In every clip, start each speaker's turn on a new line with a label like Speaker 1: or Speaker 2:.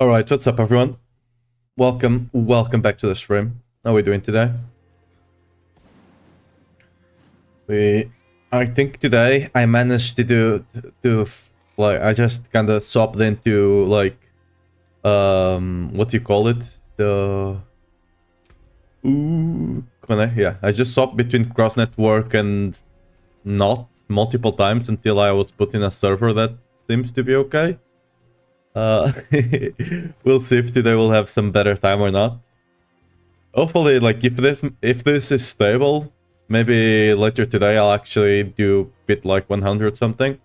Speaker 1: Alright, what's up everyone? Welcome back to the stream. How are we doing today? I think today I managed to do like I just kind of swapped into like what do you call it? I just swapped between cross network and not multiple times until I was put in a server that seems to be okay. We'll see if today we'll have some better time or not. Hopefully, like if this is stable, maybe later today I'll actually do bit like 100 something.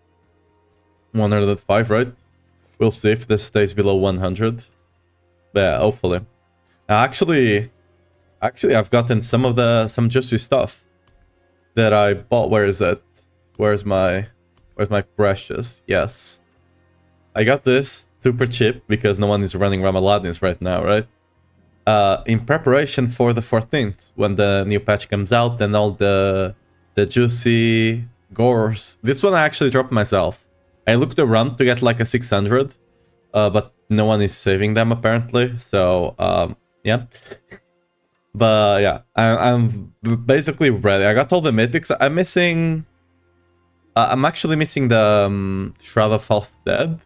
Speaker 1: 105, right? We'll see if this stays below 100. But yeah, hopefully. Actually, I've gotten some juicy stuff that I bought. Where is it? Where's my precious? Yes, I got this super cheap because no one is running Ramaladins right now, right? In preparation for the 14th, when the new patch comes out and all the juicy gores. This one I actually dropped myself. I looked around to get like a 600, but no one is saving them apparently. So yeah. But yeah, I'm basically ready. I got all the mythics. I'm missing. I'm actually missing the Shroud of False Dead.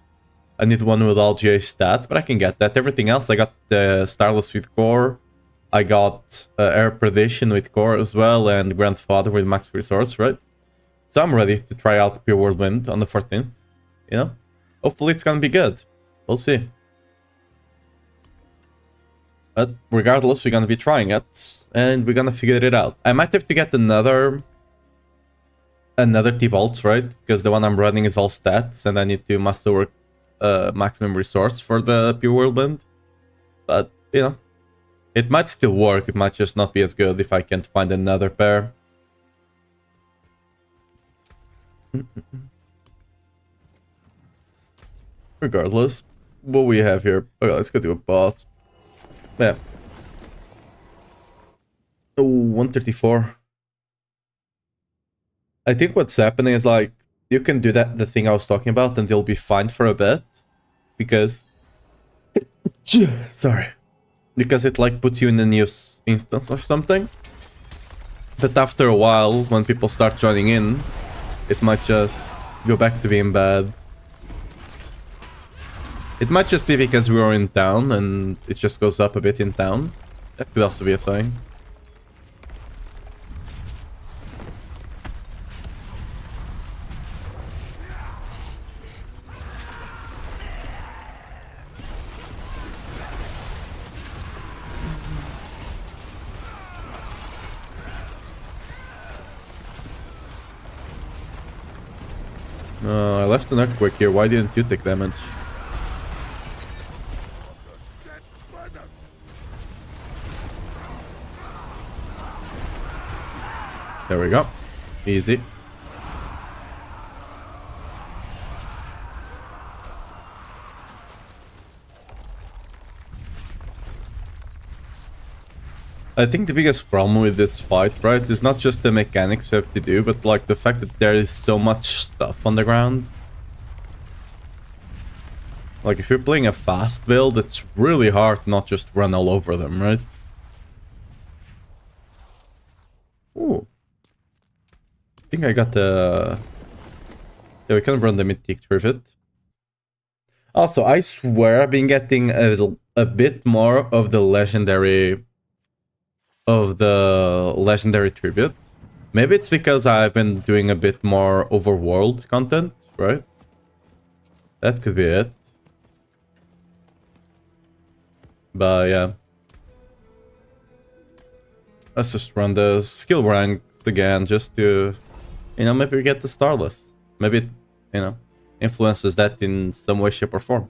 Speaker 1: I need one with all GA stats, but I can get that. Everything else, I got the Starless with core. I got Air Perdition with core as well, and Grandfather with max resource, right? So I'm ready to try out Pure Whirlwind on the 14th. You know? Hopefully it's gonna be good. We'll see. But regardless, we're gonna be trying it, and we're gonna figure it out. I might have to get another T-Bolts, right? Because the one I'm running is all stats, and I need to masterwork maximum resource for the Pure Whirlwind. But, you know, it might still work. It might just not be as good if I can't find another pair. Regardless, what we have here. Okay, let's go to a boss. Yeah. Oh, 134. I think what's happening is like you can do the thing I was talking about and you'll be fine for a bit. Because sorry. Because it like puts you in a new instance or something. But after a while, when people start joining in, it might just go back to being bad. It might just be because we were in town and it just goes up a bit in town. That could also be a thing. I left an earthquake here. Why didn't you take damage? There we go. Easy. I think the biggest problem with this fight, right, is not just the mechanics you have to do, but like the fact that there is so much stuff on the ground. Like if you're playing a fast build, it's really hard to not just run all over them, right? Ooh. I think I got the... Yeah, we can run the mythic trivet. Also, I swear I've been getting a bit more of the legendary tribute. Maybe it's because I've been doing a bit more overworld content, right? That could be it. But yeah. Let's just run the skill rank again just to, you know, maybe we get the Starless. Maybe it, you know, influences that in some way, shape or form.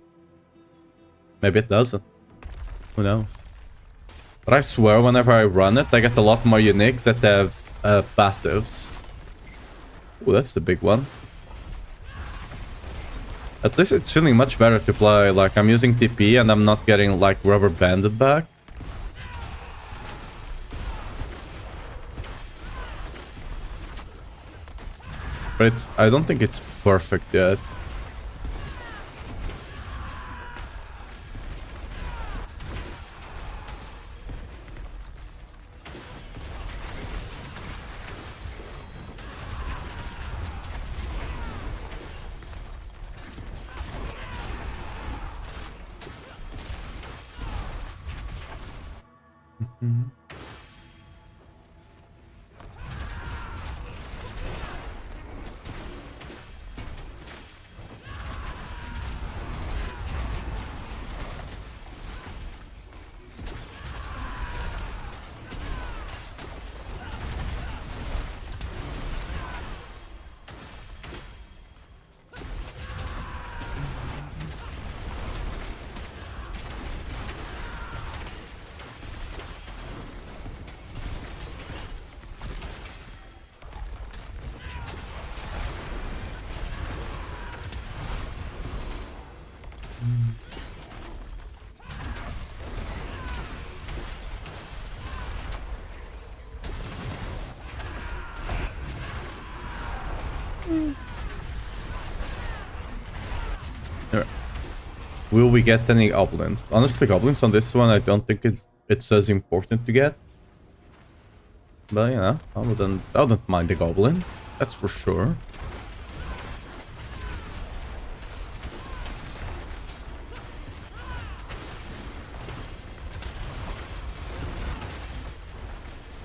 Speaker 1: Maybe it doesn't. Who knows? But I swear, whenever I run it, I get a lot more uniques that have passives. Ooh, that's the big one. At least it's feeling much better to play. Like, I'm using TP and I'm not getting, like, rubber banded back. But I don't think it's perfect yet. Mhm. Alright. Will we get any goblins? Honestly, goblins on this one, I don't think it's as important to get. But you know, I wouldn't mind the goblin. That's for sure.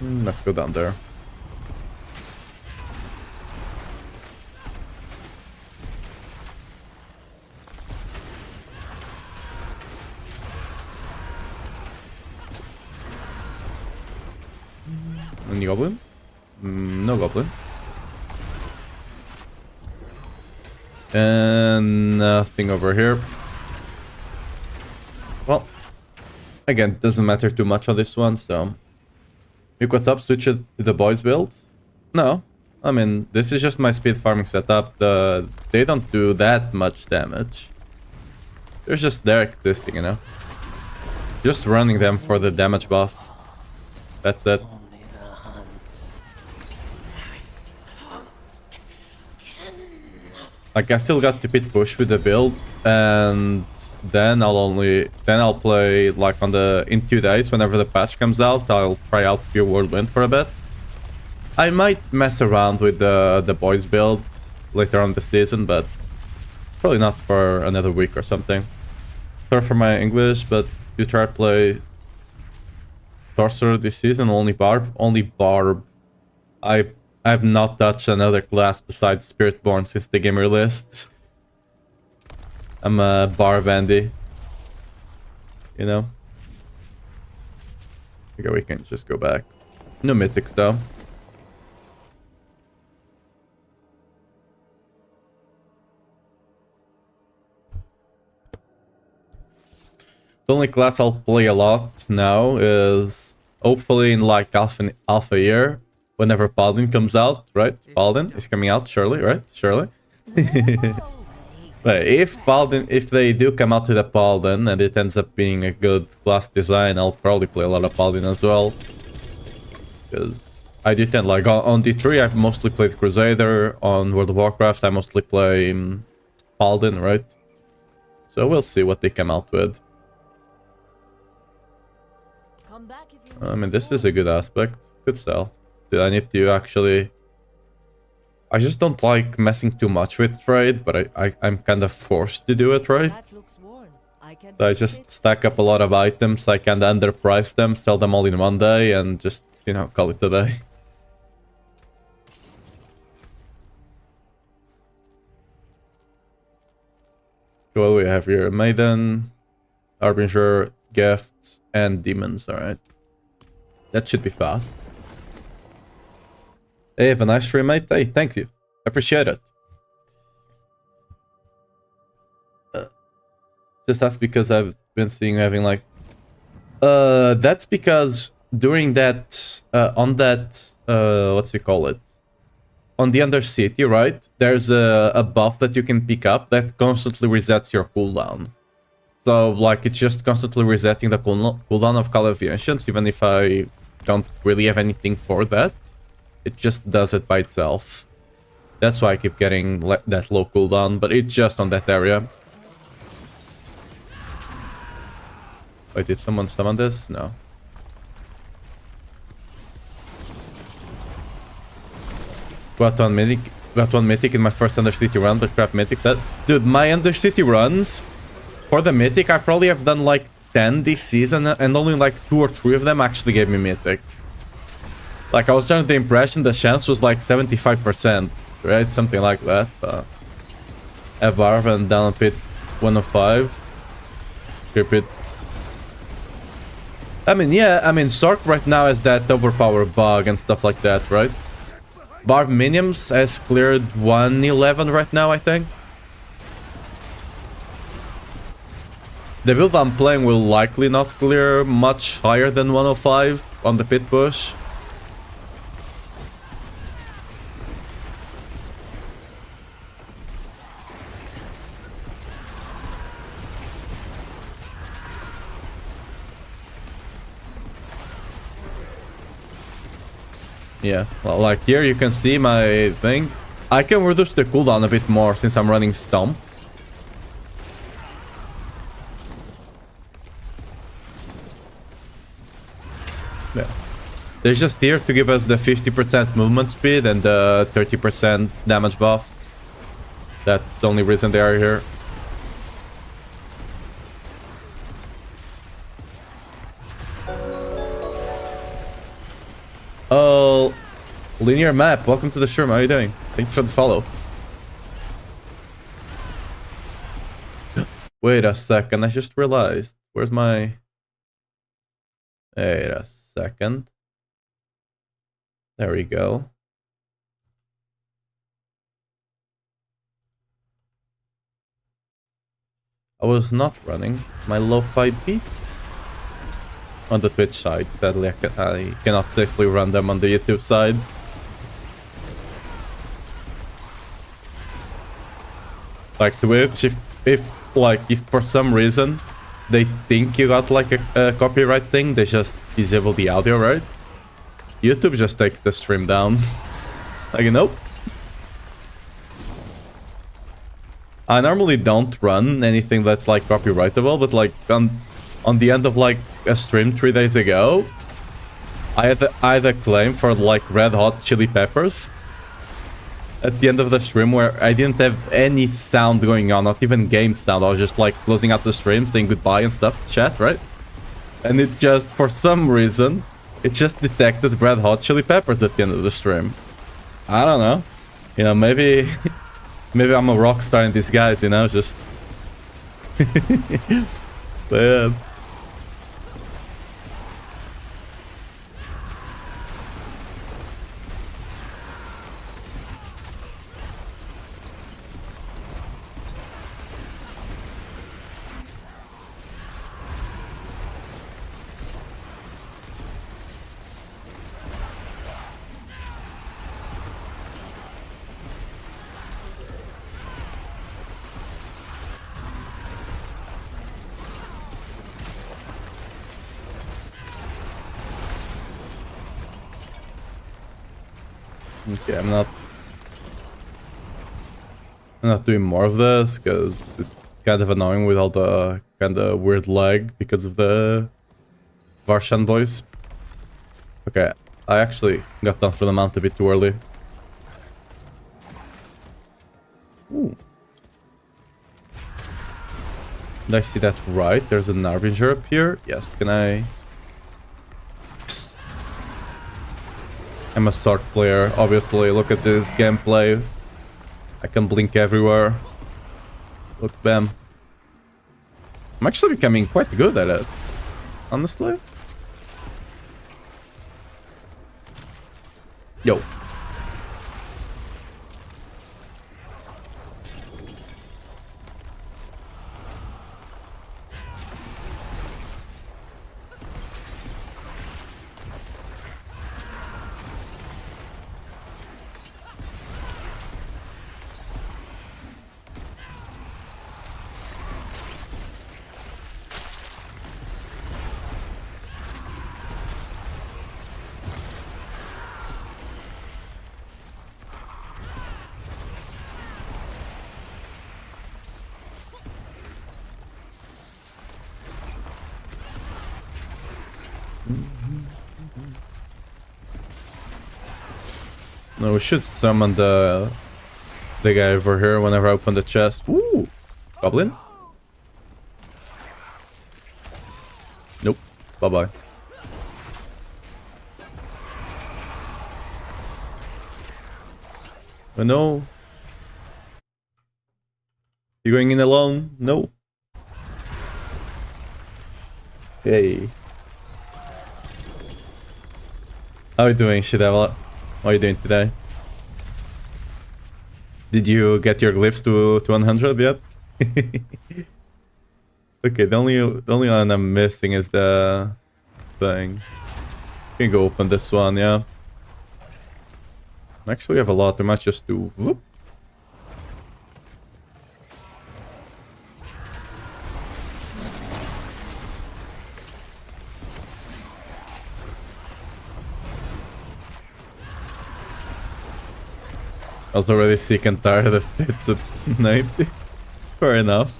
Speaker 1: Let's go down there. Any goblin? No goblin. And nothing over here. Well, again, doesn't matter too much on this one, so... Mick, what's up? Switch it to the boys build? No. I mean, this is just my speed farming setup. They don't do that much damage. They're just there existing, you know? Just running them for the damage buff. That's it. Like, I still got to pit push with the build, and then I'll play like in 2 days whenever the patch comes out. I'll try out Pure Whirlwind for a bit. I might mess around with the boys build later on the season, but probably not for another week or something. Sorry for my English, but you try to play Sorcerer this season, only Barb? Only Barb. I have not touched another class besides Spiritborn since the game released. I'm a Barb Andy. You know? Okay, we can just go back. No mythics though. The only class I'll play a lot now is hopefully in like alpha year, whenever Paladin comes out, right? Paladin is coming out, surely, right? Surely. But if they do come out with a Paladin and it ends up being a good class design, I'll probably play a lot of Paladin as well. Because I do tend, like on D3 I've mostly played Crusader, on World of Warcraft I mostly play Paladin, right? So we'll see what they come out with. I mean, this is a good aspect. Good sell. Dude, I need to actually... I just don't like messing too much with trade, but I'm kind of forced to do it, right? So I just stack up a lot of items, I can underprice them, sell them all in one day, and just, you know, call it a day. Well, we have here Maiden, Harbinger, Gifts, and Demons, alright. That should be fast. Hey, have a nice stream, mate. Hey, thank you. Appreciate it. Just that's because I've been seeing you having like... that's because during that... on that... what's it call it? On the Undercity, right? There's a buff that you can pick up that constantly resets your cooldown. So, like, it's just constantly resetting the cooldown of Call of the Ancients, even if I don't really have anything for that. It just does it by itself. That's why I keep getting that low cooldown, but it's just on that area. Wait, did someone summon this? No. Got one mythic in my first Undercity run, but crap mythic set. Dude, my Undercity runs, for the mythic, I probably have done like 10 this season, and only like 2 or 3 of them actually gave me mythics. Like, I was under the impression the chance was like 75%, right? Something like that. A barb and down pit 105. Keep it. I mean, yeah, I mean, Sork right now has that overpowered bug and stuff like that, right? Barb Minions has cleared 111 right now, I think. The build I'm playing will likely not clear much higher than 105 on the pit push. Yeah, well, like here you can see my thing. I can reduce the cooldown a bit more since I'm running Stomp. Yeah. They're just here to give us the 50% movement speed and the 30% damage buff. That's the only reason they are here. Oh, Linear Map, welcome to the stream. How are you doing? Thanks for the follow. Wait a second, I just realized. Where's my... Wait a second. There we go. I was not running my lo-fi beats on the Twitch side. Sadly, I cannot safely run them on the YouTube side. Like Twitch, if for some reason they think you got like a copyright thing, they just disable the audio, right? YouTube just takes the stream down. Like, nope. I normally don't run anything that's like copyrightable, but like on the end of like a stream 3 days ago, I had a claim for like Red Hot Chili Peppers at the end of the stream where I didn't have any sound going on, not even game sound. I was just like closing out the stream, saying goodbye and stuff to chat, right? And it just, for some reason, it just detected Red Hot Chili Peppers at the end of the stream. I don't know. You know, maybe maybe I'm a rock star in disguise, you know, just... But yeah. Okay, I'm not doing more of this because it's kind of annoying with all the kind of weird lag because of the Varshan voice. Okay, I actually got done for the mount a bit too early. Ooh. Did I see that right? There's an Harbinger up here. Yes, can I... Yes. I'm a sword player, obviously. Look at this gameplay. I can blink everywhere. Look, bam. I'm actually becoming quite good at it, honestly. Yo. No, we should summon the guy over here whenever I open the chest. Ooh, goblin. Bye-bye. Oh no. You going in alone? No. Hey. How are you doing, Shidevla? How are you doing today? Did you get your glyphs to 100 yet? Okay, the only one I'm missing is the thing. You can go open this one, yeah. Actually, we have a lot. We might just do... Whoop. I was already sick and tired of it at 90. Fair enough.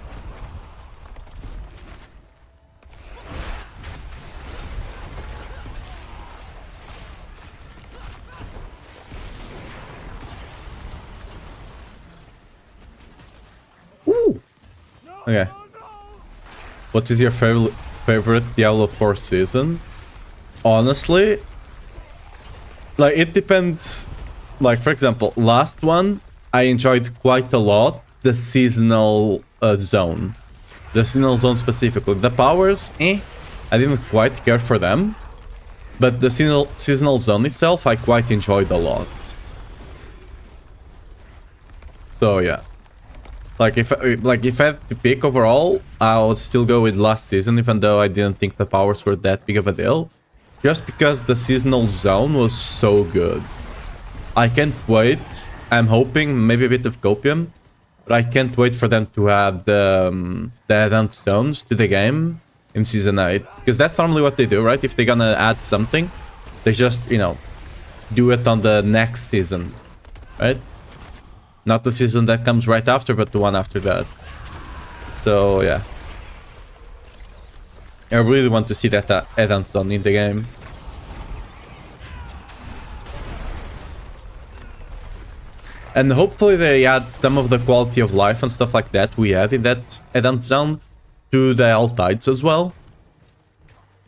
Speaker 1: Ooh! Okay. What is your favorite Diablo 4 season? Honestly, like, it depends. Like, for example, last one, I enjoyed quite a lot the seasonal zone. The seasonal zone specifically. The powers, I didn't quite care for them. But the seasonal zone itself, I quite enjoyed a lot. So, yeah. Like, if I had to pick overall, I would still go with last season, even though I didn't think the powers were that big of a deal. Just because the seasonal zone was so good. I can't wait. I'm hoping maybe a bit of copium, but I can't wait for them to add the add-on zones to the game in Season 8. Because that's normally what they do, right? If they're gonna add something, they just, you know, do it on the next season, right? Not the season that comes right after, but the one after that. So, yeah. I really want to see that add-on zone in the game. And hopefully they add some of the quality of life and stuff like that we had in that add-on zone to the Altides as well.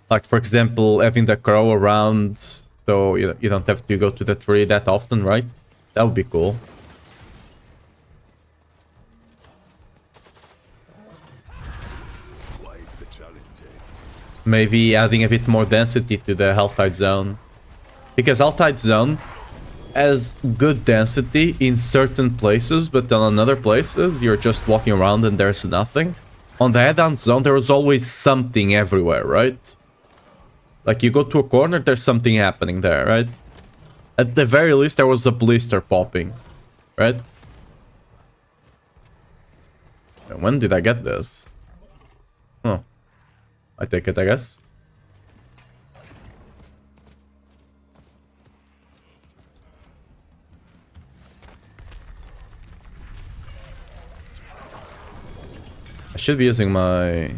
Speaker 1: Like, for example, having the crow around, so you don't have to go to the tree that often, right? That would be cool. Maybe adding a bit more density to the Altide zone. Because Altide zone has good density in certain places, but on other places, you're just walking around and there's nothing. On the add-on zone, there was always something everywhere, right? Like, you go to a corner, there's something happening there, right? At the very least, there was a blister popping, right? When did I get this? Oh. I take it, I guess. I should be using my...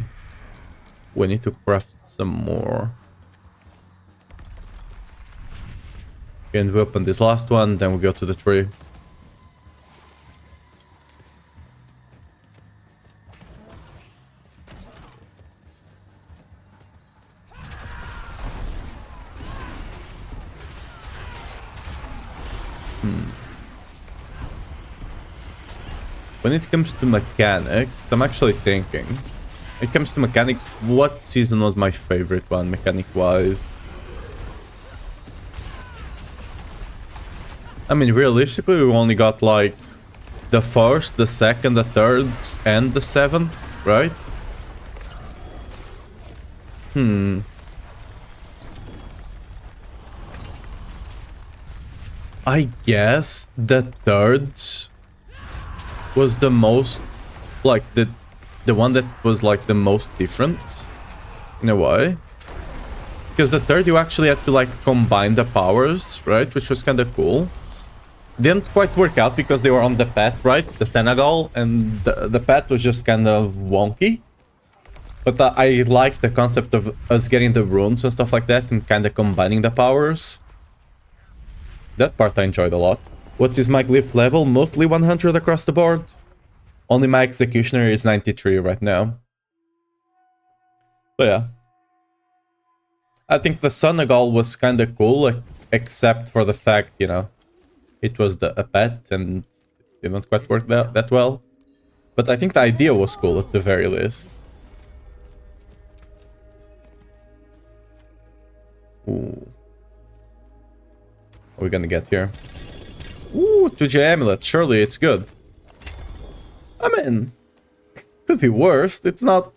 Speaker 1: We need to craft some more. And we open this last one, then we go to the tree. When it comes to mechanics, I'm actually thinking. When it comes to mechanics, what season was my favorite one, mechanic-wise? I mean, realistically, we only got, like, the first, the second, the third, and the seventh, right? I guess the third was the most, like, the one that was, like, the most different, in a way. Because the third, you actually had to, like, combine the powers, right? Which was kind of cool. Didn't quite work out because they were on the path, right? The Senegal, and the path was just kind of wonky. But I like the concept of us getting the runes and stuff like that and kind of combining the powers. That part I enjoyed a lot. What is my glyph level? Mostly 100 across the board. Only my executioner is 93 right now. But yeah. I think the Senegal was kind of cool, except for the fact, you know, it was a pet and it didn't quite work that well. But I think the idea was cool at the very least. Ooh. What are we gonna get here? Ooh, 2J amulet. Surely it's good. I mean, could be worse. It's not...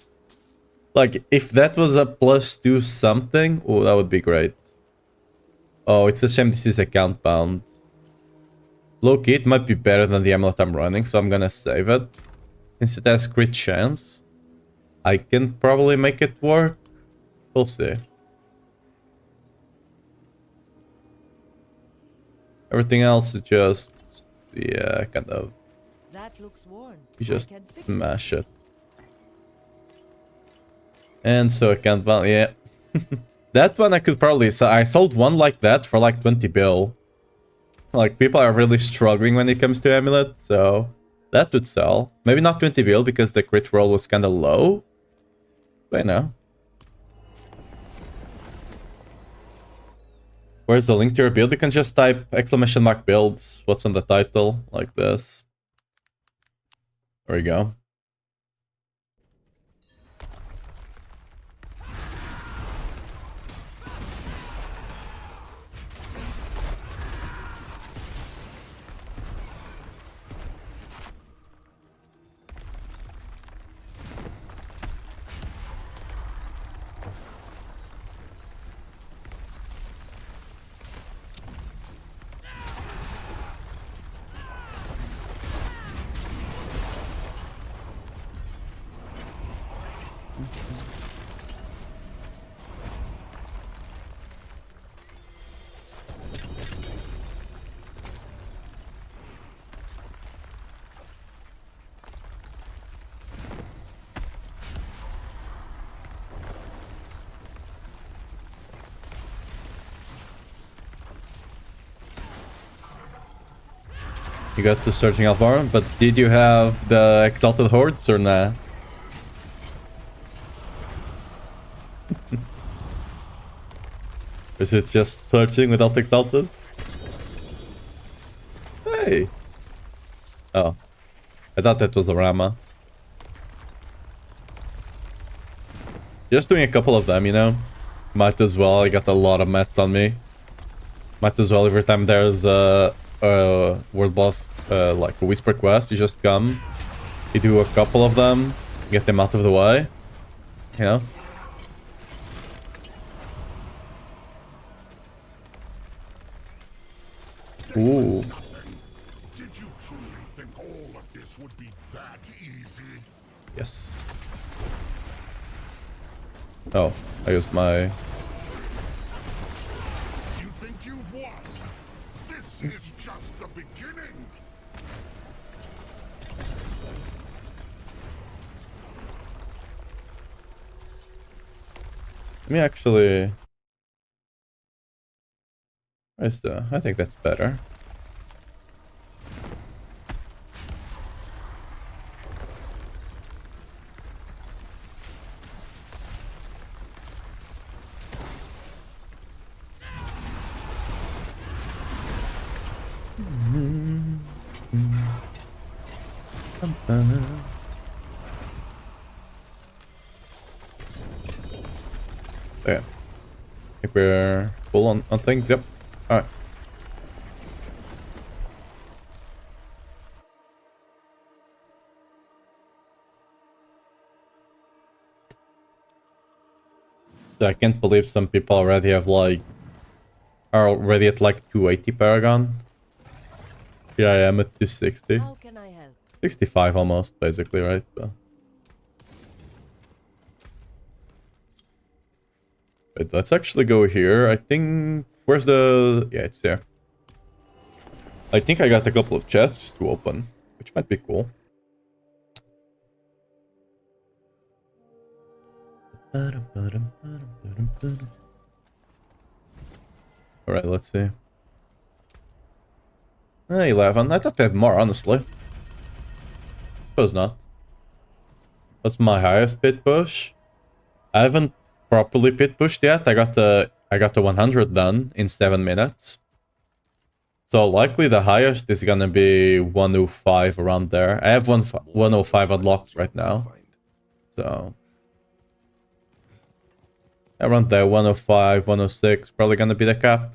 Speaker 1: Like, if that was a +2 something, oh, that would be great. Oh, it's a shame this is account bound. Low-key, it might be better than the amulet I'm running, so I'm gonna save it. Since it has crit chance, I can probably make it work. We'll see. Everything else is just... yeah, kind of...
Speaker 2: That looks worn.
Speaker 1: You just smash it. And so account bound, yeah. That one I could probably... So I sold one like that for like 20 bill. Like, people are really struggling when it comes to amulet, so... that would sell. Maybe not 20 bill because the crit roll was kind of low. But you know. Where's the link to your build? You can just type !builds. What's on the title? Like this. There we go. You got to Surging Alvar, but did you have the Exalted Hordes or nah? Is it just searching without Exalted? Hey! Oh. I thought that was a Rama. Just doing a couple of them, you know? Might as well, I got a lot of mats on me. Might as well every time there's a world boss, like a whisper quest, you just come, you do a couple of them, get them out of the way, you know? Ooh.
Speaker 3: Did you truly think all of this would be that easy?
Speaker 1: Yes. Oh, I used my...
Speaker 3: You think you've won? This is just the beginning.
Speaker 1: Let me actually... Where's the... I think that's better. Okay. I think we're full on things. Yep. Alright. I can't believe some people already have like... are already at like 280 Paragon. Here I am at 260.
Speaker 2: How can I help?
Speaker 1: 65 almost, basically, right? But... wait, let's actually go here. I think... where's the... yeah, it's there. I think I got a couple of chests to open, which might be cool. Alright, let's see. 11. I thought they had more, honestly. Suppose not. What's my highest bit push? I haven't properly pit pushed yet. I got the 100 done in 7 minutes. So likely the highest is gonna be 105 around there. I have 105 unlocked right now. So around there, 105, 106, probably gonna be the cap.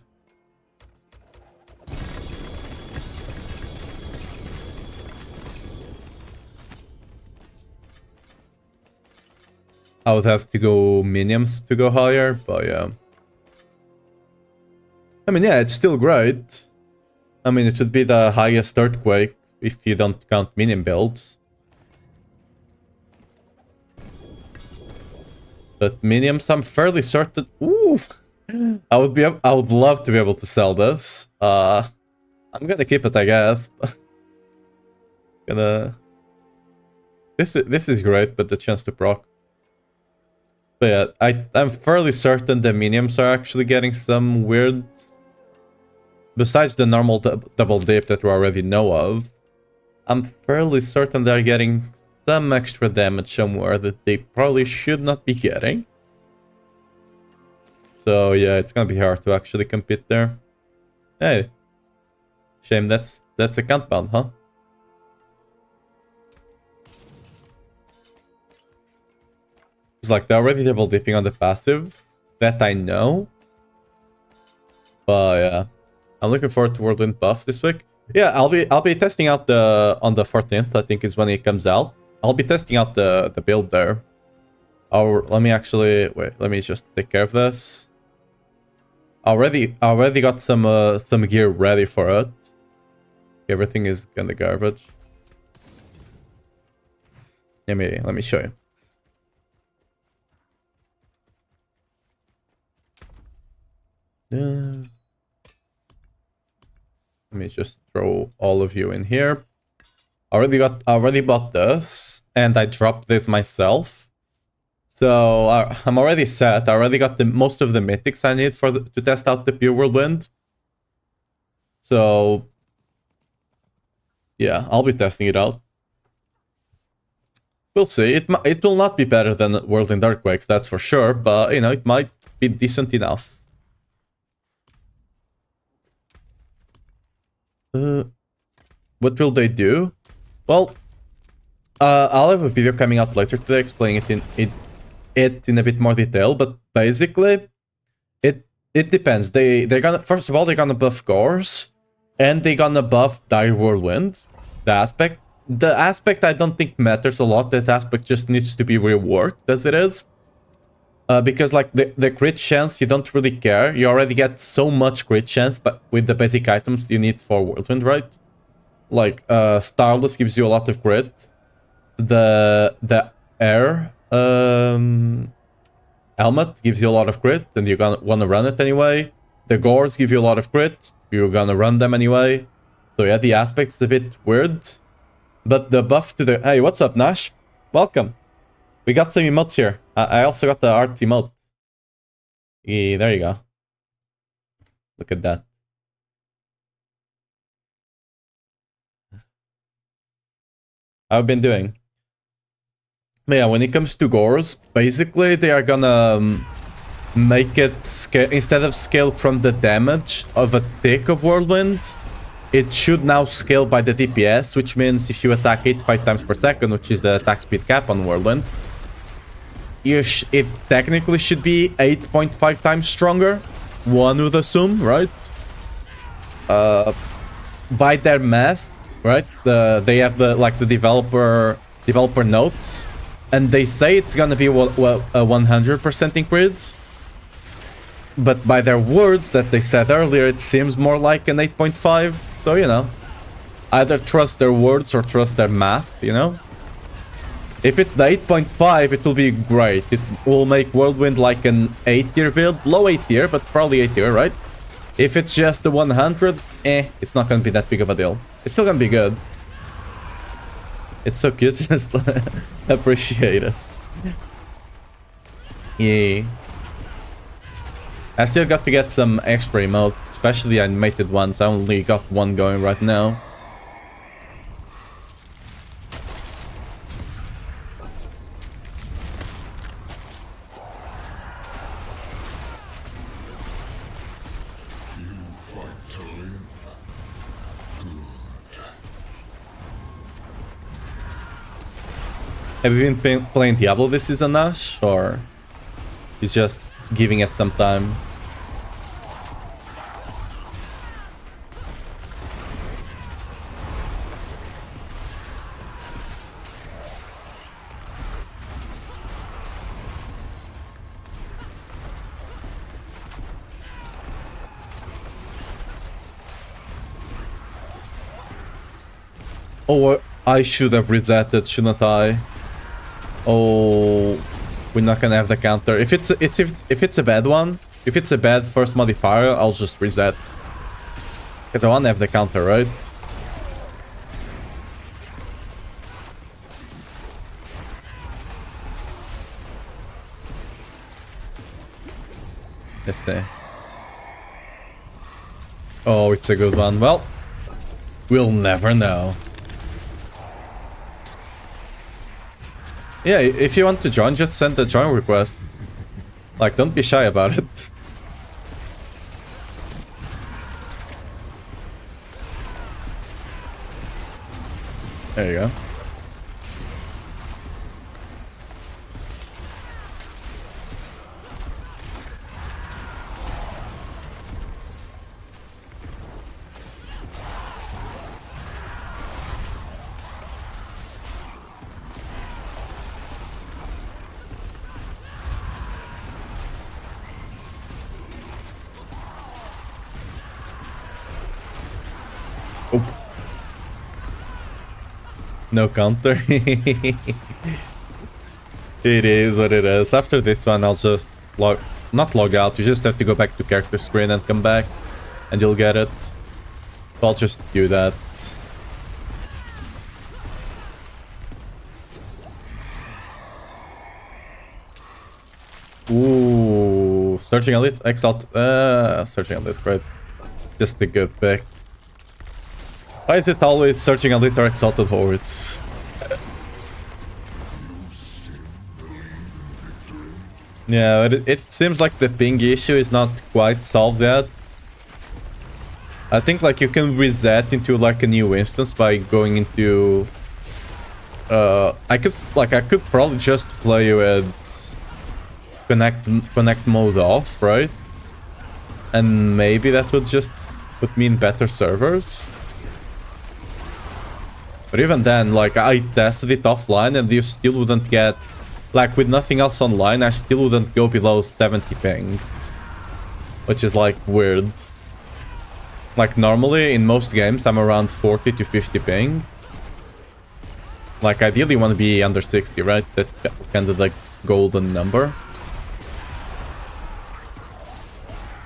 Speaker 1: I would have to go minions to go higher, but yeah. I mean, yeah, it's still great. I mean, it should be the highest earthquake if you don't count minion builds. But minions, I'm fairly certain. Ooh, I would love to be able to sell this. I'm gonna keep it, I guess. This is great, but the chance to proc. But yeah, I'm fairly certain the minions are actually getting some weird. Besides the normal double dip that we already know of, I'm fairly certain they're getting some extra damage somewhere that they probably should not be getting. So yeah, it's gonna be hard to actually compete there. Hey, shame that's account bound, huh? It's like they're already double dipping on the passive. That I know. But yeah. I'm looking forward to Whirlwind buff this week. Yeah, I'll be testing out on the 14th, I think is when it comes out. I'll be testing out the build there. Or let me actually wait, let me just take care of this. Already got some gear ready for it. Everything is kinda garbage. Let me show you. Let me just throw all of you in here. Already bought this, and I dropped this myself. So I'm already set. I already got most of the mythics I need to test out the pure whirlwind. So yeah, I'll be testing it out. We'll see. It will not be better than Whirlwind Earthquakes, that's for sure. But you know, it might be decent enough. What will they do? Well, I'll have a video coming out later today explaining it in a bit more detail. But basically, it depends. They're gonna, first of all, they're gonna buff Gores, and they're gonna buff Dire Whirlwind. The aspect I don't think matters a lot. That aspect just needs to be reworked as it is. Because like the crit chance, you don't really care. You already get so much crit chance, but with the basic items you need for Whirlwind, right? Like Starless gives you a lot of crit. The air helmet gives you a lot of crit, and you're gonna wanna run it anyway. The Gores give you a lot of crit. You're gonna run them anyway. So yeah, the aspect's a bit weird. But the buff to the... Hey, what's up, Nash? Welcome. We got some emotes here. I also got the art emote. Yeah, there you go. Look at that. I've been doing. But yeah, when it comes to Gores, basically they are gonna make it scale... Instead of scale from the damage of a tick of Whirlwind, it should now scale by the DPS, which means if you attack 85 times per second, which is the attack speed cap on Whirlwind, it technically should be 8.5 times stronger. One would assume, right? By their math, right? They have the developer notes, and they say it's gonna be a 100% increase. But by their words that they said earlier, it seems more like an 8.5. So, you know, either trust their words or trust their math, you know? If it's the 8.5, it will be great. It will make Whirlwind like an 8-tier build. Low 8-tier, but probably 8-tier, right? If it's just the 100, it's not gonna be that big of a deal. It's still gonna be good. It's so cute, just appreciate it. Yeah. I still got to get some extra emotes, especially animated ones. I only got one going right now. Have you been playing Diablo this season, Nash? Or he's just giving it some time? Oh, I should have resetted, shouldn't I? Oh, we're not gonna have the counter. If it's a bad one, if it's a bad first modifier, I'll just reset. Because I want to have the counter, right? Let's see. Oh, it's a good one. Well, we'll never know. Yeah, if you want to join, just send a join request. Like, don't be shy about it. There you go. No counter. It is what it is. After this one, I'll just not log out. You just have to go back to character screen and come back, and you'll get it. So I'll just do that. Ooh, searching elite, exalt. Searching elite, right? Just a good pick. Why is it always searching elite or exalted hordes? Yeah, it seems like the ping issue is not quite solved yet. I think like you can reset into like a new instance by going into I could probably just play with connect mode off, right? And maybe that would just put me in better servers. But even then, like, I tested it offline and you still wouldn't get... Like, with nothing else online, I still wouldn't go below 70 ping. Which is, like, weird. Like, normally, in most games, I'm around 40 to 50 ping. Like, ideally, you want to be under 60, right? That's kind of, like, golden number.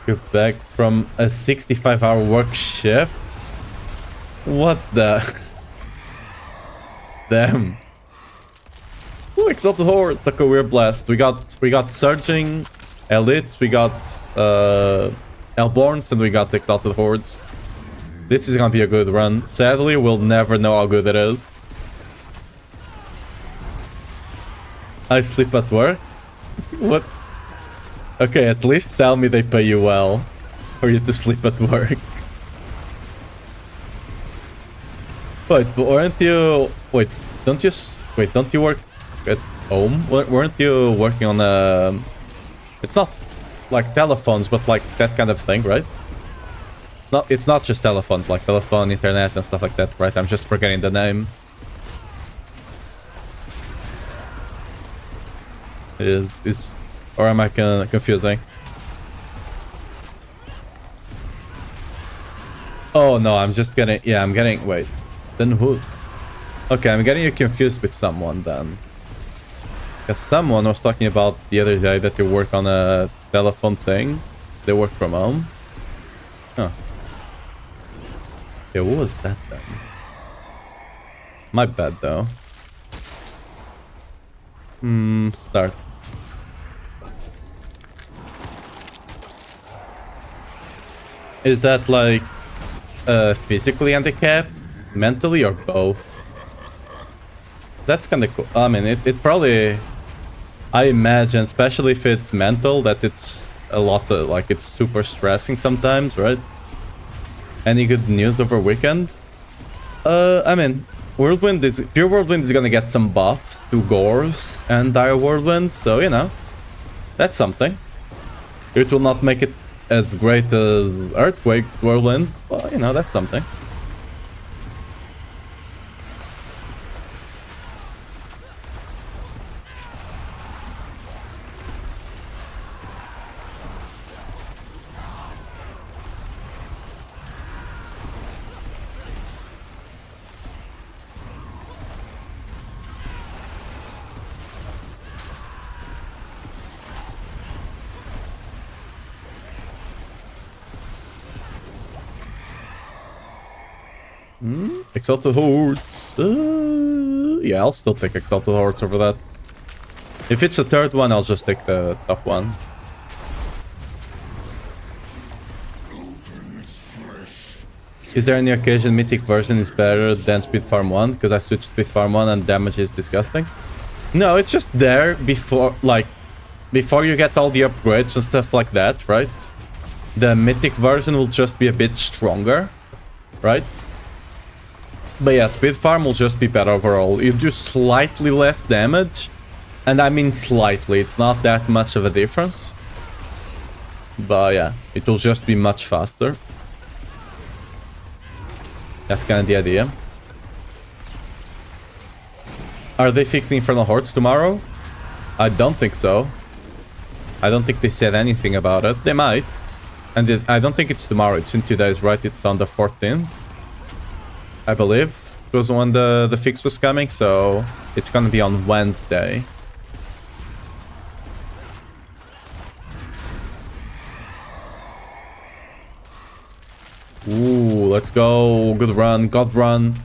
Speaker 1: You're back from a 65-hour work shift? What the... Damn. Ooh, exalted horde. It's like a weird blast. We got surging elites, we got Hellborns, and we got exalted hordes. This is gonna be a good run. Sadly, we'll never know how good it is. I sleep at work? What? Okay, at least tell me they pay you well for you to sleep at work. Wait, but weren't you... Wait, don't you work at home? Weren't you working on a... It's not like telephones, but like that kind of thing, right? No, it's not just telephones, like telephone, internet, and stuff like that, right? I'm just forgetting the name. Is or am I confusing? Oh no, I'm just getting... Yeah, I'm getting... Wait. Then who? Okay, I'm getting you confused with someone then. Because someone was talking about the other day that they work on a telephone thing. They work from home. Huh. Okay, what was that then? My bad though. Start. Is that like physically handicapped? Mentally or both? That's kind of cool. I mean, it probably... I imagine, especially if it's mental, that it's a lot of, like, it's super stressing sometimes, right? Any good news over weekend? I mean, Pure Whirlwind is gonna get some buffs to Gores and Dire Whirlwind, so you know, that's something. It will not make it as great as Earthquake Whirlwind, but you know, that's something. Exalted Hordes. Yeah, I'll still take Exalted Hordes over that. If it's a third one, I'll just take the top one. Is there any occasion Mythic version is better than Speed Farm 1? Because I switched Speed Farm 1 and damage is disgusting. No, it's just there before, like, before you get all the upgrades and stuff like that, right? The Mythic version will just be a bit stronger, right? But yeah, Speed Farm will just be better overall. You do slightly less damage. And I mean slightly, it's not that much of a difference. But yeah, it will just be much faster. That's kind of the idea. Are they fixing Infernal Hordes tomorrow? I don't think so. I don't think they said anything about it. They might. And I don't think it's tomorrow, it's in 2 days, right? It's on the 14th. I believe it was when the fix was coming, so it's gonna be on Wednesday. Ooh, let's go. Good run, God run.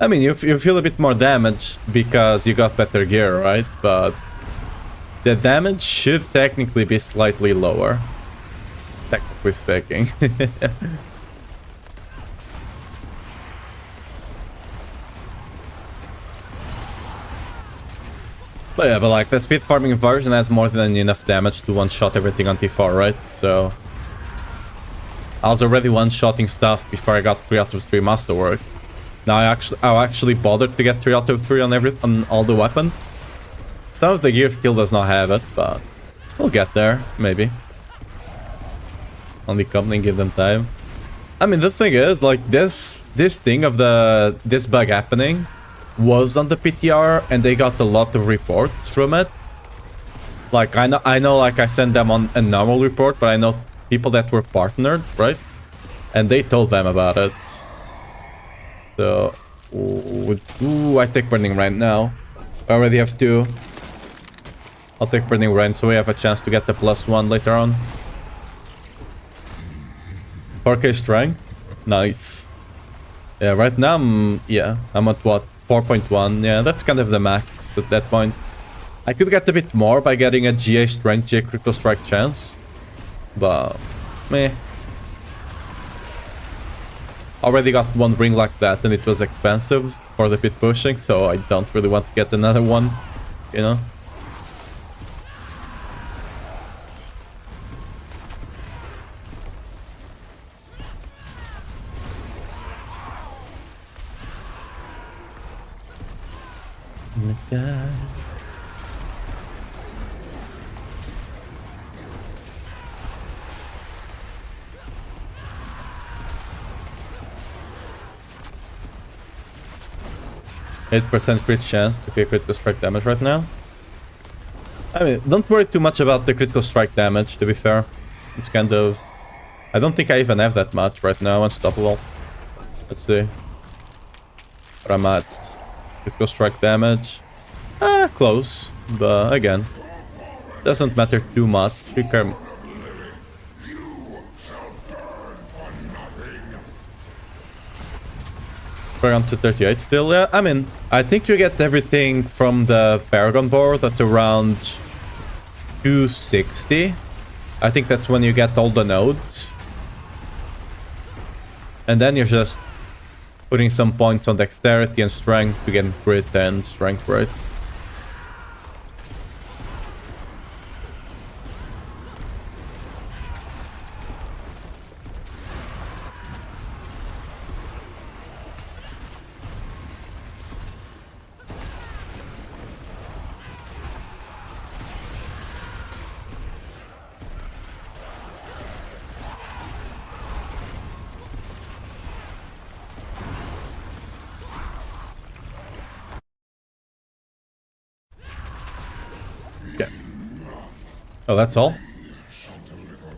Speaker 1: I mean, you feel a bit more damage because you got better gear, right? But the damage should technically be slightly lower. Technically speaking. But yeah, but like the speed farming version has more than enough damage to one-shot everything on T4, right? So I was already one-shotting stuff before I got 3 out of 3 masterwork. Now I actually bothered to get 3 out of 3 on all the weapon. Some of the gear still does not have it, but we'll get there, maybe. Only company, give them time. I mean, the thing is, like, this thing of this bug happening was on the PTR, and they got a lot of reports from it. Like, I know, like, I sent them on a normal report, but I know people that were partnered, right? And they told them about it. So, ooh, I take Burning Rain now. I already have 2. I'll take Burning Rain so we have a chance to get the +1 later on. 4k strength. Nice. Yeah, right now I'm at what? 4.1. Yeah, that's kind of the max at that point. I could get a bit more by getting a GA strength, GA critical strike chance. But, meh. Already got 1 ring like that and it was expensive for the pit pushing, so I don't really want to get another one, you know? Like that. %8 crit chance to get critical strike damage right now. I mean, don't worry too much about the critical strike damage, to be fair. It's kind of... I don't think I even have that much right now. Unstoppable. Let's see. What I'm at. Critical strike damage. Close. But again, doesn't matter too much. You can... Paragon to 38 still. Yeah, I mean, I think you get everything from the Paragon board at around 260. I think that's when you get all the nodes. And then you're just putting some points on dexterity and strength to get crit and strength, right? Oh, that's all?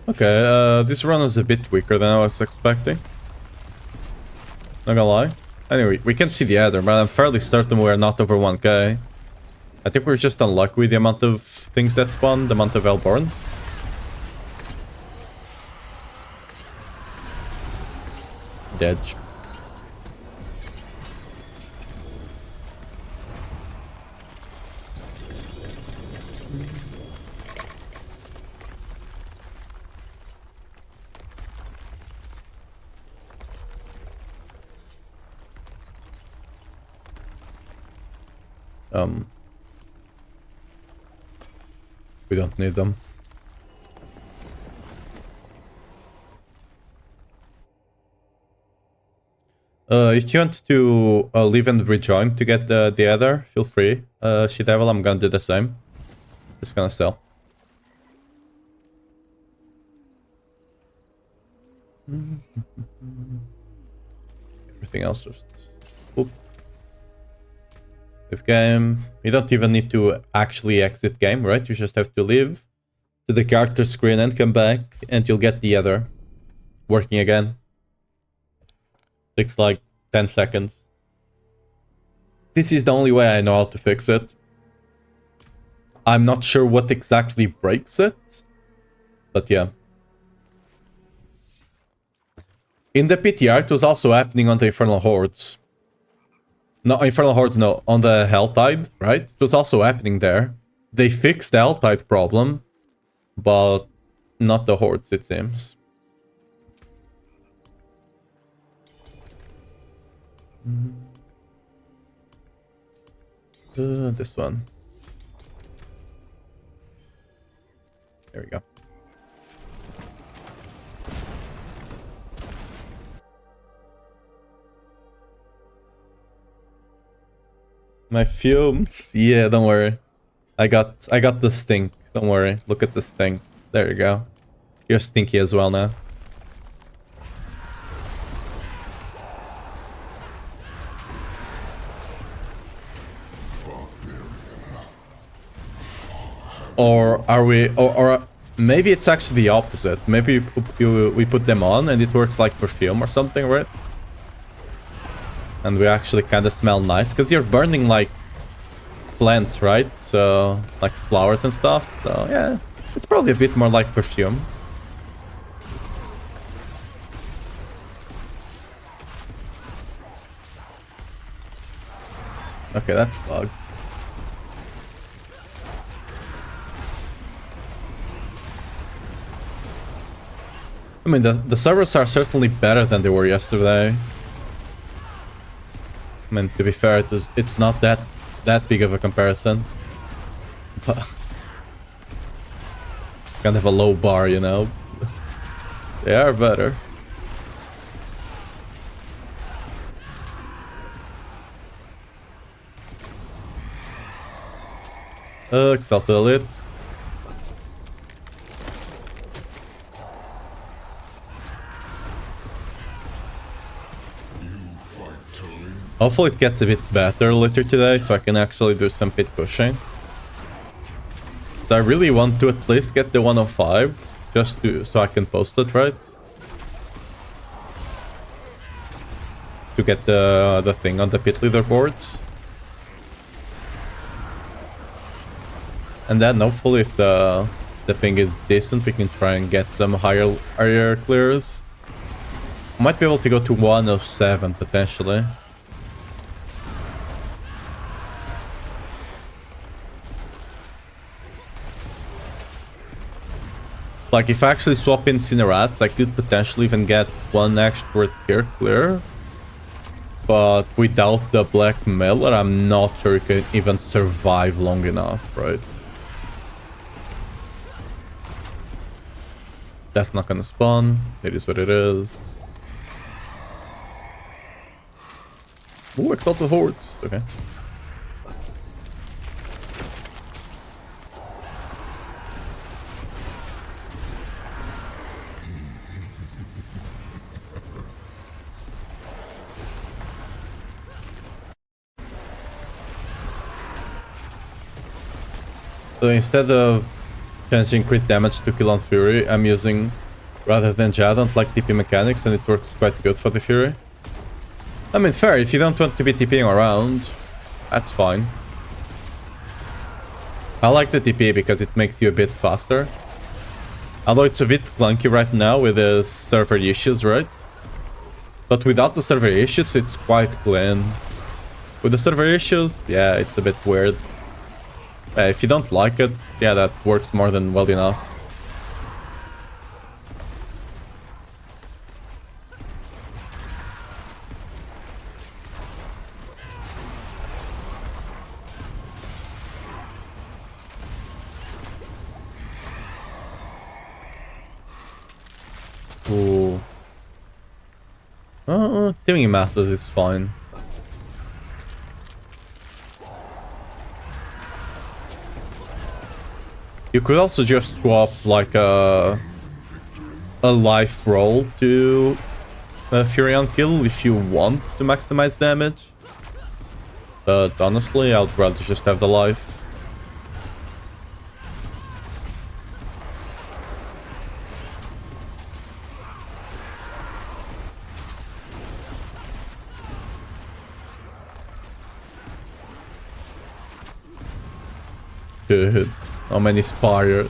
Speaker 1: Okay, this run is a bit weaker than I was expecting. Not gonna lie. Anyway, we can see the adder, but I'm fairly certain we're not over 1k. I think we're just unlucky with the amount of things that spawn, the amount of Hellborns. Dead. We don't need them. If you want to leave and rejoin to get the other, feel free. She devil, I'm gonna do the same. Just gonna sell. Everything else just... Oop. With game, you don't even need to actually exit game, right? You just have to leave to the character screen and come back, and you'll get the other working again. Takes like 10 seconds. This is the only way I know how to fix it. I'm not sure what exactly breaks it, but yeah. In the PTR, it was also happening on the Infernal Hordes. No, Infernal Hordes, no. On the Helltide, right? It was also happening there. They fixed the Helltide problem, but not the Hordes, it seems. This one. There we go. My fumes? Yeah, don't worry. I got the stink. Don't worry. Look at the stink. There you go. You're stinky as well now. Or are we... Or maybe it's actually the opposite. Maybe we put them on and it works like perfume or something, right? And we actually kind of smell nice. Because you're burning, like, plants, right? So, like flowers and stuff. So, yeah. It's probably a bit more like perfume. Okay, that's a bug. I mean, the servers are certainly better than they were yesterday. I mean, to be fair, it's not that big of a comparison. But kind of a low bar, you know. They are better. Exalted Elite. Hopefully it gets a bit better later today, so I can actually do some pit pushing. So I really want to at least get the 105, just so I can post it, right? To get the thing on the pit leaderboards. And then hopefully if the ping is decent, we can try and get some higher clears. Might be able to go to 107 potentially. Like, if I actually swap in Cinerats, I could potentially even get one extra tier clear. But without the Black Miller, I'm not sure you can even survive long enough, right? That's not gonna spawn. It is what it is. Ooh, Exalted Hordes. Okay. So instead of changing crit damage to kill on Fury I'm using rather than Jad. I don't like TP mechanics and it works quite good for the Fury. I mean, fair, if you don't want to be TPing around, that's fine. I like the TP because it makes you a bit faster. Although it's a bit clunky right now with the server issues, right? But without the server issues, it's quite clean. With the server issues, yeah, it's a bit weird. If you don't like it, yeah, that works more than well enough. Ooh. Teaming Masters is fine. You could also just swap like a life roll to Fury on kill if you want to maximize damage. But honestly, I'd rather just have the life. Dude, how many spires?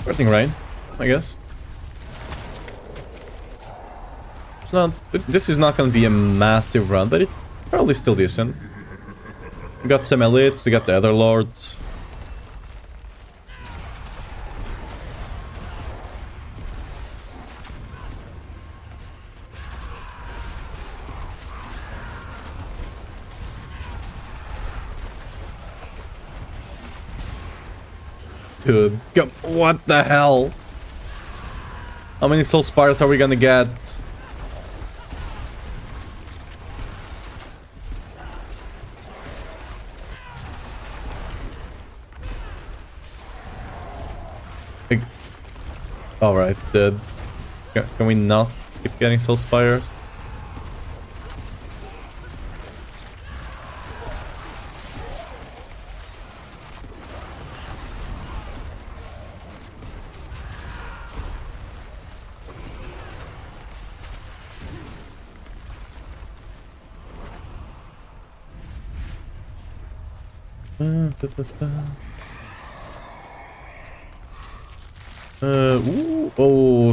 Speaker 1: Starting rain, I guess. It's not. This is not going to be a massive run, but it's probably still decent. We got some elites, we got the other lords. Dude, what the hell? How many soul spires are we gonna get? Alright, dude. Can we not keep getting soul spires?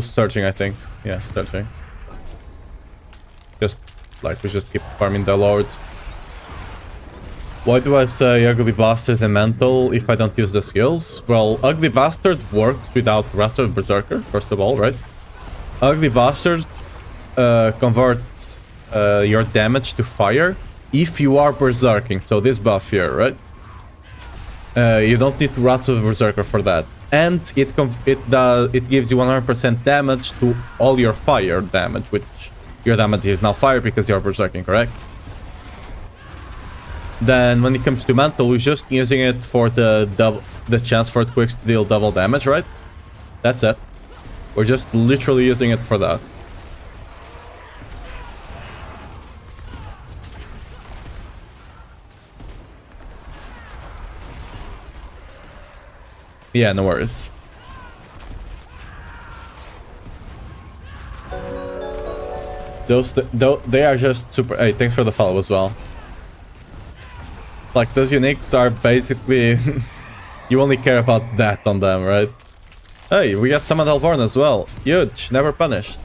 Speaker 1: Searching, I think. Yeah, searching. Just like we just keep farming the lords. Why do I say Ugly Bastard and Mental if I don't use the skills? Well, Ugly Bastard works without Wrath of Berserker, first of all, right? Ugly Bastard converts your damage to fire if you are berserking, so this buff here, right? You don't need Wrath of Berserker for that. And it gives you 100% damage to all your fire damage, which your damage is now fire because you're berserking, correct? Then when it comes to Mental, we're just using it for the chance for it to deal double damage, right? That's it. We're just literally using it for that. Yeah, no worries. They are just super. Hey, thanks for the follow as well. Like, those uniques are basically you only care about that on them, right? Hey, we got Summoned Hellborn as well. Huge, never punished.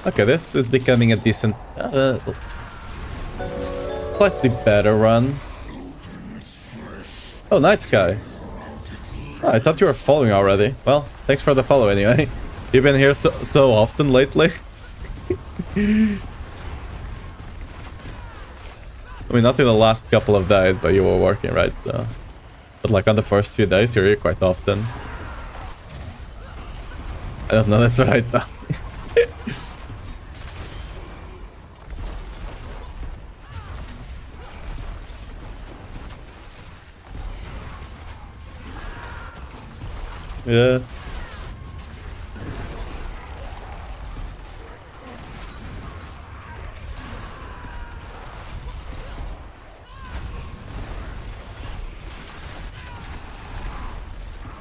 Speaker 1: Okay, this is becoming a decent, slightly better run. Oh, Night Sky. Oh, I thought you were following already. Well, thanks for the follow anyway. You've been here so often lately. I mean, not in the last couple of days, but you were working, right? So, but like on the first few days, you're here quite often. I don't know, that's right now. Yeah.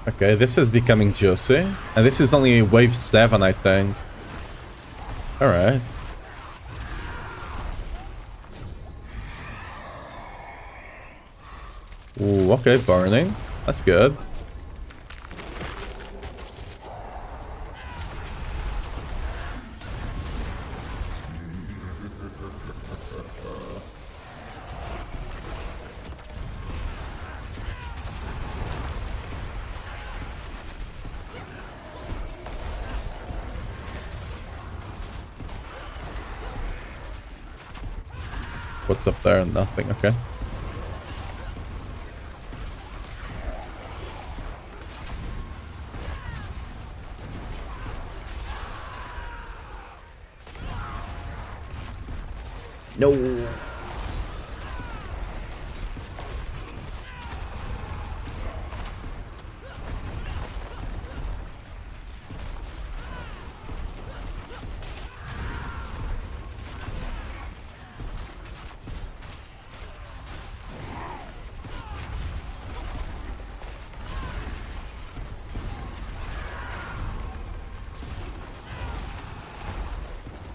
Speaker 1: Okay, this is becoming juicy. And this is only wave 7, I think. Alright. Ooh, okay, burning. That's good. What's up there? Nothing, okay. No.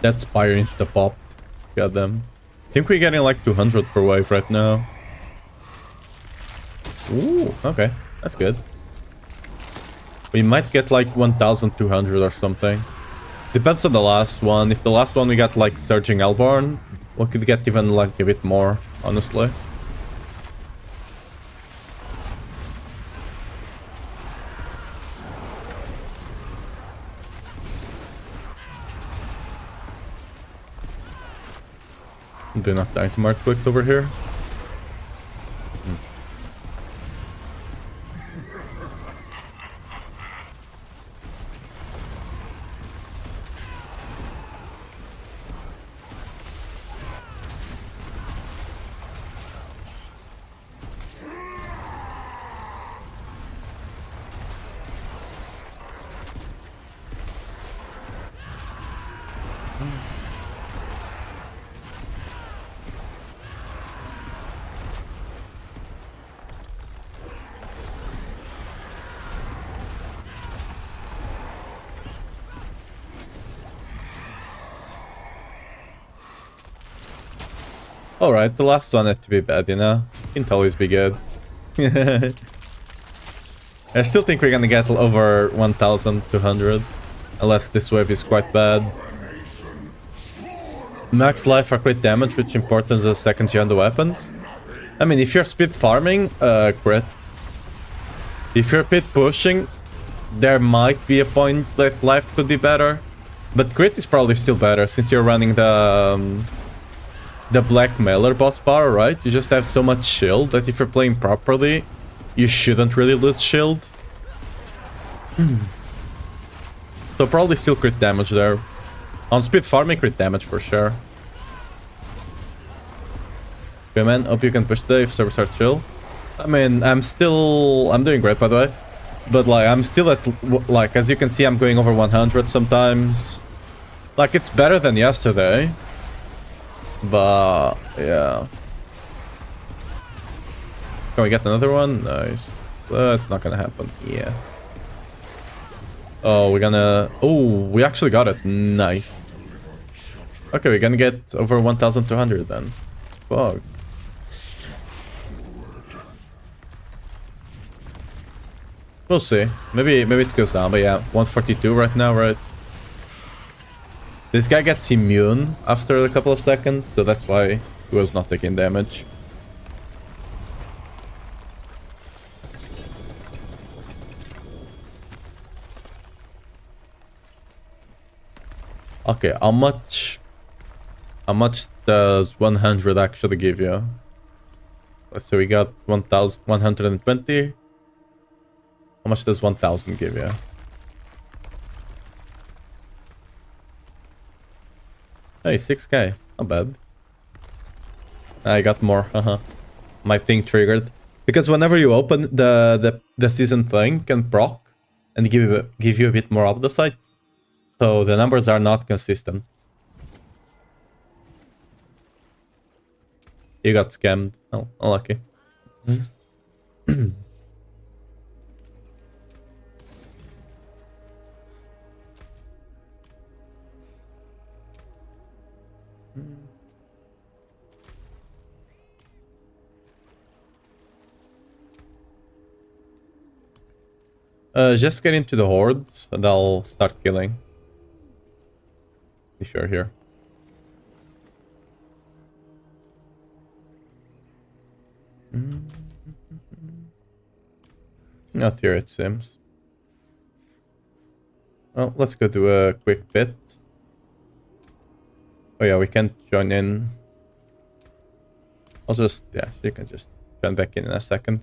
Speaker 1: That Spire insta-popped. Got them. I think we're getting like 200 per wave right now. Ooh, okay. That's good. We might get like 1,200 or something. Depends on the last one. If the last one we got like Surging Hellborn, we could get even like a bit more, honestly. Do not die to Mark Quicks over here. Alright, the last one had to be bad, you know? Can't always be good. I still think we're gonna get over 1,200. Unless this wave is quite bad. Max life for crit damage, which important as second gen the weapons. I mean, if you're speed farming, crit. If you're speed pushing, there might be a point that life could be better. But crit is probably still better, since you're running the Black Mailer boss power, right? You just have so much shield that if you're playing properly, you shouldn't really lose shield. So probably still crit damage there. On speed farming, crit damage for sure. Okay, man, hope you can push the if servers are chill. I mean, I'm doing great, by the way. But like, I'm still at, like, as you can see, I'm going over 100 sometimes. Like, it's better than yesterday. But, yeah. Can we get another one? Nice. That's not gonna happen. Yeah. Oh, we're gonna... Oh, we actually got it. Nice. Okay, we're gonna get over 1,200 then. Fuck. We'll see. Maybe it goes down, but yeah. 142 right now, right? This guy gets immune after a couple of seconds, so that's why he was not taking damage. Okay, how much does 100 actually give you? Let's see, we got 1,120. How much does 1,000 give you? Hey, 6k. Not bad. I got more. My thing triggered. Because whenever you open the season thing can proc and give you a bit more up the site. So the numbers are not consistent. You got scammed. Oh, unlucky. Just get into the hordes and I'll start killing. If you're here. Not here, it seems. Well, let's go do a quick bit. Oh yeah, we can't join in. I'll just, yeah, you can just join back in a second.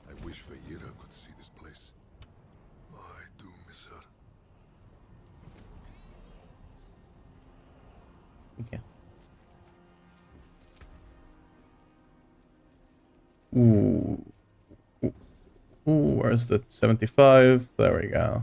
Speaker 3: I wish Vieira could see this place. Oh, I do miss her.
Speaker 1: Okay. Ooh. Ooh, where's the 75? There we go.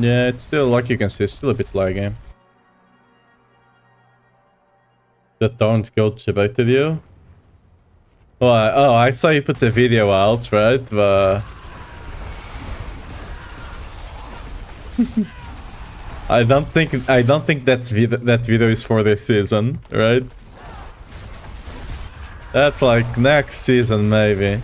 Speaker 1: Yeah, it's still, like you can see, it's still a bit laggy. The taunt got both of you. Oh, I saw you put the video out, right? But I don't think that video is for this season, right? That's like next season maybe.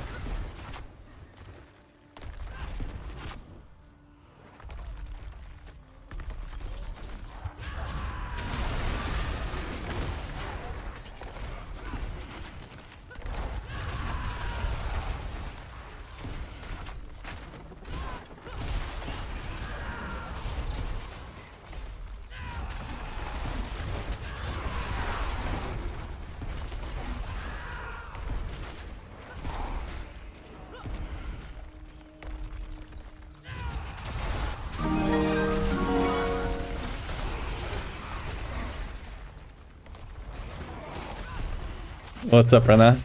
Speaker 1: What's up, Rana?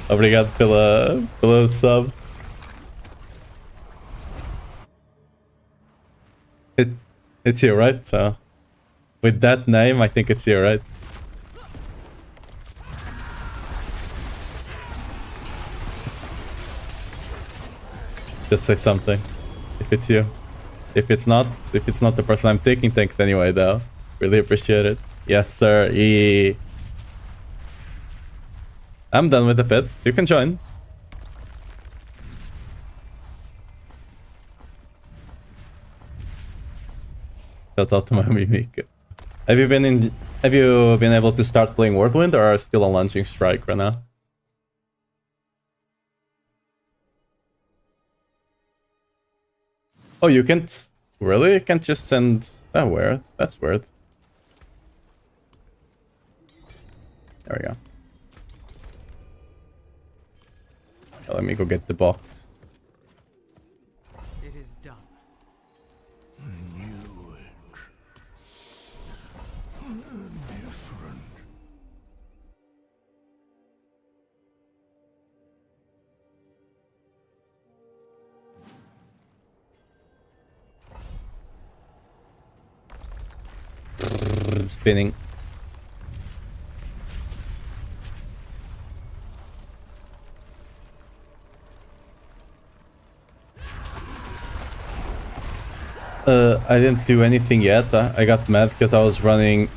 Speaker 1: Obrigado pela sub. It's you, right? So, with that name, I think it's you, right? Just say something, if it's you. If it's not the person I'm taking, thanks anyway, though. Really appreciate it. Yes, sir. I'm done with the pit. You can join. Shout out to my mimic. Have you been able to start playing Whirlwind or are still on launching strike right now? Oh, you can't really? You can't just send. Oh, weird. That's weird. There we go. Let me go get the box.
Speaker 2: It is done.
Speaker 3: Different.
Speaker 1: Spinning. I didn't do anything yet. I got mad because I was running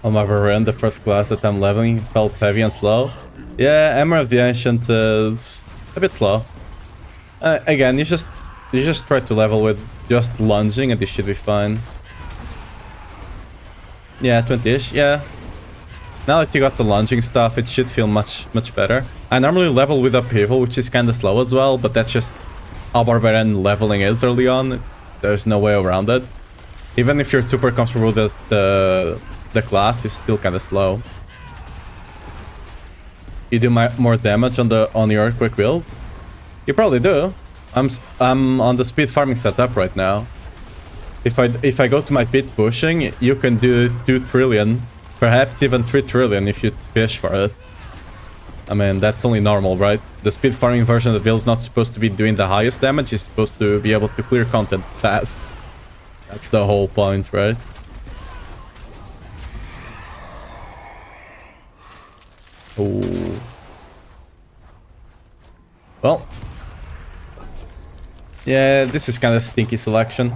Speaker 1: on my veranda, the first class that I'm leveling. Felt heavy and slow. Yeah, Hammer of the Ancient is a bit slow. Again, you just try to level with just lunging and you should be fine. Yeah, 20-ish, yeah. Now that you got the lunging stuff, it should feel much better. I normally level with Upheaval, which is kinda slow as well, but that's just how Barbarian leveling is early on. There's no way around it. Even if you're super comfortable with the class, it's still kinda slow. You do more damage on your Earthquake build? You probably do. I'm on the speed farming setup right now. If I go to my pit pushing, you can do 2 trillion, perhaps even 3 trillion if you fish for it. I mean, that's only normal, right? The speed farming version of the build is not supposed to be doing the highest damage, it's supposed to be able to clear content fast. That's the whole point, right? Ooh. Well. Yeah, this is kind of stinky selection.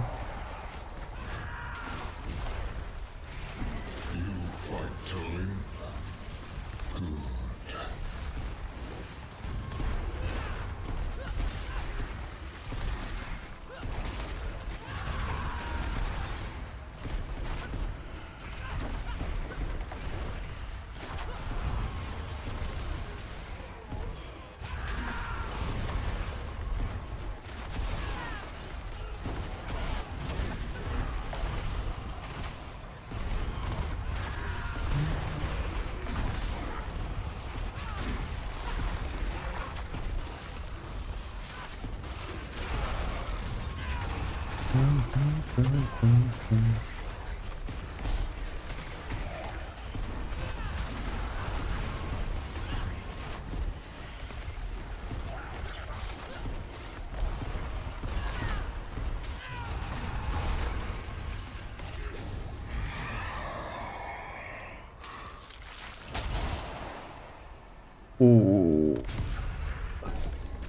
Speaker 1: Ooh.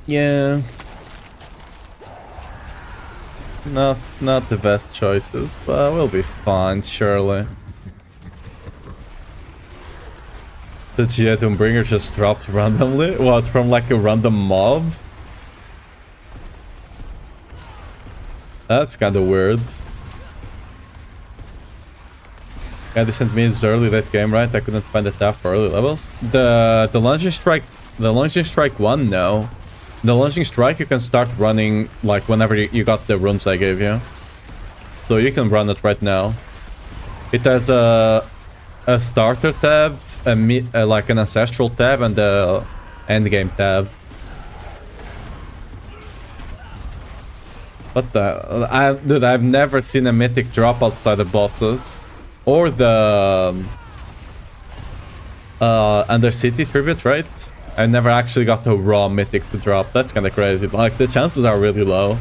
Speaker 1: Yeah. Not the best choices, but we'll be fine, surely. The Doombringer just dropped randomly? What, from like a random mob? That's kinda weird. Yeah, they sent me this early that game, right? I couldn't find a tab for early levels. The Lunging Strike 1, no. The Lunging Strike you can start running like whenever you got the runes I gave you. So you can run it right now. It has a starter tab, like an ancestral tab, and a endgame tab. What the... Dude, I've never seen a mythic drop outside the bosses. Or the... Undercity tribute, right? I never actually got a raw mythic to drop. That's kind of crazy. Like, the chances are really low.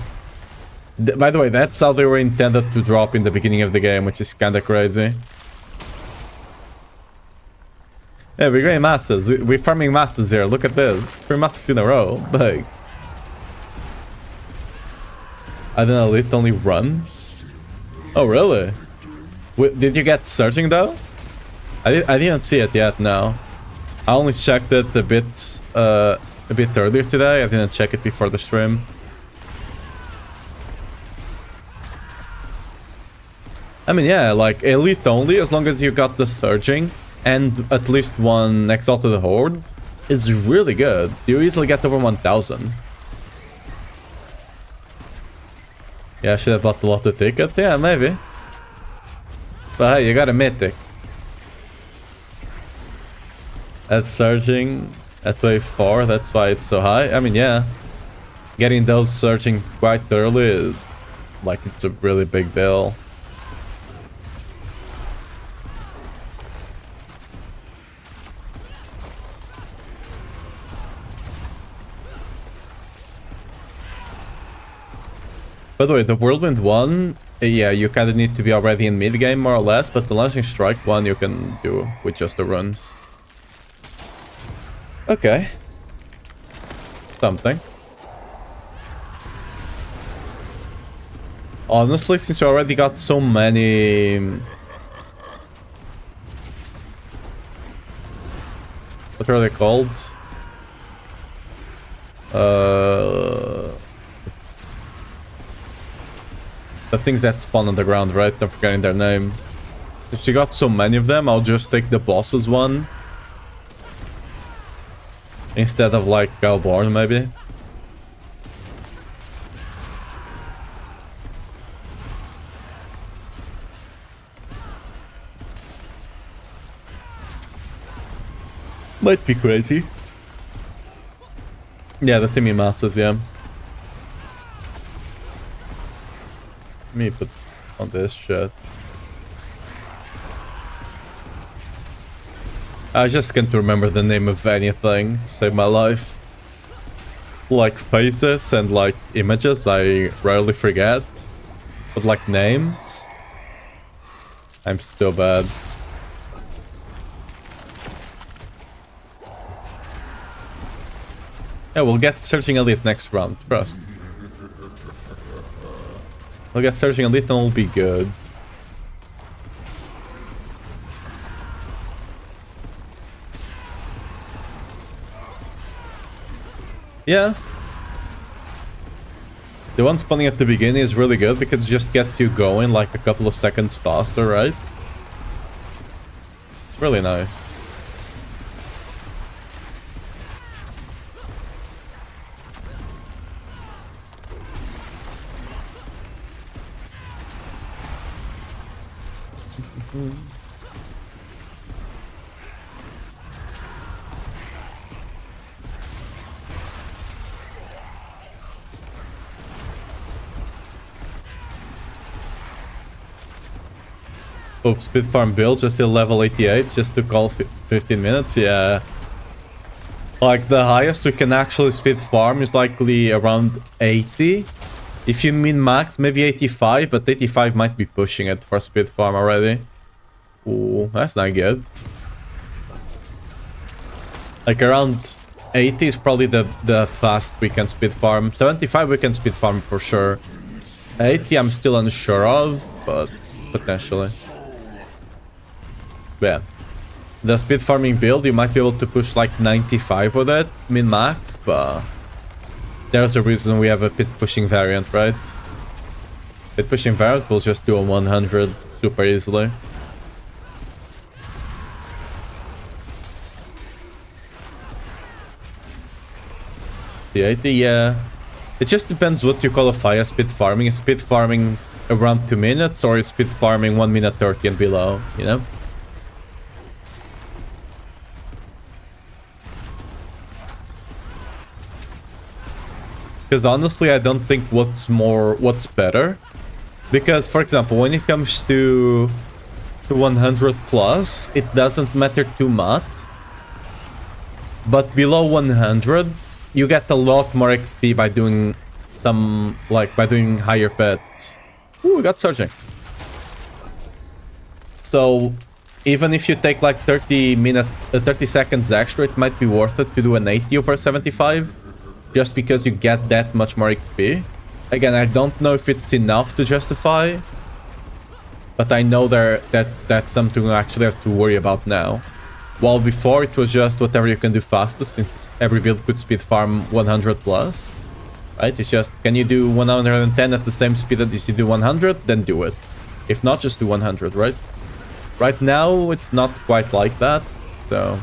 Speaker 1: By the way, that's how they were intended to drop in the beginning of the game, which is kind of crazy. Yeah, we're getting masses. We're farming masses here. Look at this. 3 masses in a row. Like... I didn't elite only run? Oh, really? Did you get surging though? I didn't see it yet, no. I only checked it a bit earlier today. I didn't check it before the stream. I mean, yeah, like elite only, as long as you got the surging and at least one Exalted Horde, is really good. You easily get over 1000. Yeah, I should have bought the lotto ticket. Yeah, maybe. But hey, you got a mythic. That's surging. at wave 4, that's why it's so high. I mean, yeah. Getting those surging quite early is, like, it's a really big deal. By the way, the Whirlwind one, yeah, you kind of need to be already in mid-game more or less, but the Launching Strike one you can do with just the runs. Okay. Something. Honestly, since you already got so many... What are they called? The things that spawn on the ground, right? I'm forgetting their name. If you got so many of them, I'll just take the boss's one. Instead of, like, Galborn, maybe. Might be crazy. Yeah, the Timmy Masters, yeah. Let me put on this shit. I just can't remember the name of anything to save my life. Like faces and like images, I rarely forget. But like names, I'm so bad. Yeah, we'll get Searching Elite next round, trust. We'll get Searching Elite and we'll be good. Yeah. The one spawning at the beginning is really good because it just gets you going like a couple of seconds faster, right? It's really nice. Oh, speed farm build just till level 88 just to call 15 minutes, yeah. Like the highest we can actually speed farm is likely around 80. If you min max, maybe 85, but 85 might be pushing it for speed farm already. Ooh, that's not good. Like around 80 is probably the fast we can speed farm. 75 we can speed farm for sure. 80 I'm still unsure of, but potentially. Yeah. The speed farming build, you might be able to push like 95 with it, min-max, but there's a reason we have a pit pushing variant, right? Pit pushing variant will just do a 100 super easily. The 80, yeah. It just depends what you qualify as speed farming. Is speed farming around 2 minutes or is speed farming 1 minute 30 and below, you know? Because honestly, I don't think what's better. Because, for example, when it comes to 100 plus, it doesn't matter too much. But below 100, you get a lot more XP by doing by doing higher pets. Ooh, we got Surging. So, even if you take like 30 seconds extra, it might be worth it to do an 80 over 75. Just because you get that much more XP. Again, I don't know if it's enough to justify. But I know that's something I actually have to worry about now. While before it was just whatever you can do fastest, since every build could speed farm 100 plus. Right? It's just, can you do 110 at the same speed as you do 100? Then do it. If not, just do 100, right? Right now, it's not quite like that. So...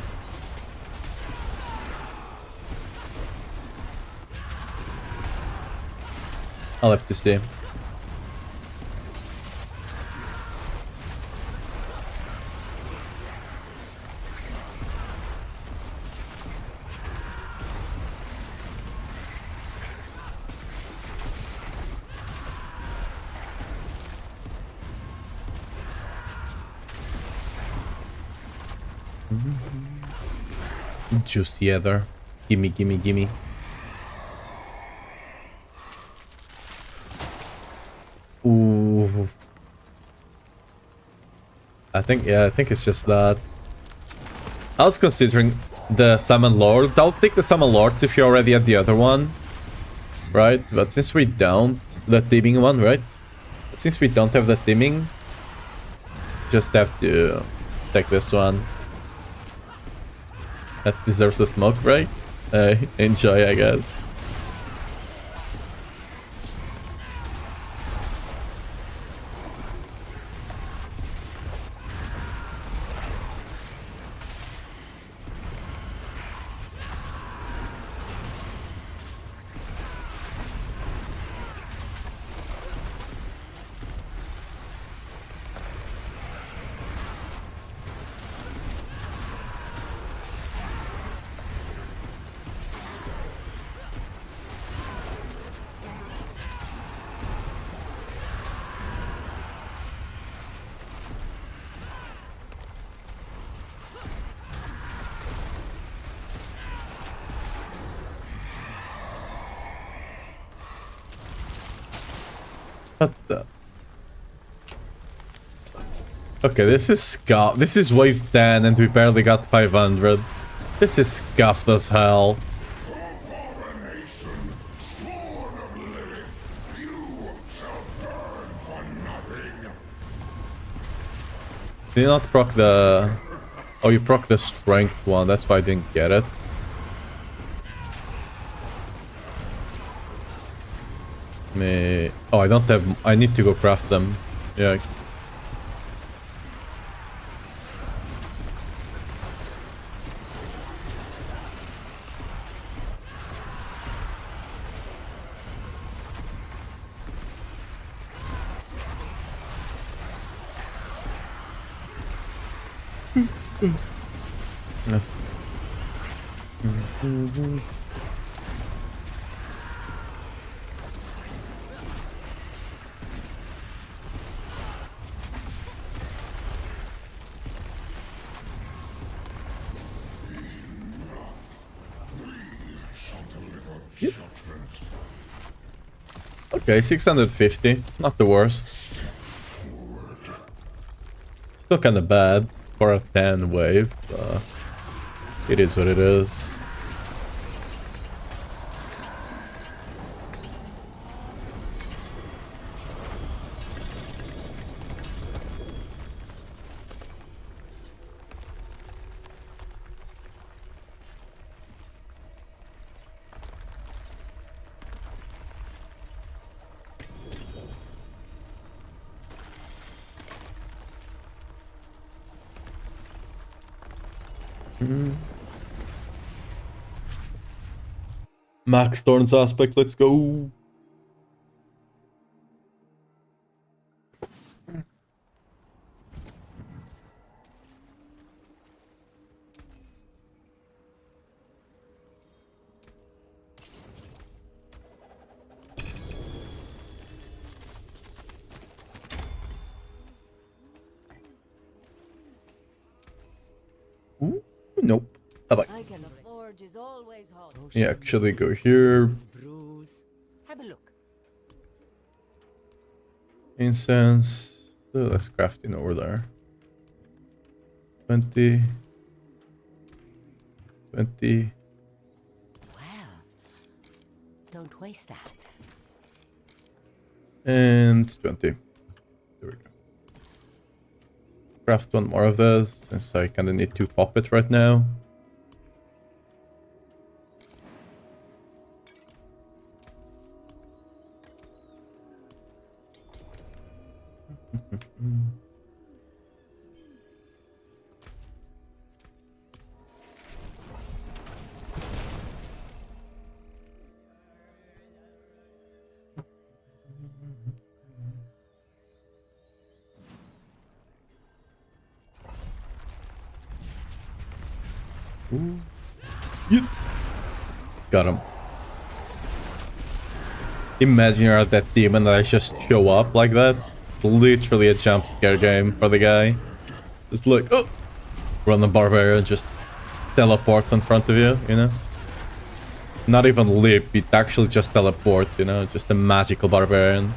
Speaker 1: I'll have to see. Juicy ether. Gimme, gimme, gimme. Ooh. I think it's just that. I was considering the Summon Lords. I'll take the Summon Lords if you're already at the other one. Right? But since we don't, the teaming one, right? But since we don't have the teaming, just have to take this one. That deserves a smoke, right? Enjoy, I guess. What the? Okay, this is scuffed. This is wave 10 and we barely got 500. This is scuffed as hell. Did you not proc the... Oh, you proc the strength one. That's why I didn't get it. Oh, I don't have... I need to go craft them. Yeah. Okay, 650. Not the worst. Still kinda bad for a 10 wave, but it is what it is. Max Thorn's aspect, let's go. Ooh, nope. Bye-bye.
Speaker 2: I can afford is always hot.
Speaker 1: Yeah, actually go here.
Speaker 2: Bruise. Have a look.
Speaker 1: Incense. Oh, let's craft in order. 20. 20.
Speaker 2: Well, don't waste that.
Speaker 1: And 20. There we go. Craft one more of this, since I kinda need to pop it right now. Ooh. Yeet. Got him. Imagine you're at that demon that I just show up like that. Literally a jump scare game for the guy. Just look. Oh! run a barbarian, just teleports in front of you, you know? Not even leap, it actually just teleports, you know? Just a magical barbarian.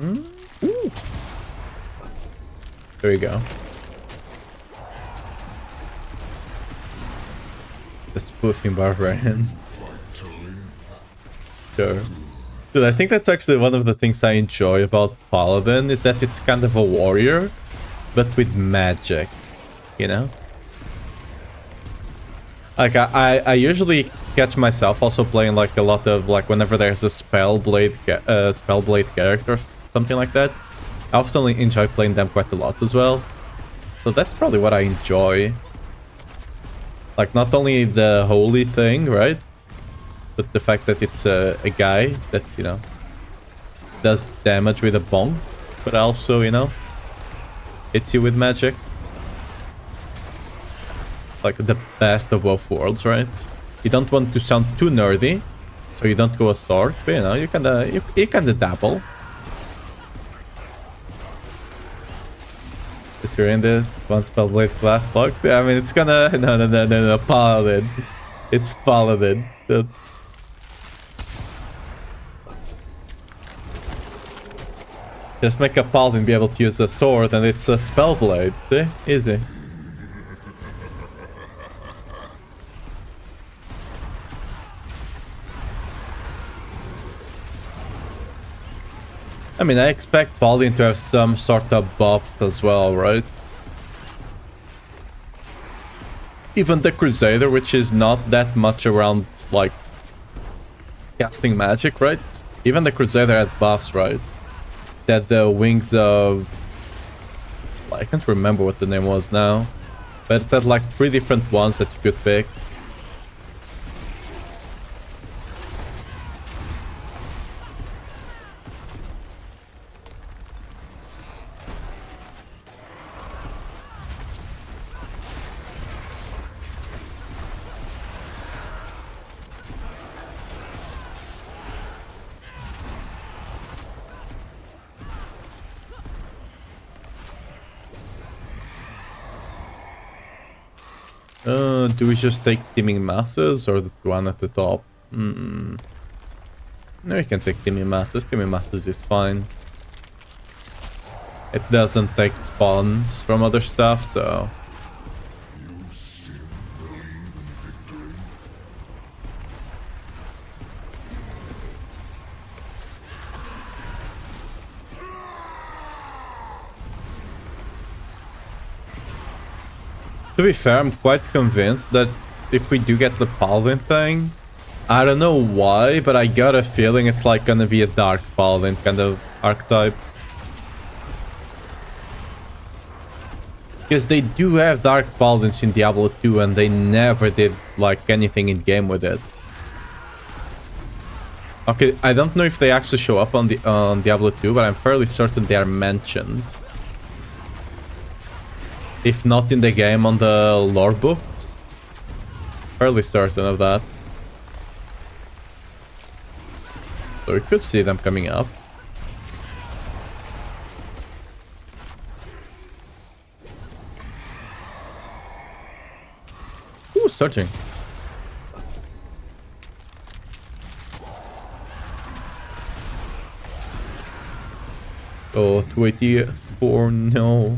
Speaker 1: Ooh. There you go. The spoofing barbarian. Sure. Dude, I think that's actually one of the things I enjoy about Paladin, is that it's kind of a warrior, but with magic, you know? Like, I usually catch myself also playing like a lot of, like, whenever there's a spellblade character or something like that. I often enjoy playing them quite a lot as well. So that's probably what I enjoy. Like, not only the holy thing, right? But the fact that it's a guy that, you know, does damage with a bomb, but also, you know, hits you with magic. Like the best of both worlds, right? You don't want to sound too nerdy, so you don't go a sword, but you know, you kinda dabble. Is you're in this one spell blade glass box? Yeah, I mean it's gonna no Paladin. It's Paladin. Just make a Paladin be able to use a sword and it's a spell blade. See? Easy. I mean, I expect Paladin to have some sort of buff as well, right? Even the Crusader, which is not that much around, like, casting magic, right? Even the Crusader had buffs, right? That the wings of... I can't remember what the name was now. But it had, like, 3 different ones that you could pick. Do we just take teaming masses or the one at the top? No, we can take teaming masses. Teaming masses is fine. It doesn't take spawns from other stuff, so... To be fair, I'm quite convinced that if we do get the Paladin thing, I don't know why, but I got a feeling it's like gonna be a Dark Paladin kind of archetype. Because they do have Dark Paladins in Diablo 2 and they never did like anything in game with it. Okay, I don't know if they actually show up on Diablo 2, but I'm fairly certain they are mentioned. If not in the game, on the lore books. Fairly certain of that. So we could see them coming up. Ooh, searching. Oh, 284, no.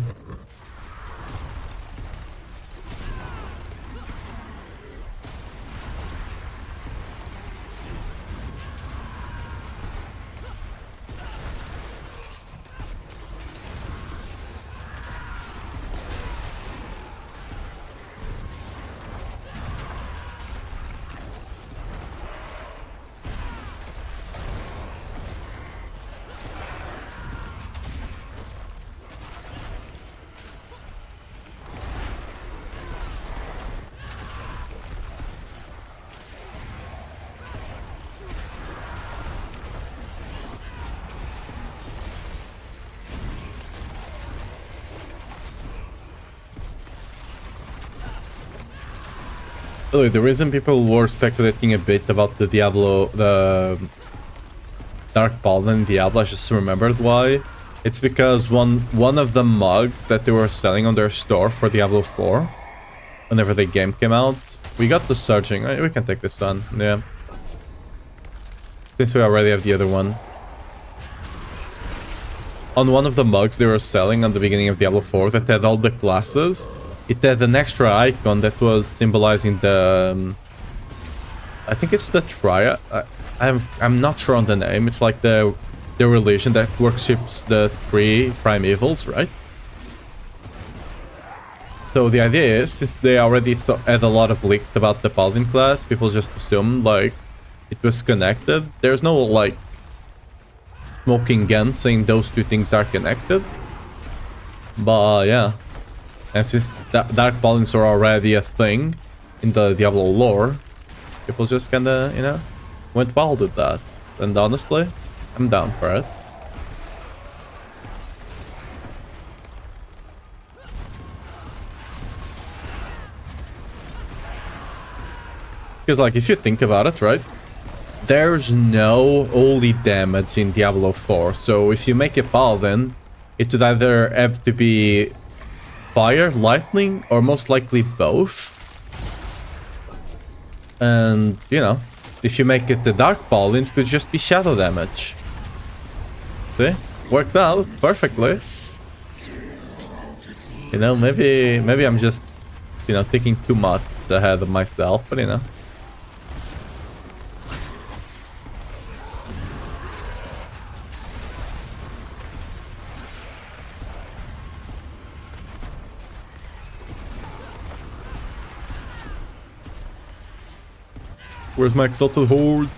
Speaker 1: By the reason people were speculating a bit about the Diablo, the Dark Paladin in Diablo, I just remembered why. It's because one of the mugs that they were selling on their store for Diablo 4, whenever the game came out, we got the Surging. We can take this one, yeah. Since we already have the other one. On one of the mugs they were selling on the beginning of Diablo 4 that had all the classes, it had an extra icon that was symbolizing the... I think it's the Triad. I'm not sure on the name. It's like the religion that worships the 3 primevals, right? So the idea is, since they already had a lot of leaks about the Paladin class, people just assumed, like, it was connected. There's no, like, smoking gun saying those two things are connected. But, yeah. And since Dark Paladins are already a thing in the Diablo lore, people just kinda, you know, went wild with that. And honestly, I'm down for it. Because, like, if you think about it, right? There's no holy damage in Diablo 4. So if you make a Paladin, it would either have to be fire, lightning, or most likely both. And, you know, if you make it the Dark Paladin, it could just be shadow damage. See? Works out perfectly. You know, maybe I'm just, you know, thinking too much ahead of myself, but you know. Where's my exalted hordes?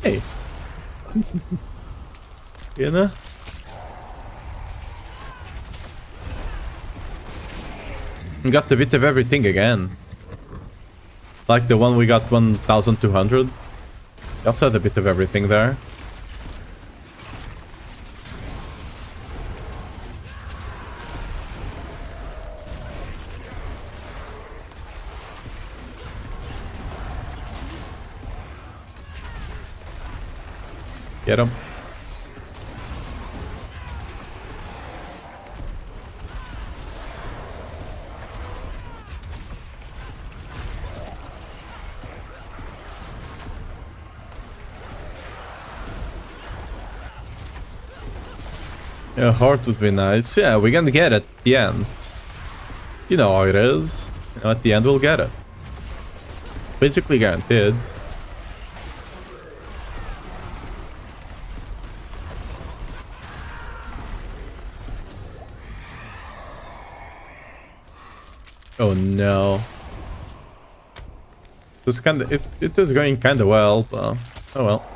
Speaker 1: Hey! You know? We got a bit of everything again. Like the one we got 1200. We also had a bit of everything there. Get him. Yeah, heart would be nice. Yeah, we're gonna get it at the end. You know how it is. You know, at the end we'll get it. Basically guaranteed. Oh no. It was it was going kinda well, but oh well.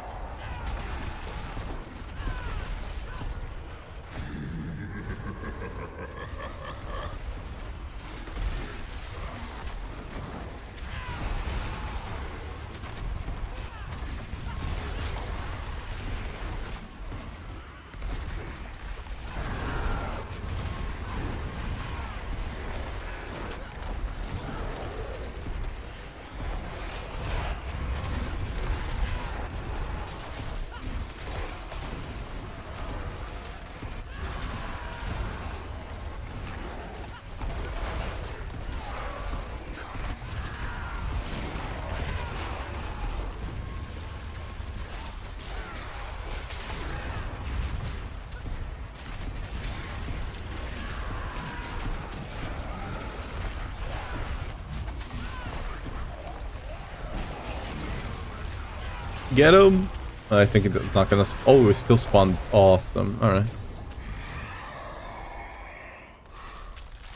Speaker 1: Get him! I think it's not gonna... Oh, it still spawned. Awesome. Alright.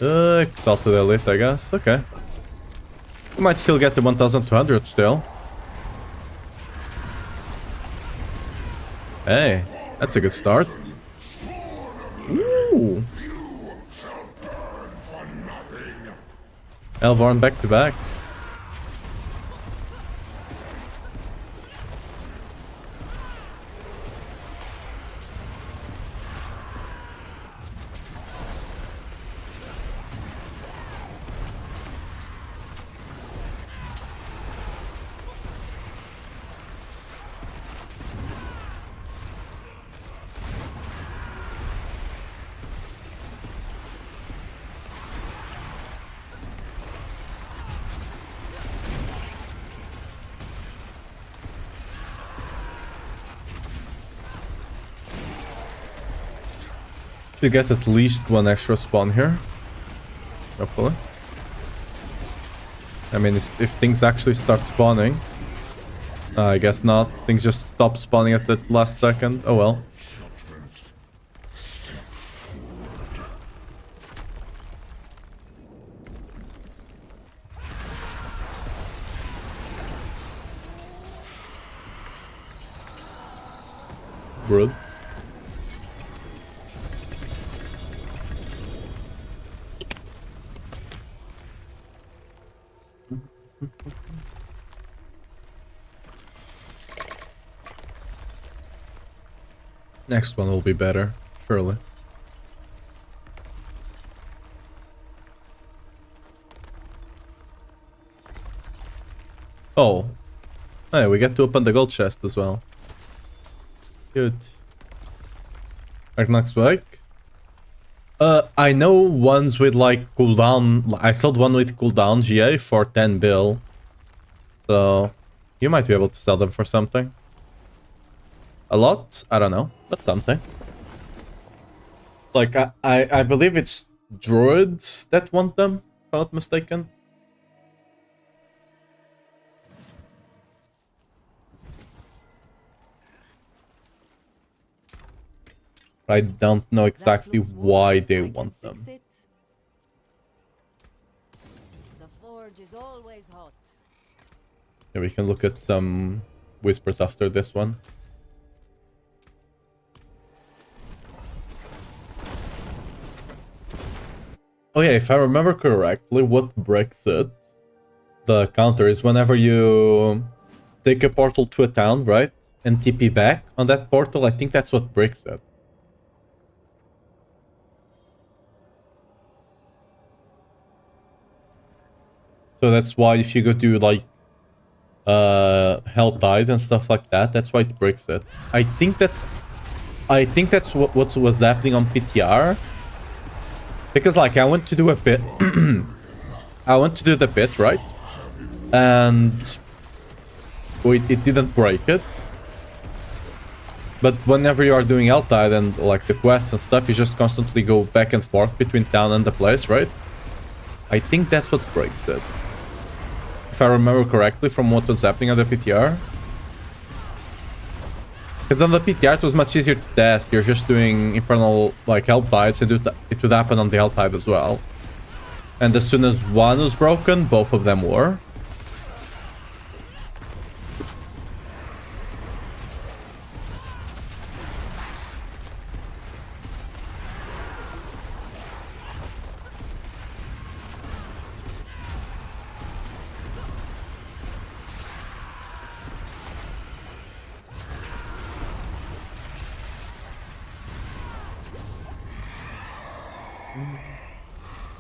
Speaker 1: Exalted Elite, I guess. Okay. We might still get the 1200 still. Hey, that's a good start. Ooh. Elborn back to back. You get at least one extra spawn here. Hopefully. I mean, if things actually start spawning. I guess not. Things just stop spawning at the last second. Oh well. Rude. Next one will be better, surely. Oh. Hey, we get to open the gold chest as well. Good. Like next week? I know ones with like cooldown. I sold one with cooldown GA for 10 bill. So you might be able to sell them for something. A lot? I don't know, but something. Like I believe it's druids that want them, if I'm not mistaken. I don't know exactly why they want them.
Speaker 2: The forge is always hot.
Speaker 1: Yeah, we can look at some whispers after this one. Oh yeah, if I remember correctly, what breaks it, the counter, is whenever you take a portal to a town, right? And TP back on that portal, I think that's what breaks it. So that's why if you go do like Hell Tide and stuff like that, that's why it breaks it. I think that's what was happening on PTR. Because like I went to do a bit I went to do the pit, right? And it didn't break it. But whenever you are doing Hell Tide and like the quests and stuff, you just constantly go back and forth between town and the place, right? I think that's what breaks it. If I remember correctly from what was happening on the PTR. Because on the PTR it was much easier to test. You're just doing Infernal like Hell Tides and it would happen on the Hell Tide as well. And as soon as one was broken, both of them were.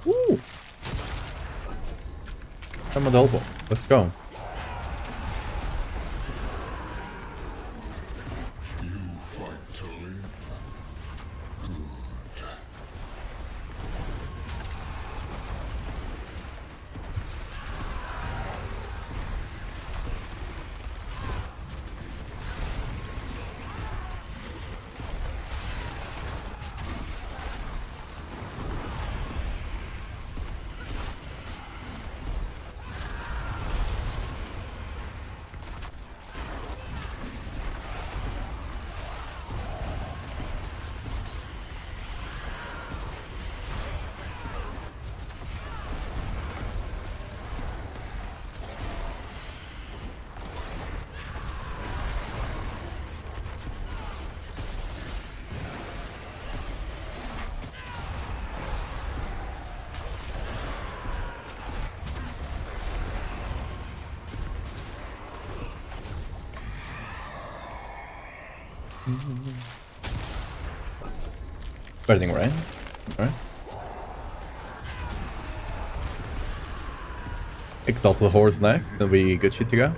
Speaker 1: Woo! Come on, elbow. Let's go. Burning Rain. Alright. Exalt the Horse next, then we good shit to go.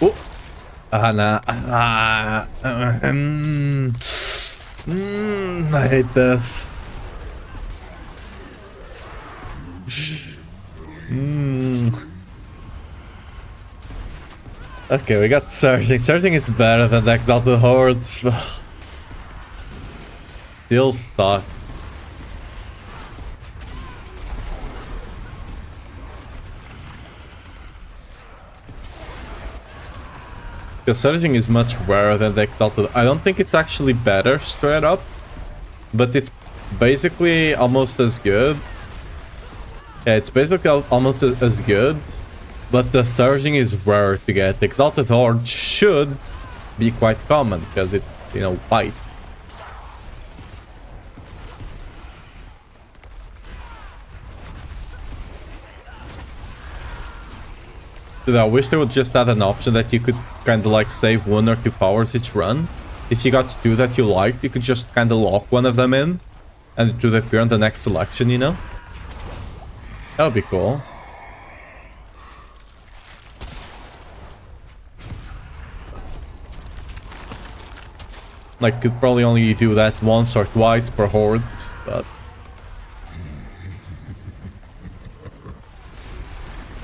Speaker 1: Oh. Nah. I hate this. Okay, we got Surging. Surging is better than the Exalted Hordes. Still suck. Because Surging is much rarer than the Exalted. I don't think it's actually better straight up, but it's basically almost as good. Yeah, it's basically almost as good, but the Surging is rare to get. The Exalted Horde should be quite common because it, you know, fight. Dude, I wish they would just add an option that you could kind of like save 1 or 2 powers each run. If you got 2 that you liked, you could just kind of lock one of them in and it would appear on the next selection, you know? That would be cool. Like, could probably only do that once or twice per horde, but...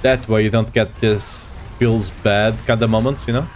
Speaker 1: that way you don't get this feels bad kind of moments, you know?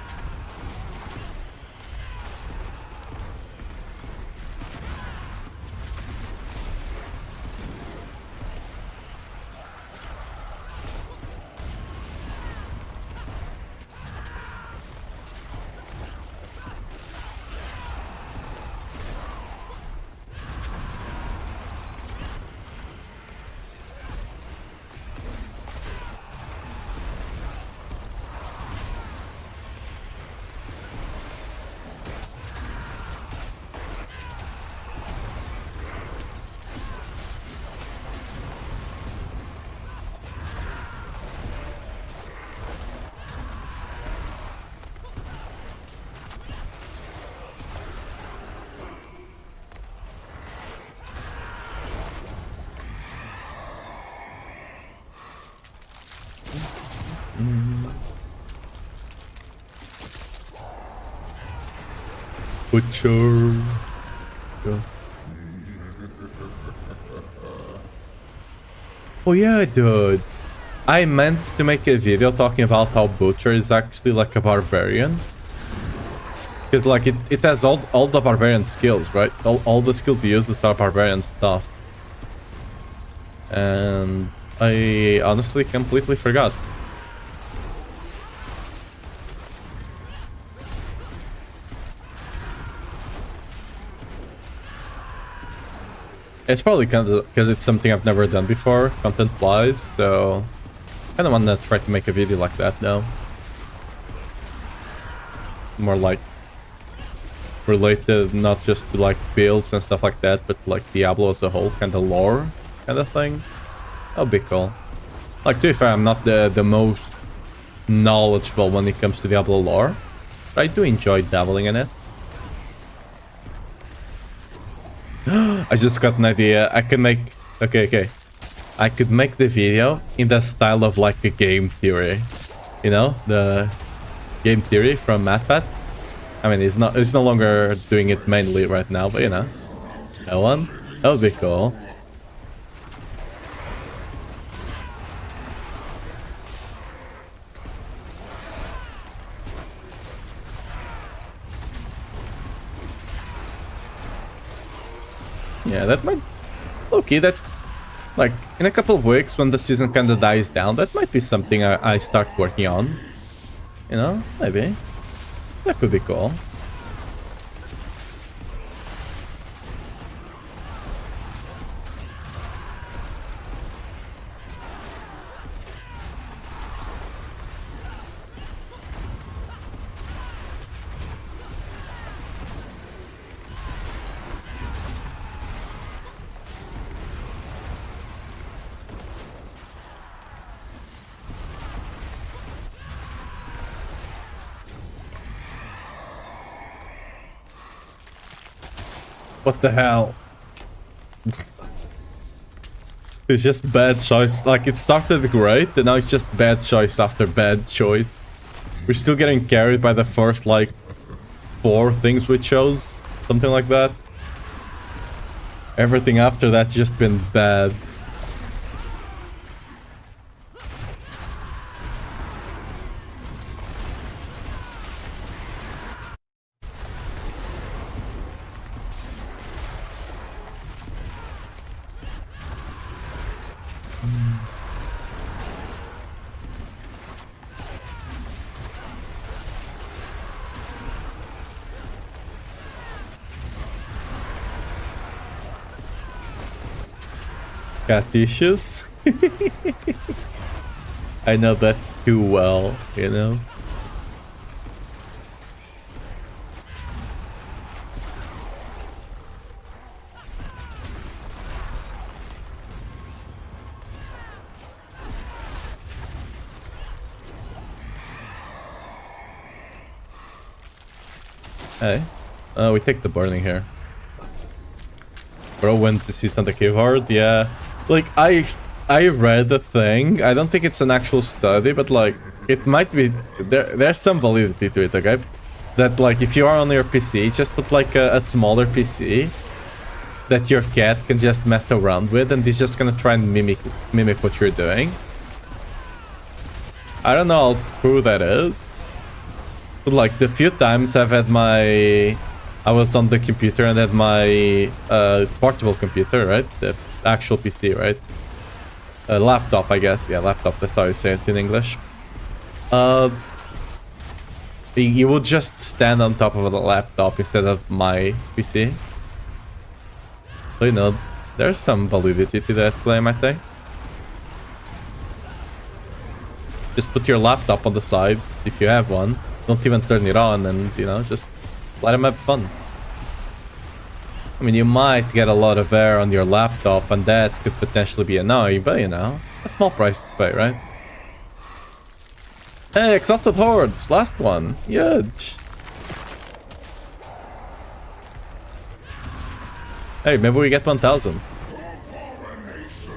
Speaker 1: Butcher. Yeah. Oh yeah, dude. I meant to make a video talking about how Butcher is actually like a barbarian. Because like it has all the barbarian skills, right? All the skills you use is our barbarian stuff. And I honestly completely forgot. It's probably kind of because it's something I've never done before, content-wise, so kind of want to try to make a video like that now. More like related, not just to like builds and stuff like that, but like Diablo as a whole, kind of lore kind of thing. That would be cool. Like, to be fair, I'm not the most knowledgeable when it comes to Diablo lore, but I do enjoy dabbling in it. I just got an idea. I could make... Okay. I could make the video in the style of like a game theory. You know, the game theory from MatPat. I mean, he's no longer doing it mainly right now, but you know, that one, that would be cool. Yeah, that might... Okay, that... Like, in a couple of weeks, when the season kinda dies down, that might be something I start working on. You know? Maybe. That could be cool. What the hell? It's just bad choice. Like, it started great, and now it's just bad choice after bad choice. We're still getting carried by the first, like, 4 things we chose. Something like that. Everything after that just been bad. Cat issues? I know that too well, you know? Hey, we take the burning here. Bro went to sit on the cave hard, yeah. Like, I read the thing. I don't think it's an actual study, but like, it might be... There's some validity to it, okay? That like, if you are on your PC, just put like a smaller PC that your cat can just mess around with, and he's just gonna try and mimic what you're doing. I don't know how true that is. But like, the few times I've had my... I was on the computer and had my portable computer, right? The actual PC, right? Laptop, I guess. Yeah, laptop, that's how you say it in English. He would just stand on top of the laptop instead of my PC. So, you know, there's some validity to that claim, I think. Just put your laptop on the side, if you have one. Don't even turn it on, and, you know, just let him have fun. I mean, you might get a lot of air on your laptop, and that could potentially be annoying, but, you know, a small price to pay, right? Hey, Exalted Hordes, last one. Huge. Hey, maybe we get 1000.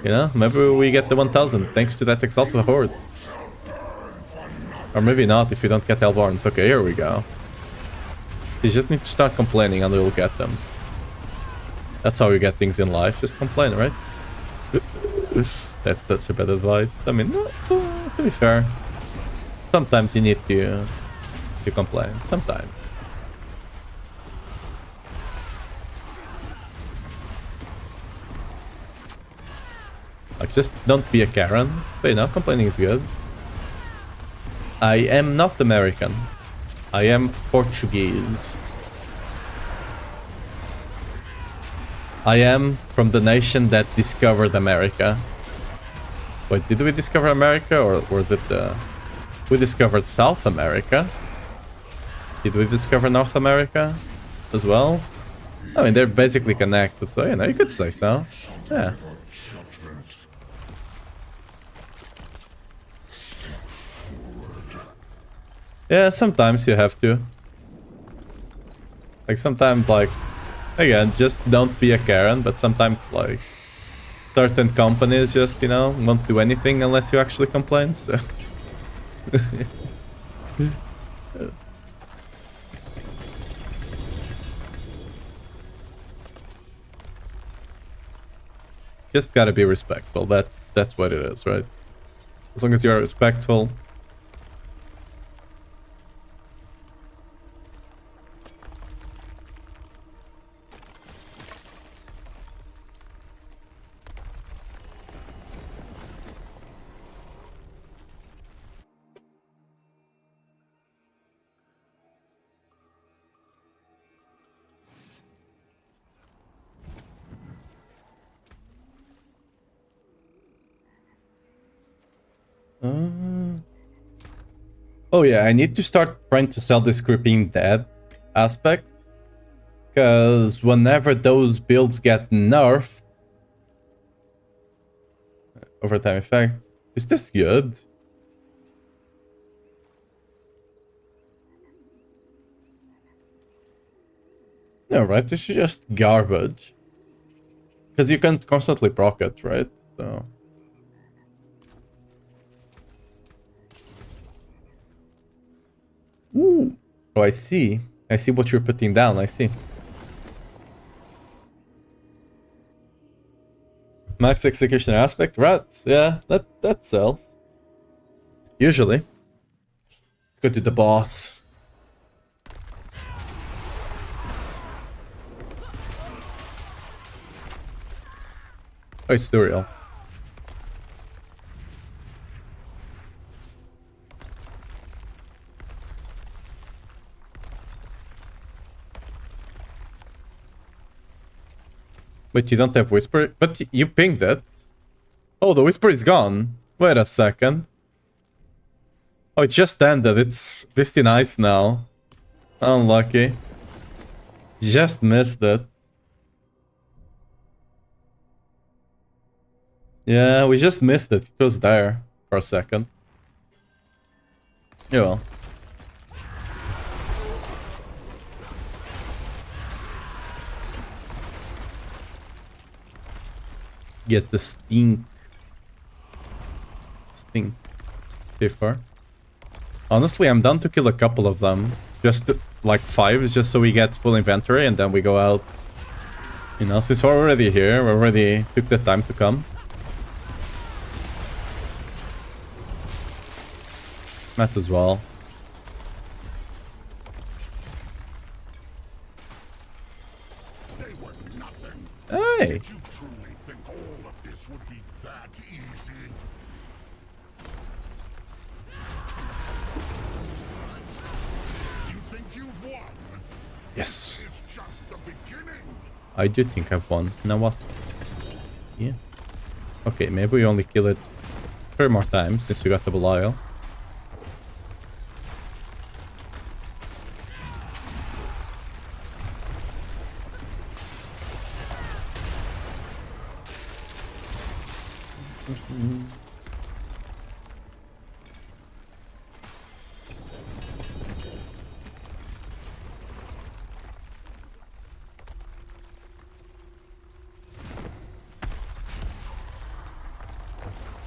Speaker 1: You know, maybe we get the 1000 thanks to that Exalted Horde. Or maybe not if you don't get Hellborns. Okay, here we go. You just need to start complaining and we'll get them. That's how you get things in life. Just complain, right? That's such a bad advice. I mean, to be fair, sometimes you need to complain. Sometimes. Like, just don't be a Karen. But, you know, complaining is good. I am not American. I am Portuguese. I am from the nation that discovered America. Wait, did we discover America, or was it we discovered South America? Did we discover North America as well? I mean, they're basically connected, so, you know, you could say so. Yeah. Yeah, sometimes you have to. Like, sometimes, like, again, just don't be a Karen, but sometimes, like, certain companies just, you know, won't do anything unless you actually complain, so... Just gotta be respectful. That's what it is, right? As long as you're respectful. Oh yeah, I need to start trying to sell this creeping dead aspect. Because whenever those builds get nerfed... Overtime effect. Is this good? No, right? This is just garbage. Because you can't constantly proc it, right? So... Ooh. Oh, I see. I see what you're putting down. I see. Max execution aspect, rats. Yeah, that sells. Usually. Go to the boss. Oh, it's Duriel. But you don't have Whisper? But you pinged it. Oh, the Whisper is gone. Wait a second. Oh, it just ended. It's 59 now. Unlucky. Just missed it. Yeah, we just missed it. It was there for a second. Yeah, well. Get the stink. Stink. Before. Honestly, I'm down to kill a couple of them. Just like 5, just so we get full inventory and then we go out. You know, since we're already here, we already took the time to come. Might as well. Hey! Yes. I do think I've won. Now what? Yeah. Okay, maybe we only kill it 3 more times since we got the Belial.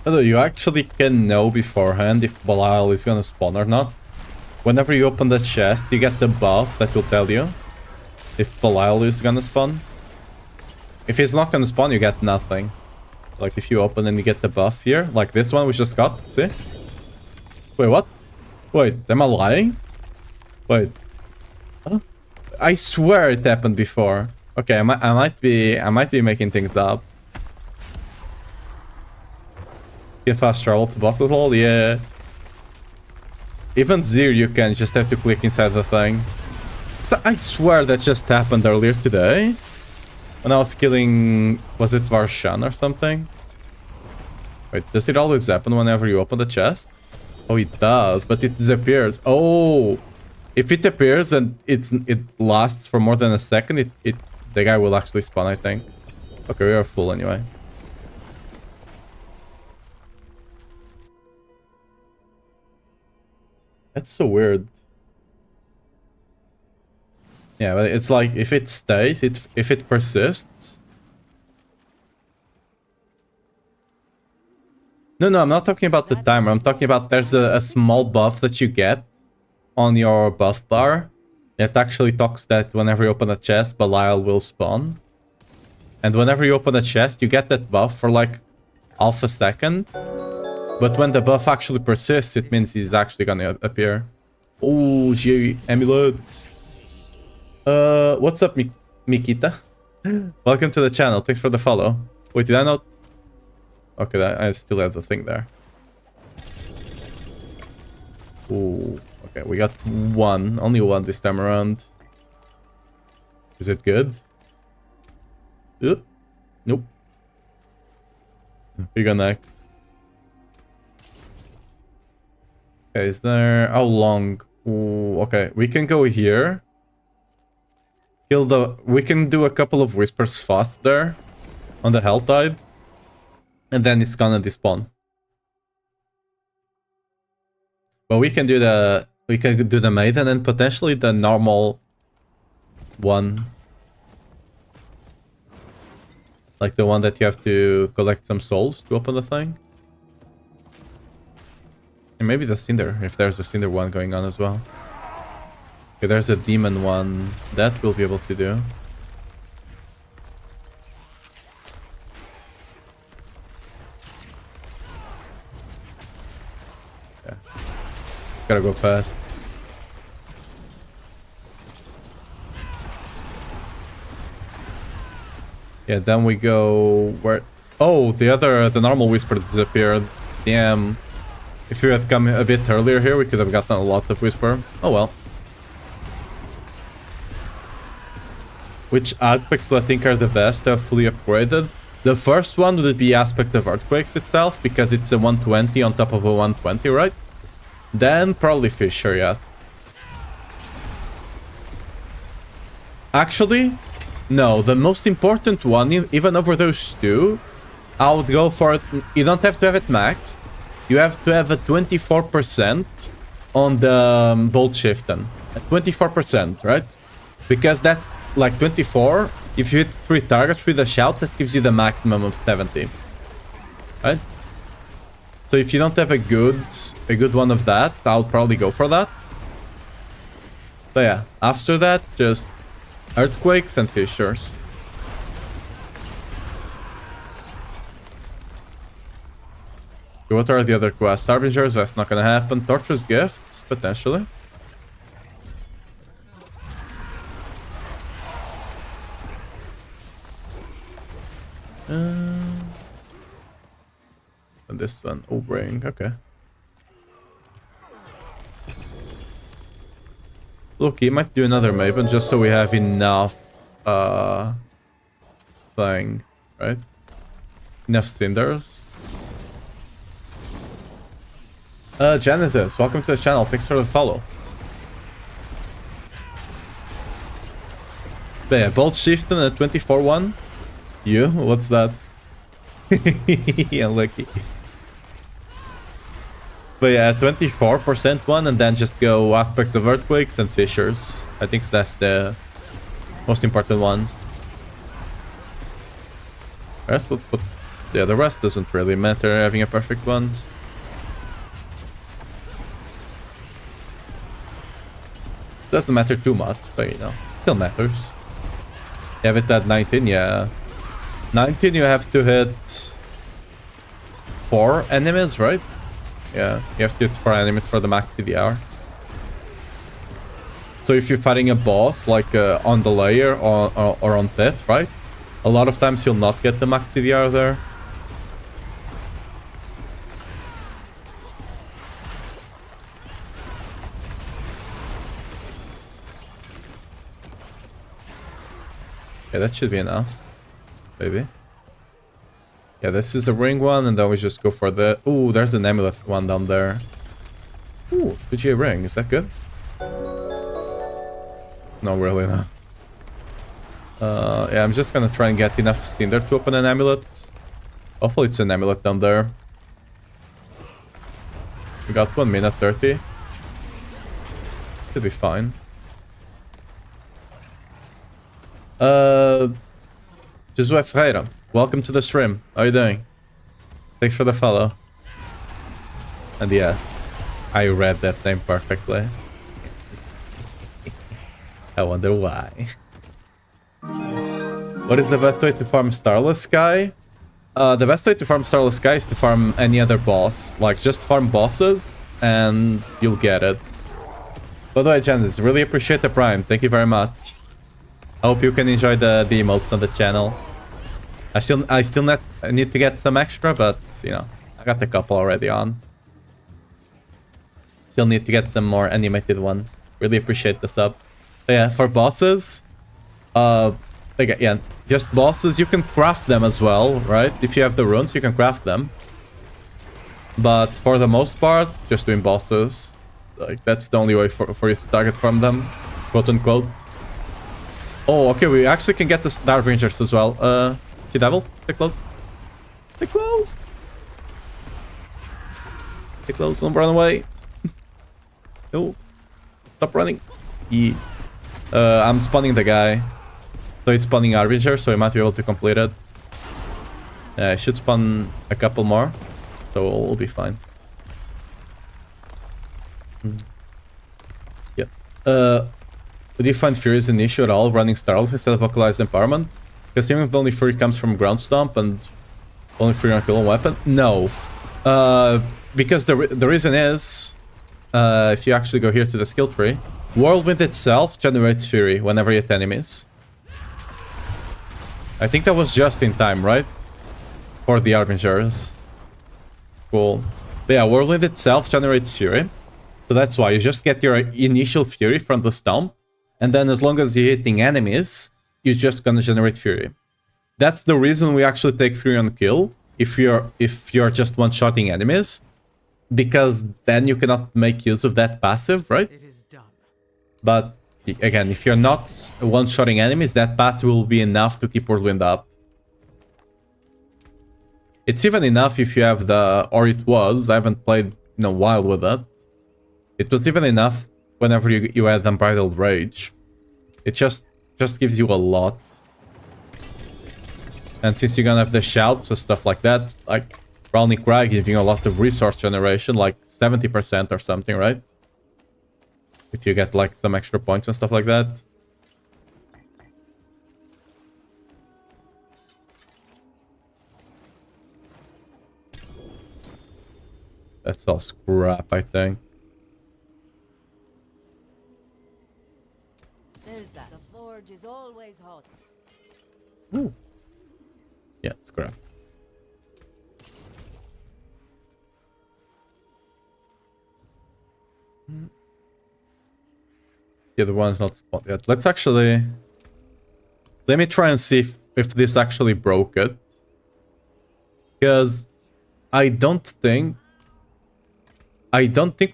Speaker 1: Although you actually can know beforehand if Belial is gonna spawn or not. Whenever you open the chest, you get the buff that will tell you if Belial is gonna spawn. If he's not gonna spawn, you get nothing. Like if you open and you get the buff here, like this one we just got, see? Wait, what? Wait, am I lying? Wait. Huh? I swear it happened before. Okay, I might be making things up. Get fast travel to bosses all? Yeah. Even Zir you can just have to click inside the thing. So I swear that just happened earlier today. When I was killing... Was it Varshan or something? Wait, does it always happen whenever you open the chest? Oh, it does, but it disappears. Oh! If it appears and it lasts for more than a second, the guy will actually spawn, I think. Okay, we are full anyway. That's so weird. Yeah, but it's like if it stays, if it persists. No, I'm not talking about the timer. I'm talking about there's a small buff that you get on your buff bar. It actually talks that whenever you open a chest, Belial will spawn. And whenever you open a chest, you get that buff for like half a second. But when the buff actually persists, it means he's actually gonna appear. Oh, G amulet. What's up, Mikita? Welcome to the channel. Thanks for the follow. Wait, did I not? Okay, I still have the thing there. Ooh, okay, we got one. Only one this time around. Is it good? Nope. We go next. Okay, is there... How long? Ooh, okay, we can go here. Kill the... We can do a couple of whispers fast there. On the hell tide. And then it's gonna despawn. But we can do the... We can do the maiden and potentially the normal one. Like the one that you have to collect some souls to open the thing. And maybe the Cinder, if there's a Cinder one going on as well. Okay, there's a demon one. That we'll be able to do. Yeah. Gotta go fast. Yeah, then we go where... Oh, the normal whisper disappeared. Damn. If we had come a bit earlier here, we could have gotten a lot of whisper. Oh well. Which aspects do I think are the best to have fully upgraded? The first one would be aspect of earthquakes itself, because it's a 120 on top of a 120, right? Then probably Fisher, yeah. Actually, no, the most important one, even over those two, I would go for it. You don't have to have it maxed. You have to have a 24% on the bolt shifting. 24%, right? Because that's like 24. If you hit 3 targets with a shout, that gives you the maximum of 70. Right? So if you don't have a good one of that, I'll probably go for that. But yeah, after that, just earthquakes and fissures. What are the other quests? Harbingers, that's not gonna happen. Torturous Gifts, potentially. And this one, ring, okay. Look, he might do another Maven just so we have enough thing, right? Enough cinders. Genesis, welcome to the channel. Thanks for the follow. But yeah, Bolt Shifting at 24-1. You? What's that? Yeah, lucky. But yeah, 24% one, and then just go aspect of earthquakes and fissures. I think that's the most important ones. The rest doesn't really matter, having a perfect one. Doesn't matter too much, but you know, still matters. You have it at 19, yeah. 19 you have to hit 4 enemies, right? Yeah, you have to hit 4 enemies for the max CDR. So if you're fighting a boss, like on the layer or on pit, right? A lot of times you'll not get the max CDR there. Okay, that should be enough. Maybe. Yeah, this is a ring one, and then we just go for the... Ooh, there's an amulet one down there. Ooh, 2G ring. Is that good? No, really, no. Yeah, I'm just gonna try and get enough cinder to open an amulet. Hopefully it's an amulet down there. We got 1 minute 30. Should be fine. Josué Ferreira, welcome to the stream. How are you doing? Thanks for the follow. And yes, I read that name perfectly. I wonder why. What is the best way to farm Starless Sky? The best way to farm Starless Sky is to farm any other boss. Like, just farm bosses, and you'll get it. By the way, Janice, really appreciate the Prime. Thank you very much. I hope you can enjoy the emotes on the channel. I still need to get some extra, but, you know, I got a couple already on. Still need to get some more animated ones. Really appreciate the sub. So yeah, for bosses, again, just bosses, you can craft them as well, right? If you have the runes, you can craft them. But for the most part, just doing bosses. Like, that's the only way for you to target from them, quote unquote. Oh, okay, we actually can get the Dark Rangers as well. Devil, stay close. Stay close. Stay close, don't run away. No. Stop running. Yeah. I'm spawning the guy. So he's spawning Harbinger, so he might be able to complete it. I should spawn a couple more, so we'll be fine. Yeah. Would you find Fury is an issue at all running Starless instead of Vocalized Empowerment? Considering that only Fury comes from Ground Stomp and only Fury on kill and weapon? No. Because the reason is, if you actually go here to the skill tree, Whirlwind itself generates Fury whenever you hit enemies. I think that was just in time, right? For the Harbingers. Cool. But yeah, Whirlwind itself generates Fury. So that's why you just get your initial Fury from the stomp. And then as long as you're hitting enemies, you're just gonna generate Fury. That's the reason we actually take Fury on kill if you're just one-shotting enemies. Because then you cannot make use of that passive, right?
Speaker 4: It is done.
Speaker 1: But again, if you're not one-shotting enemies, that passive will be enough to keep Whirlwind up. It's even enough if you have the... Or it was. I haven't played in a while with that. It was even enough whenever you had Unbridled Rage. It just gives you a lot. And since you're gonna have the shouts and stuff like that, like Brownie Cry giving you a lot of resource generation, like 70% or something, right? If you get like some extra points and stuff like that. That's all scrap, I think.
Speaker 2: There's that. The forge is always hot.
Speaker 1: Ooh. Yeah, scrap. The other one's not spotted yet. Let's actually... Let me try and see if this actually broke it. Because I don't think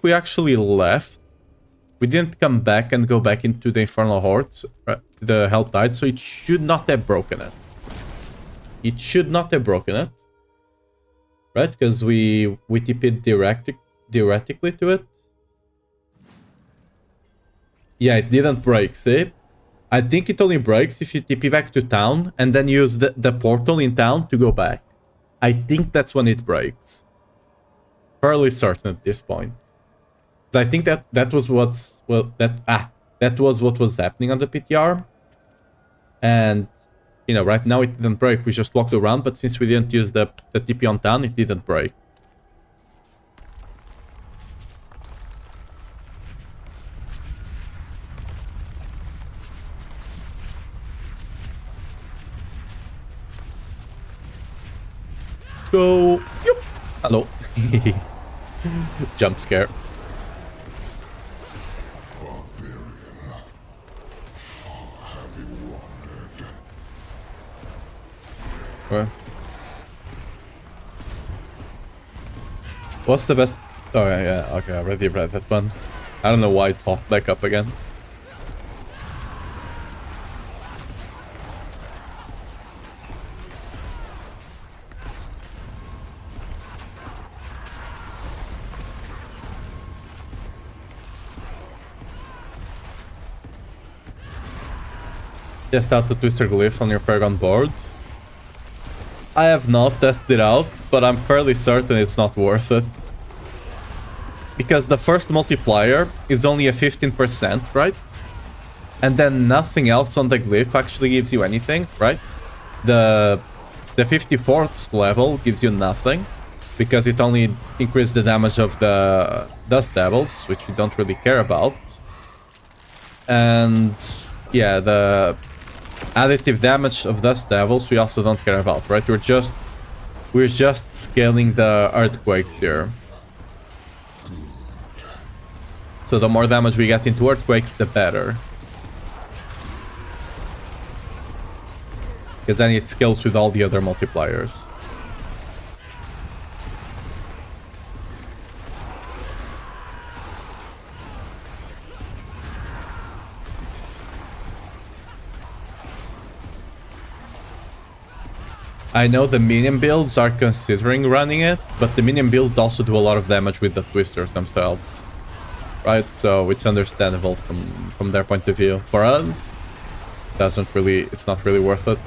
Speaker 1: we actually left. We didn't come back and go back into the Infernal Hordes, the Hell Tide, so it should not have broken it. It should not have broken it. Right? Because we TP'd directly to it. Yeah, it didn't break, see? I think it only breaks if you TP back to town and then use the portal in town to go back. I think that's when it breaks. Fairly certain at this point. So I think that was what's... Well, that was what was happening on the PTR. And, you know, right now it didn't break. We just walked around, but since we didn't use the TP on town, it didn't break. Go. Yup. Hello. Jump scare. Where? What's the best? Oh yeah, okay, I already read that one. I don't know why it popped back up again. Test out the Twister Glyph on your Paragon board. I have not tested it out, but I'm fairly certain it's not worth it. because the first multiplier is only a 15%, right? And then nothing else on the glyph actually gives you anything, right? The 54th level gives you nothing, because it only increases the damage of the Dust Devils, which we don't really care about. And yeah, the additive damage of Dust Devils we also don't care about, right? We're just scaling the Earthquake here. So the more damage we get into Earthquakes, the better. Because then it scales with all the other multipliers. I know the minion builds are considering running it, but the minion builds also do a lot of damage with the twisters themselves. Right? So it's understandable from their point of view. For us, it's not really worth it.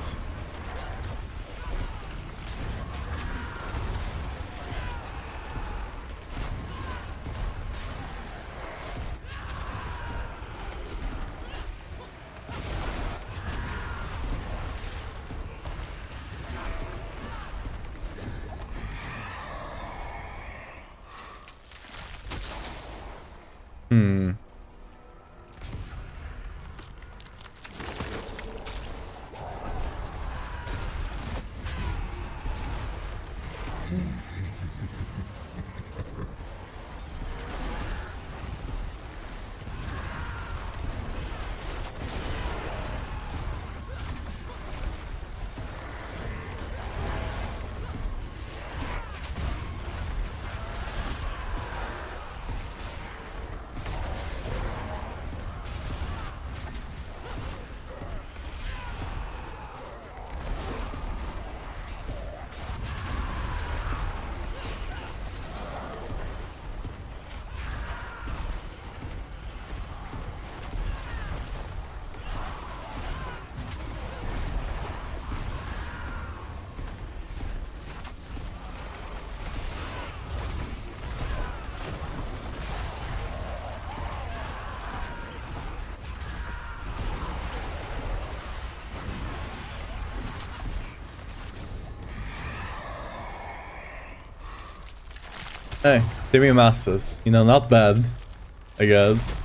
Speaker 1: Hey, Timmy Masters. You know, not bad, I guess.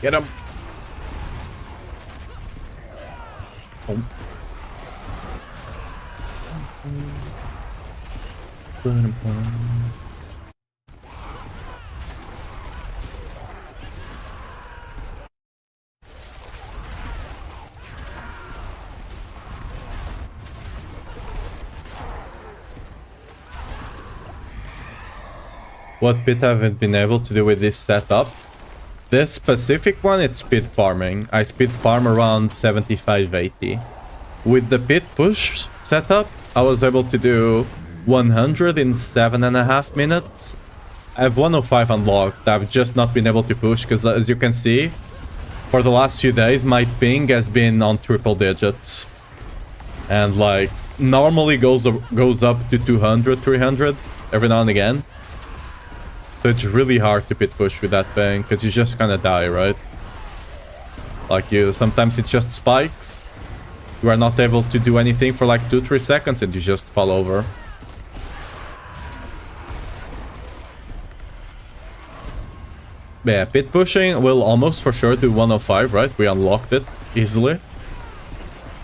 Speaker 1: Get him. Oh. What bit haven't been able to do with this setup? This specific one, it's speed farming. I speed farm around 75-80. With the pit push setup, I was able to do 100 in 7.5 minutes. I have 105 unlocked. I've just not been able to push because, as you can see, for the last few days, my ping has been on triple digits. And, like, normally goes up to 200, 300 every now and again. So it's really hard to pit push with that thing, because you just kind of die, right? Like, sometimes it just spikes. You are not able to do anything for like 2-3 seconds and you just fall over. Yeah, pit pushing will almost for sure do 105, right? We unlocked it easily.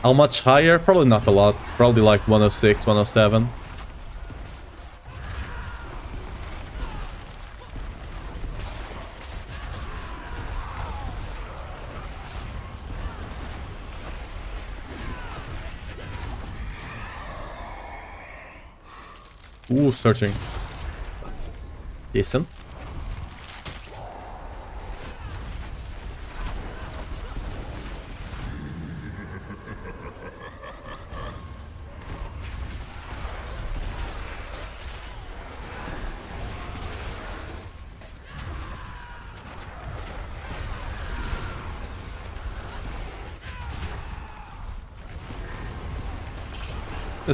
Speaker 1: How much higher? Probably not a lot. Probably like 106, 107. Ooh, searching. Decent.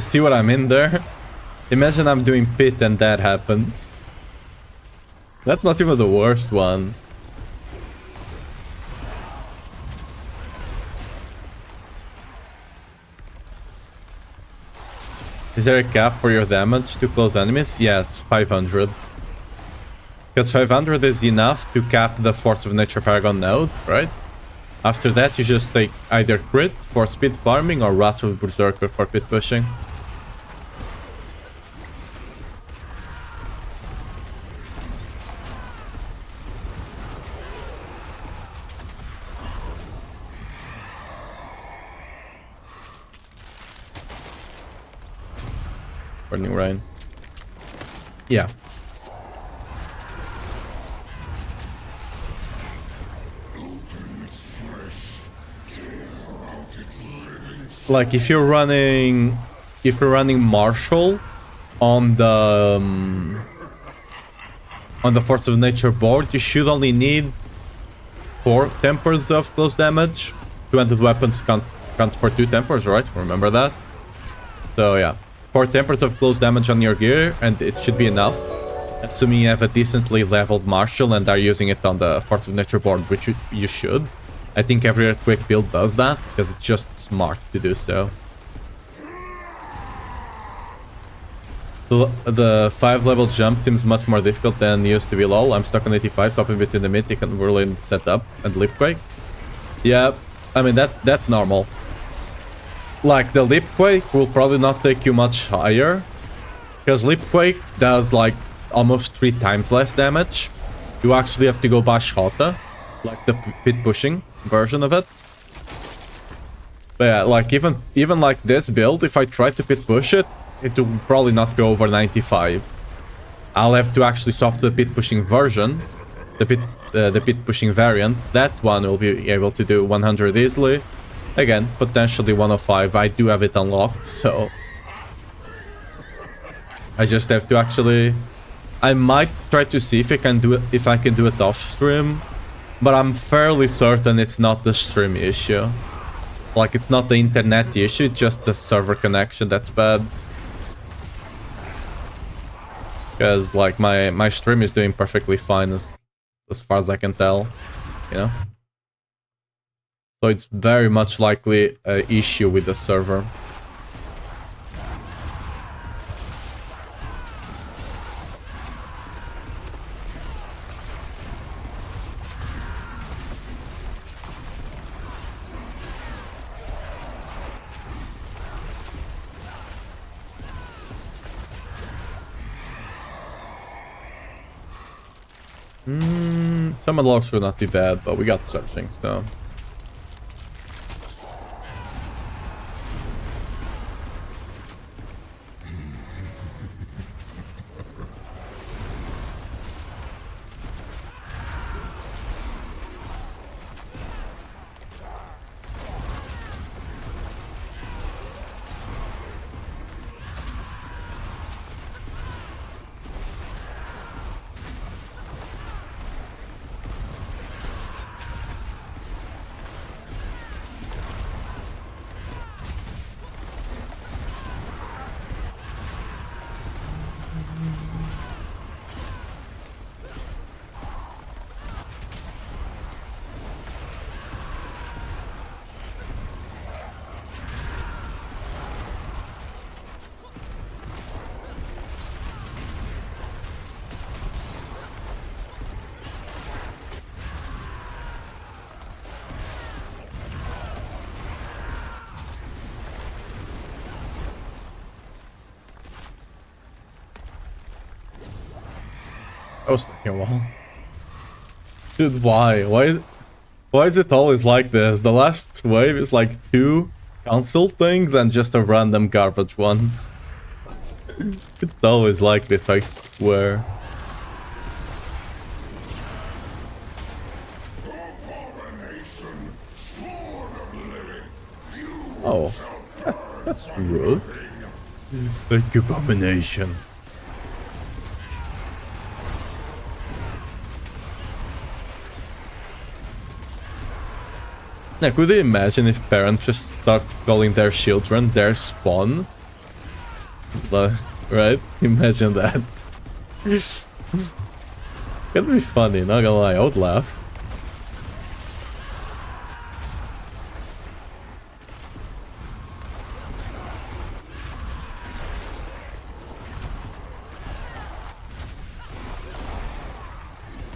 Speaker 1: See what I'm in there? Imagine I'm doing pit and that happens. That's not even the worst one. Is there a cap for your damage to close enemies? Yes, 500. Because 500 is enough to cap the Force of Nature Paragon node, right? After that, you just take either crit for speed farming or Wrath of Berserker for pit pushing. Burning Rain. Yeah. Like if you're running Marshall on the Force of Nature board, you should only need 4 tempers of close damage. 200 weapons count for 2 tempers, right? Remember that? So yeah, 4 tempers of close damage on your gear, and it should be enough. Assuming you have a decently leveled Marshall and are using it on the Force of Nature board, which you should. I think every Earthquake build does that, because it's just smart to do so. The 5-level jump seems much more difficult than used to be. Lol, I'm stuck on 85, stopping between the mythic and whirling setup and Leapquake. Yeah, I mean, that's normal. Like, the Leapquake will probably not take you much higher, because Leapquake does, like, almost 3 times less damage. You actually have to go bash Hota, like the pit pushing version of it. But yeah, like even like this build, if I try to pit push it, it will probably not go over 95. I'll have to actually swap to the pit pushing version, the pit pushing variant. That one will be able to do 100 easily. Again, potentially 105. I do have it unlocked, so I just have to actually. I might try to see if I can do it off stream. But I'm fairly certain it's not the stream issue. Like, it's not the internet issue, it's just the server connection that's bad. Because, like, my stream is doing perfectly fine as far as I can tell, you know? So it's very much likely an issue with the server. Some unlocks should not be bad, but we got searching, so. I was thinking, well, dude, why is it always like this? The last wave is like 2 council things and just a random garbage one. It's always like this, I swear. Oh, that's rude. The abomination. Now, could you imagine if parents just start calling their children their spawn? Right? Imagine that. Could be funny, not gonna lie, I would laugh.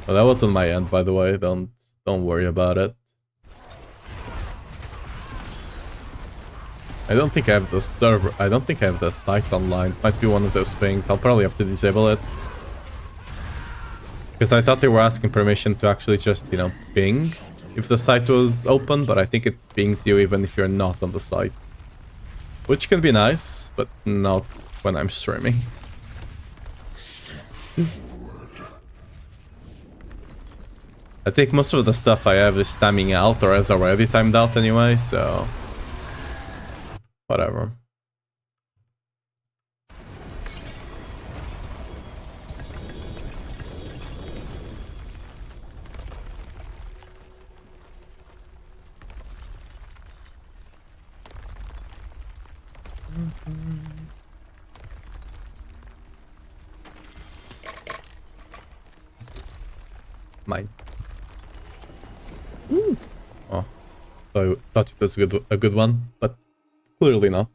Speaker 1: Well, that wasn't my end, by the way. Don't worry about it. I don't think I have the server. I don't think I have the site online. Might be one of those things. I'll probably have to disable it. Because I thought they were asking permission to actually just, you know, ping if the site was open, but I think it pings you even if you're not on the site. Which can be nice, but not when I'm streaming. I think most of the stuff I have is timing out or is already timed out anyway, so... whatever. Mine. Ooh. Oh, I thought it was a good one, but clearly not.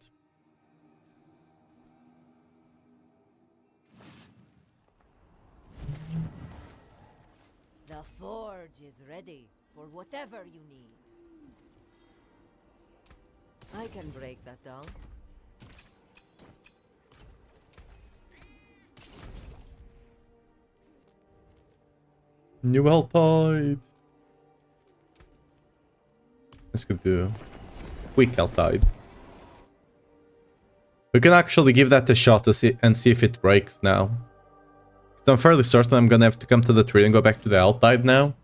Speaker 2: The forge is ready for whatever you need. I can break that down.
Speaker 1: New Tide. Let's go to Quick Tide. We can actually give that a shot to see if it breaks now. So I'm fairly certain I'm gonna have to come to the tree and go back to the Tide now.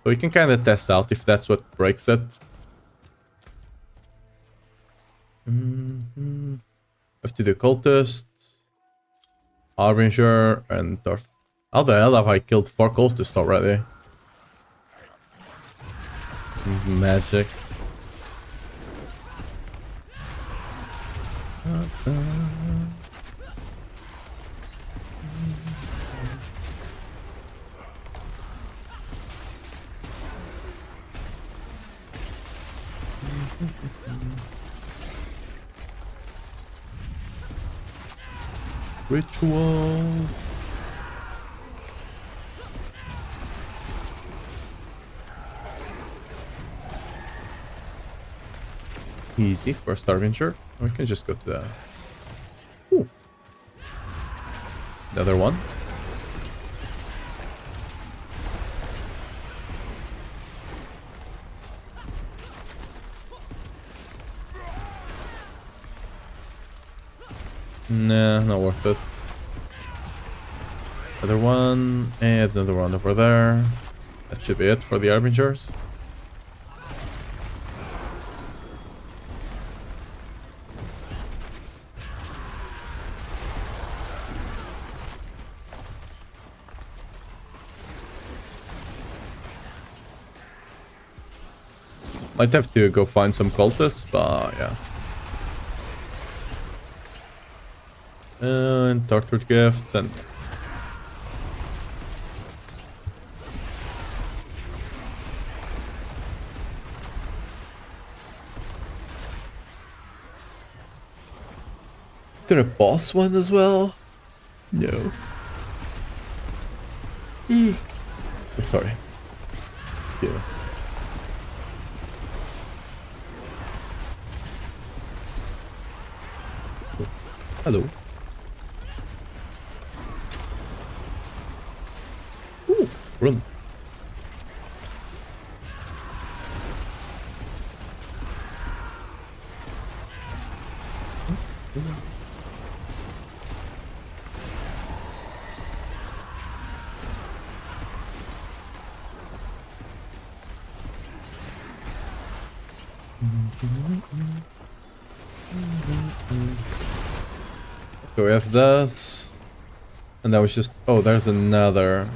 Speaker 1: So we can kind of test out if that's what breaks it. Have to do Cultist, Harbinger, and Darth. How the hell have I killed 4 cultists already? Magic. Ritual. Easy for Starvinger. We can just go to the... Ooh. The other one. Nah, not worth it. Other one, and another one over there. That should be it for the Harbingers. Might have to go find some cultists, but yeah. And Tortured Gifts and... Is there a boss one as well? No. I'm sorry. Yeah. Hello. Ooh, run. So we have this. And that was just... Oh, there's another.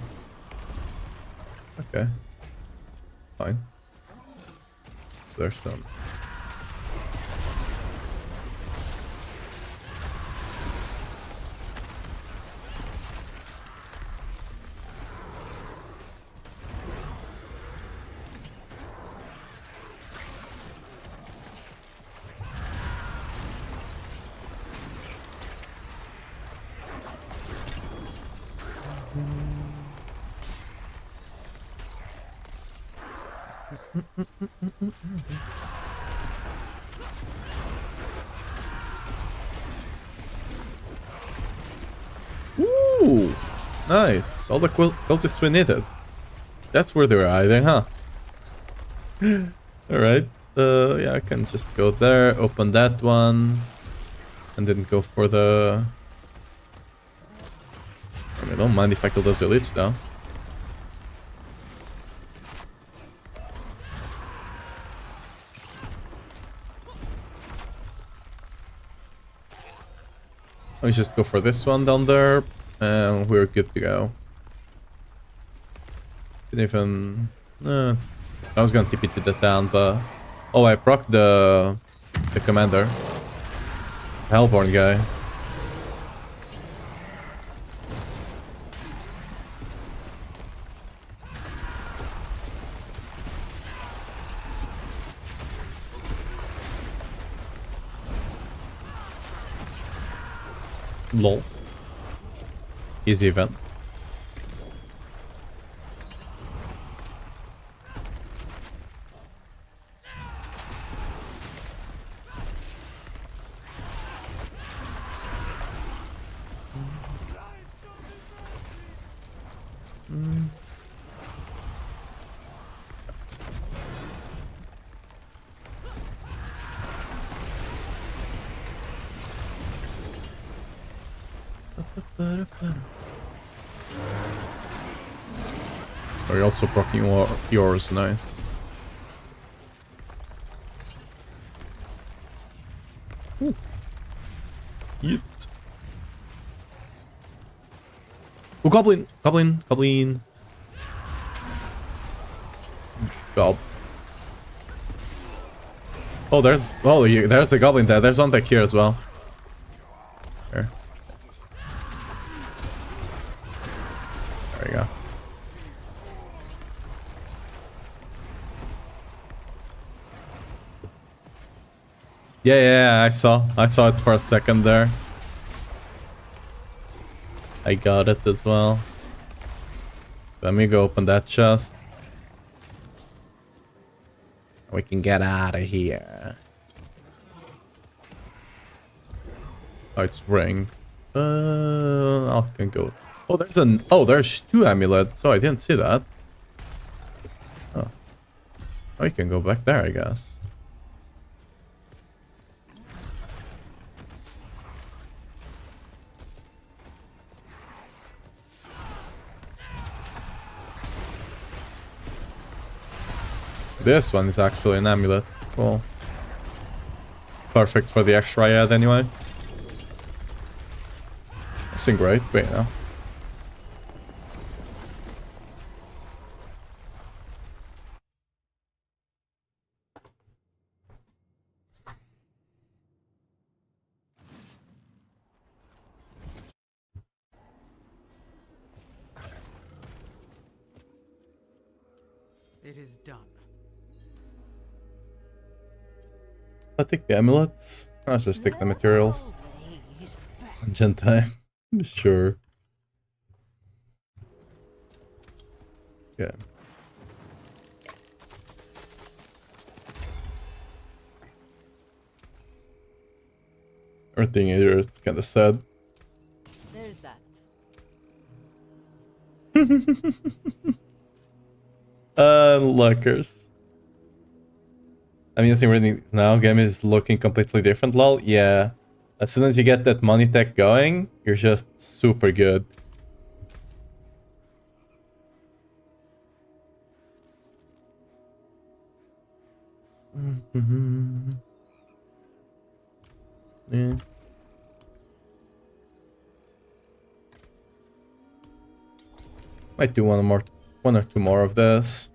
Speaker 1: Okay. Fine. There's some. Ooh! Nice. All the cultists we needed. That's where they were hiding, huh? Alright. Yeah, I can just go there, open that one. And then go for the... I mean, don't mind if I kill those elites, though. Let's just go for this one down there, and we're good to go. Didn't even... I was gonna TP to the town, but... Oh, I procced the commander. Hellborn guy. Lol. Easy event. Oh, you're also proccing yours, nice. Ooh. Yeet. Oh, goblin! Goblin! Goblin! Gob. Oh, there's a goblin there. There's one back here as well. There. There we go. Yeah, I saw it for a second there. I got it as well. Let me go open that chest. We can get out of here. Oh, it's ring. I can go. Oh, there's two amulets. Oh, I didn't see that. Oh, we can go back there, I guess. This one is actually an amulet. Cool. Perfect for the extra I had anyway. It's great, but you know.
Speaker 4: It is done.
Speaker 1: I'll take the amulets. I'll just take the materials.
Speaker 2: Always back.
Speaker 1: Engine time. Sure. Yeah. Everything here is kind of sad.
Speaker 2: There's that.
Speaker 1: Lookers. I'm using reading now. Game is looking completely different, lol. Yeah. As soon as you get that money tech going, you're just super good. Yeah. Might do one or two more of this.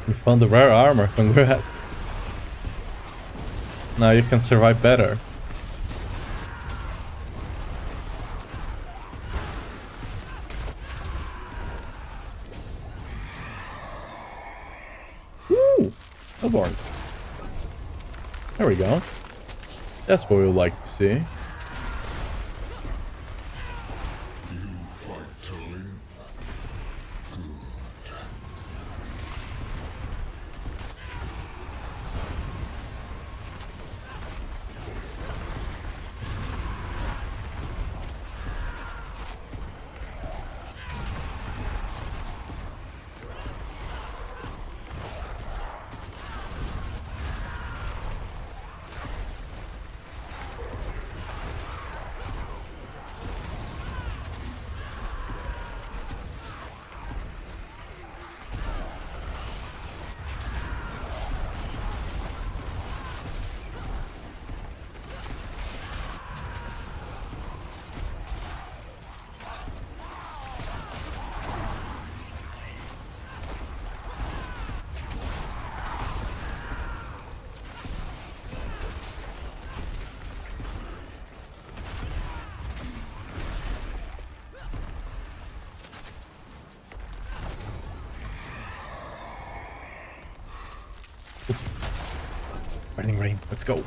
Speaker 1: You found the rare armor, congrats. Now you can survive better. Woo! Hellborn. There we go. That's what we would like to see. Burning rain, let's go.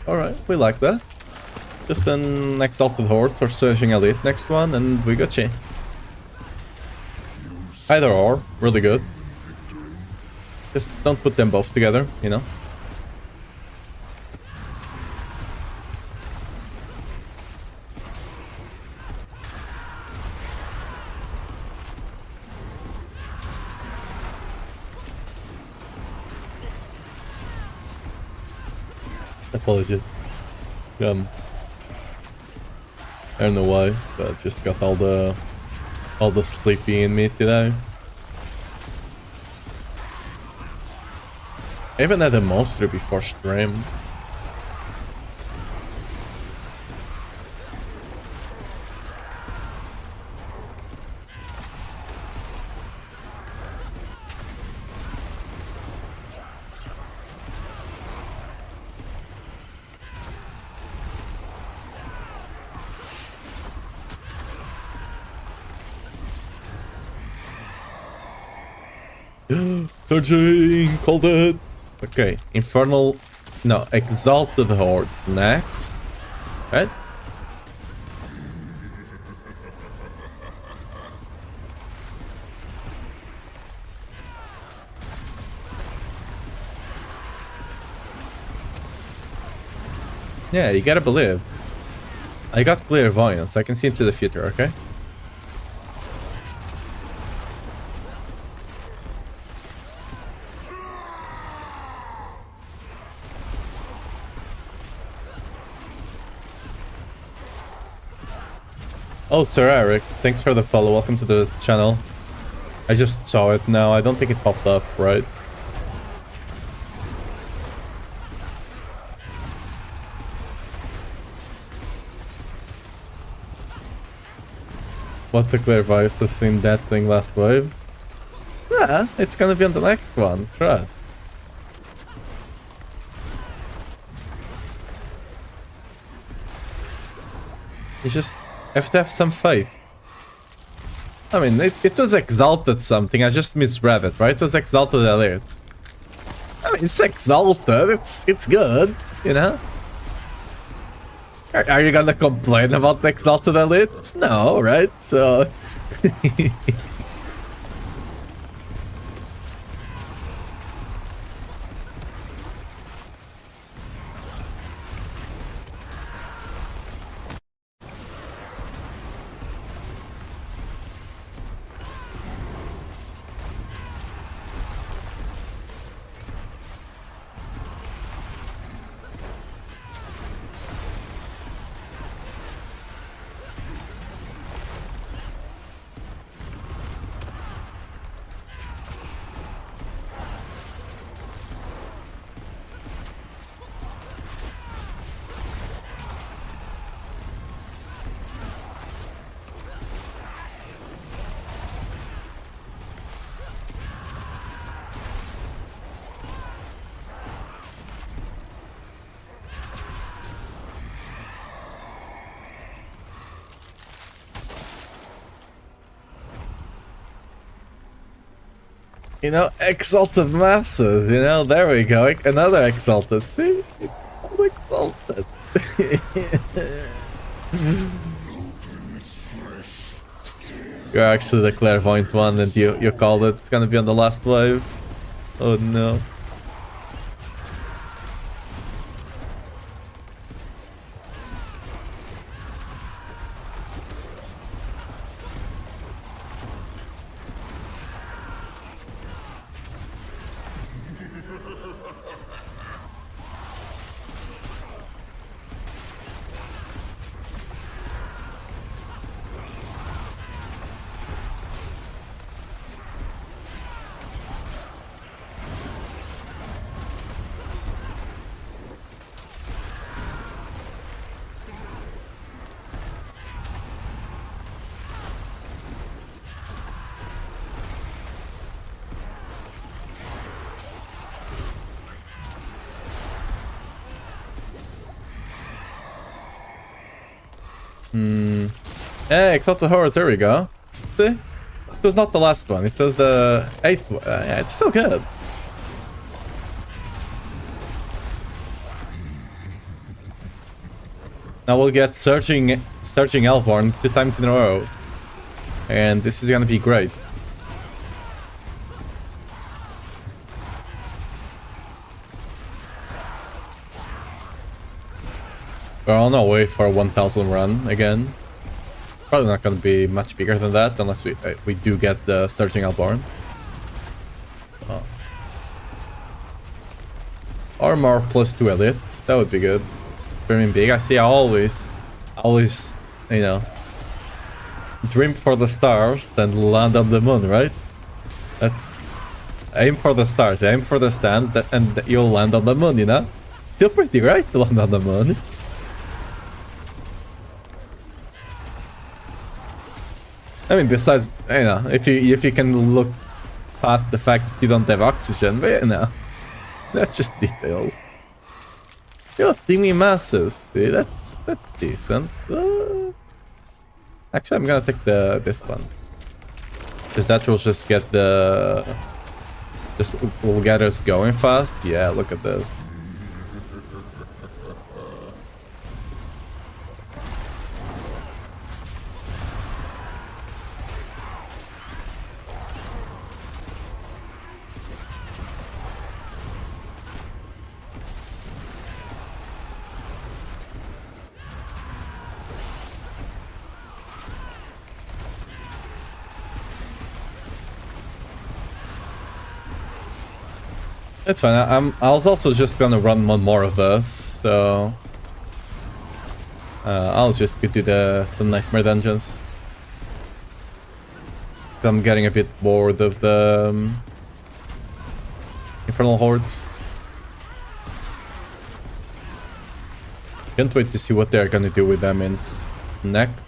Speaker 1: Alright, we like this. Just an Exalted Horde or Surging Elite next one, and we got you. Either or, really good. Just don't put them both together, you know? Apologies. I don't know why, but I just got all the sleepy in me today. I even had a monster before stream. Searching! Called it! Okay, Infernal... No, Exalted Hordes next. Right? Yeah, you gotta believe. I got clairvoyance. I can see into the future, okay? Oh, Sir Eric, thanks for the follow. Welcome to the channel. I just saw it now. I don't think it popped up, right? What took their advice to seen that thing last wave? Yeah, it's gonna be on the next one. Trust. You just have to have some faith. I mean, it was exalted something. I just misread it, right? It was exalted elite. I mean, it's exalted. It's good, you know. Are you gonna complain about the exalted elite? No, right? So. You know, exalted masses, you know, there we go. Another exalted. See? I'm exalted. You're actually the clairvoyant one and you called it. It's gonna be on the last wave. Oh no. Yeah, Exalted Hordes, there we go. See? It was not the last one, it was the 8th one. Yeah, it's still good. Now we'll get Searching Elborn 2 times in a row. And this is gonna be great. We're on our way for a 1000 run again. Probably not gonna be much bigger than that unless we do get the Searching Elborn. Oh. Armor plus 2 elite, that would be good. Dreaming big. I see. I always, you know, dream for the stars and land on the moon, right? That's aim for the stars, aim for the stands, and you'll land on the moon. You know, still pretty right to land on the moon. I mean, besides, you know, if you can look past the fact that you don't have oxygen, but you know, that's just details. Yo, Timmy Masses. See, that's decent. Actually, I'm gonna take this one, because that will just get the Just will get us going fast. Yeah, look at this. It's fine. I was also just gonna run one more of this, so I'll just go do some nightmare dungeons. I'm getting a bit bored of the infernal hordes. Can't wait to see what they're gonna do with them in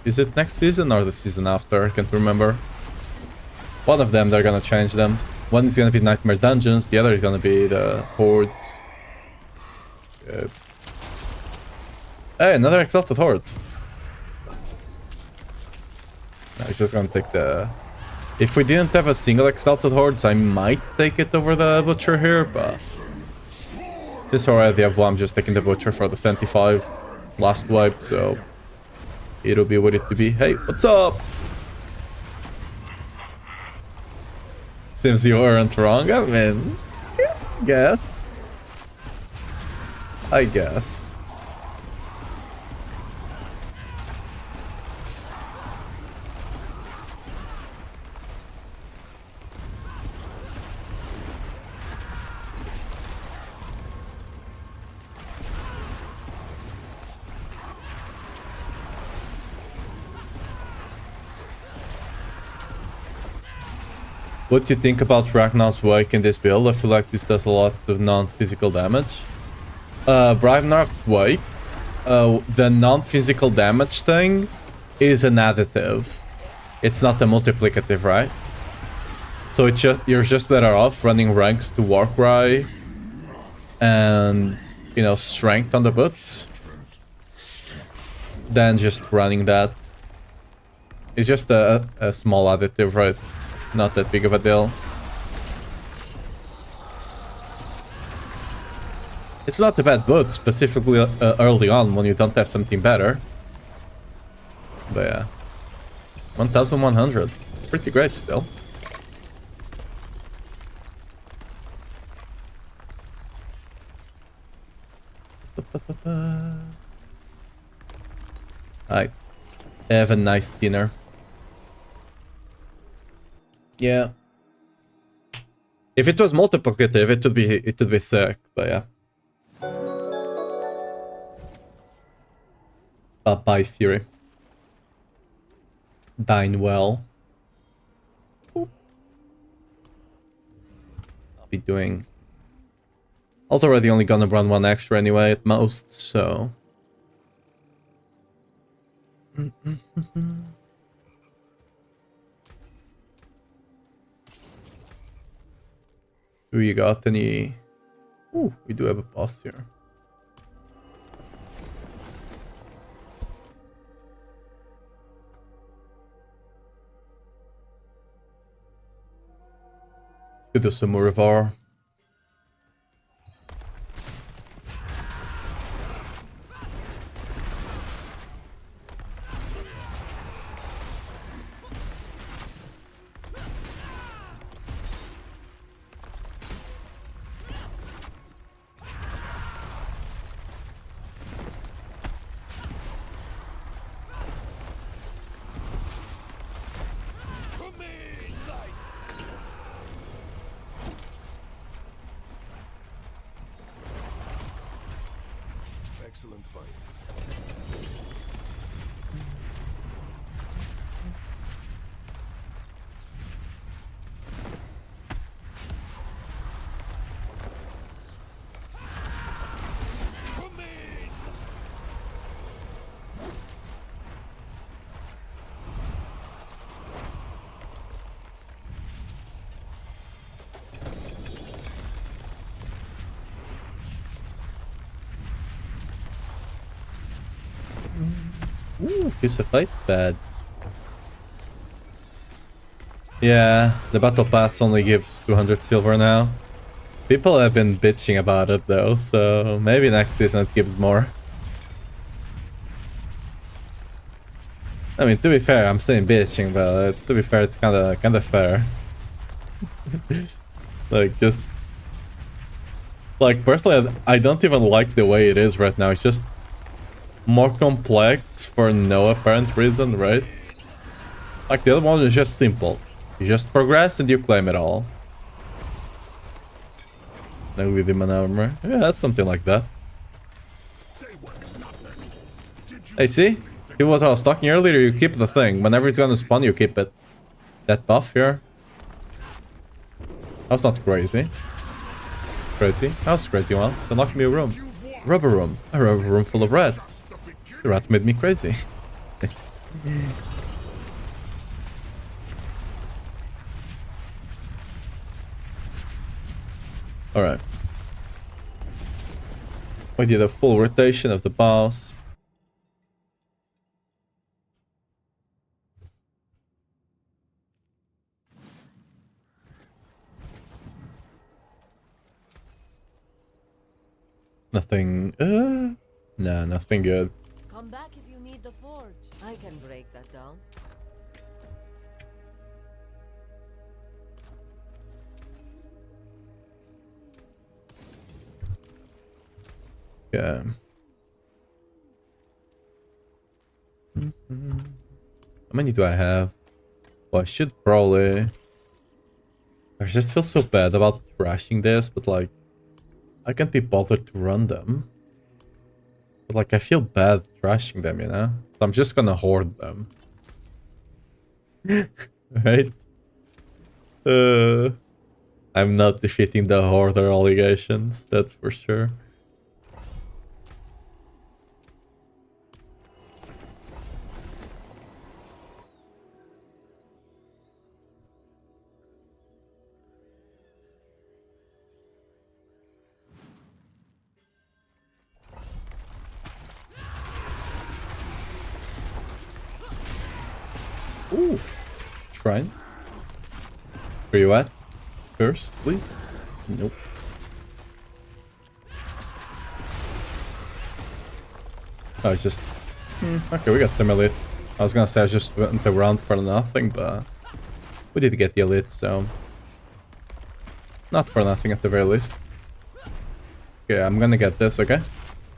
Speaker 1: is it next season or the season after? I can't remember. One of them, they're gonna change them. One is gonna be Nightmare Dungeons, the other is gonna be the Hordes. Good. Hey, another Exalted Horde. I'm just gonna take the... If we didn't have a single Exalted Hordes, I might take it over the Butcher here, but... Since I already have one, I'm just taking the Butcher for the 75 last wipe, so... It'll be what it to be. Hey, what's up? Seems you weren't wrong. I mean, I guess. What do you think about Ragnar's Wake in this build? I feel like this does a lot of non-physical damage. Ragnar's Wake, the non-physical damage thing is an additive. It's not a multiplicative, right? So it's you're just better off running ranks to Warcry and, you know, strength on the boots than just running that. It's just a small additive, right? Not that big of a deal. It's not a bad boot, specifically early on when you don't have something better. But yeah. 1100. Pretty great still. Alright. Have a nice dinner. Yeah. If it was multiplicative, it would be sick, but yeah. Bye, Fury. Dine well. I'll be doing... I was already only gonna run one extra anyway at most, so... Do you got any... Ooh, we do have a boss here. Let's do some more of our...
Speaker 3: Excellent fight.
Speaker 1: Ooh, fist of fight, bad. Yeah, the battle pass only gives 200 silver now. People have been bitching about it though, so maybe next season it gives more. I mean, to be fair, I'm saying bitching, but to be fair, it's kinda fair. Like, just... Like, personally, I don't even like the way it is right now. It's just more complex for no apparent reason, right? Like, the other one is just simple. You just progress and you claim it all. Now with demon armor. Yeah, that's something like that. Hey, see? See what I was talking earlier? You keep the thing. Whenever it's gonna spawn, you keep it. That buff here. That's not crazy. Crazy? How's crazy once? They locked me a room. Rubber room. A rubber room full of rats. The rats made me crazy. Alright. We did a full rotation of the boss. Nothing... Nah, nothing good.
Speaker 2: Come back if you need the forge. I can break that down.
Speaker 1: Yeah. How many do I have? Well, I should probably... I just feel so bad about trashing this, but like... I can't be bothered to run them. But like, I feel bad trashing them, you know? So I'm just gonna hoard them. Right? I'm not defeating the hoarder allegations, that's for sure. Ooh, shrine. Where you at? First, please? Nope. Oh, it's just... Okay, we got some elite. I was gonna say I just went around for nothing, but... We did get the elite, so... Not for nothing at the very least. Okay, I'm gonna get this, okay?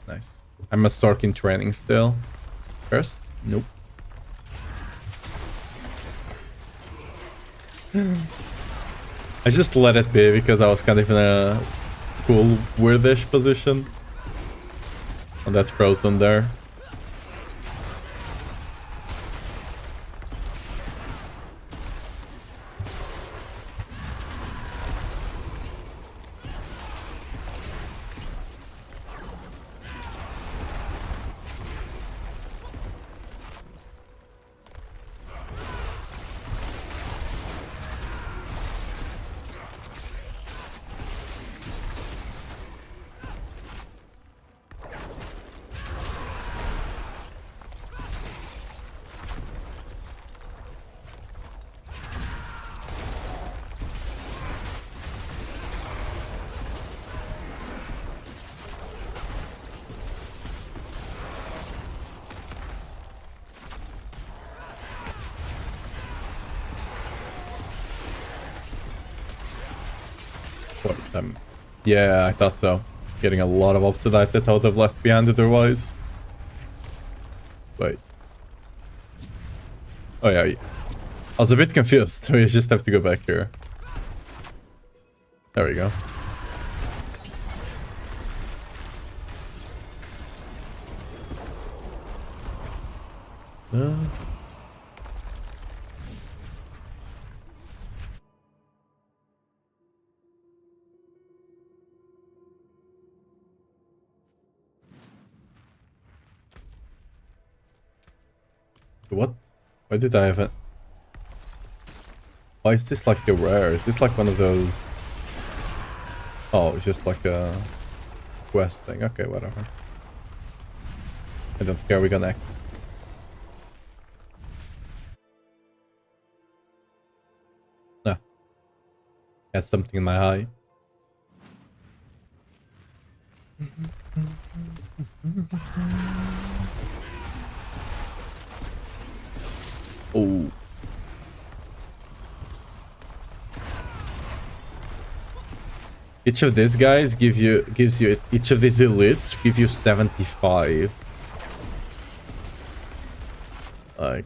Speaker 1: Nice. I'm a Stork in training still. First? Nope. I just let it be because I was kind of in a cool, weirdish position. And that's frozen there. Yeah, I thought so. Getting a lot of obsidian that I would have left behind otherwise. Wait. Oh yeah, I was a bit confused. We just have to go back here. There we go. What? Why did I have it? Why is this like a rare? Is this like one of those... Oh, it's just like a quest thing. Okay, whatever. I don't care, we go next. . Got something in my eye. Oh. Each of these guys gives you each of these elites give you 75. Like,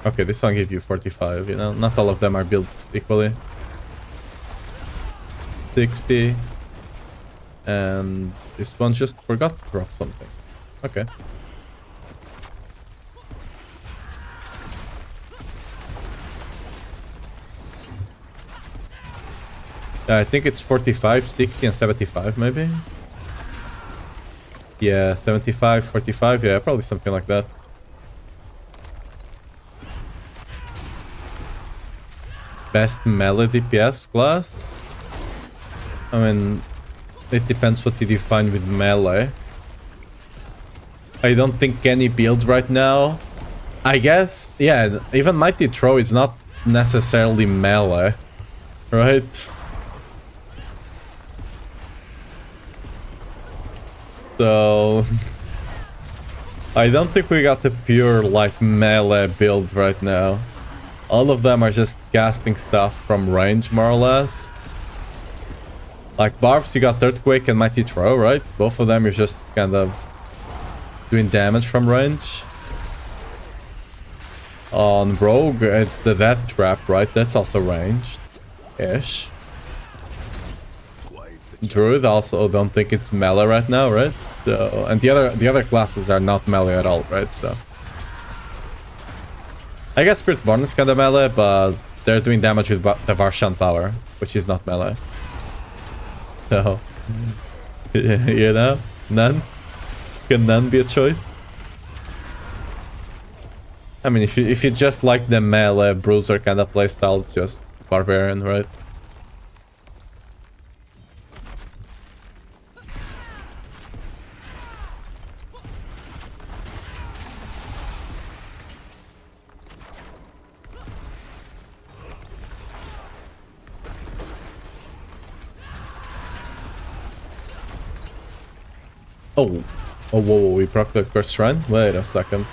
Speaker 1: okay, this one gives you 45, you know, not all of them are built equally. 60. And this one just forgot to drop something. Okay. I think it's 45, 60, and 75, maybe? Yeah, 75, 45, yeah, probably something like that. Best melee DPS class? I mean, it depends what you define with melee. I don't think any build right now. I guess, yeah, even Mighty Throw is not necessarily melee, right? So I don't think we got the pure like melee build right now. All of them are just casting stuff from range, more or less. Like Barbs, you got Earthquake and Mighty Throw, right? Both of them you're just kind of doing damage from range. On Rogue, it's the Death Trap, right? That's also ranged-ish. Druid also don't think it's melee right now, right? So, and the other classes are not melee at all, right? So I guess Spiritborn is kind of melee, but they're doing damage with the Varshan power, which is not melee. So you know, none. Can none be a choice? I mean, if you just like the melee bruiser kind of playstyle, just barbarian, right? Oh, whoa, we proc the Curse Shrine? Wait a second.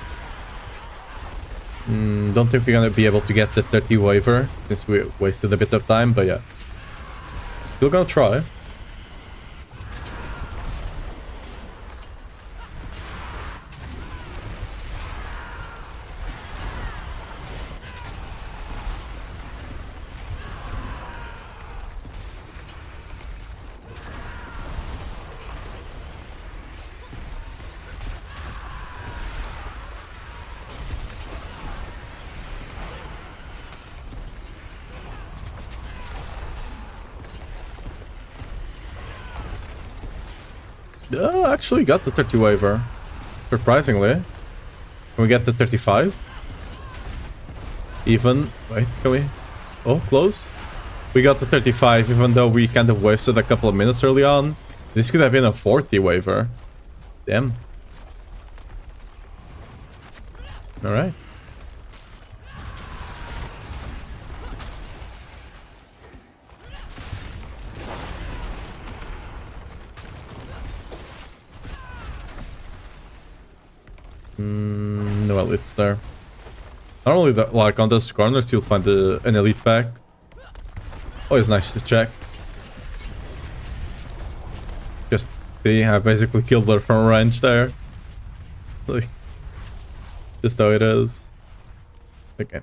Speaker 1: Don't think we're gonna be able to get the 30 waiver since we wasted a bit of time, but yeah. Still gonna try. Actually got the 30 waiver. Surprisingly. Can we get the 35? Even... Wait, can we... Oh, close? We got the 35 even though we kind of wasted a couple of minutes early on. This could have been a 40 waiver. Damn. Alright. No elites there. Normally, like on those corners, you'll find an elite pack. Always nice to check. Just see, I basically killed her from range there. Like, just how it is. Okay.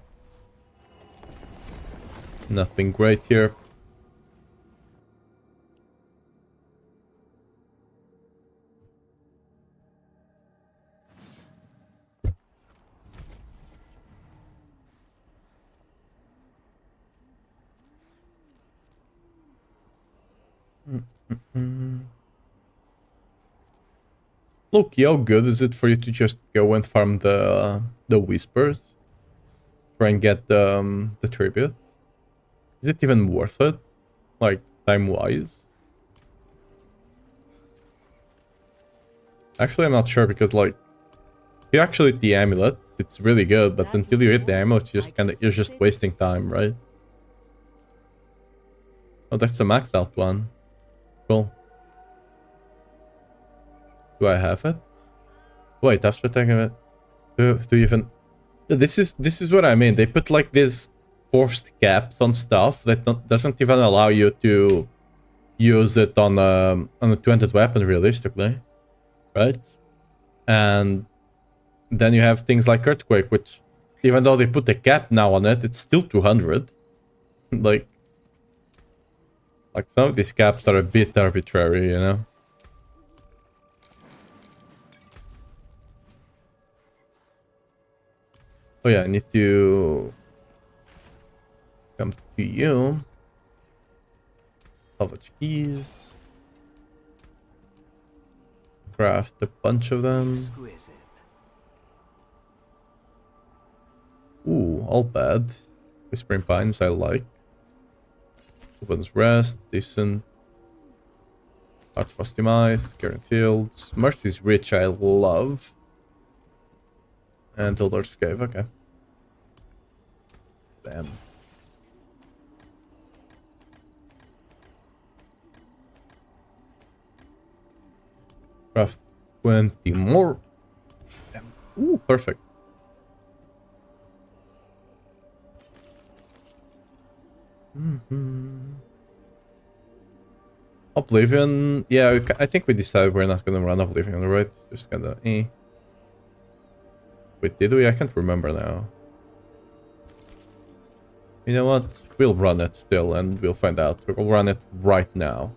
Speaker 1: Nothing great here. Look, how good is it for you to just go and farm the whispers? Try and get the tribute? Is it even worth it? Like, time-wise? Actually, I'm not sure because, like, you actually hit the amulet, it's really good, but until you hit the amulet, you're just wasting time, right? Oh, that's the maxed out one. Cool. Do I have it? Wait, after taking it, do you even? Yeah, this is what I mean. They put like these forced caps on stuff that doesn't even allow you to use it on a two-handed weapon realistically, right? And then you have things like Earthquake, which even though they put a cap now on it, it's still 200. like some of these caps are a bit arbitrary, you know? Oh yeah, I need to come to you. Salvage keys. Craft a bunch of them.
Speaker 4: Exquisite.
Speaker 1: Ooh, all bad. Whispering Pines I like. Open's Rest, decent. Heart Frosty Mice, Karen Fields. Mercy's Rich I love. And Tildar's Cave, okay. Damn. Craft 20 more. Damn. Ooh, perfect. Oblivion. Yeah, I think we decided we're not gonna run Oblivion, right? Just kinda Wait, did we? I can't remember now. You know what? We'll run it still and we'll find out. We'll run it right now.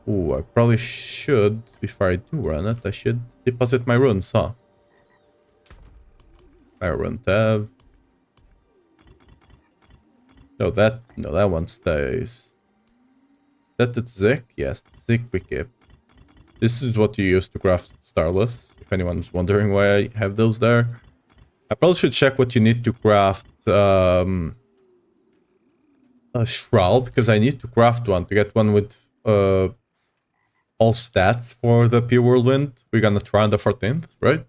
Speaker 1: Ooh, I probably should, before I do run it, I should deposit my runes, huh? My rune tab. No, that one stays. That it's Zik? Yes, Zik we keep. This is what you use to craft Starless, if anyone's wondering why I have those there. I probably should check what you need to craft a Shroud, because I need to craft one to get one with all stats for the Pure Whirlwind. We're gonna try on the 14th, right?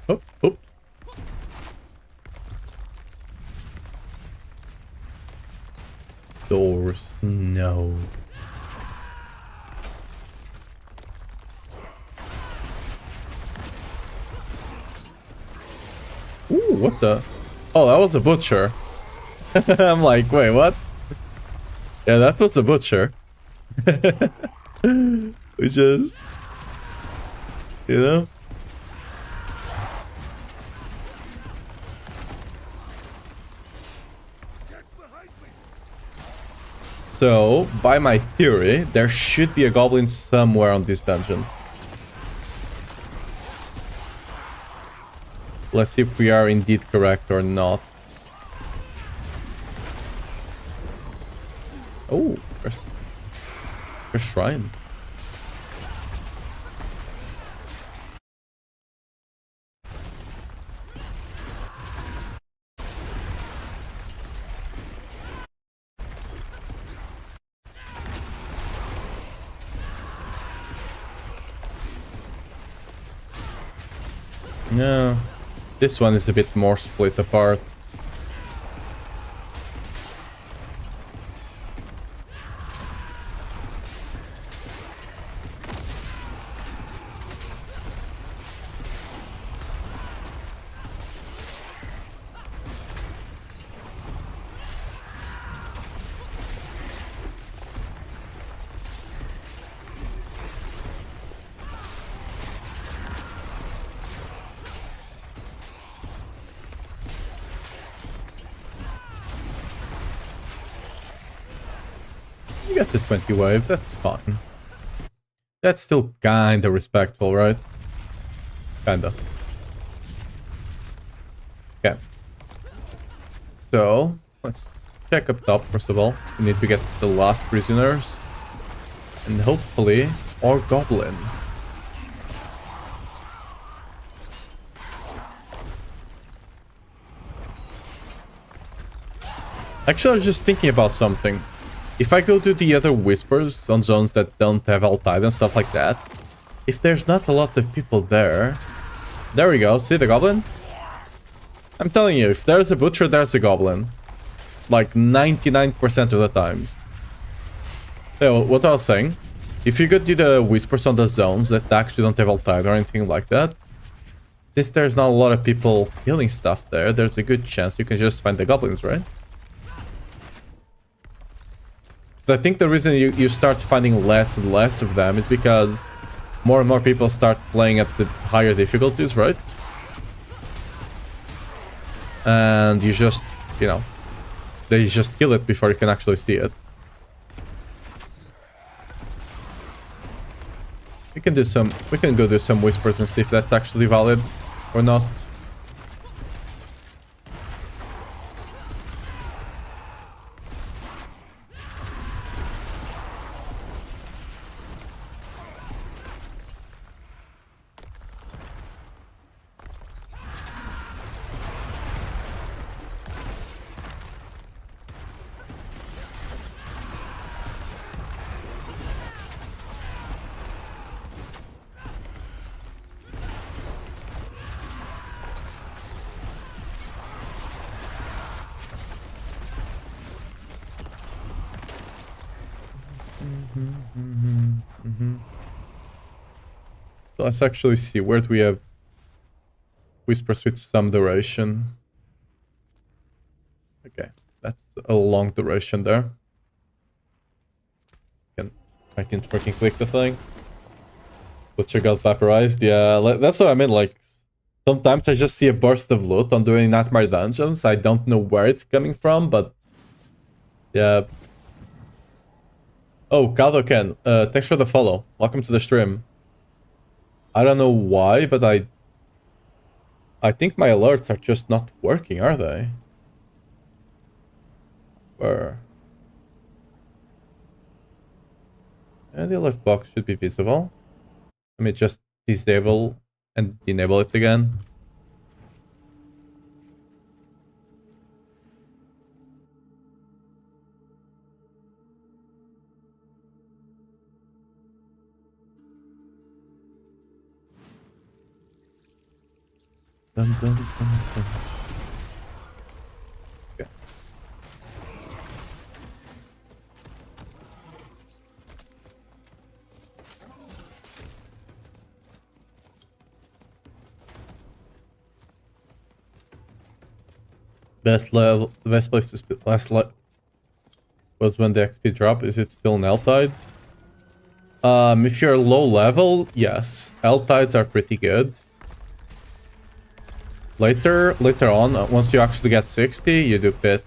Speaker 1: Oh, oops. Doors, no. Ooh, what the? Oh, that was a butcher. I'm like, wait, what? Yeah, that was a butcher. We just, you know? So, by my theory, there should be a goblin somewhere on this dungeon. Let's see if we are indeed correct or not. Oh, there's a shrine. No, this one is a bit more split apart. We got the 20 waves, that's fine. That's still kinda respectful, right? Kinda. Okay. So, let's check up top first of all. We need to get the last prisoners. And hopefully, or goblin. Actually, I was just thinking about something. If I go to the other whispers on zones that don't have Altai and stuff like that, if there's not a lot of people there... There we go, see the goblin? I'm telling you, if there's a butcher, there's a goblin. Like 99% of the times. So, what I was saying, if you go to the whispers on the zones that actually don't have Altai or anything like that, since there's not a lot of people killing stuff there, there's a good chance you can just find the goblins, right? So I think the reason you start finding less and less of them is because more and more people start playing at the higher difficulties, right? And you just, you know, they just kill it before you can actually see it. We can go do some whispers and see if that's actually valid or not. So let's actually see, where do we have whispers with some duration? Okay, that's a long duration there. I can freaking click the thing. Butcher got vaporized. Yeah, that's what I mean. Like, sometimes I just see a burst of loot on doing Nightmare Dungeons. I don't know where it's coming from, but yeah. Oh, Kadoken, thanks for the follow. Welcome to the stream. I don't know why, but I think my alerts are just not working, are they? Where? Yeah, the alert box should be visible. Let me just disable and enable it again. Dun, dun, dun, dun. Okay. Best level, the best place to spit last was when the XP drop. Is it still in L-Tides? If you're low level, yes. L-Tides are pretty good. Later on, once you actually get 60, you do pit.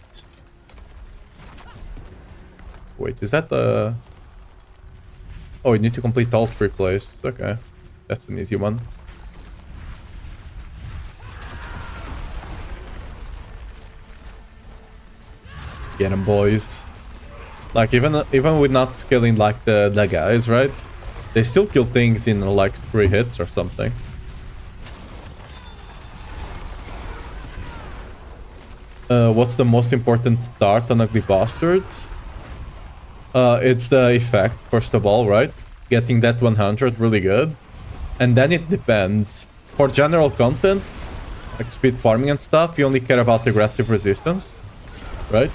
Speaker 1: Wait, is that the... Oh, you need to complete all 3 plays. Okay, that's an easy one. Get 'em, boys. Like, even with not skilling like the guys, right? They still kill things in like 3 hits or something. What's the most important start on Ugly Bastards? It's the effect, first of all, right? Getting that 100 really good. And then it depends. For general content, like speed farming and stuff, you only care about aggressive resistance, right?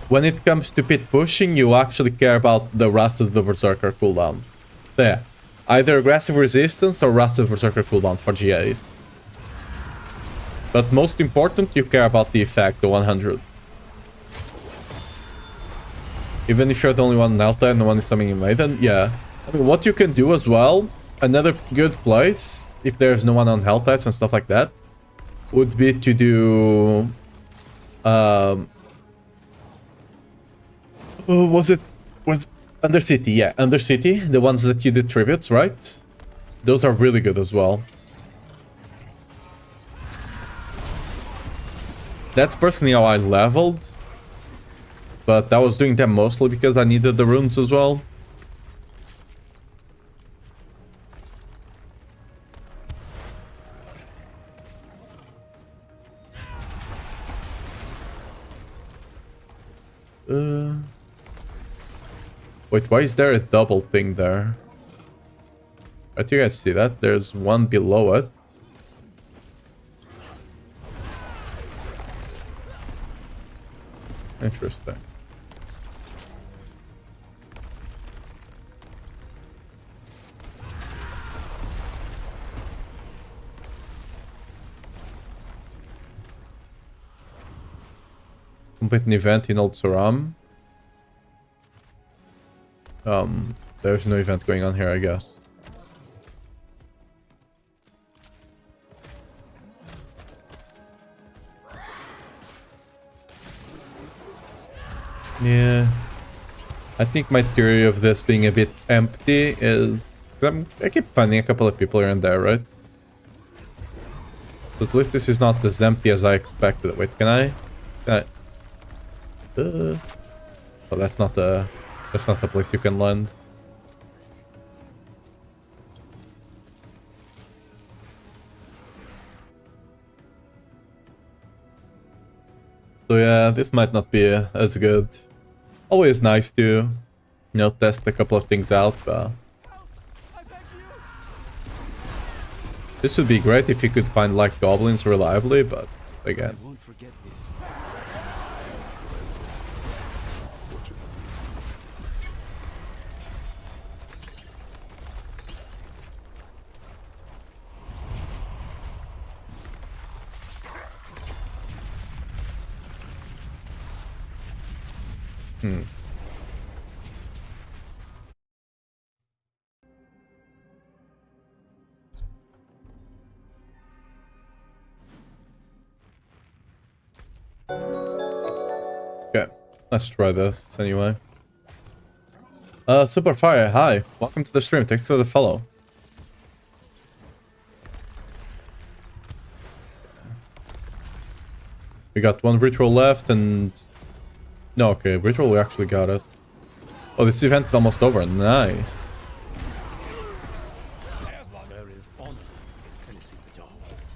Speaker 1: When it comes to pit pushing, you actually care about the Wrath of the Berserker cooldown. So yeah, either aggressive resistance or Wrath of the Berserker cooldown for GAs. But most important, you care about the effect, the 100. Even if you're the only one in Alta and no one is summoning Maiden, yeah. I mean, what you can do as well, another good place, if there's no one on Helltides and stuff like that, would be to do... Oh, was Undercity? Yeah, Undercity, the ones that you did tributes, right? Those are really good as well. That's personally how I leveled, but I was doing them mostly because I needed the runes as well. Wait, why is there a double thing there? Right, you guys see that? There's one below it. Interesting. Complete an event in Old Saram. There's no event going on here, I guess. Yeah. I think my theory of this being a bit empty is... I keep finding a couple of people here and there, right? So at least this is not as empty as I expected. Wait, can I... Oh, that's not the place you can land. So yeah, this might not be as good. Always nice to, you know, test a couple of things out, but... This would be great if you could find, like, goblins reliably, but again... Okay, let's try this anyway. Superfire, hi. Welcome to the stream. Thanks for the follow. We got one ritual left and... No, okay, ritual, we actually got it. Oh, this event is almost over. Nice.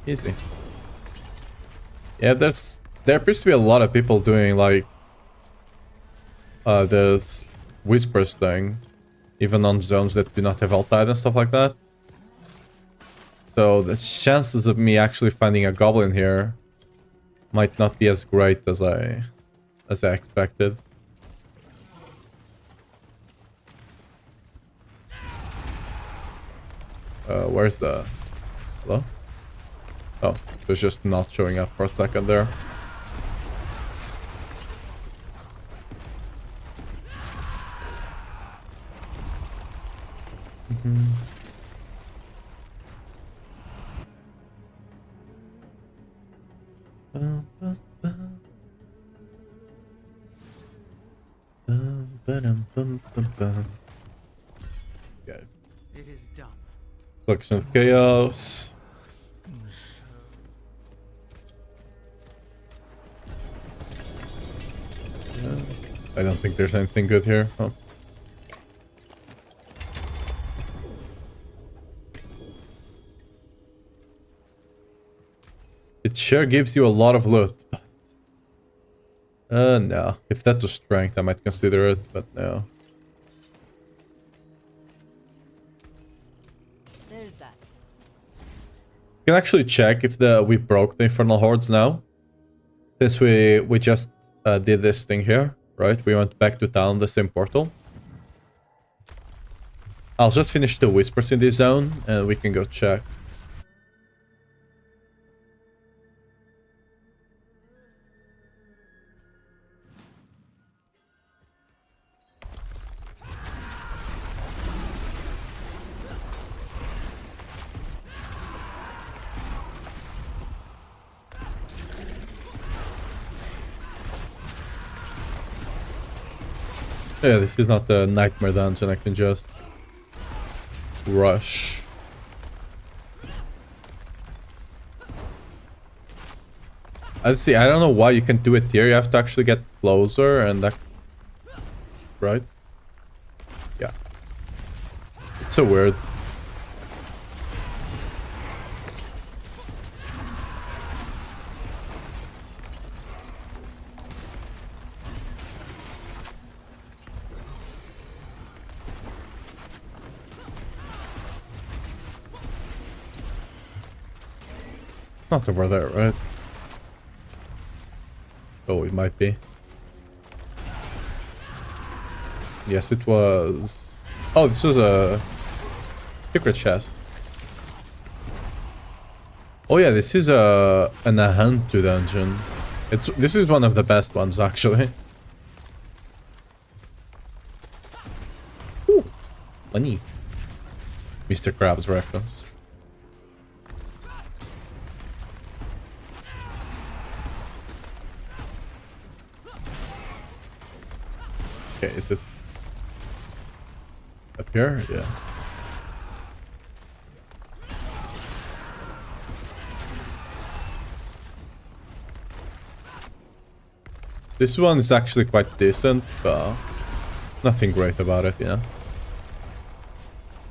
Speaker 1: Easy. Yeah, there appears to be a lot of people doing, like... this whispers thing. Even on zones that do not have alt tide and stuff like that. So the chances of me actually finding a goblin here might not be as great as I expected. Where's the... Hello? Oh, it was just not showing up for a second there. Okay.
Speaker 4: It is done.
Speaker 1: Collection of chaos. I don't think there's anything good here. Oh. It sure gives you a lot of loot. No. If that was strength, I might consider it, but no.
Speaker 2: There's that.
Speaker 1: You can actually check if we broke the Infernal Hordes now. Since we just did this thing here, right? We went back to town, the same portal. I'll just finish the Whispers in this zone, and we can go check. Yeah, this is not the nightmare dungeon. I can just rush. I see. I don't know why you can do it here. You have to actually get closer and that, right? Yeah. It's so weird. Not over there, right? Oh, it might be. Yes, it was. Oh, this was a secret chest. Oh yeah, this is an Ahantu dungeon. This is one of the best ones actually. Ooh, money. Mr. Krabs reference. Okay, is it up here? Yeah. This one is actually quite decent, but nothing great about it, you know.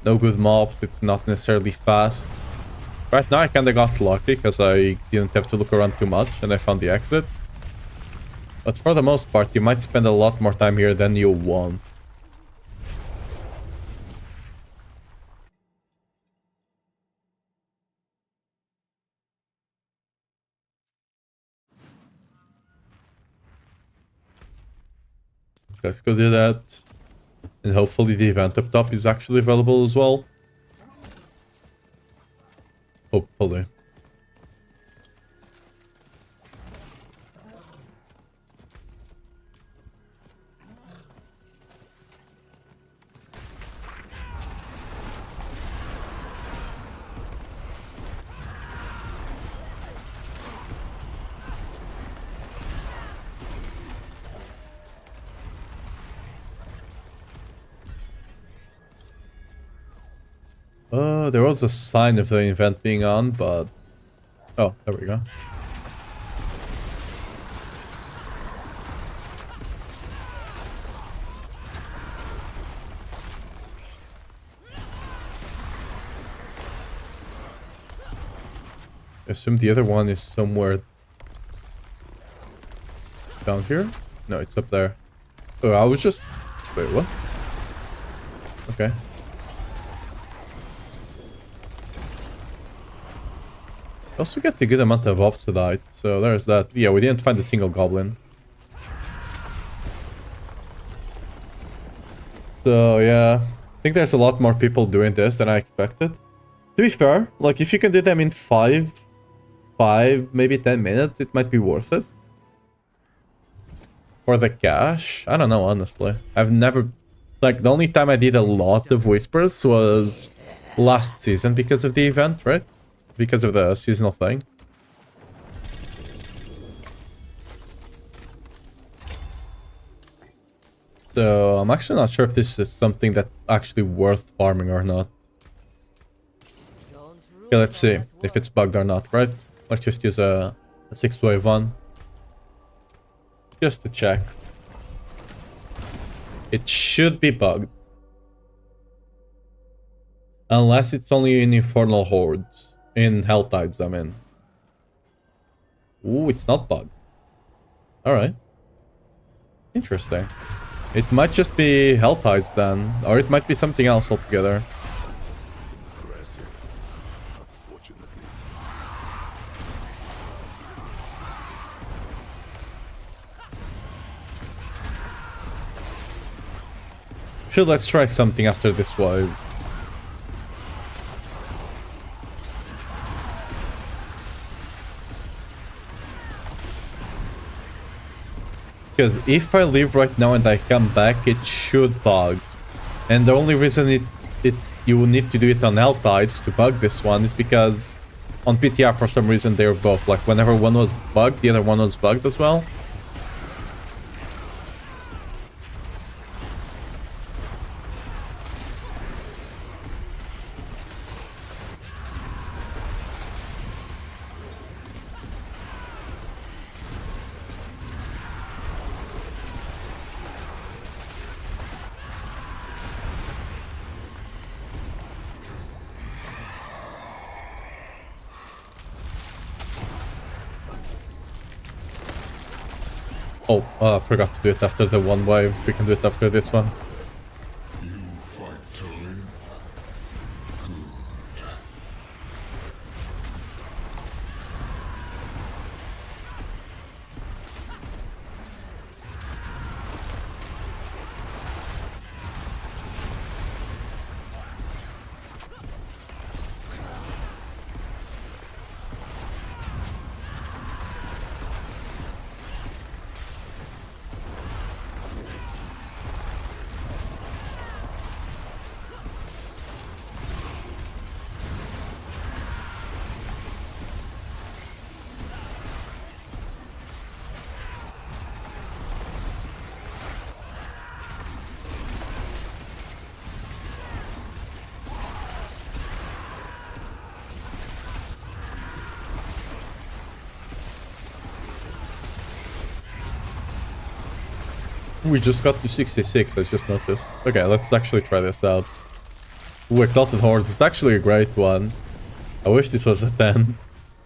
Speaker 1: No good mobs, it's not necessarily fast. Right now I kinda got lucky because I didn't have to look around too much and I found the exit. But for the most part, you might spend a lot more time here than you want. Let's go do that. And hopefully the event up top is actually available as well. Hopefully. There was a sign of the event being on, but... Oh, there we go. I assume the other one is somewhere... down here? No, it's up there. Oh, I was just... Wait, what? Okay. Also get a good amount of obsidian, so there's that. Yeah, we didn't find a single goblin. So yeah, I think there's a lot more people doing this than I expected. To be fair, like if you can do them in 5, maybe 10 minutes, it might be worth it. For the cash, I don't know, honestly. I've never... Like, the only time I did a lot of whispers was last season because of the event, right? Because of the seasonal thing. So I'm actually not sure if this is something that's actually worth farming or not. Okay, let's see if it's bugged or not, right? Let's just use a 6-wave one. Just to check. It should be bugged. Unless it's only in Infernal Hordes. In Hell Tides, I mean. Ooh, it's not bugged. Alright. Interesting. It might just be Hell Tides then. Or it might be something else altogether. Sure, let's try something after this wave. Because if I leave right now and I come back, it should bug. And the only reason you need to do it on Hell Tides to bug this one is because on PTR for some reason they were both. Like whenever one was bugged, the other one was bugged as well. Oh, I forgot to do it after the one wave. We can do it after this one.
Speaker 3: You fight to live.
Speaker 1: We just got to 66, I just noticed. Okay, let's actually try this out. Ooh, Exalted Hordes is actually a great one. I wish this was a 10.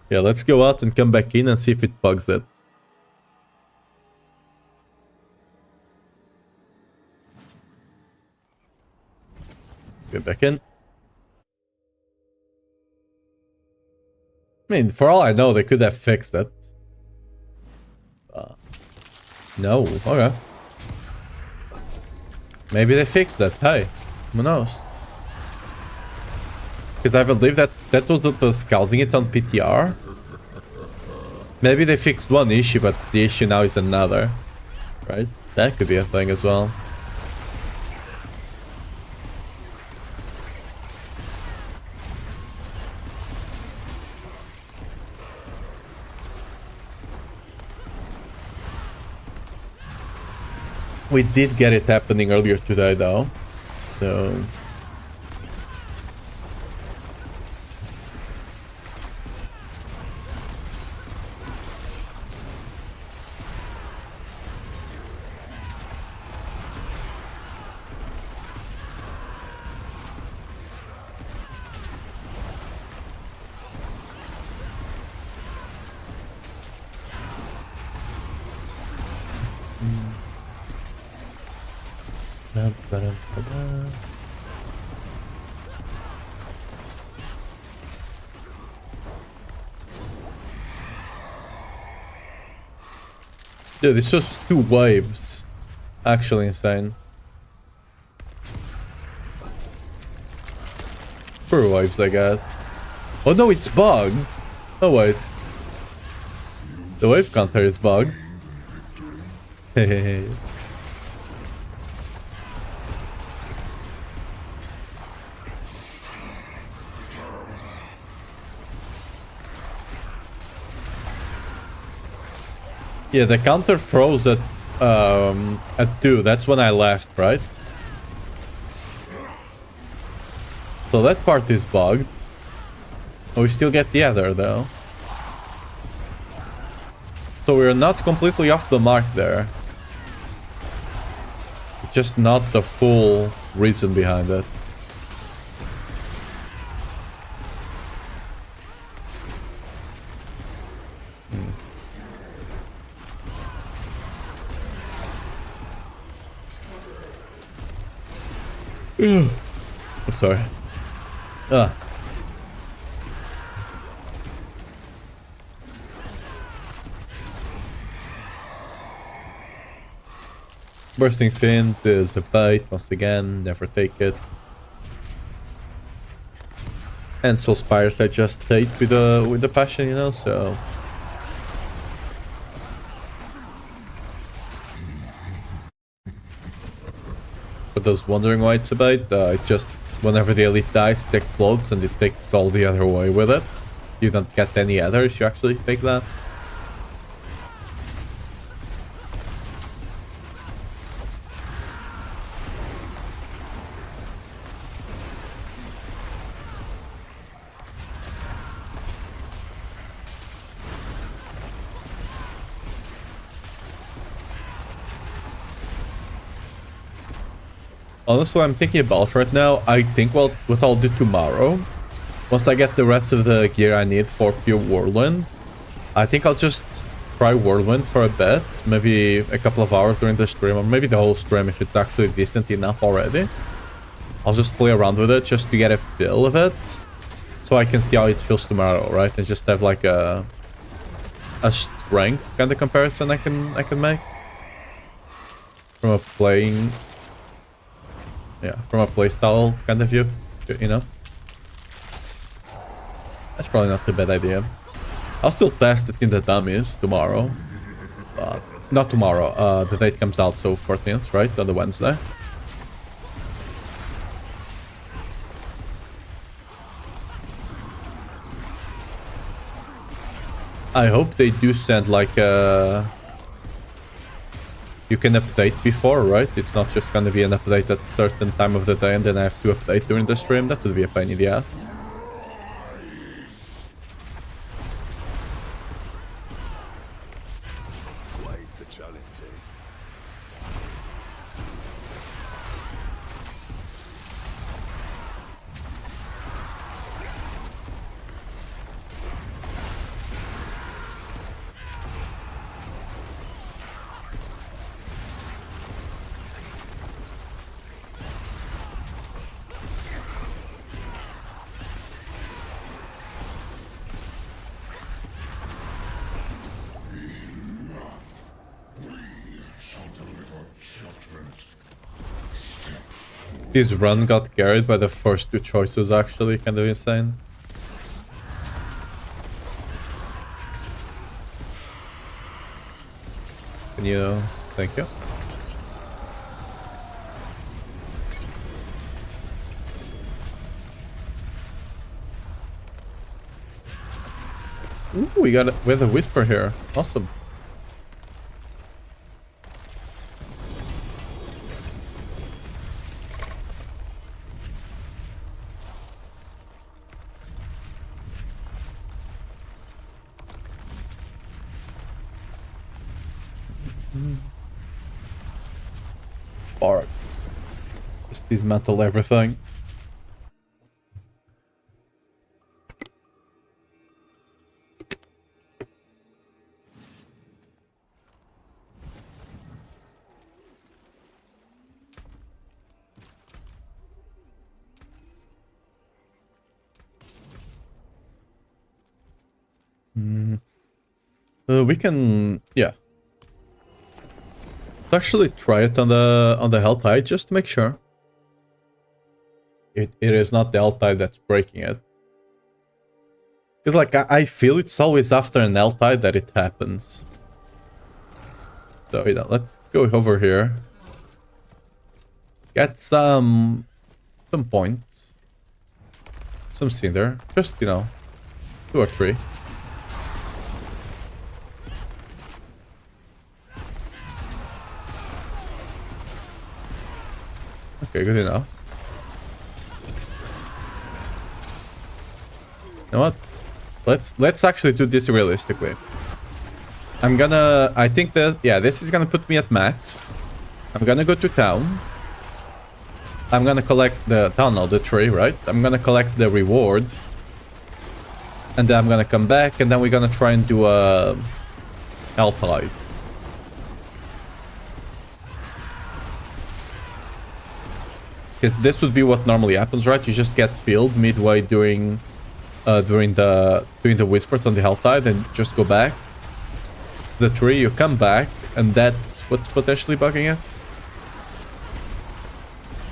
Speaker 1: Yeah, let's go out and come back in and see if it bugs it. Go back in. I mean, for all I know, they could have fixed it. No, okay. Maybe they fixed that, hey. Who knows? Because I believe that was what was causing it on PTR. Maybe they fixed one issue, but the issue now is another. Right? That could be a thing as well. We did get it happening earlier today though. So... Dude, it's just 2 waves. Actually insane. 4 waves, I guess. Oh no, it's bugged. Oh wait. The wave counter is bugged. Hehehe. Yeah, the counter froze at 2. That's when I left, right? So that part is bugged. Oh, we still get the other though. So we're not completely off the mark there. Just not the full reason behind it. I'm sorry. Bursting Fins is a bait once again, never take it. And Soul Spires I just take with the passion, you know, so for those wondering why it's a bait, it just whenever the elite dies it explodes and it takes all the other way with it. You don't get any others, you actually take that. Honestly, I'm thinking about right now, I think what I'll do tomorrow, once I get the rest of the gear I need for pure Whirlwind, I think I'll just try Whirlwind for a bit, maybe a couple of hours during the stream, or maybe the whole stream if it's actually decent enough already. I'll just play around with it just to get a feel of it, so I can see how it feels tomorrow, right? And just have like a strength kind of comparison I can make from a playing, yeah, from a playstyle kind of view, you know. That's probably not a bad idea. I'll still test it in the dummies tomorrow. Not tomorrow, the date comes out, so 14th, right? On the Wednesday. I hope they do send like a... You can update before, right? It's not just gonna be an update at a certain time of the day and then I have to update during the stream. That would be a pain in the ass. This run got carried by the first two choices, actually, kind of insane. Can you... Thank you. Ooh, we have a whisper here. Awesome. Alright. Just dismantle everything. We can, yeah. Let's actually try it on the health high just to make sure. It is not the health tide that's breaking it. Because like I feel it's always after an health tide that it happens. So you know, let's go over here. Get some points. Some cinder. Just, you know, 2 or 3. Okay, good enough. You know what? Let's actually do this realistically. I think that, yeah, this is gonna put me at max. I'm gonna go to town. I'm gonna collect the town, no, the tree, right? I'm gonna collect the reward. And then I'm gonna come back and then we're gonna try and do a health hide. Because this would be what normally happens, right? You just get filled midway during the whispers on the health tide and just go back to the tree. You come back and that's what's potentially bugging it.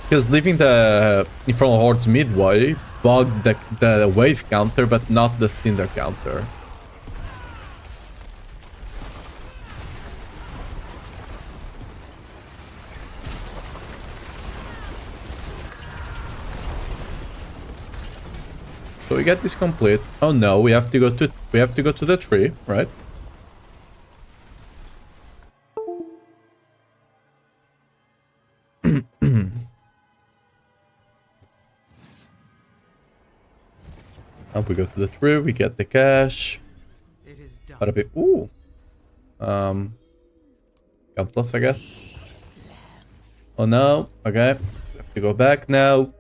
Speaker 1: Because leaving the Infernal Hordes midway bugged the wave counter but not the cinder counter. So we get this complete. Oh no, we have to go to the tree, right? Now we go to the tree, we get the cash.
Speaker 4: It is done.
Speaker 1: Bada bing. Ooh. Countless, I guess. Oh no. Okay. We have to go back now.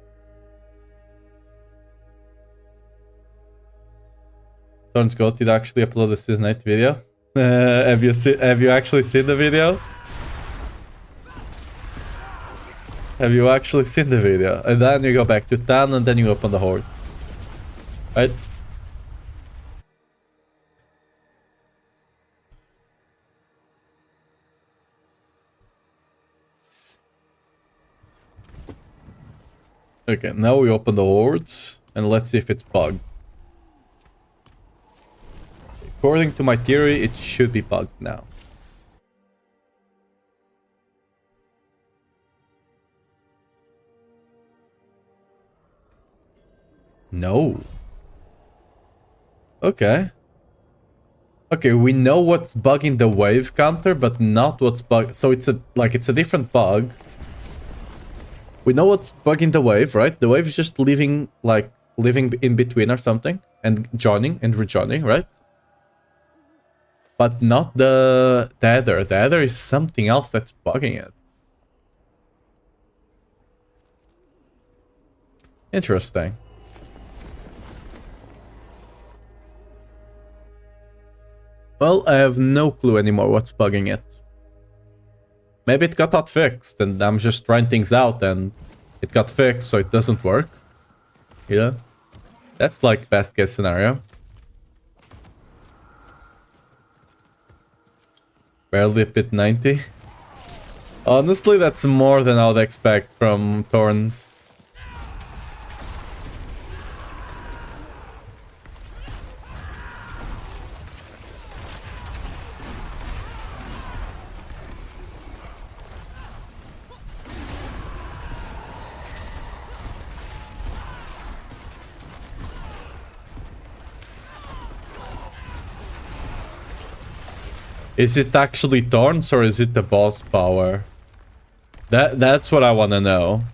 Speaker 1: Turns God did actually upload the Season 8 video. Have you actually seen the video? Have you actually seen the video? And then you go back to 10 and then you open the horde. Right? Okay, now we open the hordes and let's see if it's bugged. According to my theory, it should be bugged now. No. Okay. Okay, we know what's bugging the wave counter, but not what's bug. So it's a different bug. We know what's bugging the wave, right? The wave is just living in between or something and joining and rejoining, right? But not the Adder. The Adder is something else that's bugging it. Interesting. Well, I have no clue anymore what's bugging it. Maybe it got fixed and I'm just trying things out and it got fixed so it doesn't work. Yeah. That's like best case scenario. Barely hit 90. Honestly, that's more than I would expect from Thorns. Is it actually Thorns or is it the boss power? That's what I want to know.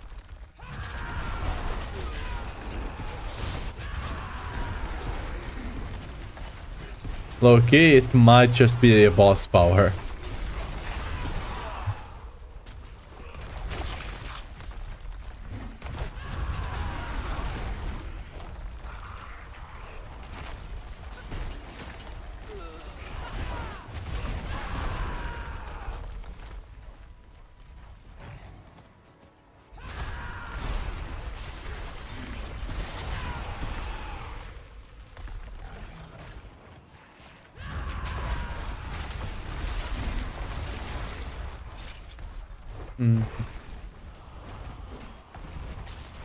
Speaker 1: Low-key, it might just be a boss power.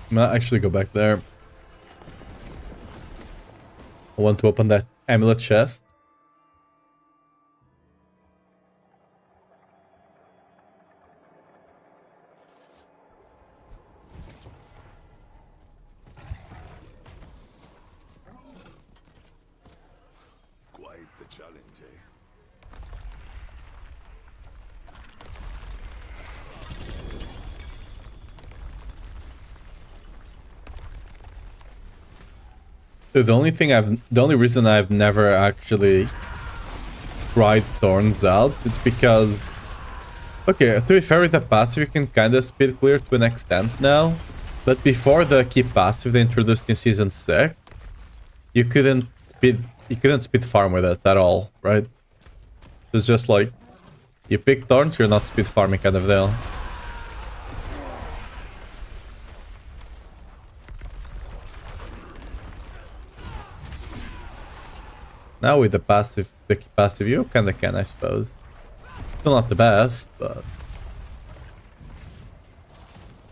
Speaker 1: Might actually go back there. I want to open that amulet chest.
Speaker 3: Quite the challenge, eh?
Speaker 1: Dude, the only reason I've never actually tried Thorns out, it's because, okay, to be fair with the passive, you can kind of speed clear to an extent now, but before the key passive they introduced in season 6, you couldn't speed farm with it at all, right? It's just like, you pick Thorns, you're not speed farming kind of deal. Now with the key passive, you kinda can, I suppose. Still not the best, but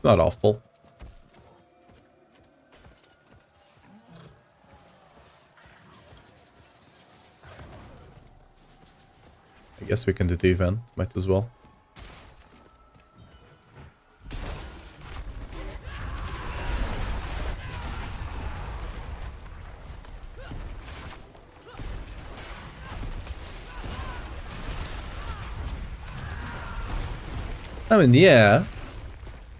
Speaker 1: not awful. I guess we can do the event, might as well. I mean, yeah,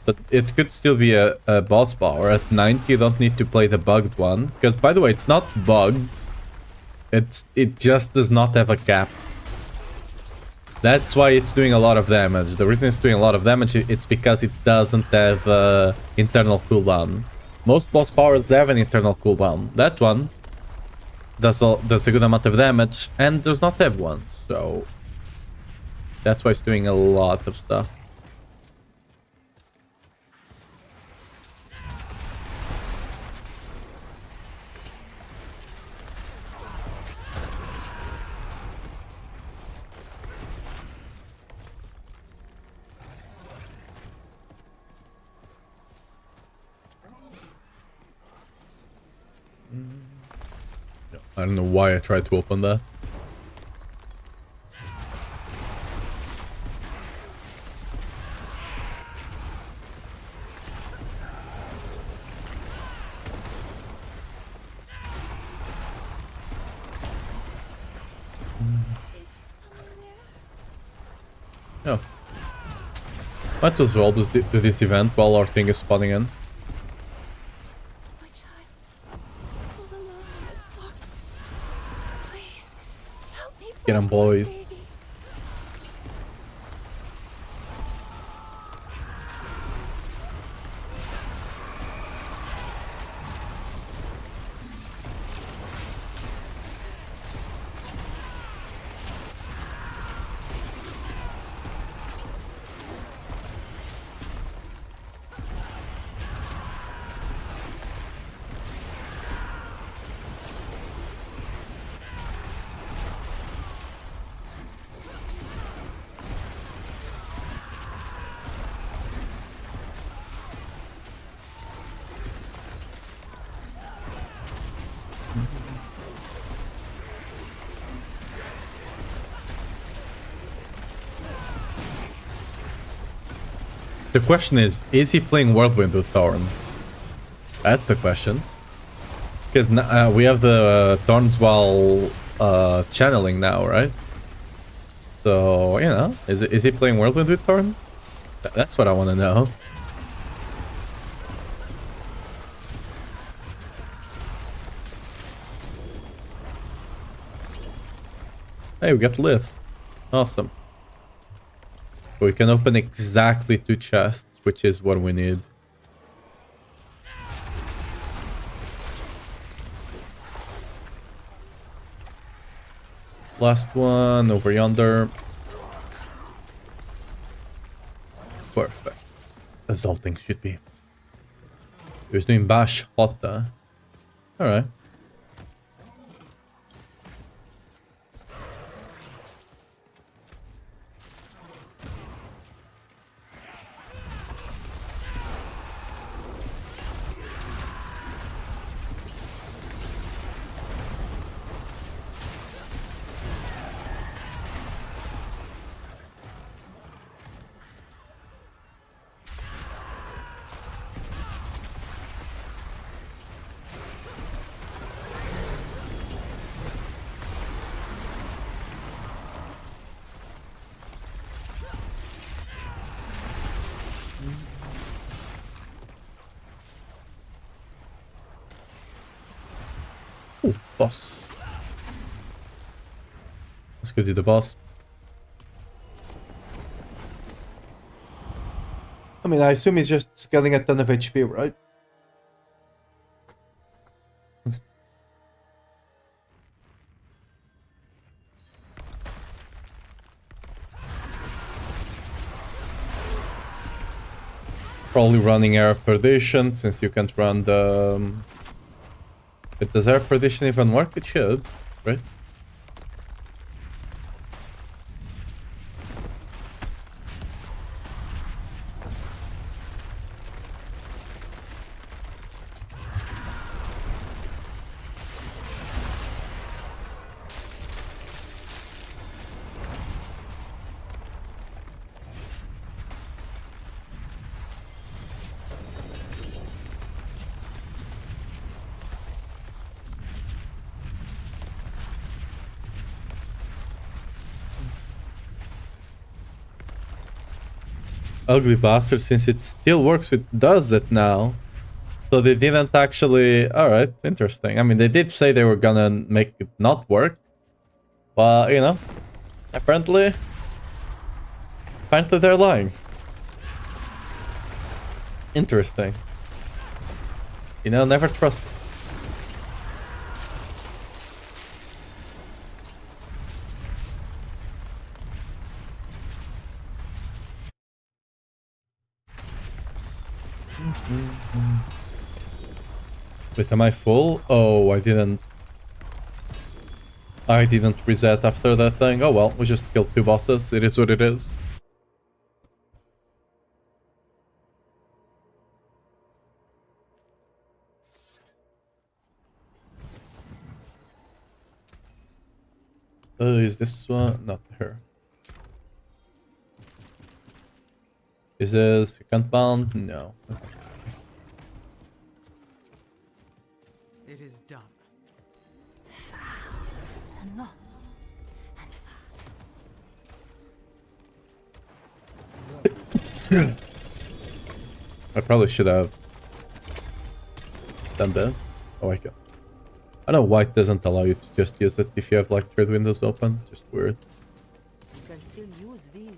Speaker 1: but it could still be a boss power. At 90, you don't need to play the bugged one. Because, by the way, it's not bugged. It just does not have a cap. That's why it's doing a lot of damage. The reason it's doing a lot of damage, it's because it doesn't have internal cooldown. Most boss powers have an internal cooldown. That one does a good amount of damage and does not have one, so that's why it's doing a lot of stuff. I don't know why I tried to open that. Oh. Might as well do this event while our thing is spawning in.
Speaker 4: My child, all alone in this darkness. Please, help me.
Speaker 1: Get 'em,
Speaker 4: find my
Speaker 1: boys.
Speaker 4: baby.
Speaker 1: The question is he playing Whirlwind with Thorns? That's the question. Because we have the Thorns while channeling now, right? So, you know, is he playing Whirlwind with Thorns? That's what I want to know. Hey, we got live. Awesome. We can open exactly 2 chests, which is what we need. Last one over yonder. Perfect. As all things should be. He was doing bash hotta. Alright. Ooh, boss. Let's go do the boss. I mean, I assume he's just getting a ton of HP, right? Probably running Air of Perdition, since you can't run the... Does Air of Perdition even work? It should, right? Ugly bastard, since it still works, it does it now. So they didn't actually... Alright, interesting. I mean, they did say they were gonna make it not work. But, you know, apparently they're lying. Interesting. You know, never trust. Wait, am I full? Oh, I didn't reset after that thing. Oh well, we just killed 2 bosses. It is what it is. Is this one? Not her. Is this second bound? No. Okay.
Speaker 5: It is done.
Speaker 4: And lost. And
Speaker 1: I probably should have done this. Oh, I can. I know white doesn't allow you to just use it if you have like trade windows open. Just weird.
Speaker 2: You can still use these.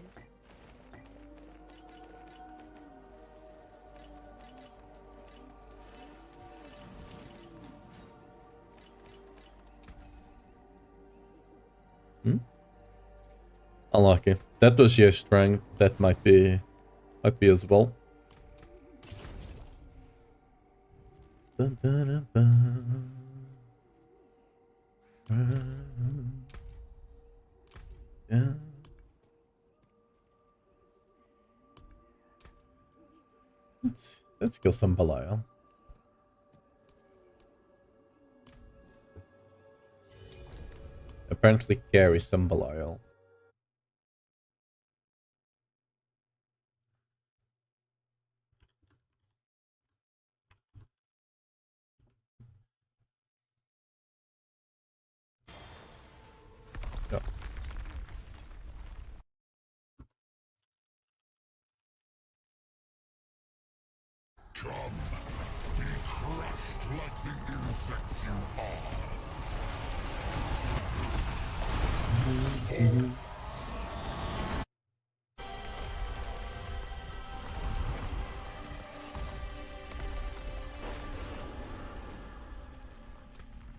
Speaker 1: Unlucky. That was your strength. That might be as well. Dun, dun, dun, dun. Yeah. Let's kill some Belial. Apparently carry some Belial. Yeah.
Speaker 3: Come, be crushed like the insects you are.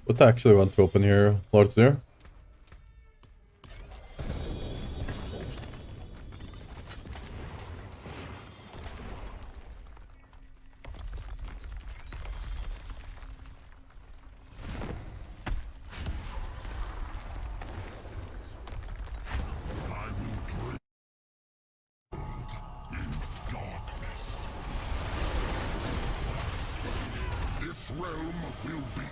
Speaker 1: What I actually want to open here, Lord Zero?
Speaker 3: I will drink in darkness. This realm will be.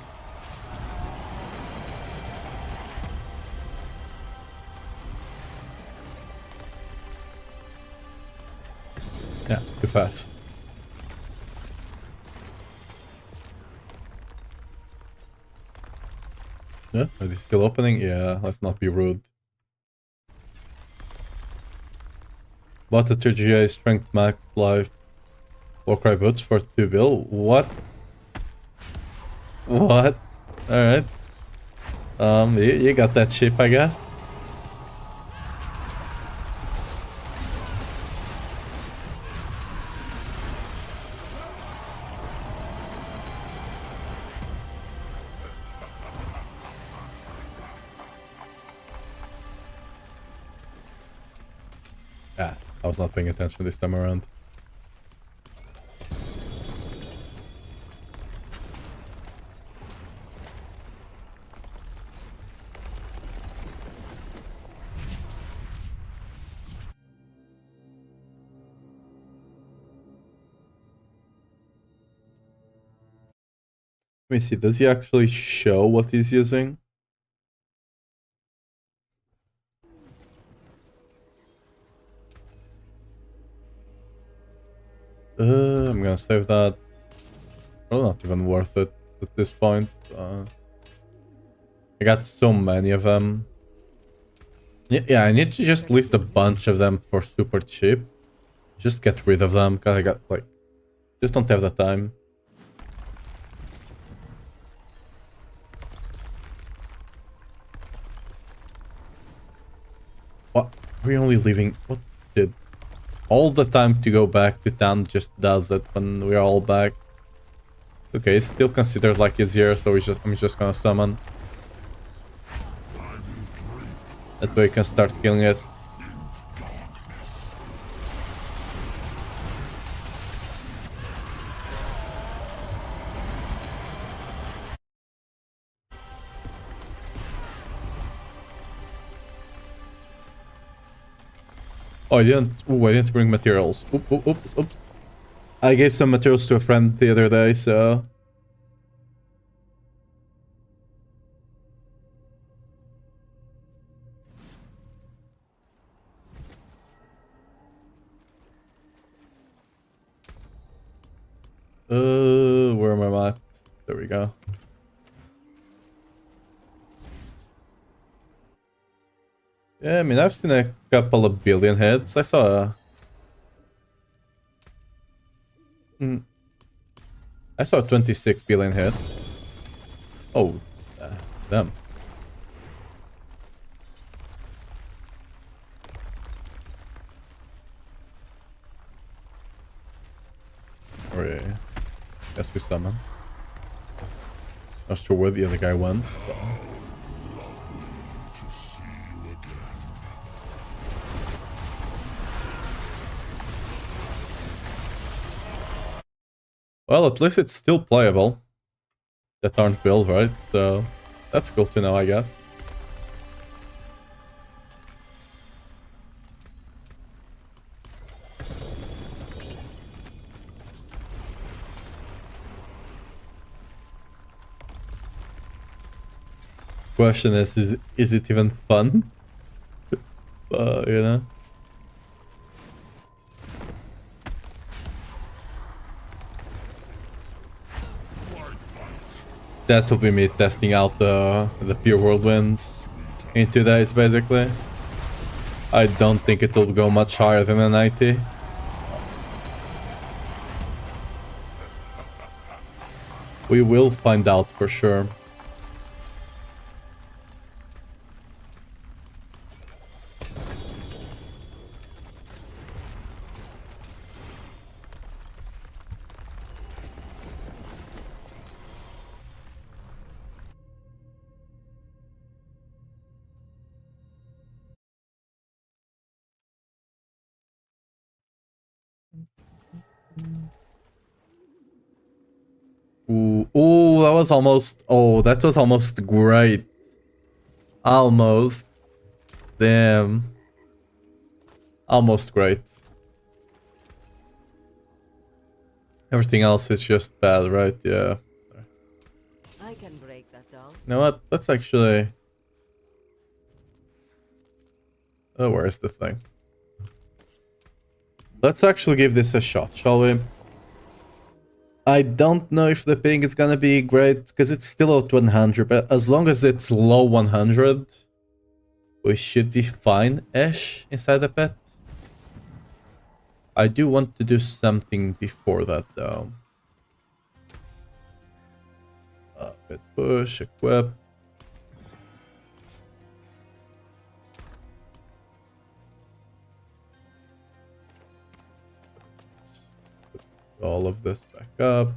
Speaker 1: Yeah, too fast. Yeah, are they still opening? Yeah, let's not be rude. Bought a 2GA Strength Max Life Warcry boots for 2 bill. What? What? Alright. You got that cheap, I guess. Ah, I was not paying attention this time around. Let me see, does he actually show what he's using? I'm gonna save that. Probably not even worth it at this point. I got so many of them. Yeah, I need to just list a bunch of them for super cheap. Just get rid of them, because I got, like, just don't have the time. What? We're only leaving... What did... All the time to go back to town just does it when we're all back. Okay, it's still considered like easier, so I'm just gonna summon. That way we can start killing it. Oh, I didn't. Ooh, I didn't bring materials. Oops. I gave some materials to a friend the other day, so. Where am I at? There we go. Yeah, I mean, I've seen a couple of billion hits. I saw a... I saw 26 billion hits. Oh, damn. Or yeah. Guess we summon. Not sure where the other guy went. But... Well, at least it's still playable. That aren't built, right? So that's cool to know, I guess. Question is it even fun? You know. That will be me testing out the pure whirlwind in 2 days, basically. I don't think it will go much higher than a 90. We will find out for sure. Ooh, that was almost... Oh, that was almost great. Almost. Damn. Almost great. Everything else is just bad, right? Yeah.
Speaker 2: I can break that down.
Speaker 1: You know what? Let's actually... Oh, where's the thing? Let's actually give this a shot, shall we? I don't know if the ping is gonna be great, because it's still at 100, but as long as it's low 100, we should be fine-ish inside the pit. I do want to do something before that, though. Pit push, equip. All of this back up.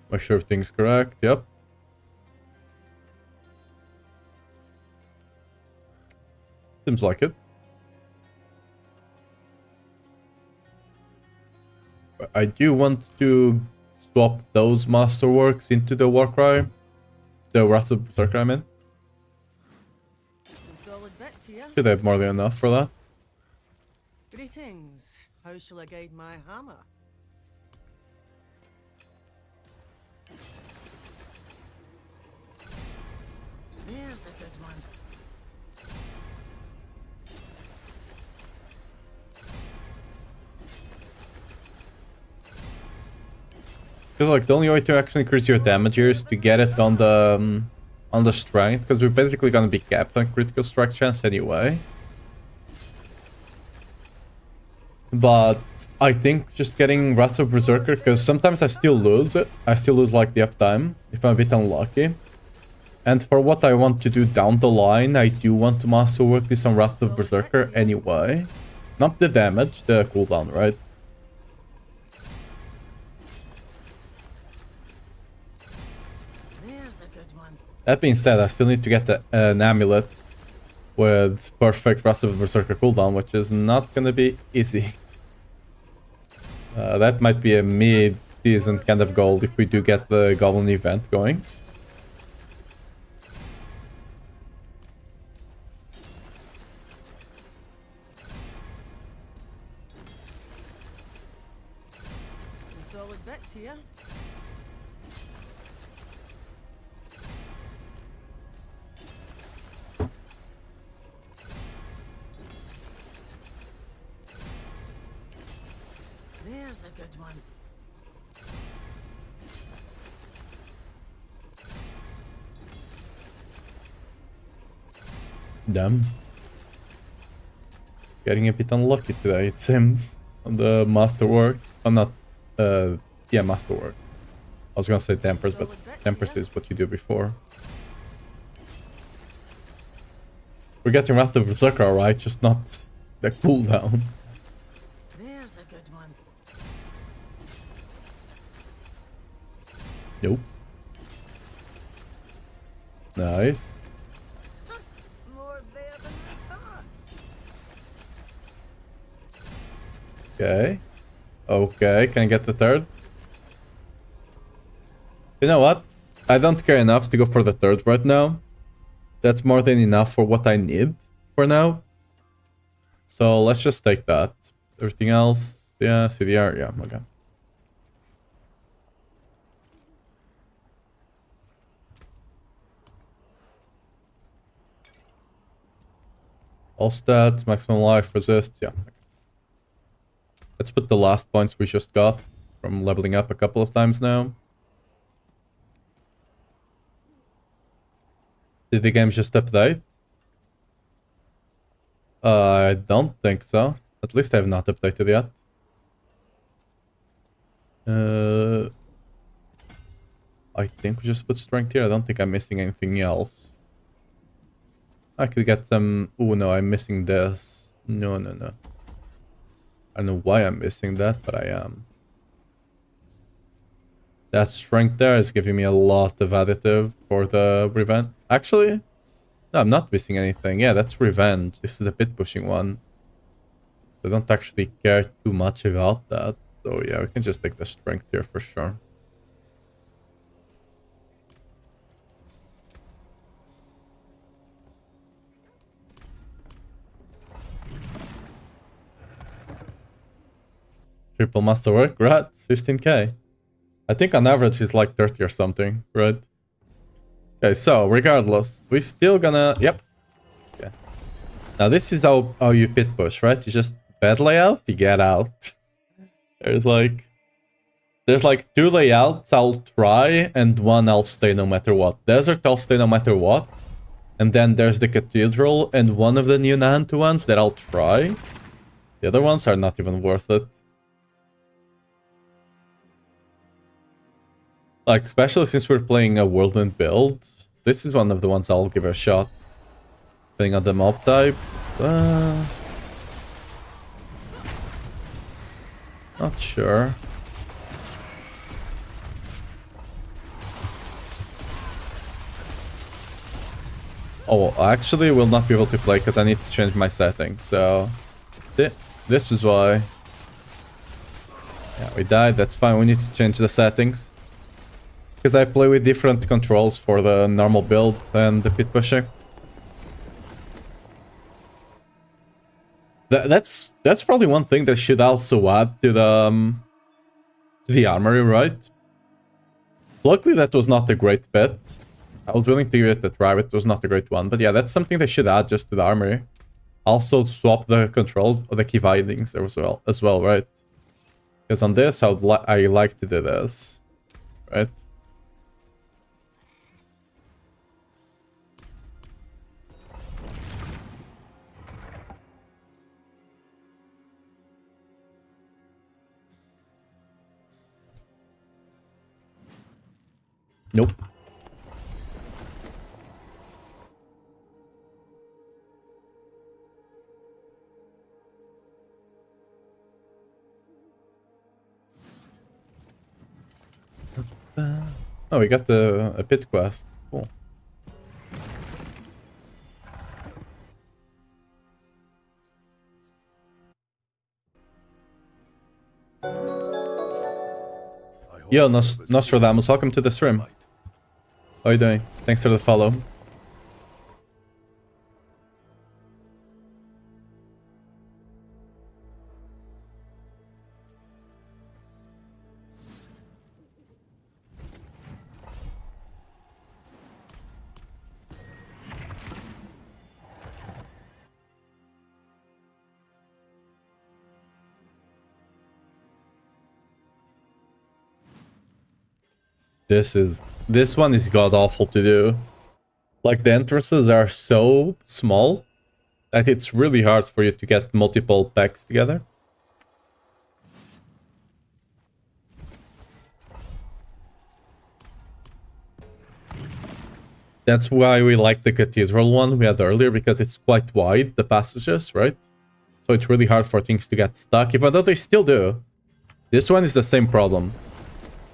Speaker 1: Make sure everything's correct. Yep. Seems like it. But I do want to swap those masterworks into the Warcry. The Wrath of Berserker, I mean.
Speaker 5: Some solid bits here.
Speaker 1: Should have more than enough for that.
Speaker 5: Greetings. How shall I guide my hammer? There's a good one.
Speaker 1: Because like the only way to actually increase your damage here is to get it on the strength, because we're basically gonna be capped on critical strike chance anyway. But I think just getting Wrath of Berserker, because sometimes I still lose it. I still lose like the uptime if I'm a bit unlucky. And for what I want to do down the line, I do want to masterwork this on Wrath of Berserker anyway. Not the damage, the cooldown, right? That being said, I still need to get an amulet with perfect Wrath of Berserker cooldown, which is not gonna be easy. That might be a mid-decent kind of goal if we do get the Goblin event going.
Speaker 5: Some solid bets here. There's a good one.
Speaker 1: Damn. Getting a bit unlucky today, it seems, on the masterwork. Oh, not, yeah, masterwork. I was gonna say tempers, but tempers is what you do before. We're getting Wrath of Berserker, alright, just not the cooldown.
Speaker 5: There's a good one.
Speaker 1: Nope. Nice.
Speaker 5: More there than I thought.
Speaker 1: Okay. Okay, can I get the third? You know what? I don't care enough to go for the third right now. That's more than enough for what I need for now. So let's just take that. Everything else, yeah, CDR, yeah, okay. All stats, maximum life, resist, yeah. Let's put the last points we just got from leveling up a couple of times now. Did the game just update? I don't think so. At least I have not updated yet. I think we just put strength here. I don't think I'm missing anything else. I could get some... Oh no, I'm missing this. No. I don't know why I'm missing that, but I am. That strength there is giving me a lot of additive for the revenge. Actually, no, I'm not missing anything. Yeah, that's revenge. This is a bit pushing one. I don't actually care too much about that. So yeah, we can just take the strength here for sure. Triple masterwork, right? 15k. I think on average it's like 30 or something, right? Okay, so regardless, we're still gonna... Yep. Okay. Now this is how you pit push, right? You just bad layout, you get out. There's like 2 layouts I'll try and 1 I'll stay no matter what. Desert I'll stay no matter what. And then there's the Cathedral and one of the new Nahantu ones that I'll try. The other ones are not even worth it. Like, especially since we're playing a whirlwind build, this is one of the ones I'll give a shot. Depending on the mob type. Not sure. Oh, actually, will not be able to play because I need to change my settings. So, this is why. Yeah, we died. That's fine. We need to change the settings. Because I play with different controls for the normal build and the pit pushing. That's probably one thing that should also add to the armory, right? Luckily, that was not a great bet. I was willing to give it a try, but it was not a great one. But yeah, that's something they should add just to the armory. Also, swap the controls or the key bindings as well, right? Because on this, I like to do this, right? Nope. Oh, we got a pit quest. Cool. Yo, Nostradamus, welcome to the stream.
Speaker 3: Might.
Speaker 1: How you doing? Thanks for the follow. This one is god awful to do. Like the entrances are so small that it's really hard for you to get multiple packs together. That's why we like the cathedral one we had earlier, because it's quite wide, the passages, right? So it's really hard for things to get stuck, even though they still do. This one is the same problem.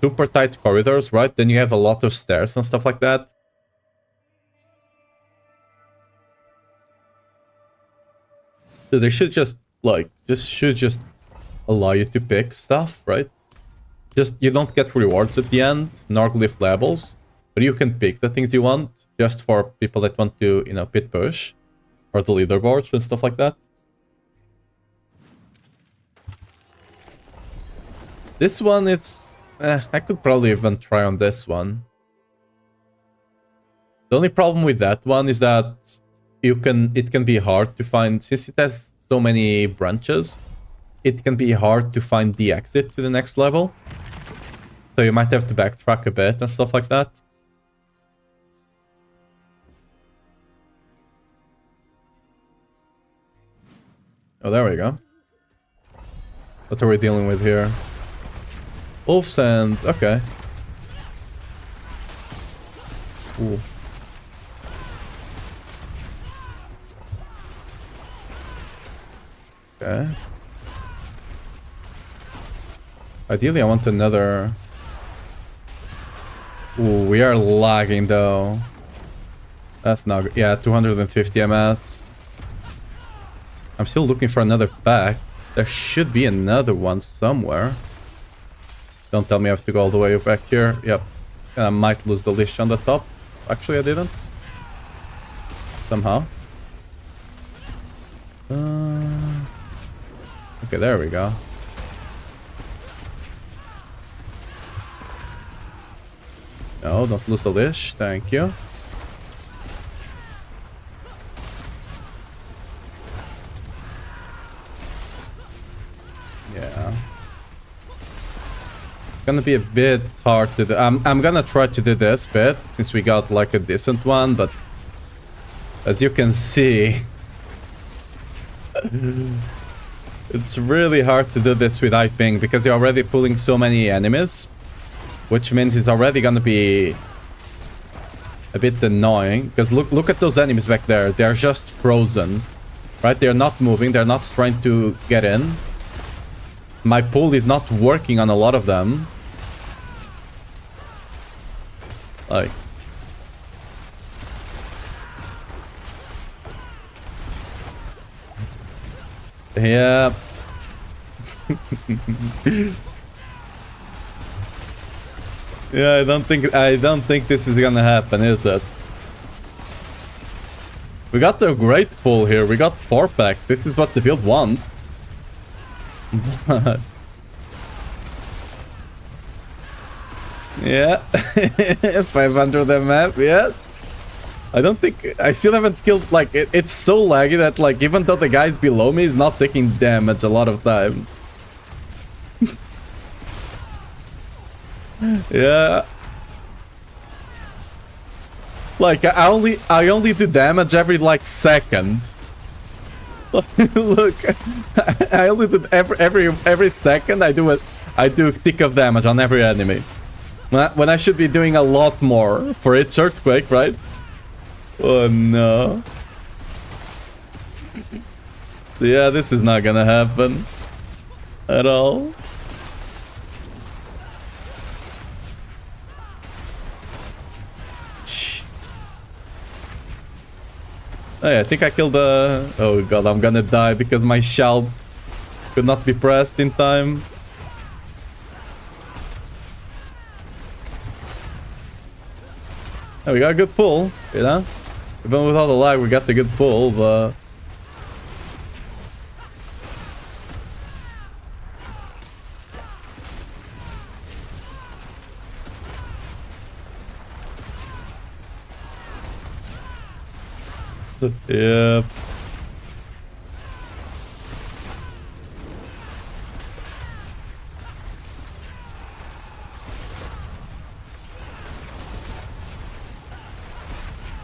Speaker 1: Super tight corridors, right? Then you have a lot of stairs and stuff like that. So they should just, like, should just allow you to pick stuff, right? Just, you don't get rewards at the end, nor glyph levels, but you can pick the things you want, just for people that want to, you know, pit push, or the leaderboards and stuff like that. This one, it's... I could probably even try on this one. The only problem with that one is that it can be hard to find, since it has so many branches, it can be hard to find the exit to the next level. So you might have to backtrack a bit and stuff like that. Oh, there we go. What are we dealing with here? Wolves and... okay. Ooh. Okay. Ideally, I want another... Ooh, we are lagging though. That's not good. Yeah, 250 ms. I'm still looking for another pack. There should be another one somewhere. Don't tell me I have to go all the way back here. Yep. And I might lose the leash on the top. Actually, I didn't. Somehow. Okay, there we go. No, don't lose the leash. Thank you. Yeah. It's gonna be a bit hard to do. I'm gonna try to do this bit, since we got like a decent one, but as you can see, it's really hard to do this with high ping, because you're already pulling so many enemies, which means it's already gonna be a bit annoying. Because look at those enemies back there. They're just frozen, right? They're not moving. They're not trying to get in. My pull is not working on a lot of them. Like... yeah. Yeah, I don't think this is gonna happen, is it? We got a great pull here. We got 4 packs. This is what the build wants. Yeah. 500 mf, yes. I don't think... I still haven't killed... like, it's so laggy that, like, even though the guys below me is not taking damage a lot of time. Yeah. Like, I only do damage every, like, second. Look, I only do every second I do a tick of damage on every enemy. When I should be doing a lot more for each earthquake, right? Oh no. Yeah, this is not gonna happen at all. Jeez. Hey, I think I killed the... oh god, I'm gonna die because my shout could not be pressed in time. Yeah, we got a good pull, you know? Even with all the lag, we got the good pull, but... Yep.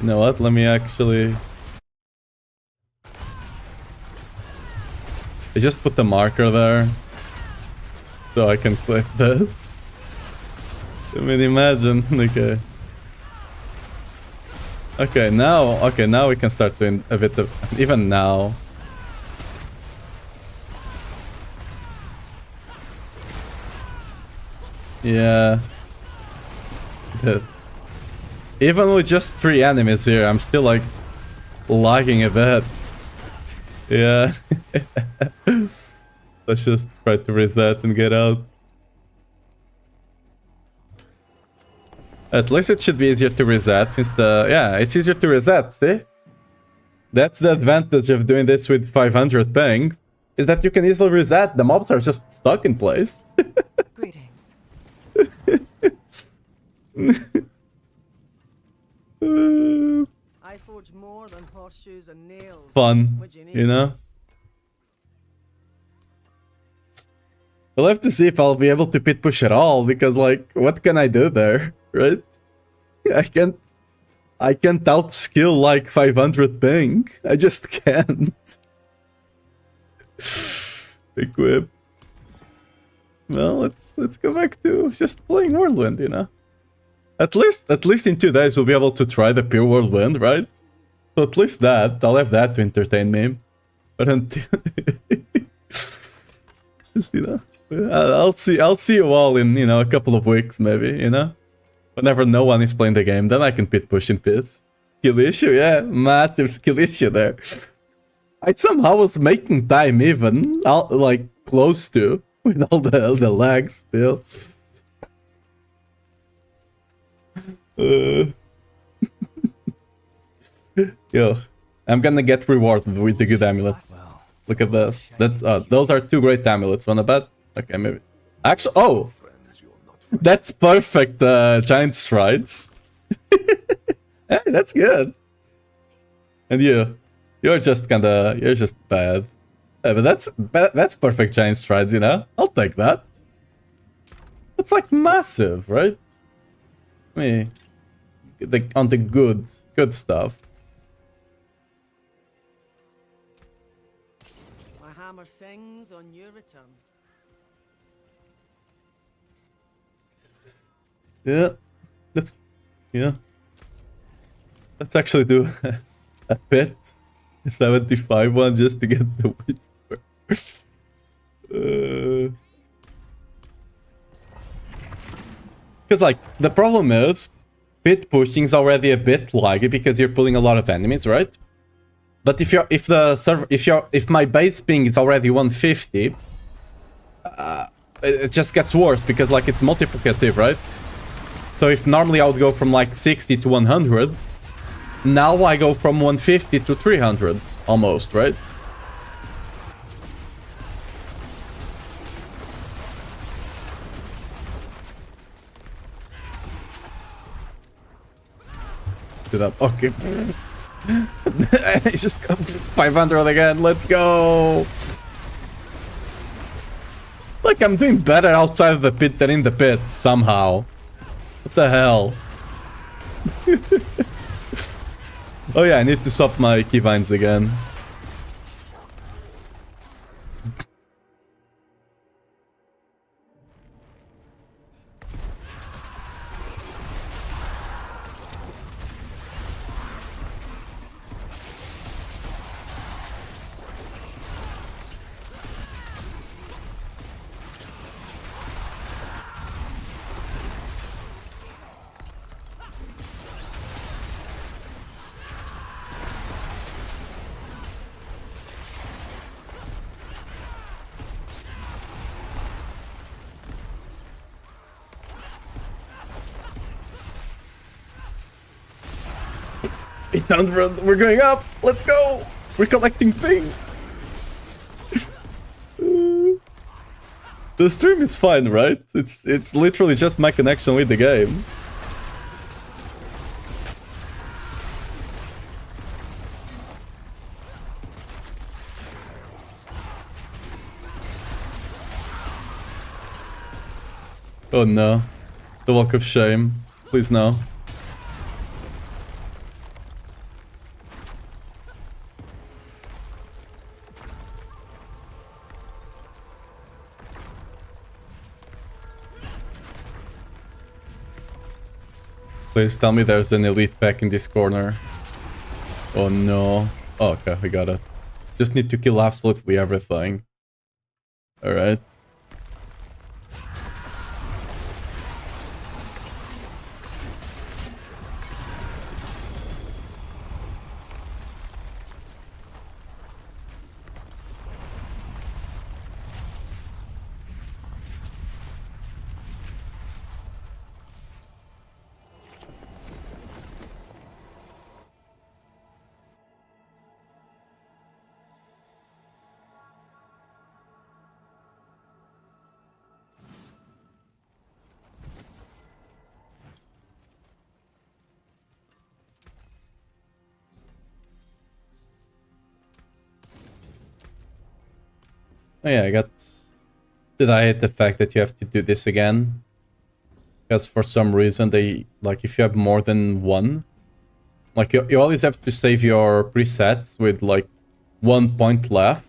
Speaker 1: You know what? Let me actually... I just put the marker there. So I can click this. I mean, imagine. Okay. Okay, now we can start doing a bit of... Even now. Yeah. Even with just 3 enemies here, I'm still like lagging a bit. Yeah. Let's just try to reset and get out. At least it should be easier to reset since the... Yeah, it's easier to reset, see? That's the advantage of doing this with 500 ping, is that you can easily reset. The mobs are just stuck in place.
Speaker 4: Greetings.
Speaker 5: I forge more than horseshoes and nails.
Speaker 1: Fun,
Speaker 5: What do you need?
Speaker 1: you know? We'll have to see if I'll be able to pit push at all, because like, what can I do there, right? I can't out-skill like 500 ping. I just can't. Equip. Well, let's go back to just playing Whirlwind, you know? At least in 2 days we'll be able to try the pure Whirlwind, right? So at least that, I'll have that to entertain me. But until... just, you know... I'll see you all in, you know, a couple of weeks, maybe, you know? Whenever no one is playing the game, then I can pit push in piss. Skill issue, yeah, massive skill issue there. I somehow was making time even, like, close to, with all the lag still. Yo, I'm gonna get rewarded with the good amulet. Look at this. Those are 2 great amulets. Wanna bet? Okay, maybe. Actually, oh! That's perfect, giant strides. Hey, that's good. And you're just bad. Yeah, but that's perfect giant strides, you know? I'll take that. That's like massive, right? I mean, on the good stuff.
Speaker 5: My hammer sings on your return.
Speaker 1: Yeah, let's actually do a pit, a 75 one just to get the whisper. Because like the problem is, pit pushing is already a bit laggy because you're pulling a lot of enemies, right? But if my base ping is already 150, it just gets worse because like it's multiplicative, right? So if normally I would go from like 60 to 100, now I go from 150 to 300 almost, right? It up. Okay. It's just 500 again. Let's go. Like I'm doing better outside of the pit than in the pit somehow. What the hell? Oh yeah, I need to swap my keybinds again. 800. We're going up. Let's go. We're collecting ping. The stream is fine, right? It's literally just my connection with the game. Oh no. The walk of shame. Please no. Please tell me there's an elite pack in this corner. Oh no. Oh, okay, we got it. Just need to kill absolutely everything. Alright. Oh yeah, I got... Did I hate the fact that you have to do this again? Because for some reason they... Like, if you have more than one... Like, you always have to save your presets with, like, 1 point left.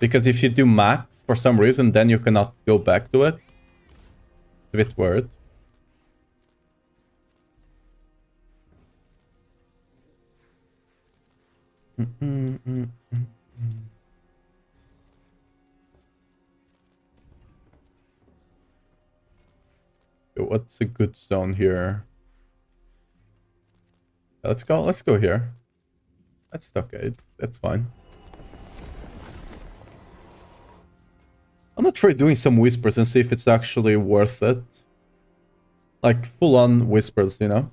Speaker 1: Because if you do max, for some reason, then you cannot go back to it. It's a bit weird. What's a good zone here? Let's go here. That's okay. That's fine. I'm gonna try doing some whispers and see if it's actually worth it. Like full on whispers, you know?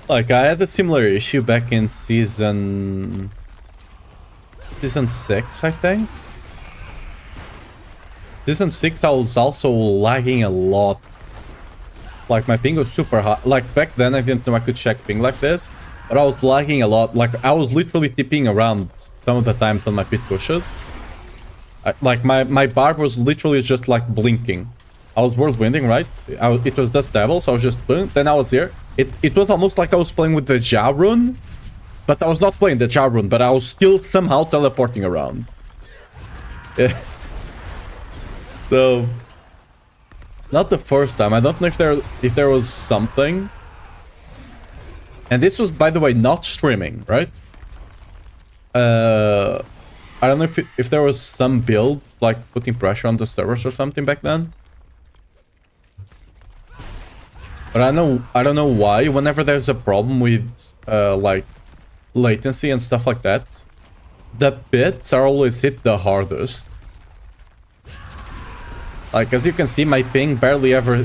Speaker 1: Like, I had a similar issue back in season 6, I think. Season 6, I was also lagging a lot. Like, my ping was super high. Like, back then, I didn't know I could check ping like this. But I was lagging a lot. Like, I was literally tipping around some of the times on my pit pushes. Like, my barb was literally just, like, blinking. I was whirlwinding, right? It was Dust Devil, so I was just boom. Then I was here. It was almost like I was playing with the Ja rune. But I was not playing the Ja rune, but I was still somehow teleporting around. Yeah. So... Not the first time. I don't know if there was something. And this was, by the way, not streaming, right? I don't know if there was some build, like putting pressure on the servers or something back then. But I don't know why. Whenever there's a problem with like latency and stuff like that, the bits are always hit the hardest. Like, as you can see, my ping barely ever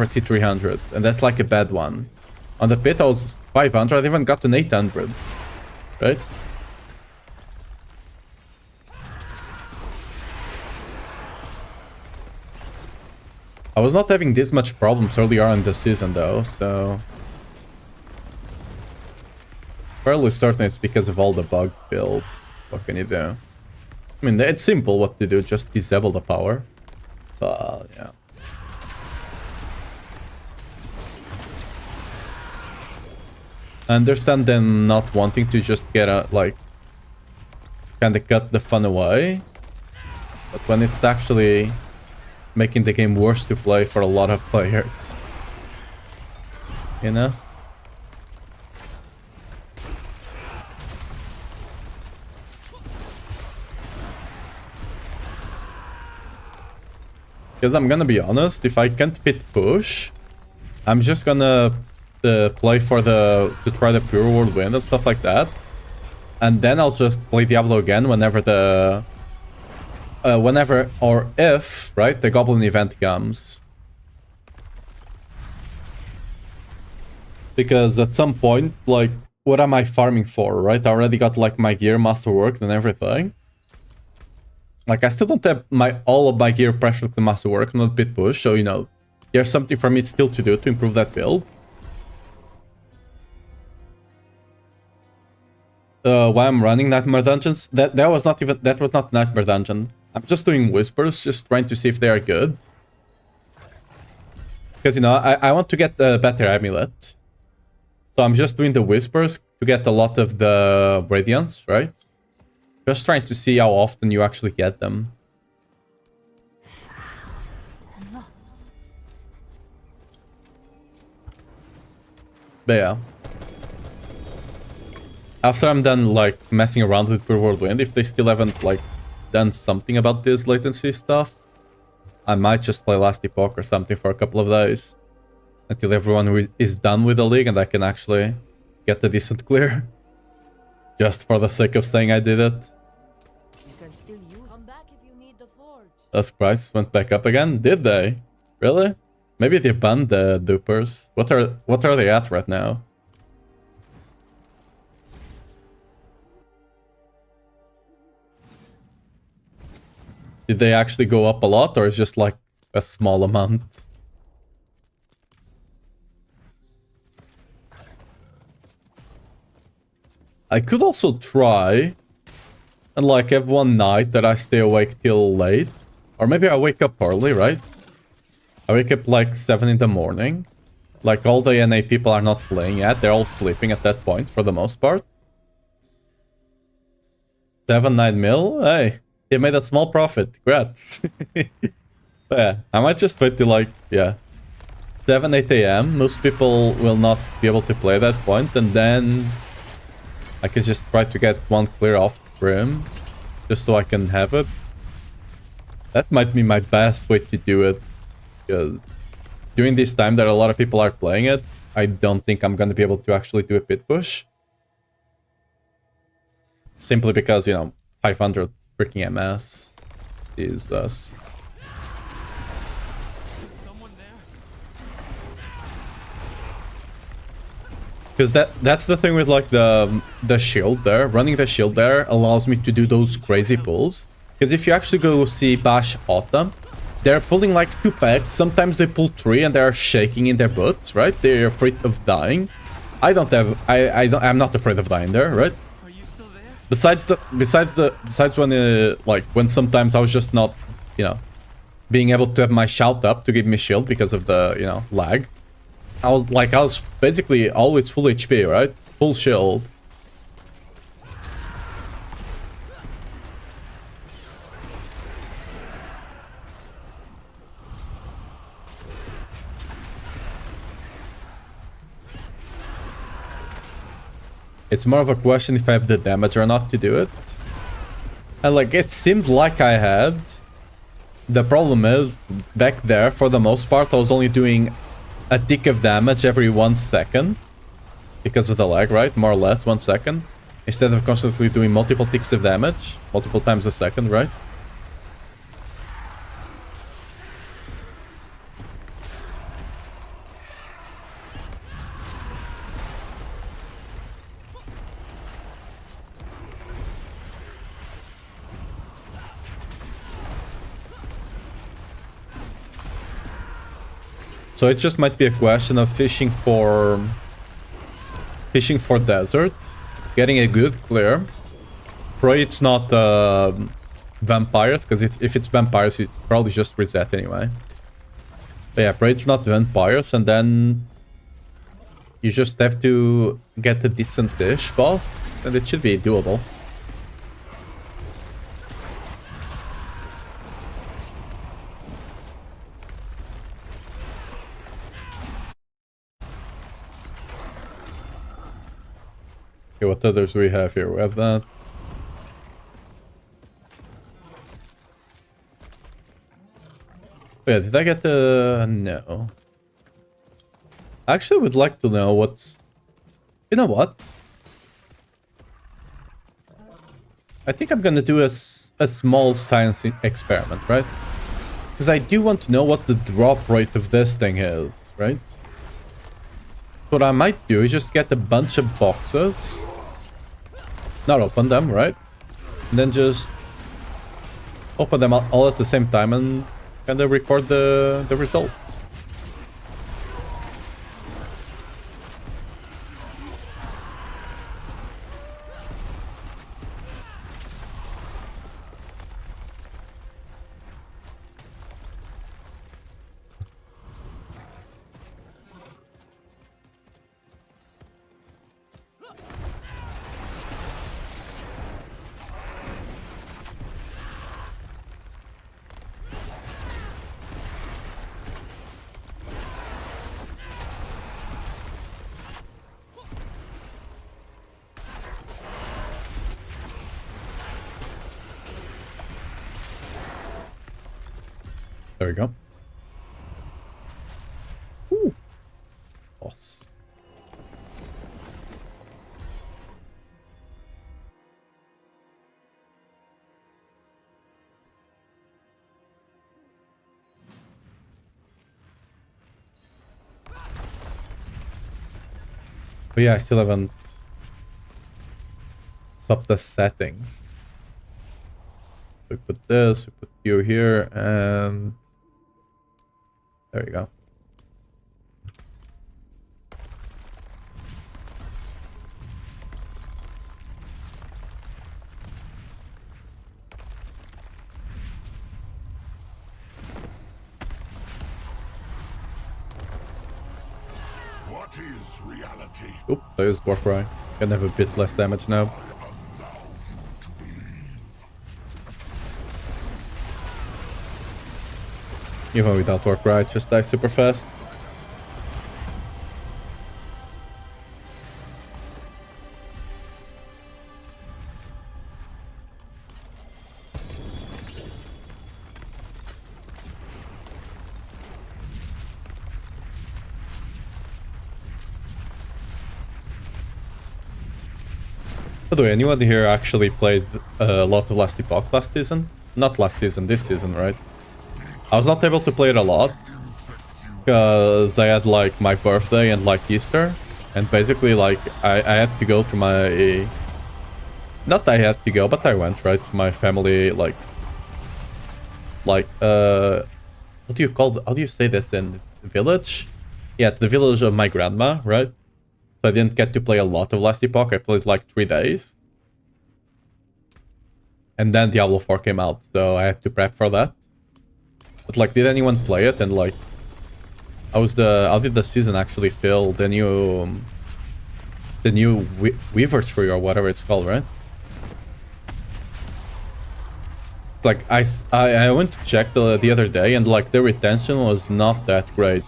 Speaker 1: see 300, and that's like a bad one. On the pit, I was 500, I even got an 800, right? I was not having this much problems earlier on in the season, though, so... fairly certain it's because of all the bug builds. What can you do? I mean, it's simple what to do, just disable the power. But, yeah. I understand them not wanting to just get a, like, kind of cut the fun away. But when it's actually making the game worse to play for a lot of players, you know? Because I'm gonna be honest, if I can't pit push, I'm just gonna play for to try the pure world win and stuff like that. And then I'll just play Diablo again whenever whenever or if, right, the Goblin event comes. Because at some point, like, what am I farming for, right? I already got, like, my gear masterworked and everything. Like, I still don't have all of my gear perfectly masterworked, not pit push, so, you know, there's something for me still to do to improve that build. Why I'm running Nightmare Dungeons? That was not Nightmare Dungeon. I'm just doing Whispers, just trying to see if they are good. Because, you know, I want to get a better amulet. So I'm just doing the Whispers to get a lot of the Radiance, right? Just trying to see how often you actually get them. But yeah. After I'm done, like, messing around with Pure World Wind, if they still haven't, like, done something about this latency stuff, I might just play Last Epoch or something for a couple of days. Until everyone is done with the league and I can actually get a decent clear. Just for the sake of saying I did it.
Speaker 2: You can still use. Come back if you need the forge.
Speaker 1: Those prices went back up again? Did they? Really? Maybe they banned the dupers. What are they at right now? Did they actually go up a lot, or is just like a small amount? I could also try and like have one night that I stay awake till late. Or maybe I wake up early, right? I wake up like 7 in the morning. Like all the NA people are not playing yet. They're all sleeping at that point for the most part. 7-9 mil? Hey, you made a small profit. Congrats. Yeah, I might just wait till like, yeah, 7-8 AM. Most people will not be able to play at that point, and then I can just try to get one clear off Brim, just so I can have it. That might be my best way to do it, because during this time that a lot of people are playing it, I don't think I'm gonna be able to actually do a pit push. Simply because, you know, 500 freaking MS is us. Because that's the thing with like the shield there. Running the shield there allows me to do those crazy pulls. Because if you actually go see Bash Autumn, they're pulling like 2 packs. Sometimes they pull 3 and they're shaking in their butts, right? They're afraid of dying. I don't have I'm not afraid of dying there, right?
Speaker 6: Are you still there?
Speaker 1: Besides when like when sometimes I was just not, you know, being able to have my shout up to give me shield because of the, you know, lag. I was basically always full HP, right? Full shield. It's more of a question if I have the damage or not to do it. And like, it seemed like I had. The problem is, back there, for the most part, I was only doing a tick of damage every 1 second. Because of the lag, right? More or less 1 second. Instead of constantly doing multiple ticks of damage. Multiple times a second, right? So it just might be a question of fishing for desert, getting a good clear. Pray it's not vampires, because if it's vampires, it probably just reset anyway. But yeah, pray it's not vampires, and then you just have to get a decent-ish boss, and it should be doable. Okay, what others do we have here? We have that. Yeah, did I get the... No. I actually would like to know what's... You know what? I think I'm gonna do a small science experiment, right? Because I do want to know what the drop rate of this thing is, right? What I might do is just get a bunch of boxes. Not open them, right? And then just open them all at the same time and kind of record the results. There we go. Ooh. Boss. But yeah, I still haven't stopped the settings. We put this, we put you here, and there we go.
Speaker 3: What is reality?
Speaker 1: Oop, I used Warcry. Can have a bit less damage now. Even without Warcry, it just dies super fast. By the way, anyone here actually played a lot of Last Epoch last season? Not last season, this season, right? I was not able to play it a lot because I had like my birthday and like Easter, and basically like I had to go to my... Not I had to go, but I went, right? My family like what do you call... How do you say this in village? Yeah, to the village of my grandma, right? So I didn't get to play a lot of Last Epoch. I played like 3 days. And then Diablo 4 came out, so I had to prep for that. But like, did anyone play it? And like, how did the season actually feel? The new Weaver tree or whatever it's called, right? Like I went to check the other day, and like the retention was not that great.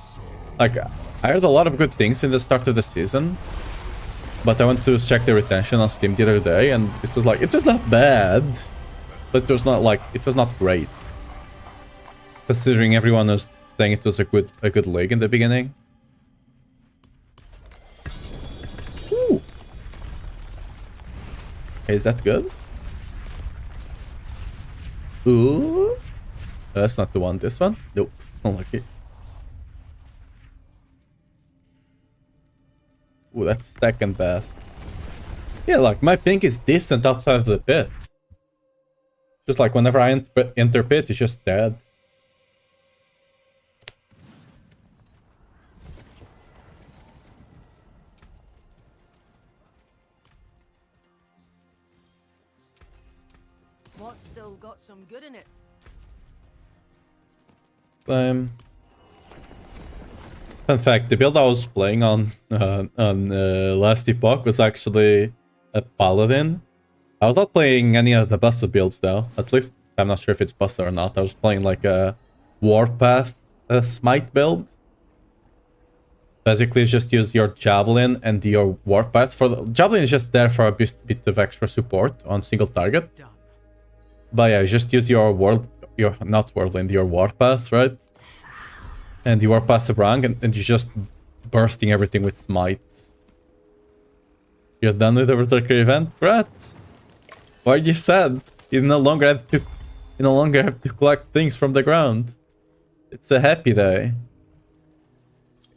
Speaker 1: Like I heard a lot of good things in the start of the season, but I went to check the retention on Steam the other day, and it was like, it was not bad, but it was not like, it was not great. Considering everyone was saying it was a good league in the beginning. Ooh. Is that good? Ooh. That's not the one. This one? Nope. Unlucky. Ooh, that's second best. Yeah, like my ping is decent outside of the pit. Just like whenever I enter pit, it's just dead.
Speaker 5: got some good in it.
Speaker 1: Fun fact, the build I was playing on last epoch was actually a paladin. I was not playing any of the busted builds though. At least I'm not sure if it's busted or not. I was playing like a warpath smite build. Basically, just use your javelin and your warpath. For the javelin is just there for a bit of extra support on single target. But yeah, just use your your warpath, right? And you warpath around, and you're just bursting everything with smites. You're done with the berserker event, Brett? Why are you sad? You no longer have to collect things from the ground. It's a happy day.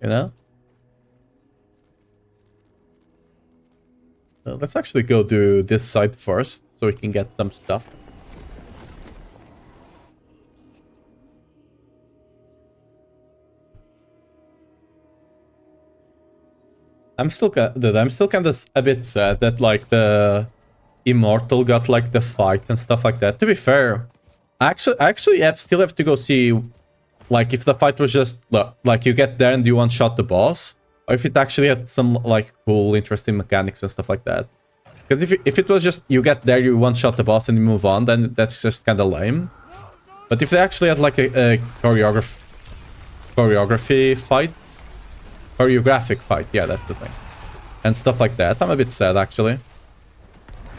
Speaker 1: You know? Let's actually go do this side first, so we can get some stuff. I'm still kind of a bit sad that like the Immortal got like the fight and stuff like that. To be fair, I actually still have to go see like if the fight was just like you get there and you one shot the boss, or if it actually had some like cool, interesting mechanics and stuff like that. Because if it was just you get there, you one shot the boss and you move on, then that's just kind of lame. But if they actually had like a choreography fight. Choreographic fight, yeah, that's the thing. And stuff like that. I'm a bit sad, actually.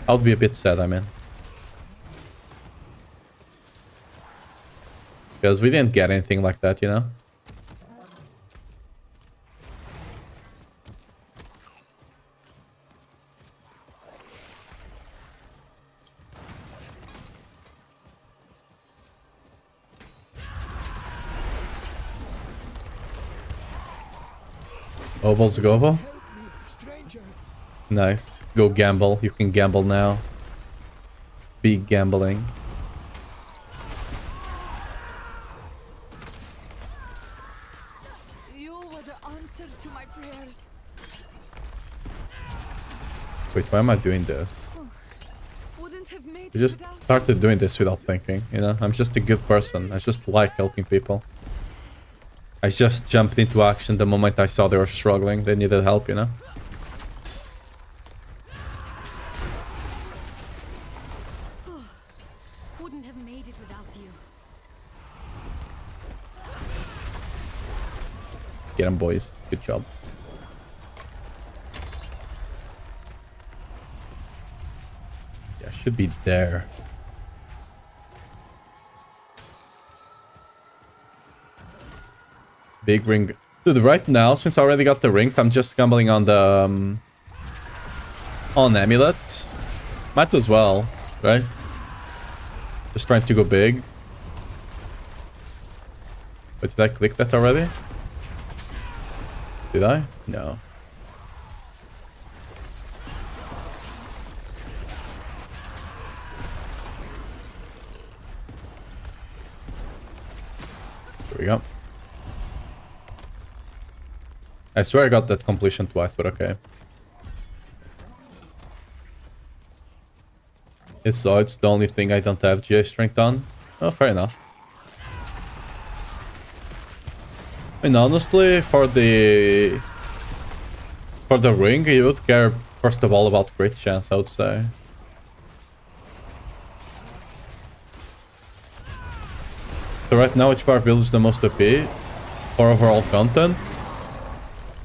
Speaker 1: I would be a bit sad, I mean. Because we didn't get anything like that, you know? Oval's Govo? Nice. Go gamble. You can gamble now. Big gambling.
Speaker 4: You were the answer to my prayers.
Speaker 1: Wait, why am I doing this?
Speaker 4: Wouldn't have made
Speaker 1: I just
Speaker 4: without
Speaker 1: started doing this without thinking, you know? I'm just a good person. I just like helping people. I just jumped into action the moment I saw they were struggling. They needed help, you know?
Speaker 4: Wouldn't have made it without you.
Speaker 1: Get them, boys. Good job. Yeah, should be there. Big ring. Dude, right now, since I already got the rings, I'm just gambling on the... on amulet. Might as well, right? Just trying to go big. But did I click that already? Did I? No. Here we go. I swear I got that completion twice, but okay. It's the only thing I don't have GA strength on. Oh, fair enough. I mean, honestly, for the ring, you would care first of all about crit chance, I would say. So right now, which bar builds the most OP for overall content?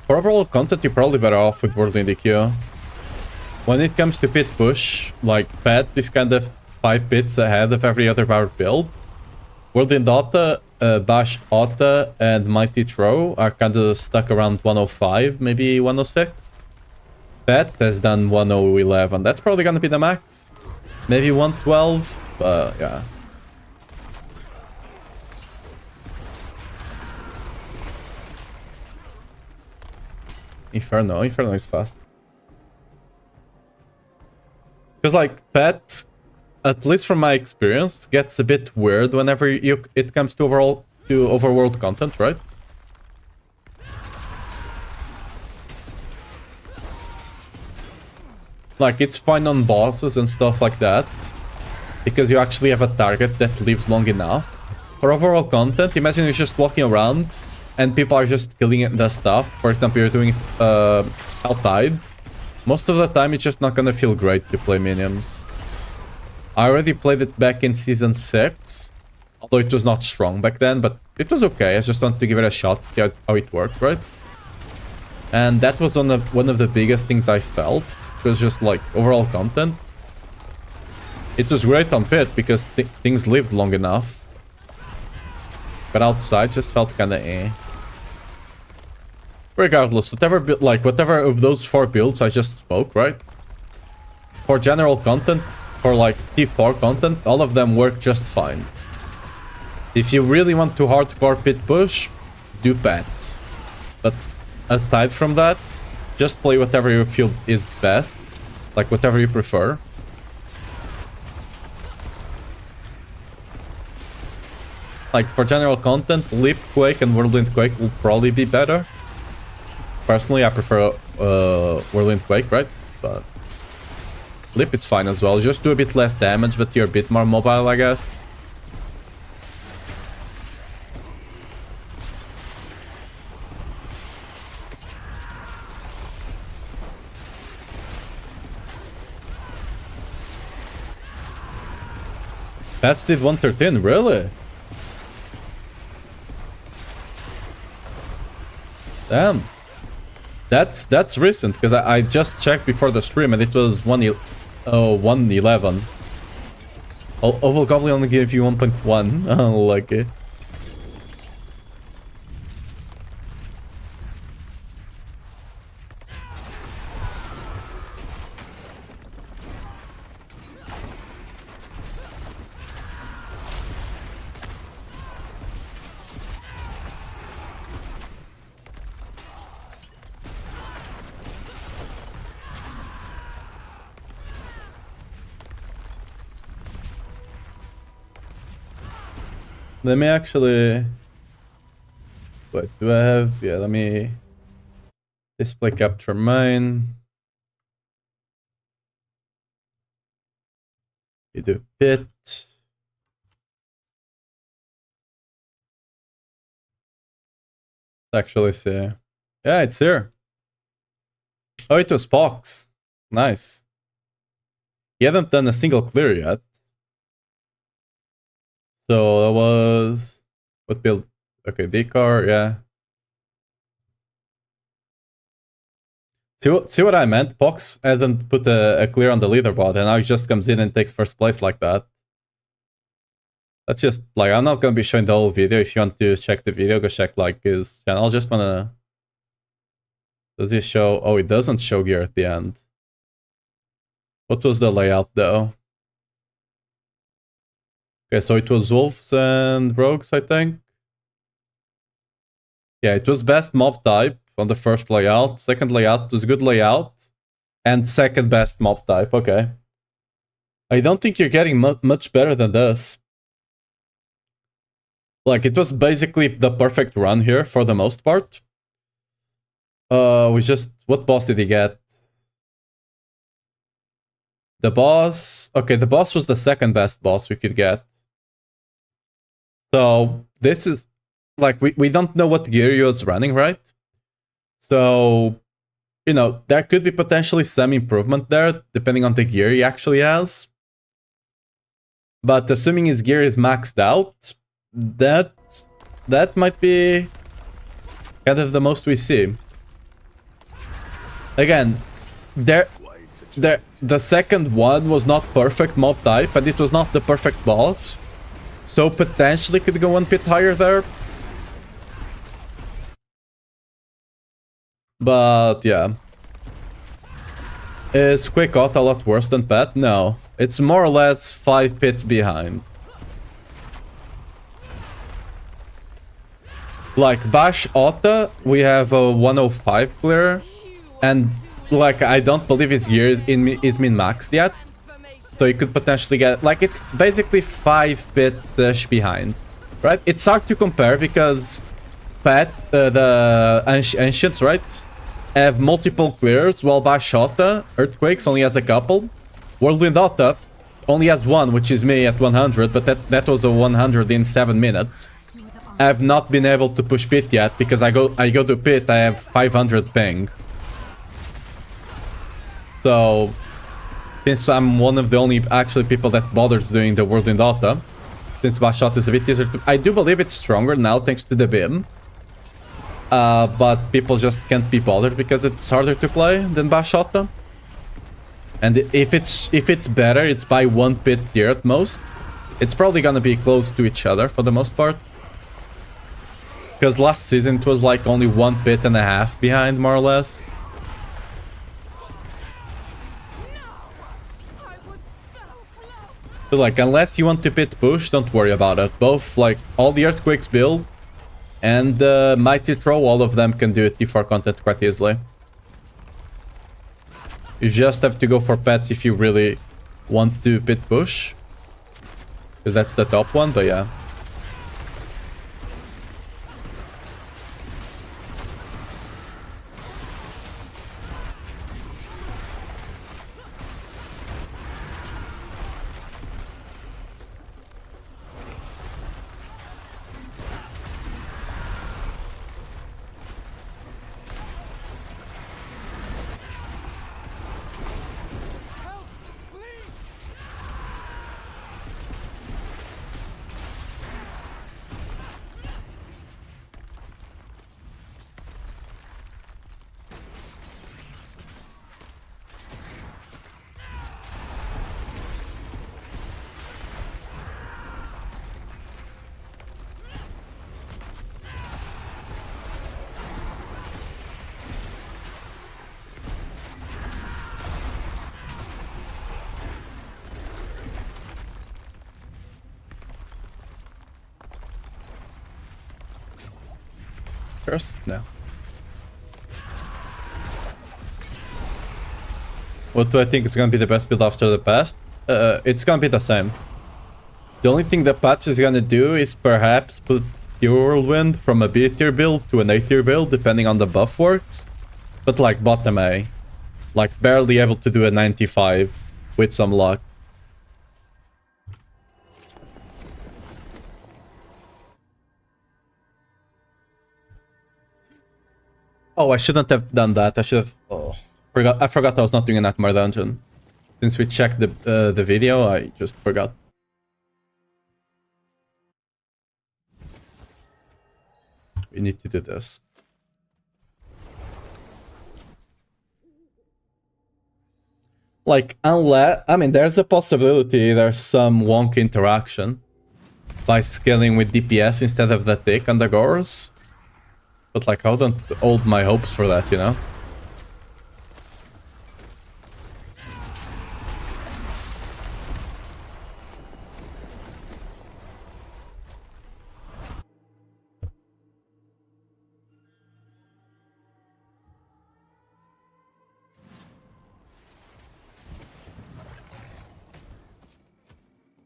Speaker 1: For overall content, you're probably better off with Worldly DQ. When it comes to pit push, like Pet is kind of 5 pits ahead of every other powered build. Worldly Dota, Bash Ota, and Mighty Throw are kind of stuck around 105, maybe 106. Pet has done 1011. That's probably gonna be the max. Maybe 112, but yeah. Inferno is fast. Because like Pet, at least from my experience, gets a bit weird whenever it comes to overworld content, right? Like it's fine on bosses and stuff like that, because you actually have a target that lives long enough. For overall content, imagine you're just walking around and people are just killing the stuff. For example, you're doing Tide. Most of the time, it's just not gonna feel great to play minions. I already played it back in Season 6, although it was not strong back then, but it was okay. I just wanted to give it a shot, see how it worked, right? And that was one of the biggest things I felt. It was just like overall content. It was great on Pit because things lived long enough. But outside just felt kinda eh. Regardless, whatever of those 4 builds I just spoke, right? For general content, for like T4 content, all of them work just fine. If you really want to hardcore Pit push, do pets. But aside from that, just play whatever you feel is best, like whatever you prefer. Like for general content, Leap Quake and Whirlwind Quake will probably be better. Personally, I prefer Whirlwind Quake, right? But Leap is fine as well. Just do a bit less damage, but you're a bit more mobile, I guess. Pets did 113, really? Damn. That's recent, because I just checked before the stream and it was 111. Oval Goblin only gave you 1.1. Unlucky. Let me actually... What do I have? Yeah, let me... Display capture mine. You do Pit. Actually see. Yeah, it's here. Oh, it was Pox. Nice. He hadn't done a single clear yet. So that was... What build? Okay, Decar, yeah. See what I meant? Pox hasn't put a clear on the leaderboard and now he just comes in and takes first place like that. That's just, like, I'm not gonna be showing the whole video. If you want to check the video, go check, like, his channel. I just wanna... Does he show... Oh, it doesn't show gear at the end. What was the layout, though? Okay, so it was Wolves and Rogues, I think. Yeah, it was best mob type on the first layout. Second layout was good layout. And second best mob type, okay. I don't think you're getting much better than this. Like, it was basically the perfect run here for the most part. We just... What boss did he get? The boss... Okay, the boss was the second best boss we could get. So, this is... Like, we don't know what gear he was running, right? So, you know, there could be potentially some improvement there, depending on the gear he actually has. But assuming his gear is maxed out, that might be kind of the most we see. Again, the second one was not perfect mob type, and it was not the perfect boss. So potentially could go one bit higher there. But yeah. Is Quick Out a lot worse than Pet? No. It's more or less 5 pits behind. Like Bash Otta, we have a 105 clear. And like I don't believe it's geared is min-maxed yet. So you could potentially get, like, it's basically 5 bits behind. Right? It's hard to compare because Pet, the Ancients, right, have multiple clears, while Bash Otta, Earthquakes, only has a couple. Whirlwind Otta only has one, which is me at 100, but that was a 100 in 7 minutes. I have not been able to push pit yet because I go to pit, I have 500 ping. So since I'm one of the only actually people that bothers doing the world in Dota, since Bash Shot is a bit easier to... I do believe it's stronger now thanks to the BIM. But people just can't be bothered because it's harder to play than Bash Shot. And if it's better, it's by 1 pit here at most. It's probably gonna be close to each other for the most part. Because last season it was like only 1 pit and a half behind, more or less. But like, unless you want to pit push, don't worry about it. Both, like, all the Earthquakes build and Mighty Throw, all of them can do T4 content quite easily. You just have to go for pets if you really want to pit push. Because that's the top one, but yeah. First? No. What do I think is gonna be the best build after the past? It's gonna be the same. The only thing the patch is gonna do is perhaps put Whirlwind from a B tier build to an A tier build, depending on the buff works. But like bottom A. Like barely able to do a 95 with some luck. Oh, I shouldn't have done that. I should have... Oh, I forgot I was not doing a Nightmare Dungeon. Since we checked the video, I just forgot. We need to do this. Like, unless... I mean, there's a possibility there's some wonky interaction by scaling with DPS instead of the tick on the Gores. But like, I wouldn't hold my hopes for that, you know?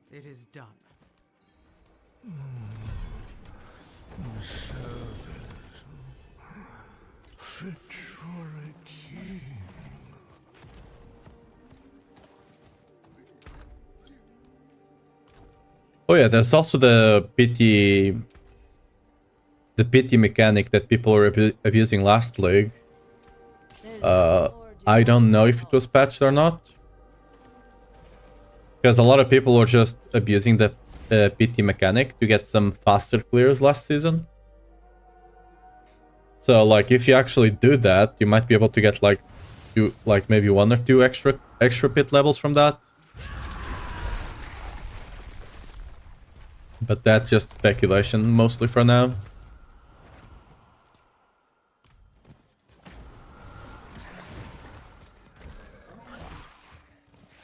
Speaker 6: It is done.
Speaker 3: Fit for a king.
Speaker 1: Oh yeah, there's also the pity mechanic that people were abusing last league. I don't know if it was patched or not. Because a lot of people were just abusing the pity mechanic to get some faster clears last season. So like, if you actually do that, you might be able to get like maybe 1 or 2 extra pit levels from that. But that's just speculation mostly for now.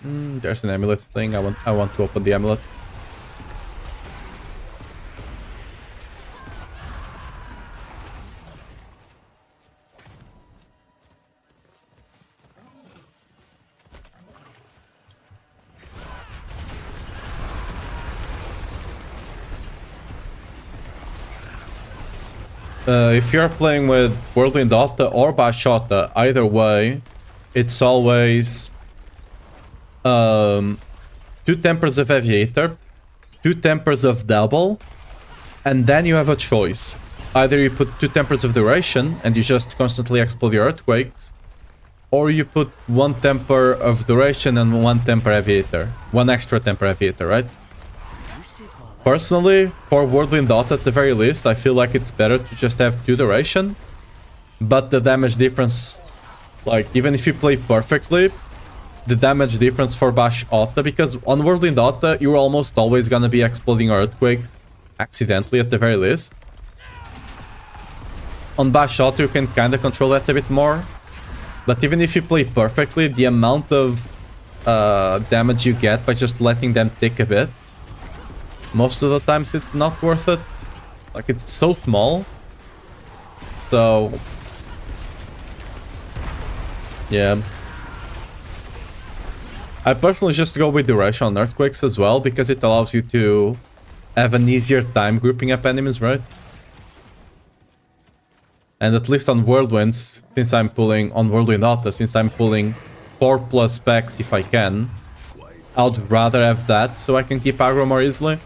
Speaker 1: There's an amulet thing. I want to open the amulet. If you're playing with Whirlwind Dota or Bash Shota, either way, it's always 2 tempers of Aviator, 2 tempers of Double, and then you have a choice. Either you put 2 tempers of Duration and you just constantly explode your Earthquakes, or you put 1 temper of Duration and 1 temper Aviator. 1 extra temper Aviator, right? Personally, for Whirlwind Dot at the very least, I feel like it's better to just have 2 Duration, but the damage difference, like, even if you play perfectly, the damage difference for Bash Auto, because on Whirlwind Auto, you're almost always gonna be exploding Earthquakes accidentally at the very least. On Bash Auto, you can kinda control that a bit more, but even if you play perfectly, the amount of damage you get by just letting them tick a bit, most of the times it's not worth it. Like, it's so small. So yeah. I personally just go with Duration on Earthquakes as well, because it allows you to have an easier time grouping up enemies, right? And at least on Whirlwinds, since I'm pulling, on Whirlwind Auto, since I'm pulling 4+ packs if I can, I'd rather have that so I can keep aggro more easily.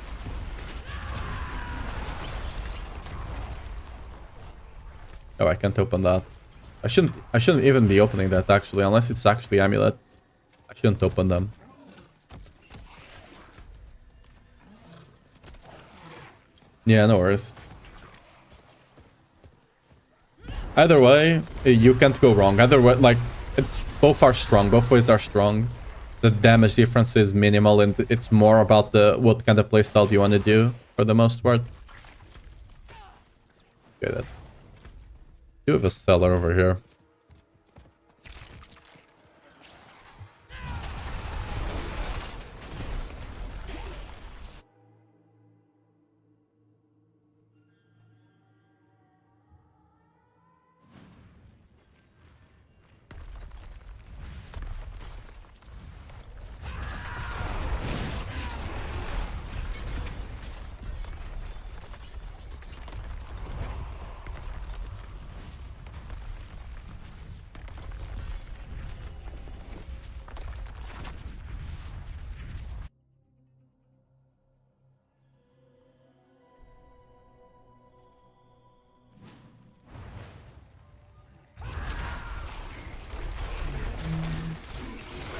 Speaker 1: Oh, I can't open that. I shouldn't even be opening that actually, unless it's actually Amulet. I shouldn't open them. Yeah, no worries. Either way, you can't go wrong. Either way, like, it's both are strong. Both ways are strong. The damage difference is minimal, and it's more about the what kind of playstyle do you want to do for the most part. Okay, that. Do have a Stellar over here.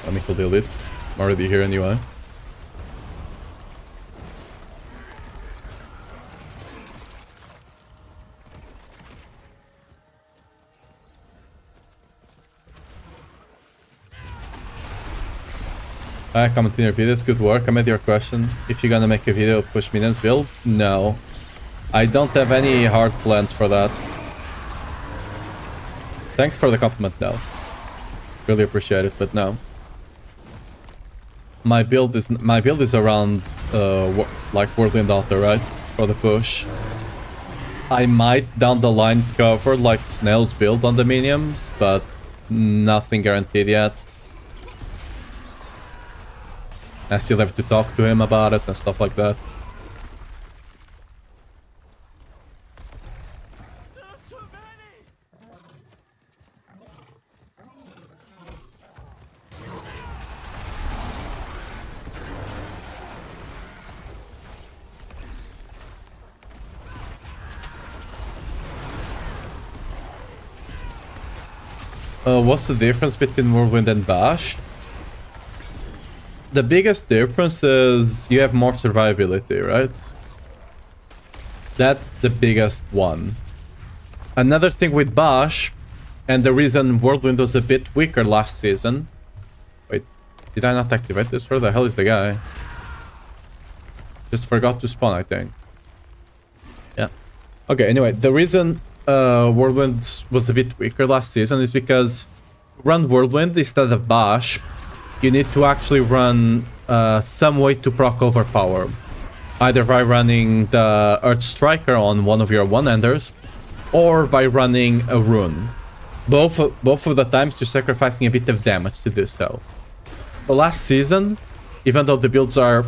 Speaker 1: Let me kill the elite. I'm already here anyway. Comment in your videos, good work. I made your question. If you're gonna make a video push minions build? No. I don't have any hard plans for that. Thanks for the compliment, no. Really appreciate it, but no. My build is around like Whirlwind Auto, right? For the push. I might down the line cover like Snail's build on the minions, but nothing guaranteed yet. I still have to talk to him about it and stuff like that. What's the difference between Whirlwind and Bash? The biggest difference is you have more survivability, right? That's the biggest one. Another thing with Bash, and the reason Whirlwind was a bit weaker last season... Wait, did I not activate this? Where the hell is the guy? Just forgot to spawn, I think. Yeah. Okay, anyway, the reason Whirlwind was a bit weaker last season is because to run Whirlwind instead of Bash, you need to actually run some way to proc overpower. Either by running the Earth Striker on one of your one-enders, or by running a rune. Both of the times you're sacrificing a bit of damage to do so. But last season, even though the builds are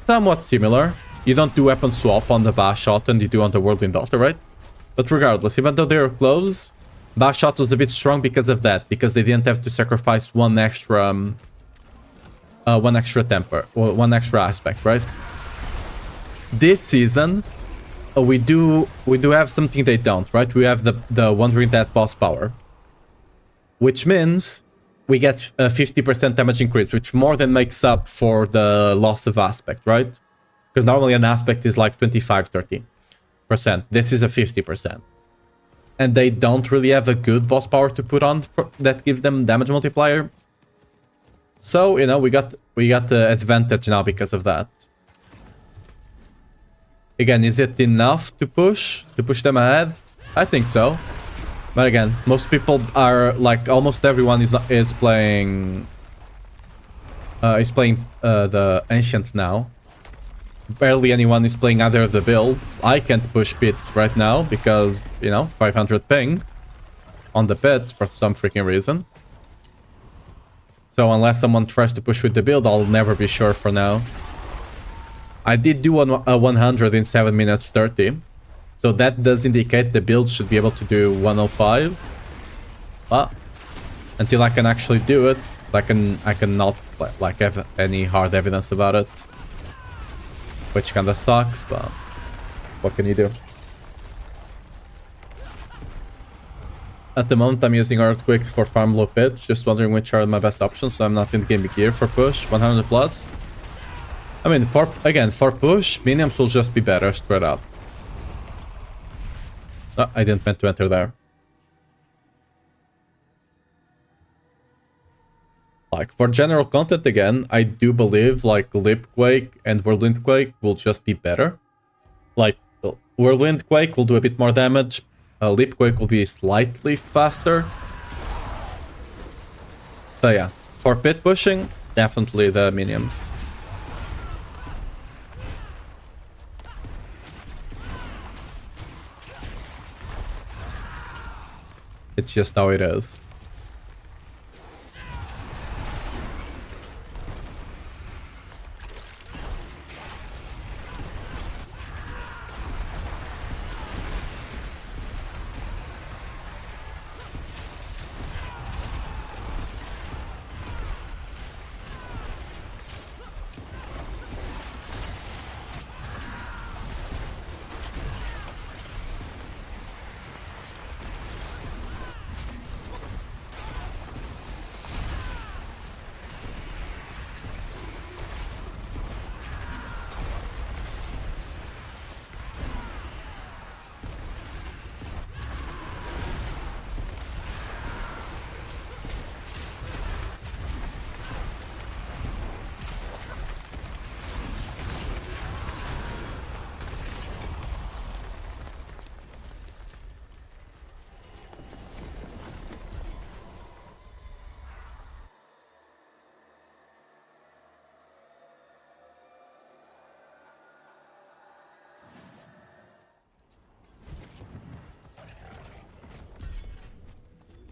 Speaker 1: somewhat similar, you don't do weapon swap on the Bash shot and you do on the Whirlwind Auto, right? But regardless, even though they're close, Bash shot was a bit strong because of that, because they didn't have to sacrifice one extra one extra temper, or one extra aspect, right? This season, we do have something they don't, right? We have the Wandering Death boss power, which means we get a 50% damage increase, which more than makes up for the loss of aspect, right? Because normally an aspect is like 25-30%. This is a 50%. And they don't really have a good boss power to put on that gives them damage multiplier. So, you know, we got the advantage now because of that. Again, is it enough to push them ahead? I think so. But again, most people are like, almost everyone is playing the Ancient now. Barely anyone is playing either of the builds. I can't push Pit right now because, you know, 500 ping on the Pit for some freaking reason. So unless someone tries to push with the build, I'll never be sure for now. I did do a 100 in 7 minutes 30. So that does indicate the build should be able to do 105. But until I can actually do it, I cannot like have any hard evidence about it. Which kinda sucks, but what can you do? At the moment, I'm using Earthquakes for farm low pits, just wondering which are my best options, so I'm not in game gear for push, 100 plus. I mean, for push, minions will just be better spread out. Oh, I didn't meant to enter there. Like, for general content, again, I do believe, like, Lipquake and Whirlwind Quake will just be better. Like, Whirlwind Quake will do a bit more damage. Lipquake will be slightly faster. So yeah, for pit pushing, definitely the minions. It's just how it is.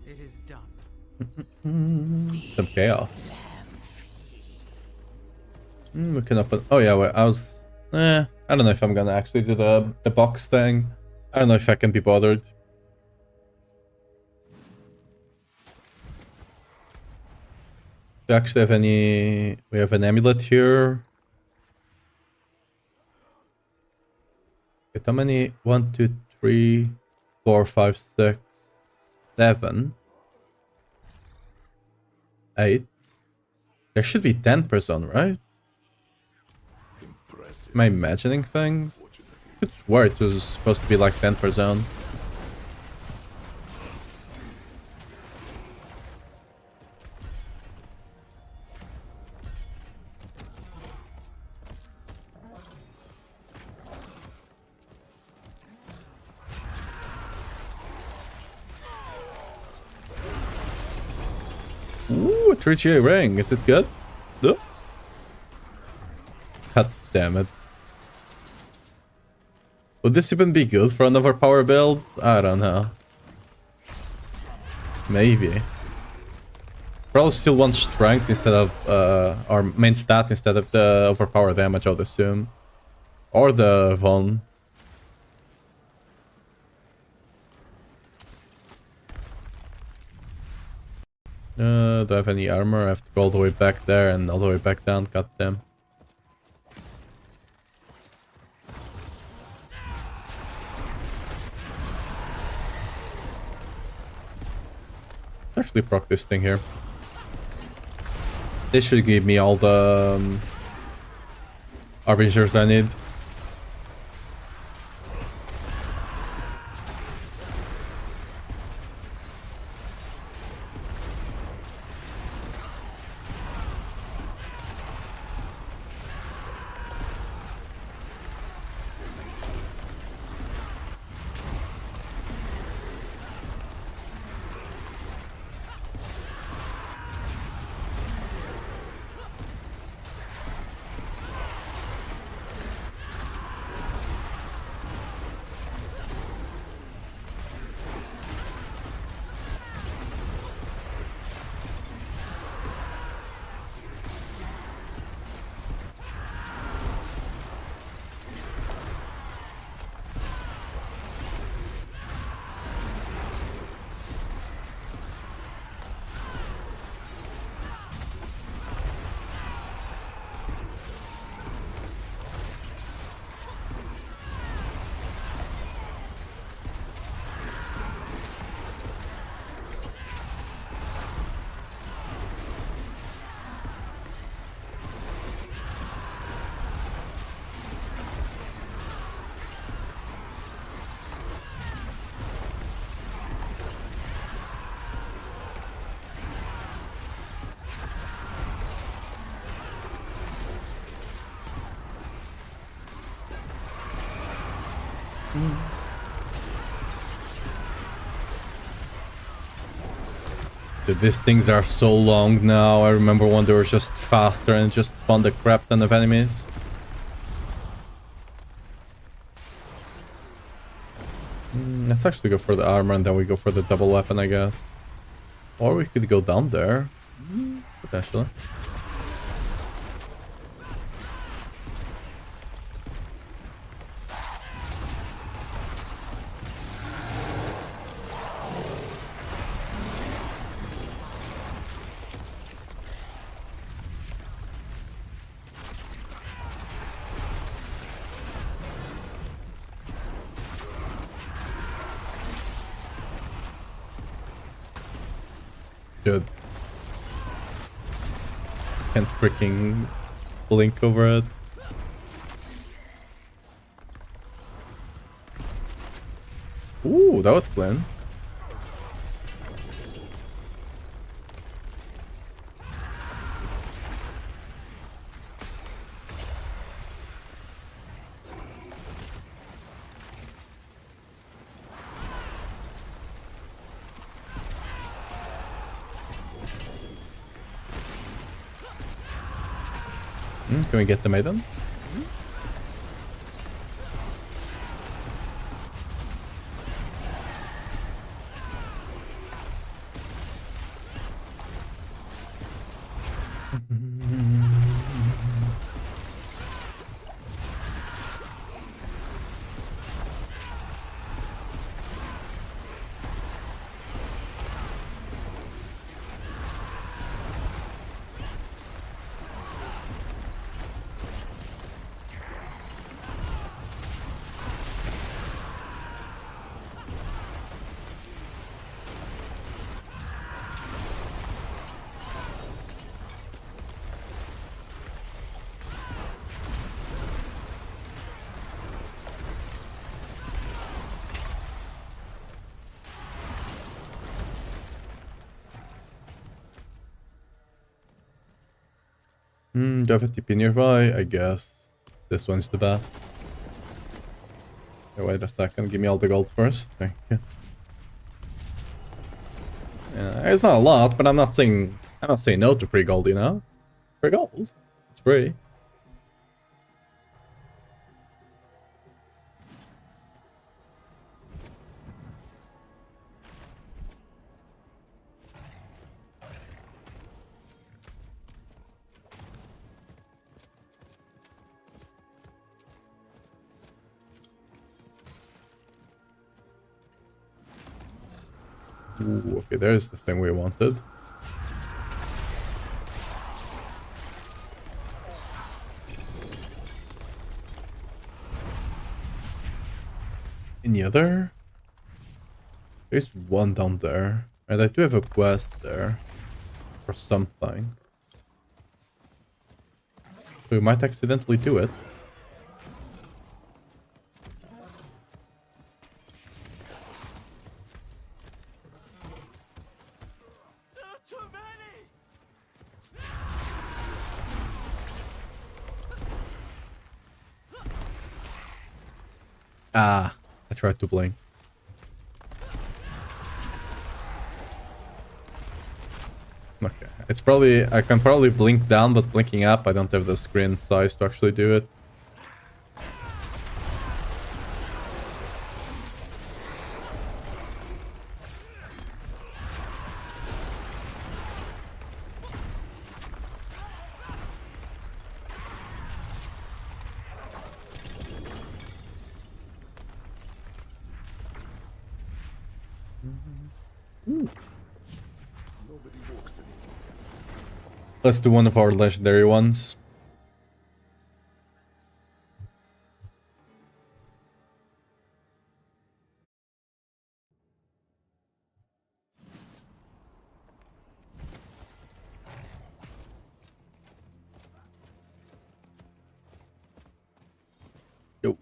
Speaker 6: It is done.
Speaker 1: Some chaos. We can open. Oh yeah, wait, I was. I don't know if I'm gonna actually do the box thing. I don't know if I can be bothered. We actually have any. We have an amulet here. Wait, how many? 1, 2, 3, 4, 5, 6, 7, 8. There should be 10 per zone, right? Am I imagining things? I could swear it was supposed to be like 10 per zone. Ooh, a 3GA ring. Is it good? No? God damn it. Would this even be good for another power build? I don't know. Maybe. Probably still want strength instead of, or main stat instead of the overpower damage, I would assume. Or the Von. Do I have any armor? I have to go all the way back there and all the way back down. Goddamn. Actually proc this thing here. This should give me all the arbingers I need. Dude, these things are so long now. I remember when they were just faster and just spawned the crap ton of enemies. Let's actually go for the armor and then we go for the double weapon, I guess. Or we could go down there. Potentially. Good. Can't freaking blink over it. Ooh, that was clean. Can we get the maiden? Do I have a TP nearby? I guess this one's the best. Okay, wait a second, give me all the gold first. Thank you. Yeah, it's not a lot, but I'm not saying no to free gold, you know? Free gold. It's free. Ooh, okay, there's the thing we wanted. any other? There's one down there. And I do have a quest there. Or something. So we might accidentally do it. Ah, I tried to blink. Okay, it's probably, I can probably blink down, but blinking up, I don't have the screen size to actually do it.
Speaker 3: Nobody walks anymore.
Speaker 1: Let's do one of our legendary ones. Yo.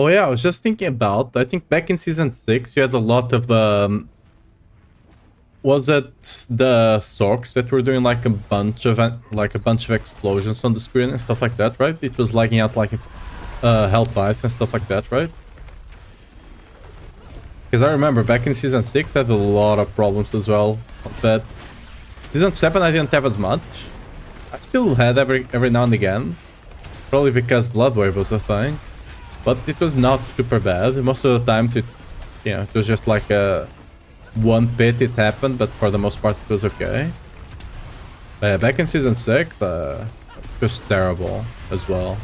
Speaker 1: Oh yeah, I was just thinking about, I think back in season 6 you had a lot of the was it the Sorks that were doing like a bunch of explosions on the screen and stuff like that, right? It was lagging out like health bites and stuff like that, right? Because I remember back in season 6 I had a lot of problems as well, but season 7 I didn't have as much. I still had every now and again, probably because Blood Wave was a thing. But it was not super bad. Most of the times it was just like a one pit it happened, but for the most part it was okay. Back in season 6, it was terrible as well.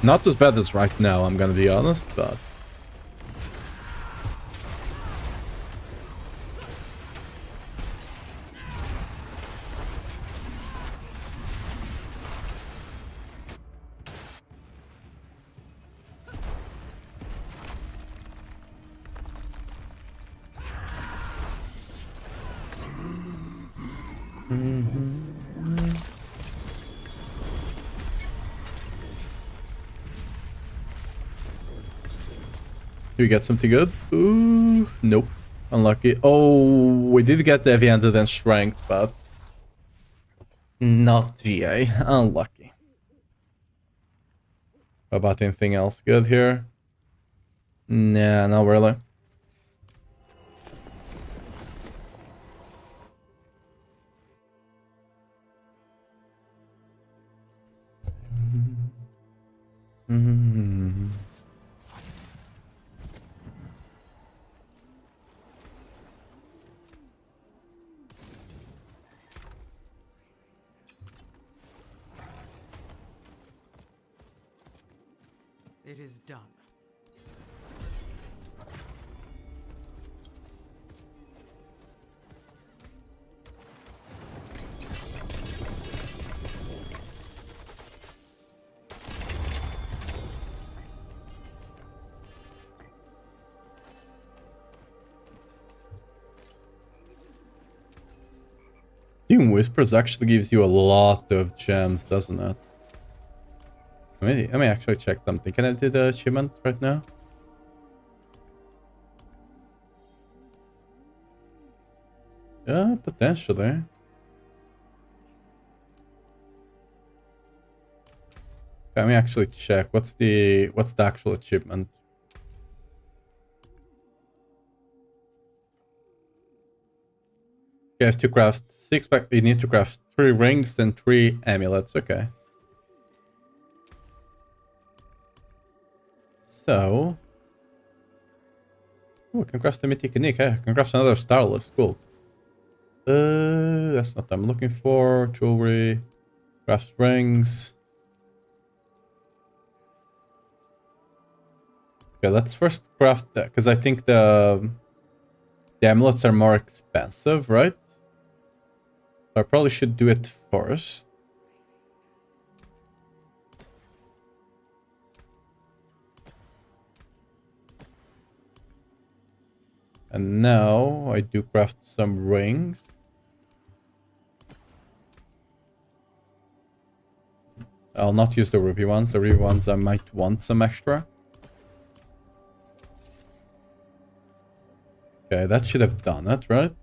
Speaker 1: Not as bad as right now, I'm gonna be honest, but... Do we get something good? Ooh, nope. Unlucky. Oh, we did get the heavy handed and strength, but not GA. Unlucky. How about anything else good here? Nah, not really.
Speaker 6: It is done.
Speaker 1: Doom Whispers actually gives you a lot of gems, doesn't it? Let me actually check something. Can I do the achievement right now? Yeah, potentially. Let me actually check. What's the actual achievement? You have to craft 6 pack. You need to craft 3 rings and 3 amulets. Okay. So, oh, I can craft a mythic unique. I can craft another starless. Cool. That's not what I'm looking for. Jewelry, craft rings. Okay, let's first craft that because I think the amulets are more expensive, right? So I probably should do it first. And now I do craft some rings. I'll not use the ruby ones. The ruby ones I might want some extra. Okay, that should have done it, right?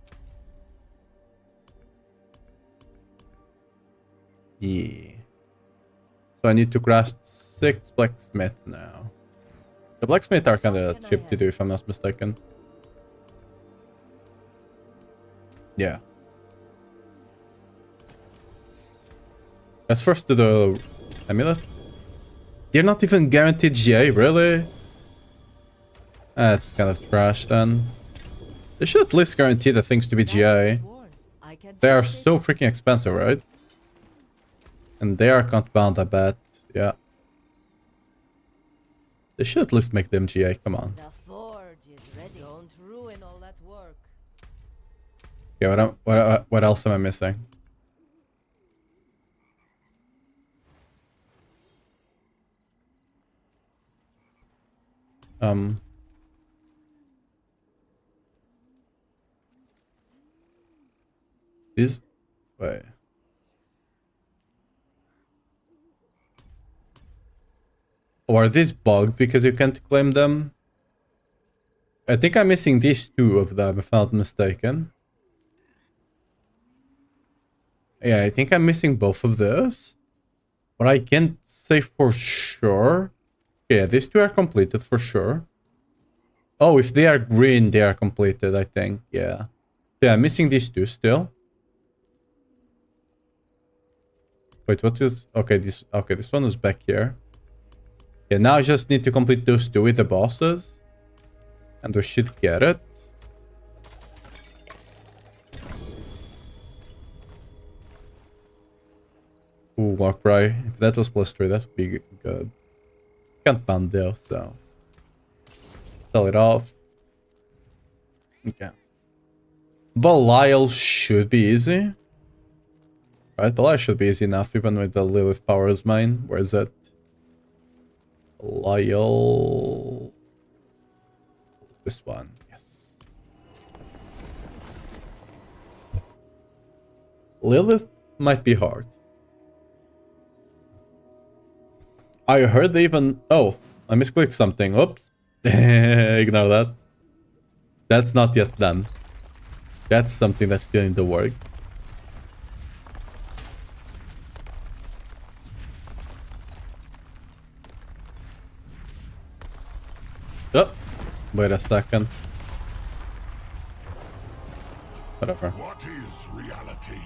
Speaker 1: Yeah. So I need to craft 6 blacksmith now. The blacksmith are kind of cheap to do if I'm not mistaken. Yeah. Let's first do the amulet. They're not even guaranteed GA, really? That's kind of trash then. They should at least guarantee the things to be GA. They are so freaking expensive, right? And they are count bound, I bet. Yeah. They should at least make them GA, come on.
Speaker 2: The forge is ready. Don't ruin all that work.
Speaker 1: Okay, what else am I missing? These, wait. Or are these bugged because you can't claim them? I think I'm missing these 2 of them, if I'm not mistaken. Yeah, I think I'm missing both of those. But I can't say for sure. Yeah, these 2 are completed for sure. Oh, if they are green, they are completed, I think. Yeah. Yeah, I'm missing these 2 still. Wait, what is... Okay, this one is back here. Yeah, now I just need to complete those 2 with the bosses. And we should get it. Ooh, Warcry. If that was +3, that would be good. Can't ban though, so... Sell it off. Okay. Belial should be easy. Right, Belial should be easy enough, even with the Lilith Powers mine. Where is it? Belial... This one, yes. Lilith might be hard. I heard they even... Oh, I misclicked something. Oops. Ignore that. That's not yet done. That's something that's still in the work. Oh, wait a second. Whatever.
Speaker 3: What is reality?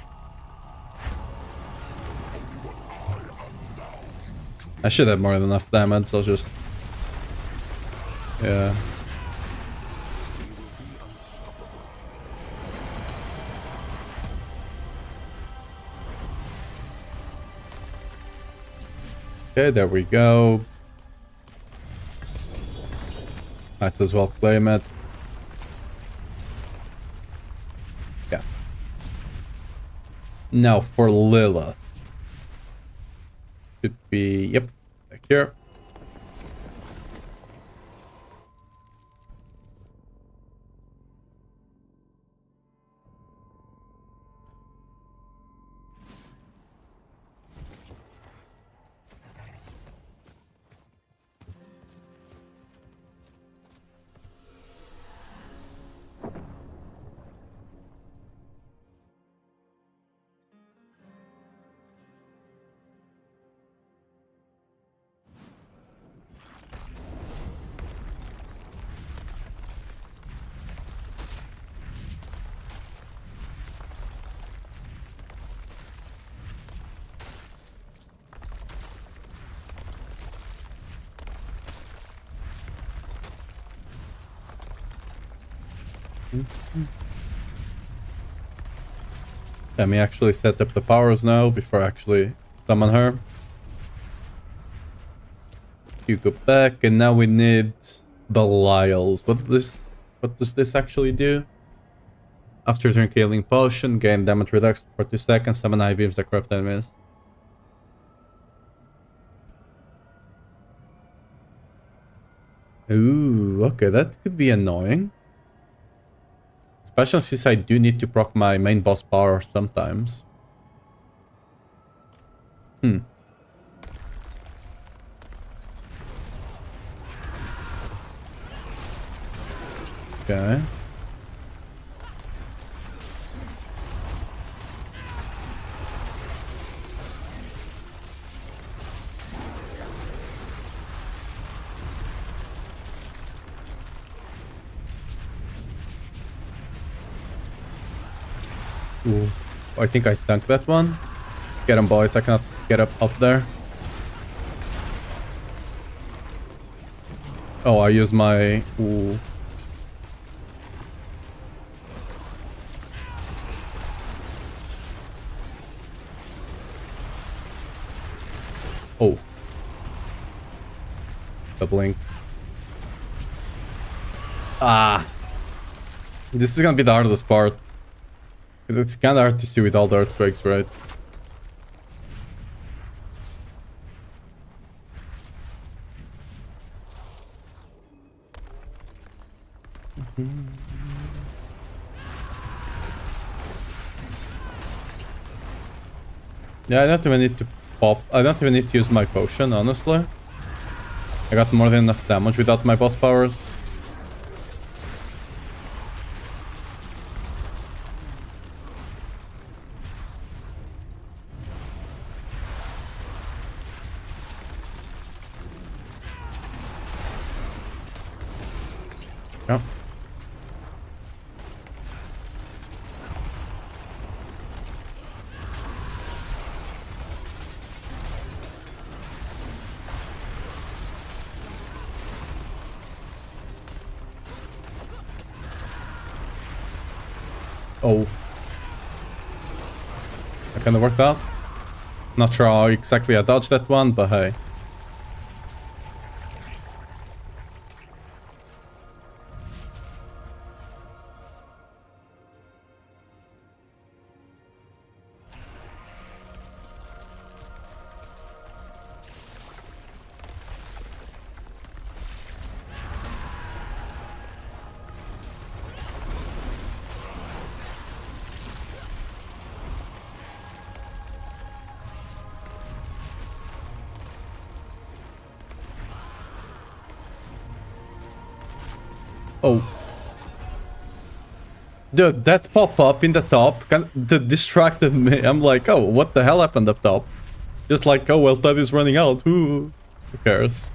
Speaker 1: I should have more than enough damage, I'll just... Yeah. Okay, there we go. Might as well claim it. Yeah. Now for Lilith. Should be, yep, back here. Let me actually set up the powers now before I actually summon her. You go back, and now we need Belials. What does this actually do? After drink healing potion, gain damage reduction for 2 seconds, summon eye beams that corrupt enemies. Ooh, okay, that could be annoying. Especially since I do need to proc my main boss power sometimes. Okay. Ooh, I think I tanked that one. Get him, boys. I cannot get up there. Oh, I use my... Ooh. Oh. The blink. Ah. This is gonna be the hardest part. It's kinda hard to see with all the earthquakes, right? Yeah, I don't even need to pop. I don't even need to use my potion, honestly. I got more than enough damage without my boss powers. Yeah. Oh. That kinda worked out. Not sure how exactly I dodged that one, but hey. Oh. Dude, that pop-up in the top distracted me. I'm like, oh, what the hell happened up top? Just like, oh, well, time is running out. Who cares?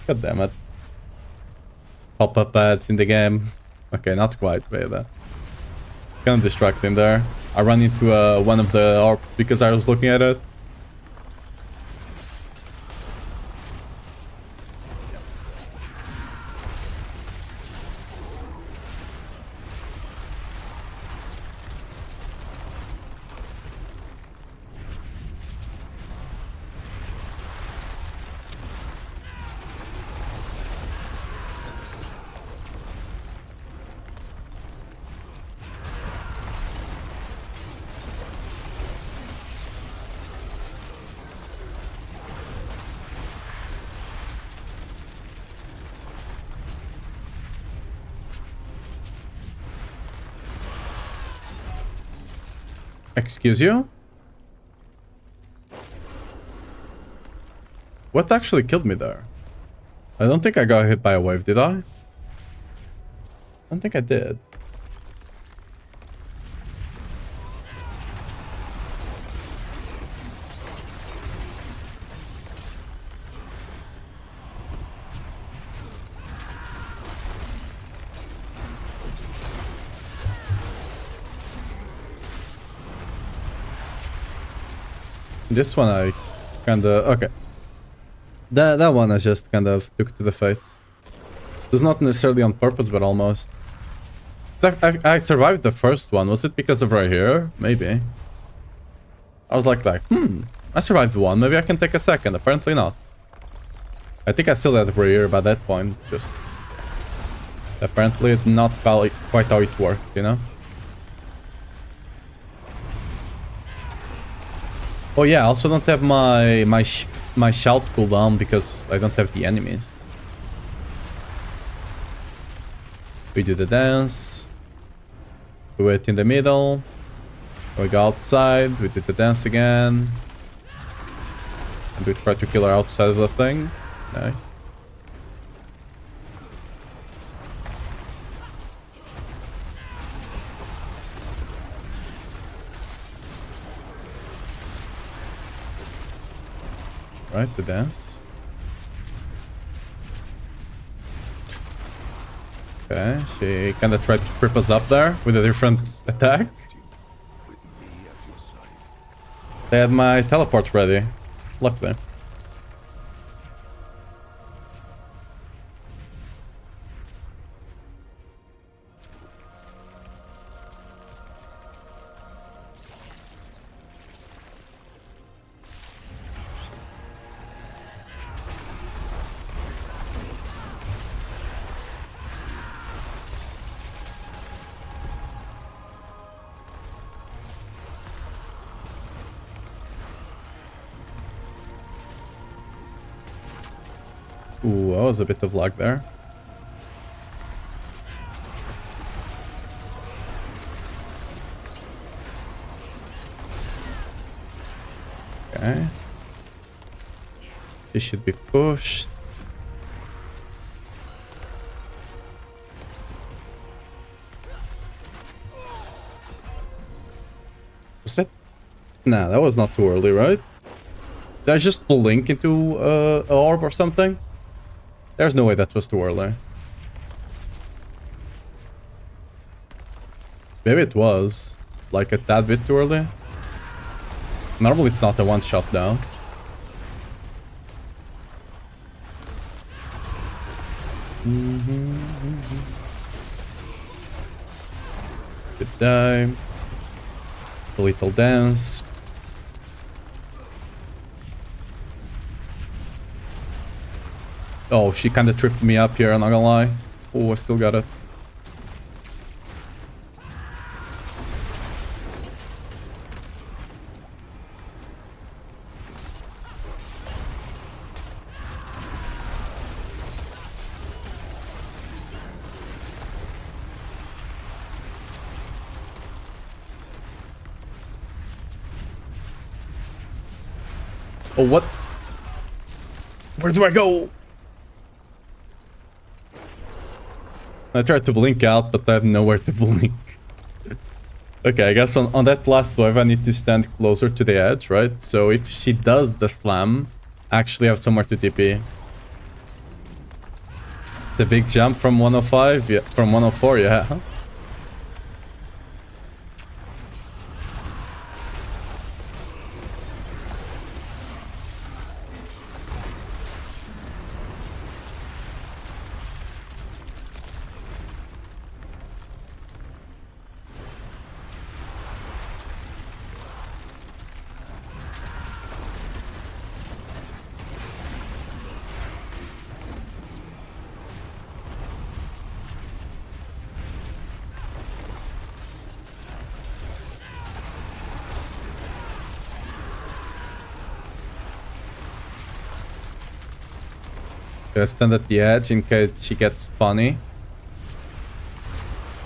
Speaker 1: God damn it. Pop-up ads in the game. Okay, not quite, but it's kind of distracting there. I ran into one of the ARP because I was looking at it. Excuse you? What actually killed me there? I don't think I got hit by a wave, did I? I don't think I did. This one I kinda... okay. That one I just kind of took to the face. It was not necessarily on purpose, but almost. So I survived the first one. Was it because of right here? Maybe. I was like, I survived one. Maybe I can take a second. Apparently not. I think I still had right here by that point. Just... apparently not quite how it worked, you know? Oh yeah, I also don't have my shout cooldown because I don't have the enemies. We do the dance. We wait in the middle. We go outside. We do the dance again. And we try to kill her outside of the thing. Nice. Right, the dance. Okay, she kind of tried to trip us up there with a different attack.
Speaker 3: With me at your side.
Speaker 1: They had my teleport ready. Luckily. Ooh, that was a bit of lag there. Okay. This should be pushed. Was that? Nah, that was not too early, right? Did I just blink into an orb or something? There's no way that was too early. Maybe it was. Like a tad bit too early. Normally it's not a one shot down. Good die. A little dance. Oh, she kind of tripped me up here, I'm not gonna lie. Oh, I still got it. Oh, what? Where do I go? I tried to blink out, but I have nowhere to blink. Okay, I guess on that last wave I need to stand closer to the edge, right? So if she does the slam, I actually have somewhere to TP. The big jump from 105, yeah, from 104, yeah. Gonna stand at the edge in case she gets funny.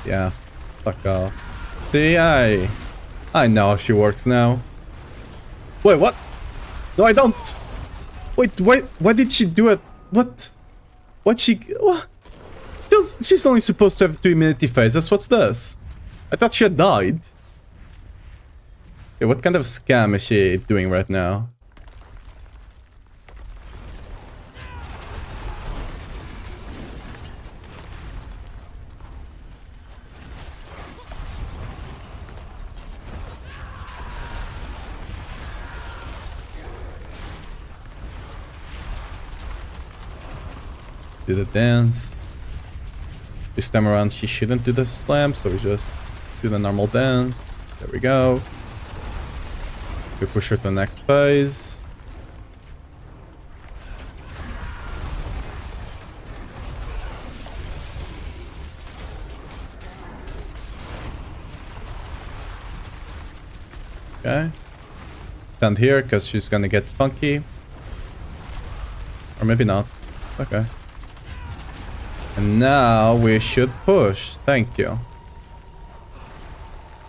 Speaker 1: Yeah, fuck off. CI! I know how she works now. Wait, what? No, I don't. Wait, why did she do it? What? What she... What? She's only supposed to have 2 immunity phases. What's this? I thought she had died. Okay, what kind of scam is she doing right now? Do the dance. This time around she shouldn't do the slam, so we just do the normal dance. There we go. We push her to the next phase. Okay. Stand here because she's gonna get funky. Or maybe not. Okay. And now we should push. Thank you.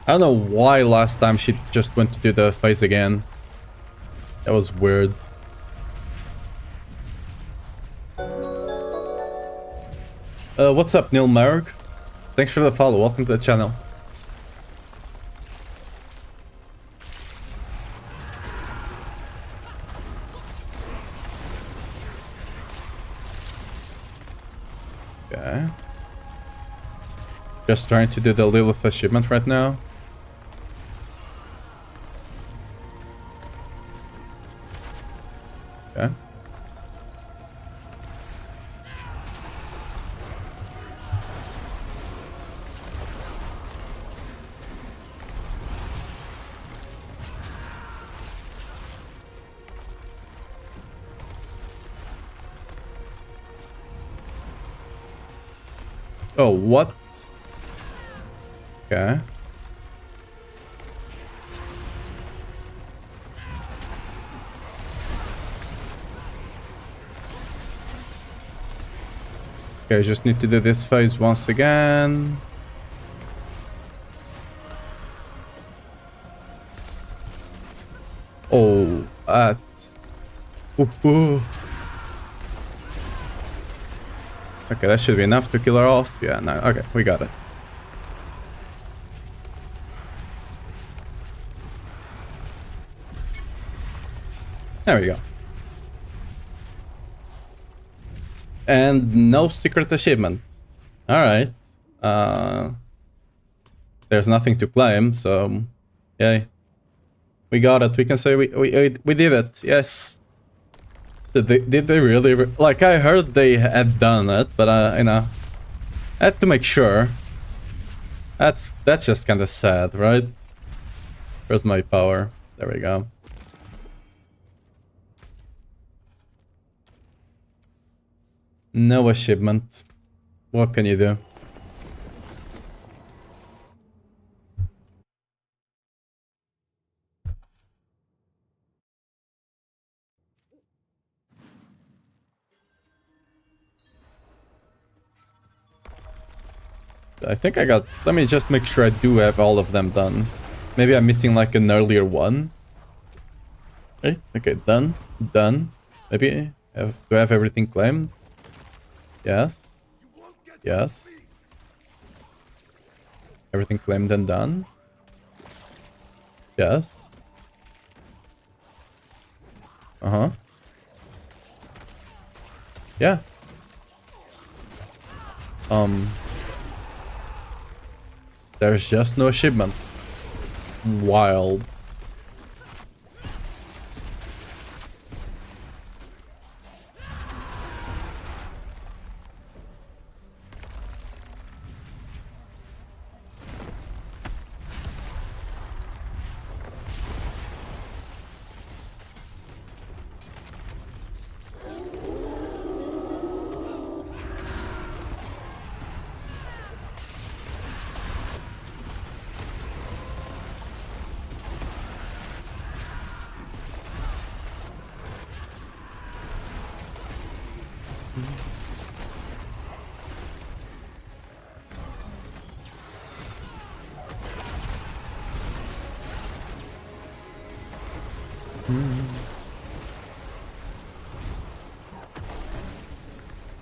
Speaker 1: I don't know why last time she just went to do the phase again. That was weird. What's up, Neil Merg? Thanks for the follow. Welcome to the channel. Okay. Just trying to do the Lilith achievement right now. Okay. Oh, what? Okay. Okay, just need to do this phase once again. Oh, that. Ooh. Okay, that should be enough to kill her off. Yeah, no, okay, we got it. There we go. And no secret achievement. Alright. There's nothing to claim, so... Yay. We got it. We can say we did it. Yes. Did they really... Like, I heard they had done it, but, you know... I had to make sure. That's just kind of sad, right? Where's my power? There we go. No achievement. What can you do? I think I got... Let me just make sure I do have all of them done. Maybe I'm missing like an earlier one. Okay, done. Done. Maybe... do I have everything claimed? Yes. Yes. Everything claimed and done. Yes. Uh-huh. Yeah. There's just no achievement. Wild.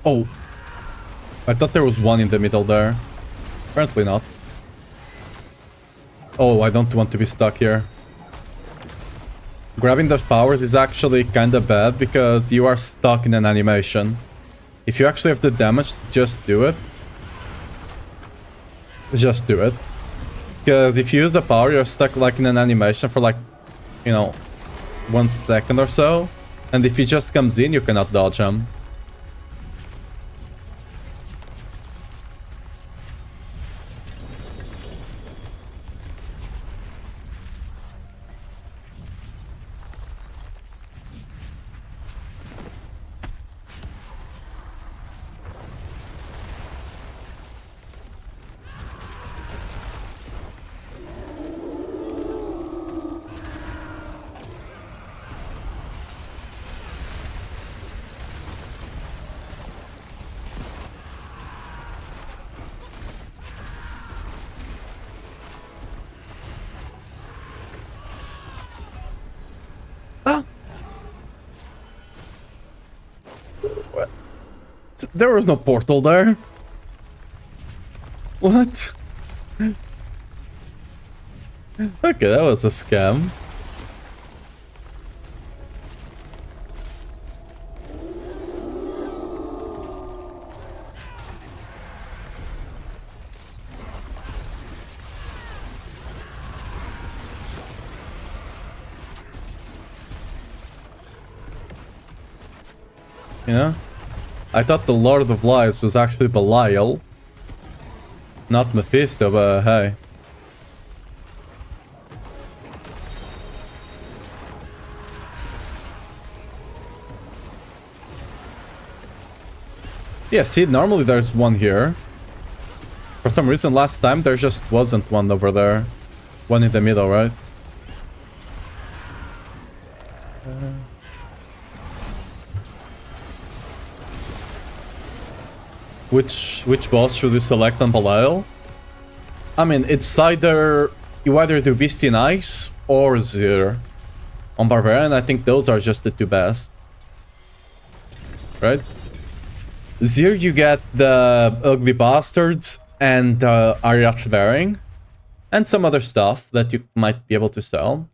Speaker 1: Oh. I thought there was one in the middle there. Apparently not. Oh, I don't want to be stuck here. Grabbing those powers is actually kinda bad because you are stuck in an animation. If you actually have the damage, just do it. Just do it. Because if you use a power, you're stuck like in an animation for like, you know, 1 second or so. And if he just comes in, you cannot dodge him. There was no portal there. What? Okay, that was a scam. Yeah. I thought the Lord of Lies was actually Belial, not Mephisto, but hey. Yeah, see, normally there's one here. For some reason, last time there just wasn't one over there. One in the middle, right? Which boss should you select on Belial? I mean, it's either... You either do Beast in Ice or Zir. On Barbarian, I think those are just the two best. Right? Zir, you get the Ugly Bastards and Ariat's Bearing. And some other stuff that you might be able to sell.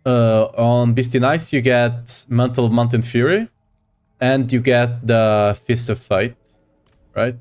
Speaker 1: On Beast in Ice, you get Mantle of Mountain Fury. And you get the Fist of Fight. Right?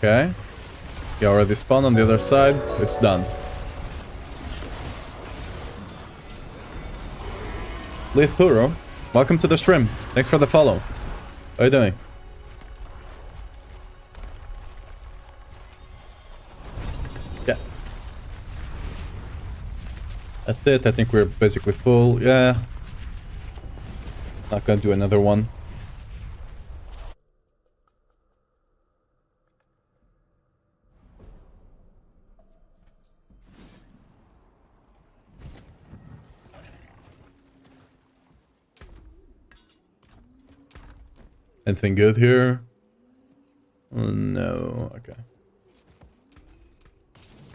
Speaker 1: Okay. You already spawned on the other side. It's done. Lithuro, welcome to the stream. Thanks for the follow. How are you doing? Yeah. That's it. I think we're basically full. Yeah. Not gonna do another one. Anything good here? Oh, no. Okay.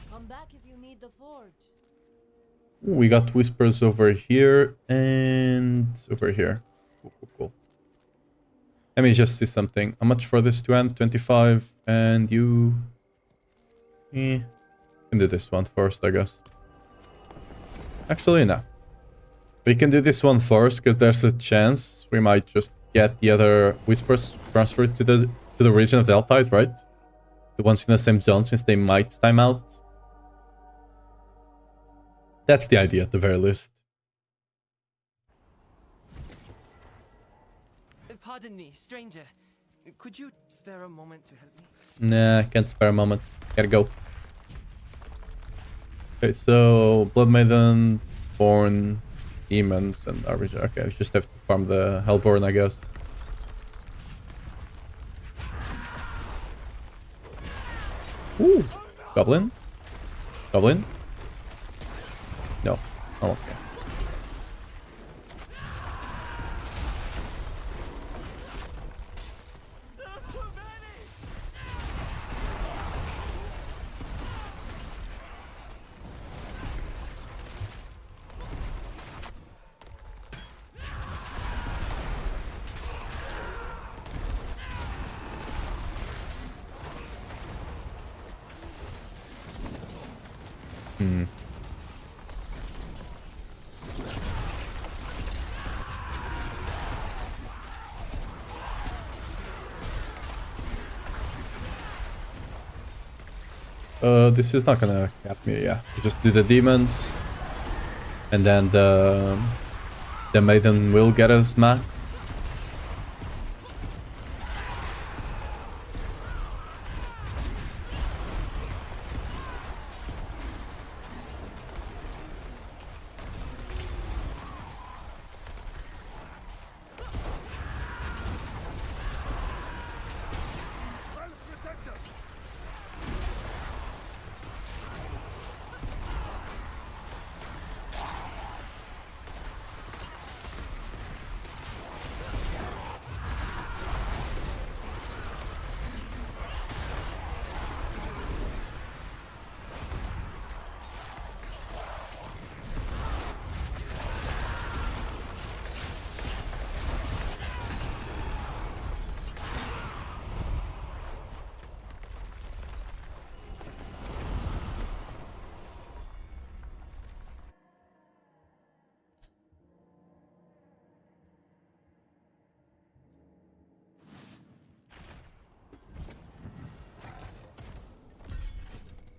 Speaker 2: Come back if you need the forge.
Speaker 1: We got whispers over here and over here. Cool, cool, cool. Let me just see something. How much for this to end? 25. And you... can do this one first, I guess. Actually, no. We can do this one first, because there's a chance we might just get the other whispers transferred to the region of Deltide, right? The ones in the same zone, since they might time out. That's the idea at the very least.
Speaker 7: Pardon me, stranger. Could you spare a moment to help me?
Speaker 1: Nah, can't spare a moment. Gotta go. Okay, so Blood Maiden, Born, Demons, and Average. Okay, I just have to farm the Hellborn, I guess. Ooh, Goblin? Goblin? No. Oh, okay. This is not gonna cap me, yeah. Just do the demons. And then the maiden will get us max.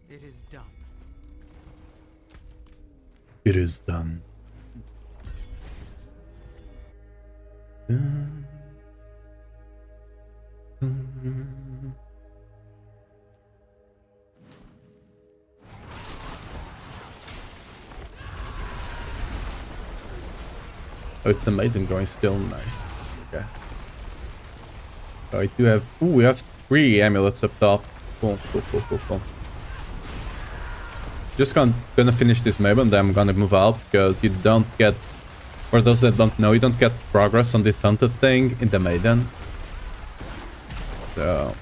Speaker 6: It is done.
Speaker 1: It is done. Oh, it's a maiden going still. Nice. Okay. So I do have... Ooh, we have 3 amulets up top. Cool, cool, cool, cool, cool. Just gonna finish this map and then I'm gonna move out, because you don't get... For those that don't know, you don't get progress on this hunted thing in the maiden. So...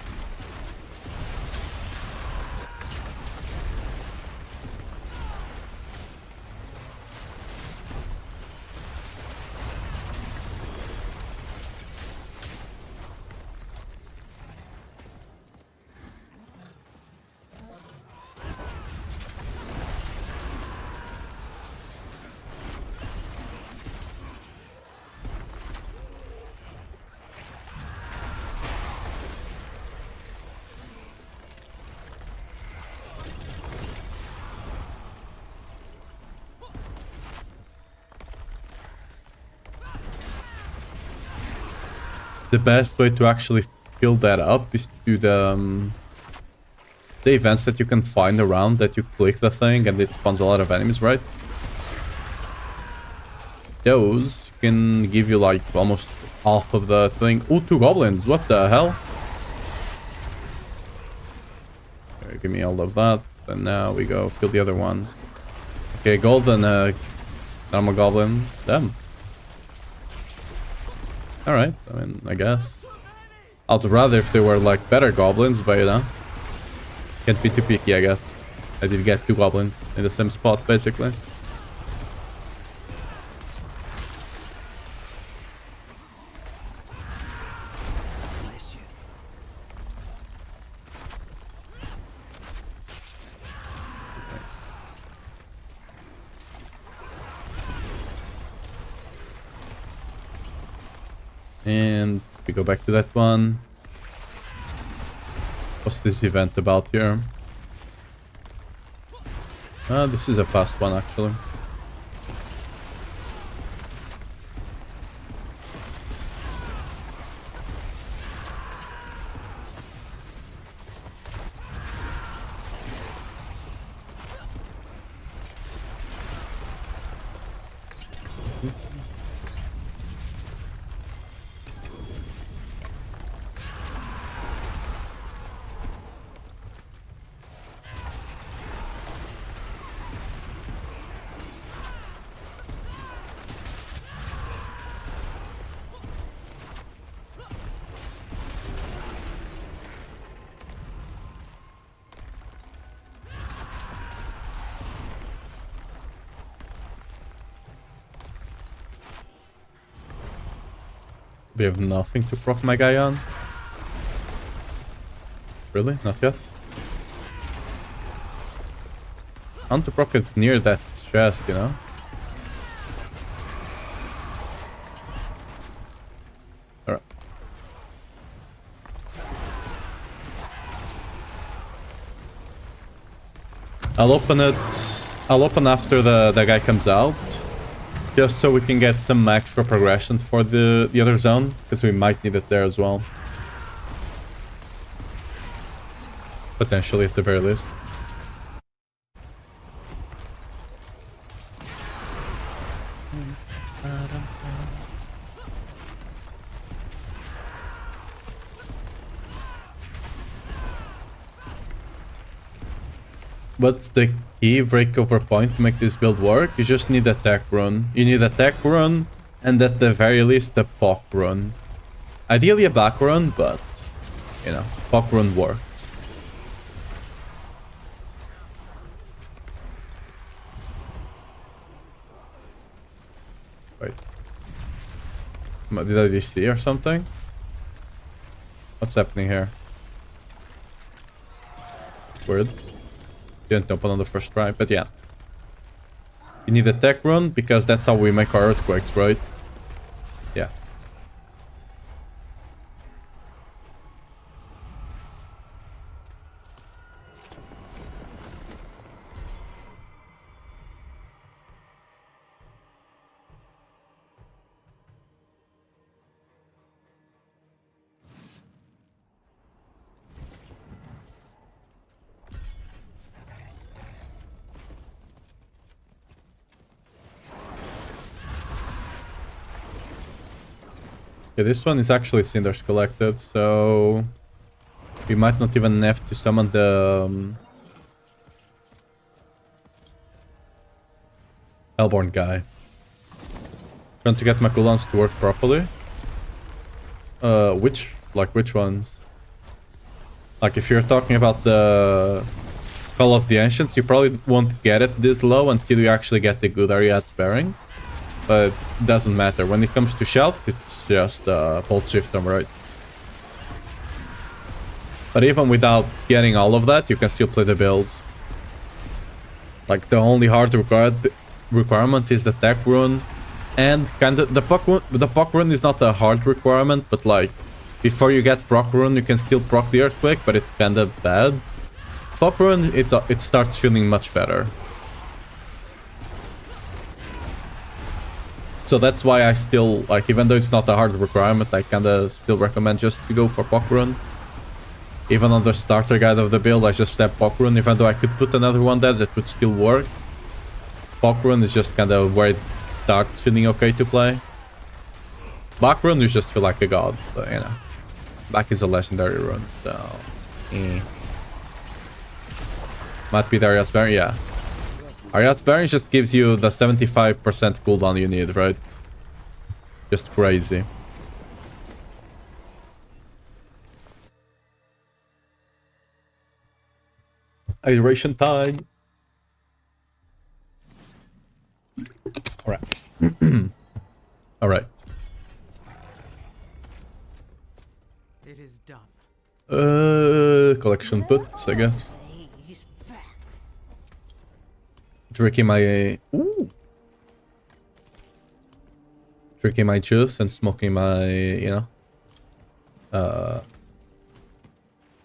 Speaker 1: the best way to actually fill that up is to do the events that you can find around that you click the thing and it spawns a lot of enemies, right? Those can give you like almost half of the thing. Ooh, 2 goblins, what the hell? Okay, give me all of that, and now we go kill the other one. Okay, golden normal goblin, damn. Alright, I mean, I guess. I'd rather if they were like better goblins, but you know. Can't be too picky, I guess. I did get 2 goblins in the same spot, basically.
Speaker 7: Bless you.
Speaker 1: And we go back to that one. What's this event about here? This is a fast one, actually. We have nothing to proc my guy on. Really? Not yet? I want to proc it near that chest, you know? Alright. I'll open it. I'll open after the guy comes out. Just so we can get some extra progression for the other zone, because we might need it there as well. Potentially, at the very least. What's the key breakover point to make this build work? You just need a tech run. You need a tech run, and at the very least a POC run. Ideally a back run, but, you know, POC run works. Wait. Did I DC or something? What's happening here? Weird. Didn't open on the first try, but yeah. You need a tech run because that's how we make our earthquakes, right? Yeah. Yeah, this one is actually cinders collected, so we might not even have to summon the Hellborn guy. Trying to get my cooldowns to work properly. Which ones? Like if you're talking about the Call of the Ancients, you probably won't get it this low until you actually get the good Ariad's bearing. But it doesn't matter. When it comes to shelf, it's just bolt shift them, right? But even without getting all of that, you can still play the build. Like the only hard requirement is the tech rune, and kind of the POC rune is not a hard requirement, but like before you get proc rune, you can still proc the earthquake, but it's kind of bad. POC rune, it starts feeling much better. So that's why I still, like, even though it's not a hard requirement, I kinda still recommend just to go for POC rune. Even on the starter guide of the build, I just have POC rune, even though I could put another one there that would still work. POC rune is just kinda where it starts feeling okay to play. Back rune, you just feel like a god, but, you know. Back is a legendary rune, so... Might be the Ariad's Bearing, yeah. Ariad's Bearing just gives you the 75% cooldown you need, right? Just crazy. Hydration time. Alright. Alright.
Speaker 6: It is done.
Speaker 1: Collection puts, I guess.
Speaker 2: He's back.
Speaker 1: Drinking my... Ooh. Drinking my juice and smoking my, you know.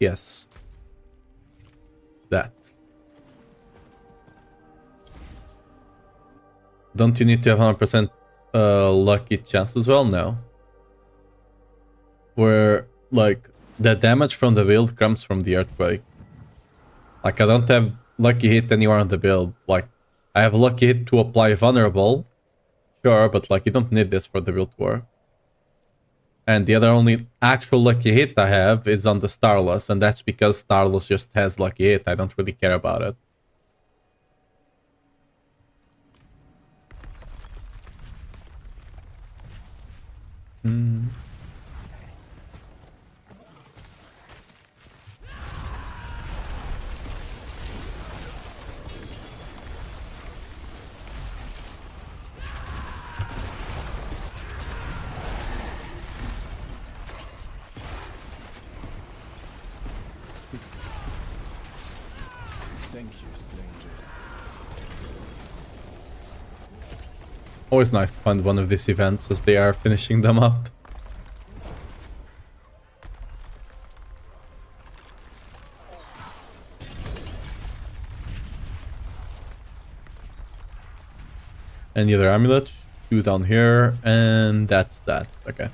Speaker 1: Yes. That. Don't you need to have 100% lucky chance as well? No. Where, like, the damage from the build comes from the earthquake. Like, I don't have lucky hit anywhere on the build. Like, I have lucky hit to apply vulnerable. sure, but like you don't need this for the build to work. And the other only actual lucky hit I have is on the Starless, and that's because Starless just has lucky hit. I don't really care about it.
Speaker 3: Thank you, stranger.
Speaker 1: Always nice to find one of these events as they are finishing them up. Any other amulets? 2 down here, and that's that. Okay.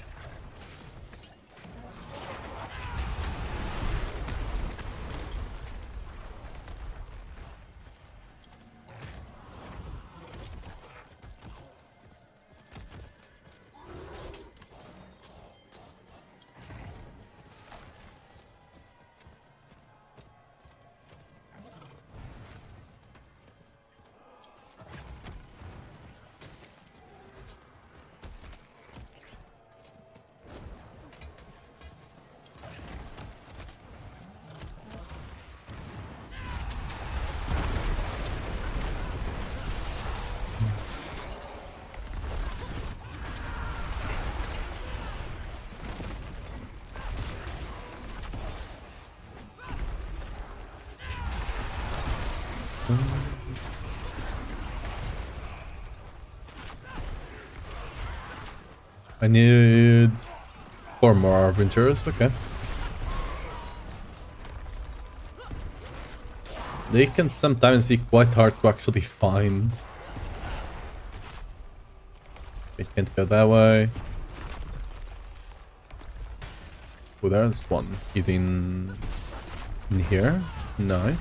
Speaker 1: I need 4 more Arbingers, okay. They can sometimes be quite hard to actually find. It can't go that way. Oh, there's one hidden in here. Nice.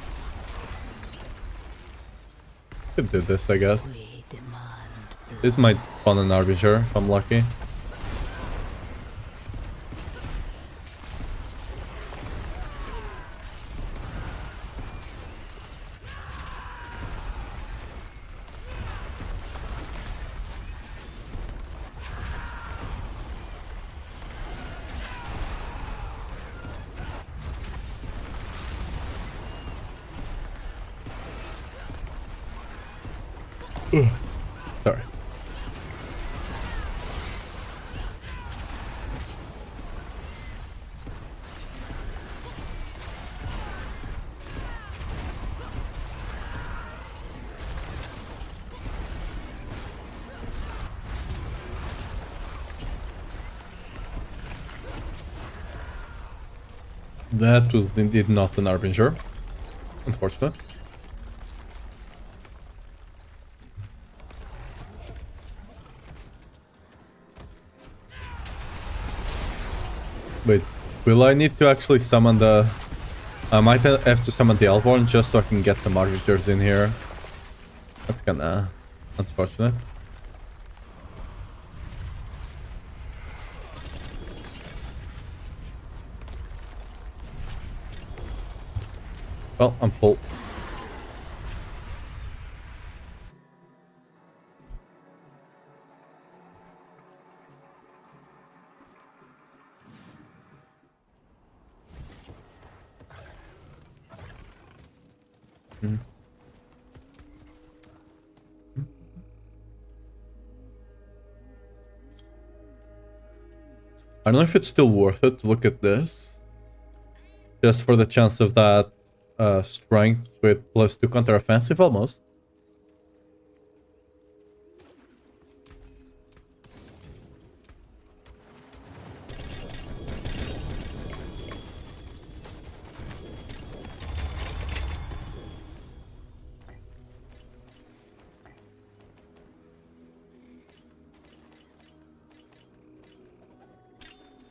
Speaker 1: Could do this, I guess. This might spawn an Arbinger if I'm lucky. Sorry. That was indeed not an Arbinger. Unfortunate. Wait, will I need to actually summon the... I might have to summon the Elborn just so I can get some Arbingers in here. That's kinda unfortunate. Well, I'm full. I don't know if it's still worth it to look at this. Just for the chance of that strength with +2 counter-offensive almost.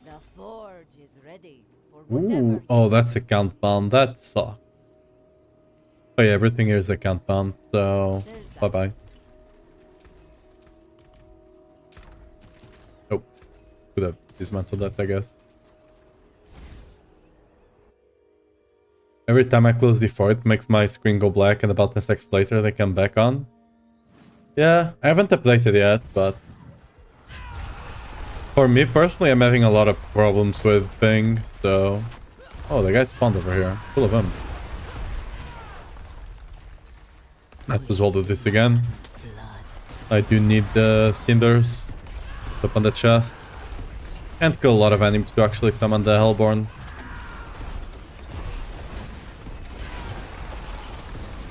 Speaker 2: The forge is ready for whatever.
Speaker 1: Ooh, oh, that's account bound. That sucks. Oh yeah, everything here is account bound, so bye-bye. Could have dismantled that, I guess. Every time I close D4, it makes my screen go black, and about 10 seconds later they come back on. Yeah, I haven't updated yet, but... For me personally, I'm having a lot of problems with ping, so... Oh, the guy spawned over here. Full of them. I have to hold of this again. I do need the cinders up on the chest. Can't kill a lot of enemies to actually summon the Hellborn.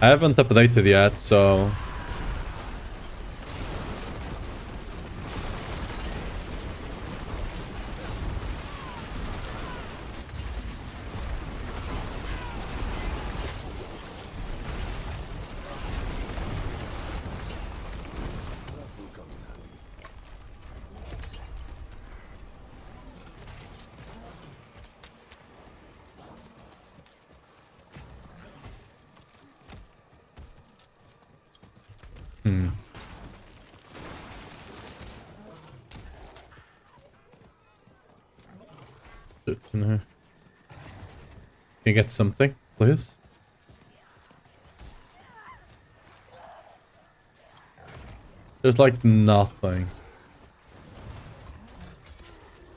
Speaker 1: I haven't updated yet, so... Can you get something, please? There's like nothing.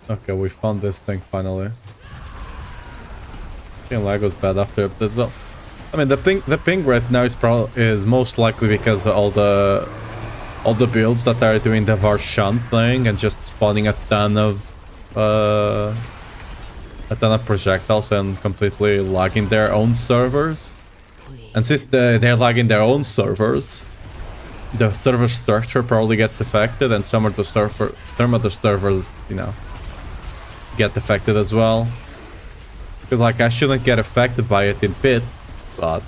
Speaker 1: Okay, we found this thing finally. I think lag was bad after updates. So, I mean, the ping right now is most likely because of all the builds that are doing the Varshan thing and just spawning a ton of projectiles and completely lagging their own servers. And since they're lagging their own servers, the server structure probably gets affected, and some of the servers, you know, get affected as well. Because like I shouldn't get affected by it in Pit, but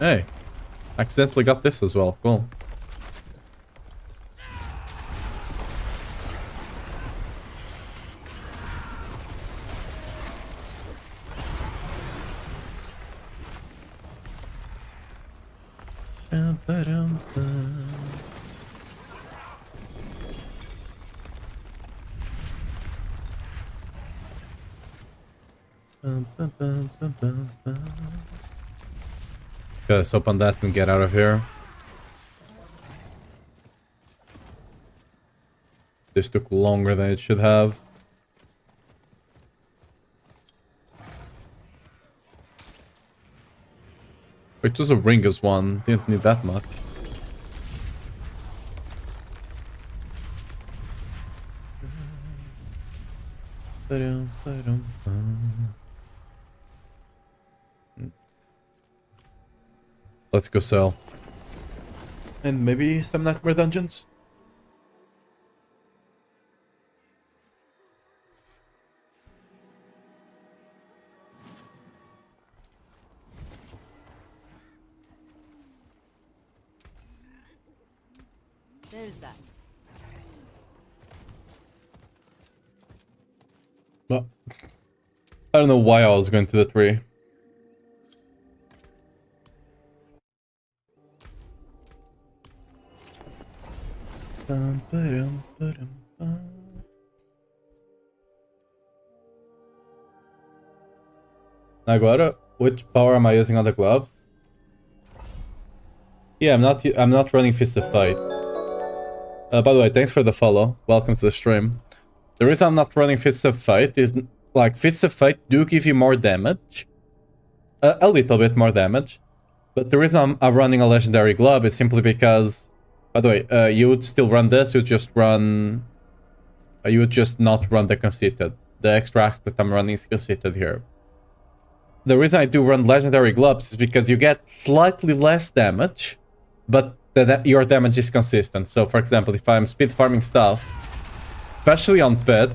Speaker 1: hey, accidentally got this as well. Cool. Okay, let's open that and get out of here. This took longer than it should have. It was a Ringus one. Didn't need that much. Let's go sell. And maybe some Nightmare Dungeons?
Speaker 2: There's that.
Speaker 1: Well, I don't know why I was going to the tree. Agora, which power am I using on the gloves? Yeah, I'm not running Fist of Fight. By the way, thanks for the follow. Welcome to the stream. The reason I'm not running Fists of Fight is, like, Fists of Fight do give you more damage. A little bit more damage. But the reason I'm running a Legendary Glove is simply because... By the way, you would still run this, you would just run... you would just not run the Conceited. The extra aspect I'm running is Conceited here. The reason I do run Legendary Gloves is because you get slightly less damage, but your damage is consistent. So, for example, if I'm speed farming stuff, especially on Pit,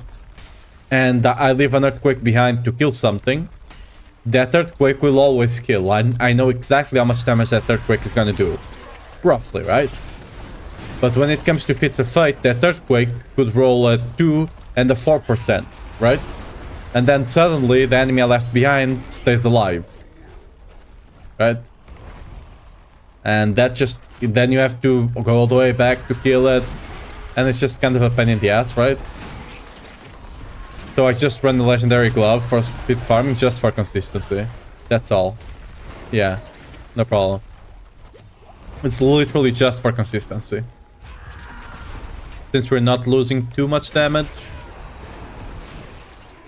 Speaker 1: and I leave an Earthquake behind to kill something, that Earthquake will always kill. I know exactly how much damage that Earthquake is gonna do. Roughly, right? But when it comes to Fits of Fate, that Earthquake could roll a 2 and a 4%, right? And then suddenly the enemy I left behind stays alive. Right? And that just then you have to go all the way back to kill it, and it's just kind of a pain in the ass, right? So I just run the legendary glove for speed farming just for consistency. That's all. Yeah, no problem. It's literally just for consistency. Since we're not losing too much damage.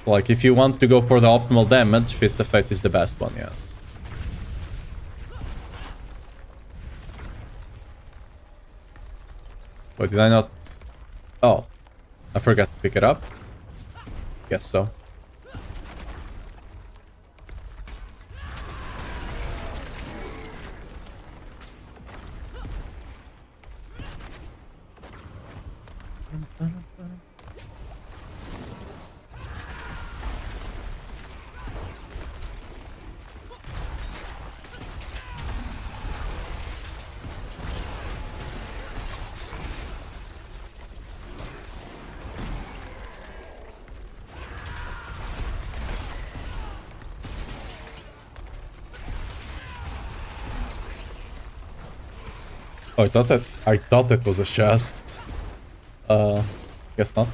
Speaker 1: Like, if you want to go for the optimal damage, Fist of Fate is the best one, yes. Wait, did I not... Oh. I forgot to pick it up. Guess so. Oh, I thought it was a chest. Guess not.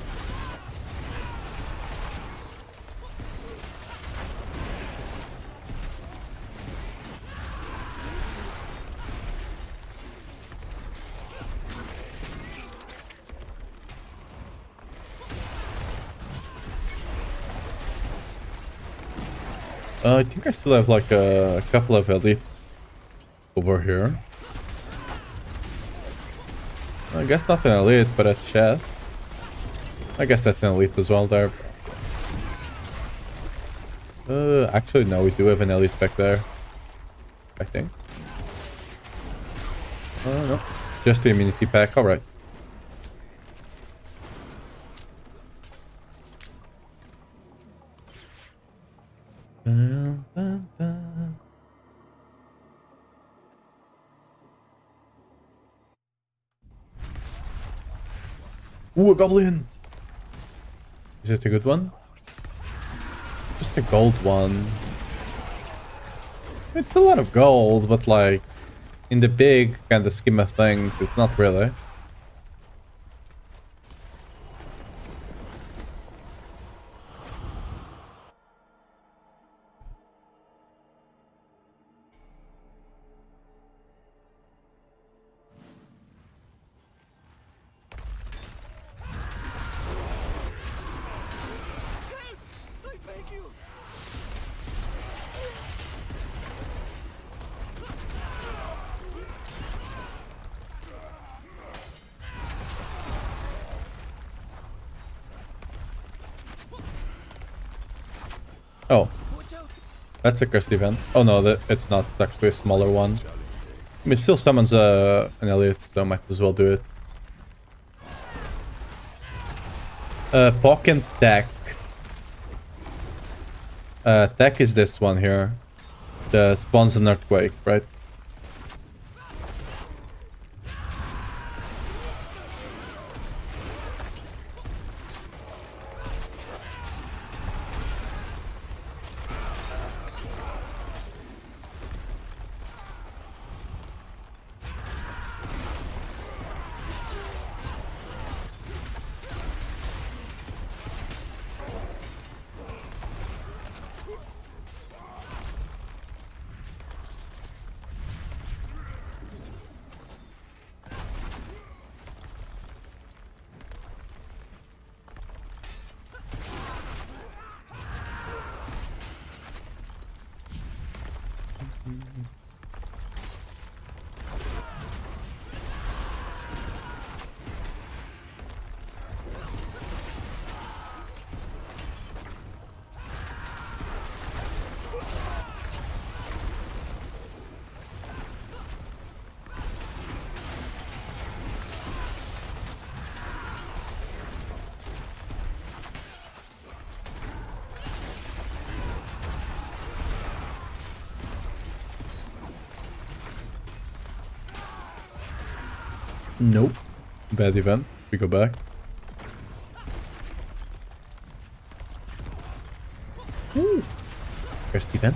Speaker 1: I think I still have like a couple of elites over here. I guess not an elite, but a chest. I guess that's an elite as well there. Actually, no, we do have an elite back there. I think. No, just the immunity pack. All right. Ooh, a goblin! Is it a good one? Just a gold one. It's a lot of gold, but like, in the big kind of scheme of things, it's not really. Oh, that's a cursed event. Oh no, it's not. It's actually a smaller one. I mean, it still summons an elite, so I might as well do it. Pock and Tech. Tech is this one here. The spawns an earthquake, right? Nope. Bad event. We go back. Ooh. First event.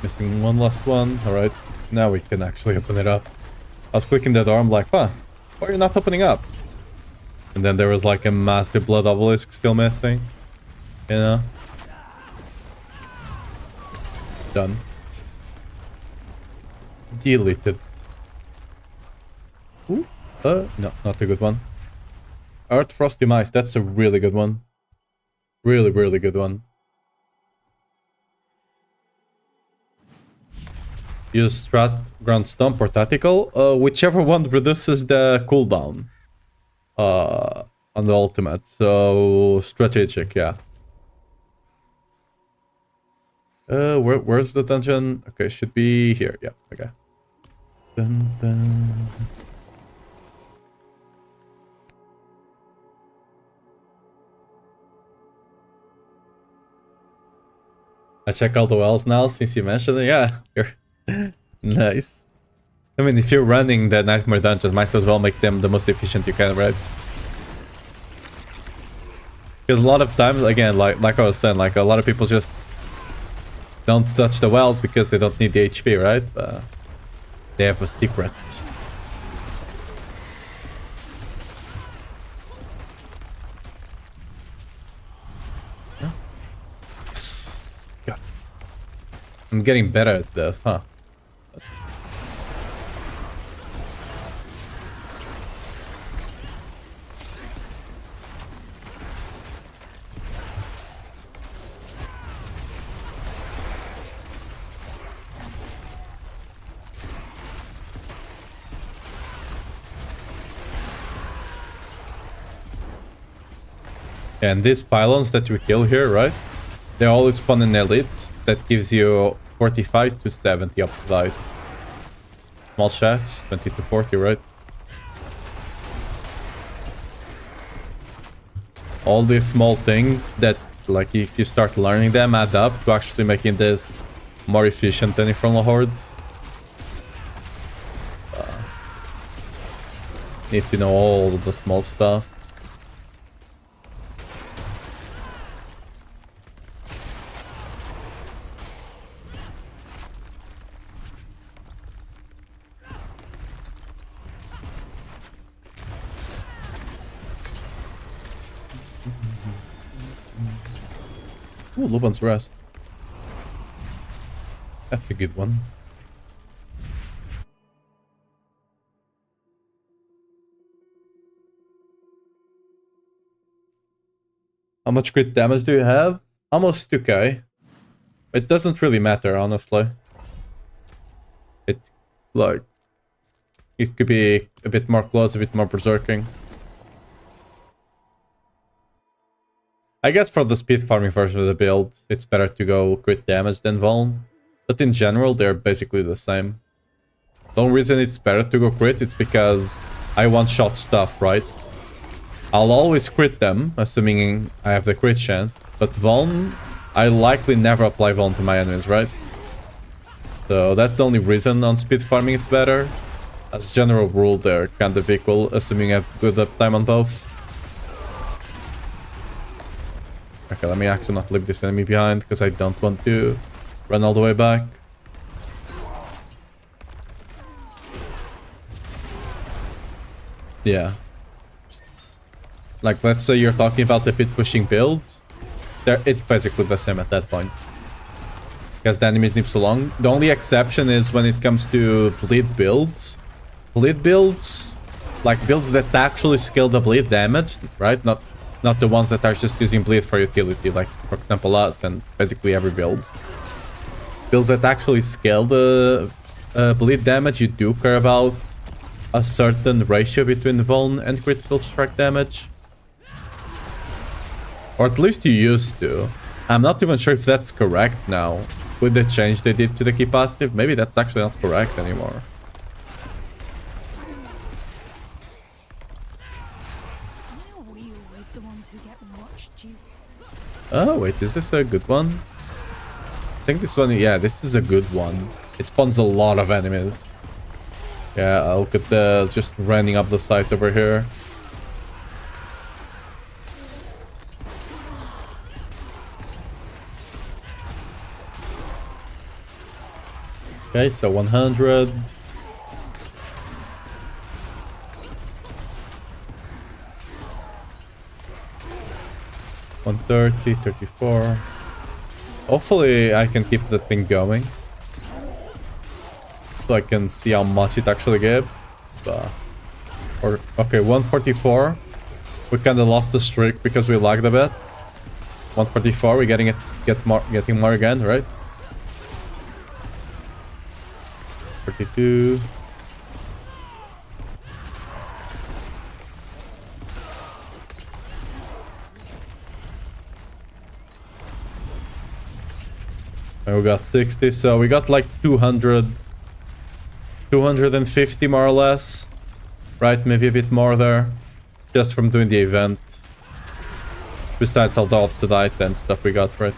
Speaker 1: Missing one last one. Alright, now we can actually open it up. I was clicking the door, I'm like, huh, why are you not opening up? And then there was like a massive blood obelisk still missing. You know? Done. Deleted. Ooh. No, not a good one. Earth Frosty Mice, that's a really good one. Really, really good one. Use Strat, Ground Stomp, or Tactical. Whichever one reduces the cooldown. On the ultimate. So, strategic, yeah. Where's the dungeon? Okay, should be here. Yeah, okay. Dun, dun. I check all the wells now since you mentioned it. Yeah, you're nice. I mean, if you're running the Nightmare Dungeons, might as well make them the most efficient you can, right? Because a lot of times, again, like I was saying, like a lot of people just don't touch the wells because they don't need the HP, right? They have a secret. Yes. Got it. I'm getting better at this, huh? And these pylons that we kill here, right? They always spawn in elite. That gives you 45 to 70 upside. Small chests, 20 to 40, right? All these small things that, like, if you start learning them, add up to actually making this more efficient than Infernal Hordes. Need to know all the small stuff. Ooh, Luban's Rest. That's a good one. How much crit damage do you have? Almost 2k. It doesn't really matter, honestly. It, like... It could be a bit more close, a bit more berserking. I guess for the speed farming version of the build, it's better to go crit damage than vuln. But in general, they're basically the same. The only reason it's better to go crit is because I one-shot stuff, right? I'll always crit them, assuming I have the crit chance. But vuln, I likely never apply vuln to my enemies, right? So that's the only reason on speed farming it's better. As a general rule, they're kind of equal, assuming I have good uptime on both. Okay, let me actually not leave this enemy behind, because I don't want to run all the way back. Yeah. Like, let's say you're talking about the pit pushing build. It's basically the same at that point. Because the enemies live so long. The only exception is when it comes to bleed builds. Bleed builds, like builds that actually scale the bleed damage, right? Not the ones that are just using bleed for utility, like for example us and basically every build. Builds that actually scale the bleed damage, you do care about a certain ratio between vuln and critical strike damage. Or at least you used to. I'm not even sure if that's correct now. With the change they did to the key passive, maybe that's actually not correct anymore. Oh, wait, is this a good one? I think this one, yeah, this is a good one. It spawns a lot of enemies. Yeah, I'll look at the, just running up the site over here. Okay, so 100. 130, 34. Hopefully I can keep the thing going. So I can see how much it actually gives. Or okay, 144. We kinda lost the streak because we lagged a bit. 144, we're getting more again, right? 32. And we got 60, so we got like 200, 250 more or less, right? Maybe a bit more there, just from doing the event. Besides all the obsidian and stuff we got, right?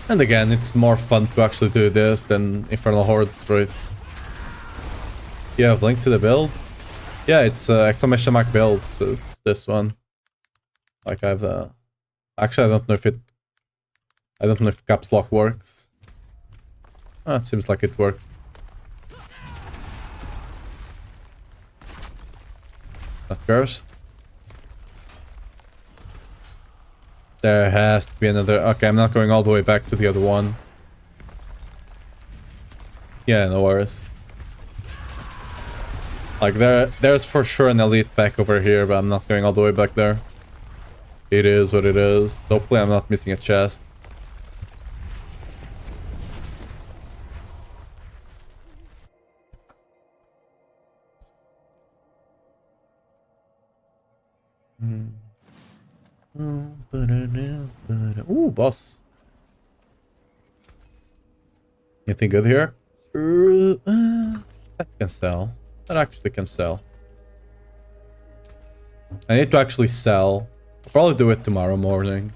Speaker 1: And again, it's more fun to actually do this than Infernal Hordes, right? You have link to the build? Yeah, it's exclamation mark build, so it's this one. Like I've actually I don't know if caps lock works. Ah, it seems like it worked. Not cursed. There has to be another. Okay, I'm not going all the way back to the other one. Yeah, no worries. Like there's for sure an elite pack over here, but I'm not going all the way back there. It is what it is. Hopefully I'm not missing a chest. Ooh, boss. Anything good here? That can sell. That actually can sell. I need to actually sell. I'll probably do it tomorrow morning.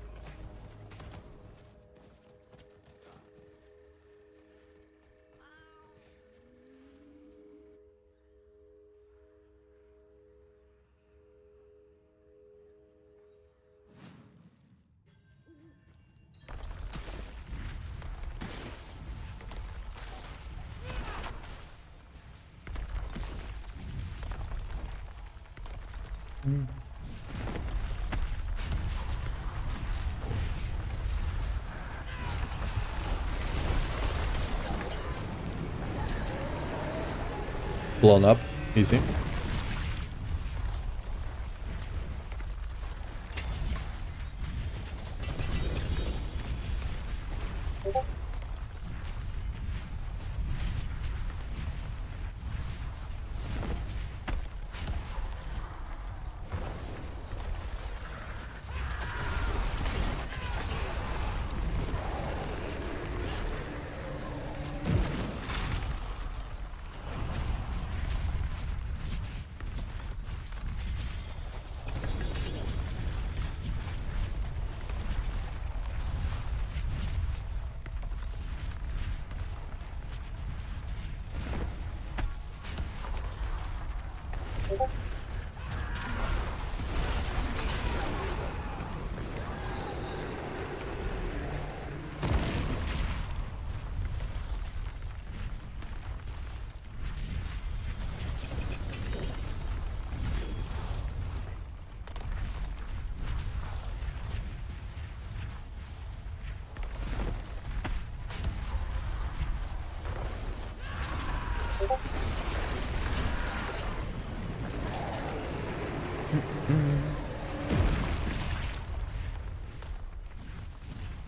Speaker 1: Blown up. Easy.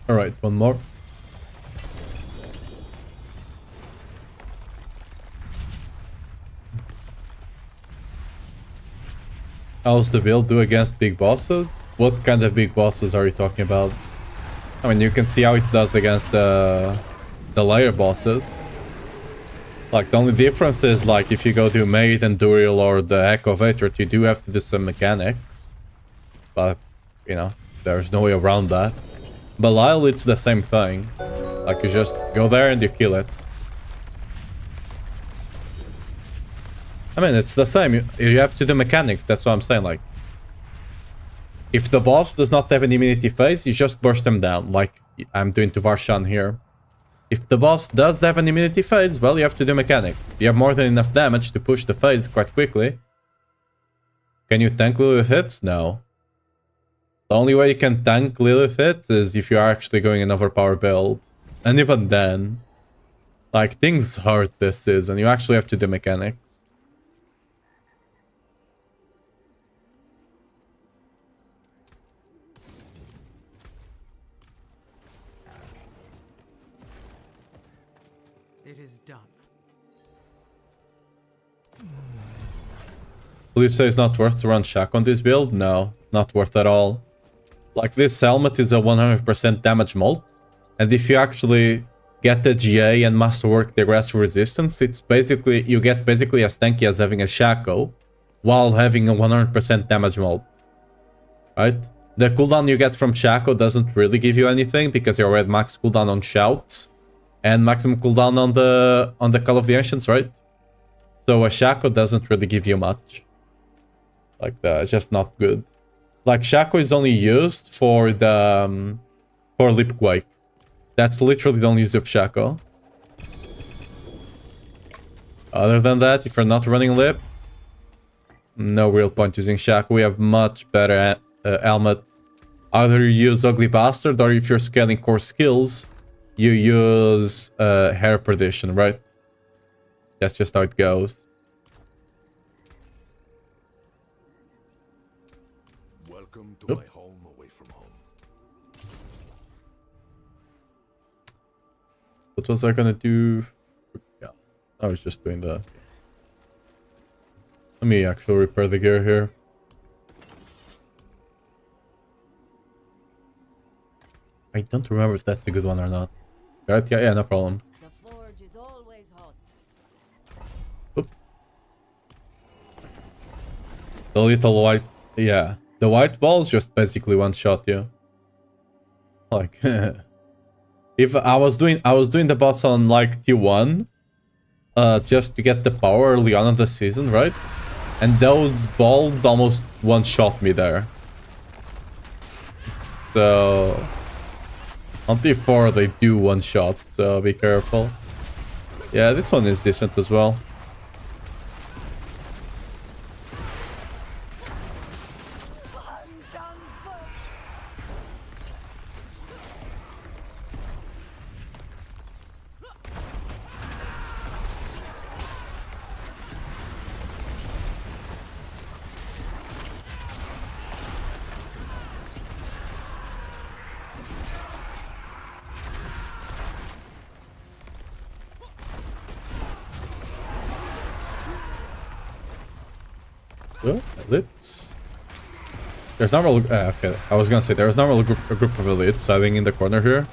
Speaker 1: Alright, one more. How's the build do against big bosses? What kind of big bosses are you talking about? I mean, you can see how it does against the layer bosses. Like, the only difference is, like, if you go to Maid and Duriel or the Echo Vatriot, you do have to do some mechanics. But, you know, there's no way around that. Belial, it's the same thing. Like, you just go there and you kill it. I mean, it's the same. You have to do mechanics. That's what I'm saying. Like, if the boss does not have an immunity phase, you just burst them down, like I'm doing to Varshan here. If the boss does have an immunity phase, well, you have to do mechanics. You have more than enough damage to push the phase quite quickly. Can you tank Lilith hits? No. The only way you can tank Lilith hits is if you are actually going an overpower build. And even then, like, things hurt this season. You actually have to do mechanics.
Speaker 6: It is done.
Speaker 1: Will you say it's not worth to run Shack on this build? No, not worth at all. Like, this helmet is a 100% damage mold. And if you actually get the GA and masterwork the aggressive resistance, it's basically, you get basically as tanky as having a Shaco while having a 100% damage mold. Right? The cooldown you get from Shaco doesn't really give you anything because you already max cooldown on shouts and maximum cooldown on the Call of the Ancients, right? So a Shaco doesn't really give you much. Like, it's just not good. Like, Shaco is only used for the for Lip Quake. That's literally the only use of Shaco. Other than that, if you're not running Lip, no real point using Shaco. We have much better helmet. Either you use Ugly Bastard, or if you're scaling core skills, you use Hair Perdition, right? That's just how it goes.
Speaker 3: Welcome to my home away from home.
Speaker 1: What was I gonna do? Yeah, I was just doing that. Let me actually repair the gear here. I don't remember if that's a good one or not. Right? Yeah, no problem.
Speaker 2: The forge is always hot.
Speaker 1: Oop. The little white... Yeah. The white balls just basically one-shot you. Like... if I was doing the boss on like T1, just to get the power early on in the season, right? And those balls almost one-shot me there. So... on T4 they do one-shot, so be careful. Yeah, this one is decent as well. Oh, elites. There's normal... okay, I was gonna say, there's normal a group of elites hiding in the corner here.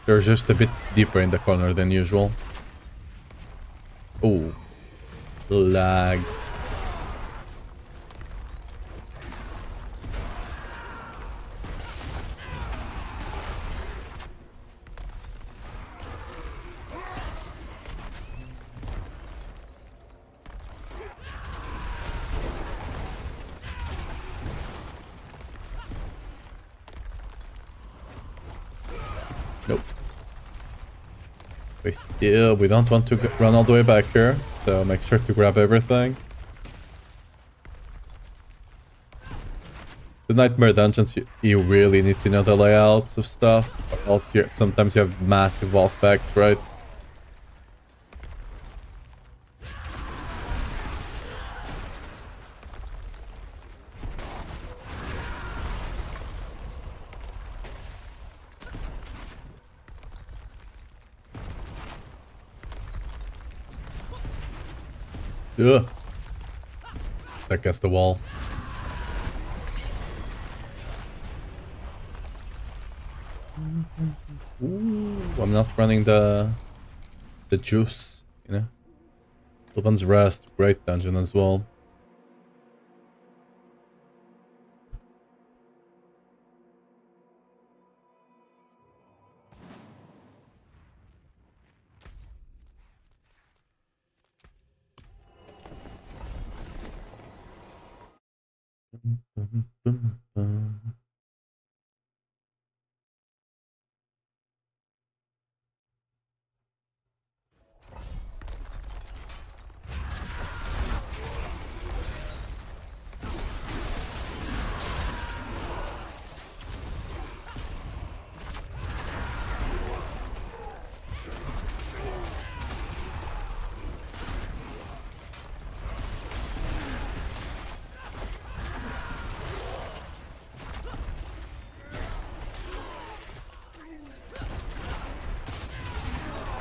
Speaker 1: They're just a bit deeper in the corner than usual. Oh. Lag. Nope. We don't want to run all the way back here, so make sure to grab everything. The Nightmare Dungeons, you really need to know the layouts of stuff, or else sometimes you have massive wall effects, right? Ugh. Against the wall. Ooh, I'm not running the juice, you know. Sylvan's Rest, great dungeon as well.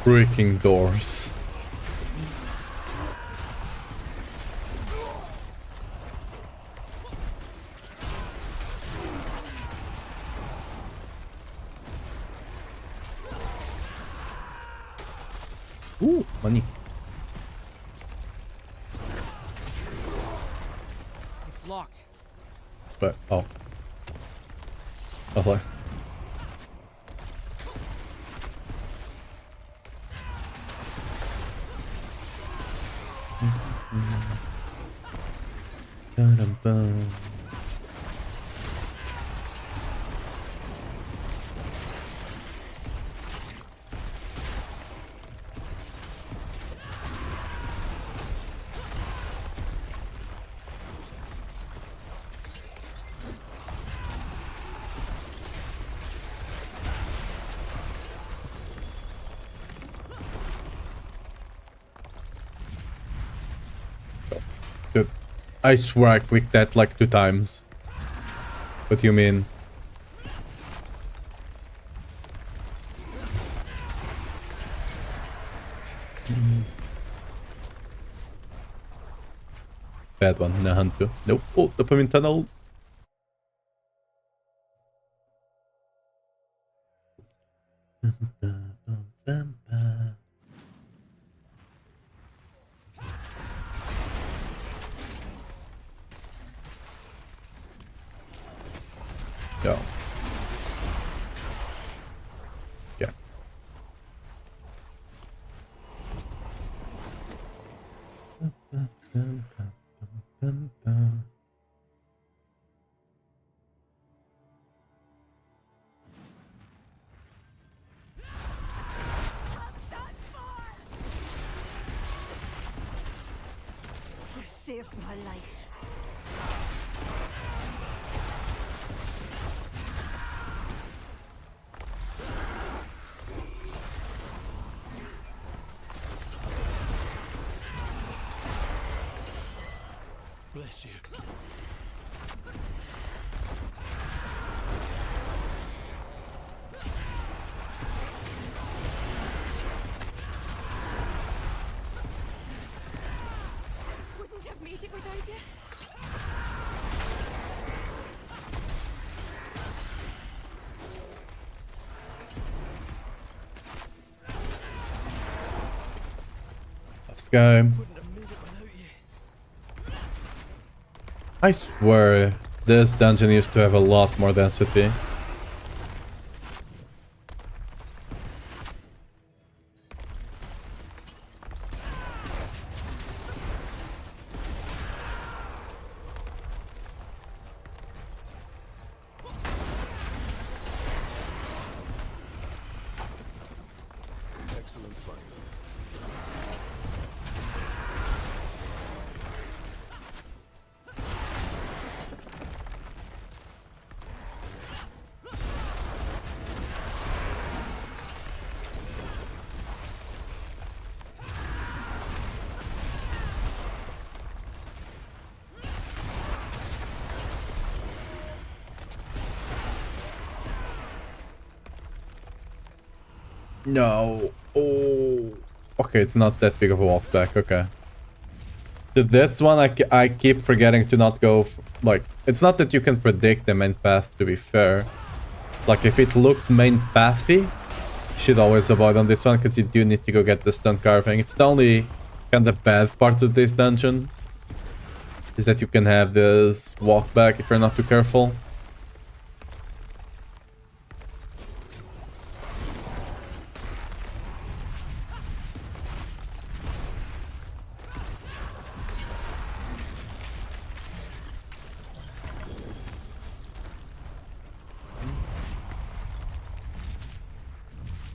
Speaker 1: Breaking doors. Ooh, money.
Speaker 6: It's locked.
Speaker 1: But oh. Oh, Dum-dum-dum. Dude, I swear I clicked that like 2 times. What do you mean? Bad one, Nahantu. Nope. Oh, dopamine tunnels. Yeah. Yeah.
Speaker 2: You saved my life.
Speaker 3: Bless you.
Speaker 4: Wouldn't have made it without you.
Speaker 1: Let's go. I swear, this dungeon used to have a lot more density.
Speaker 3: Excellent fight.
Speaker 1: No. Oh. Okay, it's not that big of a walk back. Okay. This one, I keep forgetting to not go... like, it's not that you can predict the main path, to be fair. Like, if it looks main pathy, you should always avoid on this one, because you do need to go get the stone carving. It's the only kind of bad part of this dungeon, is that you can have this walk back if you're not too careful.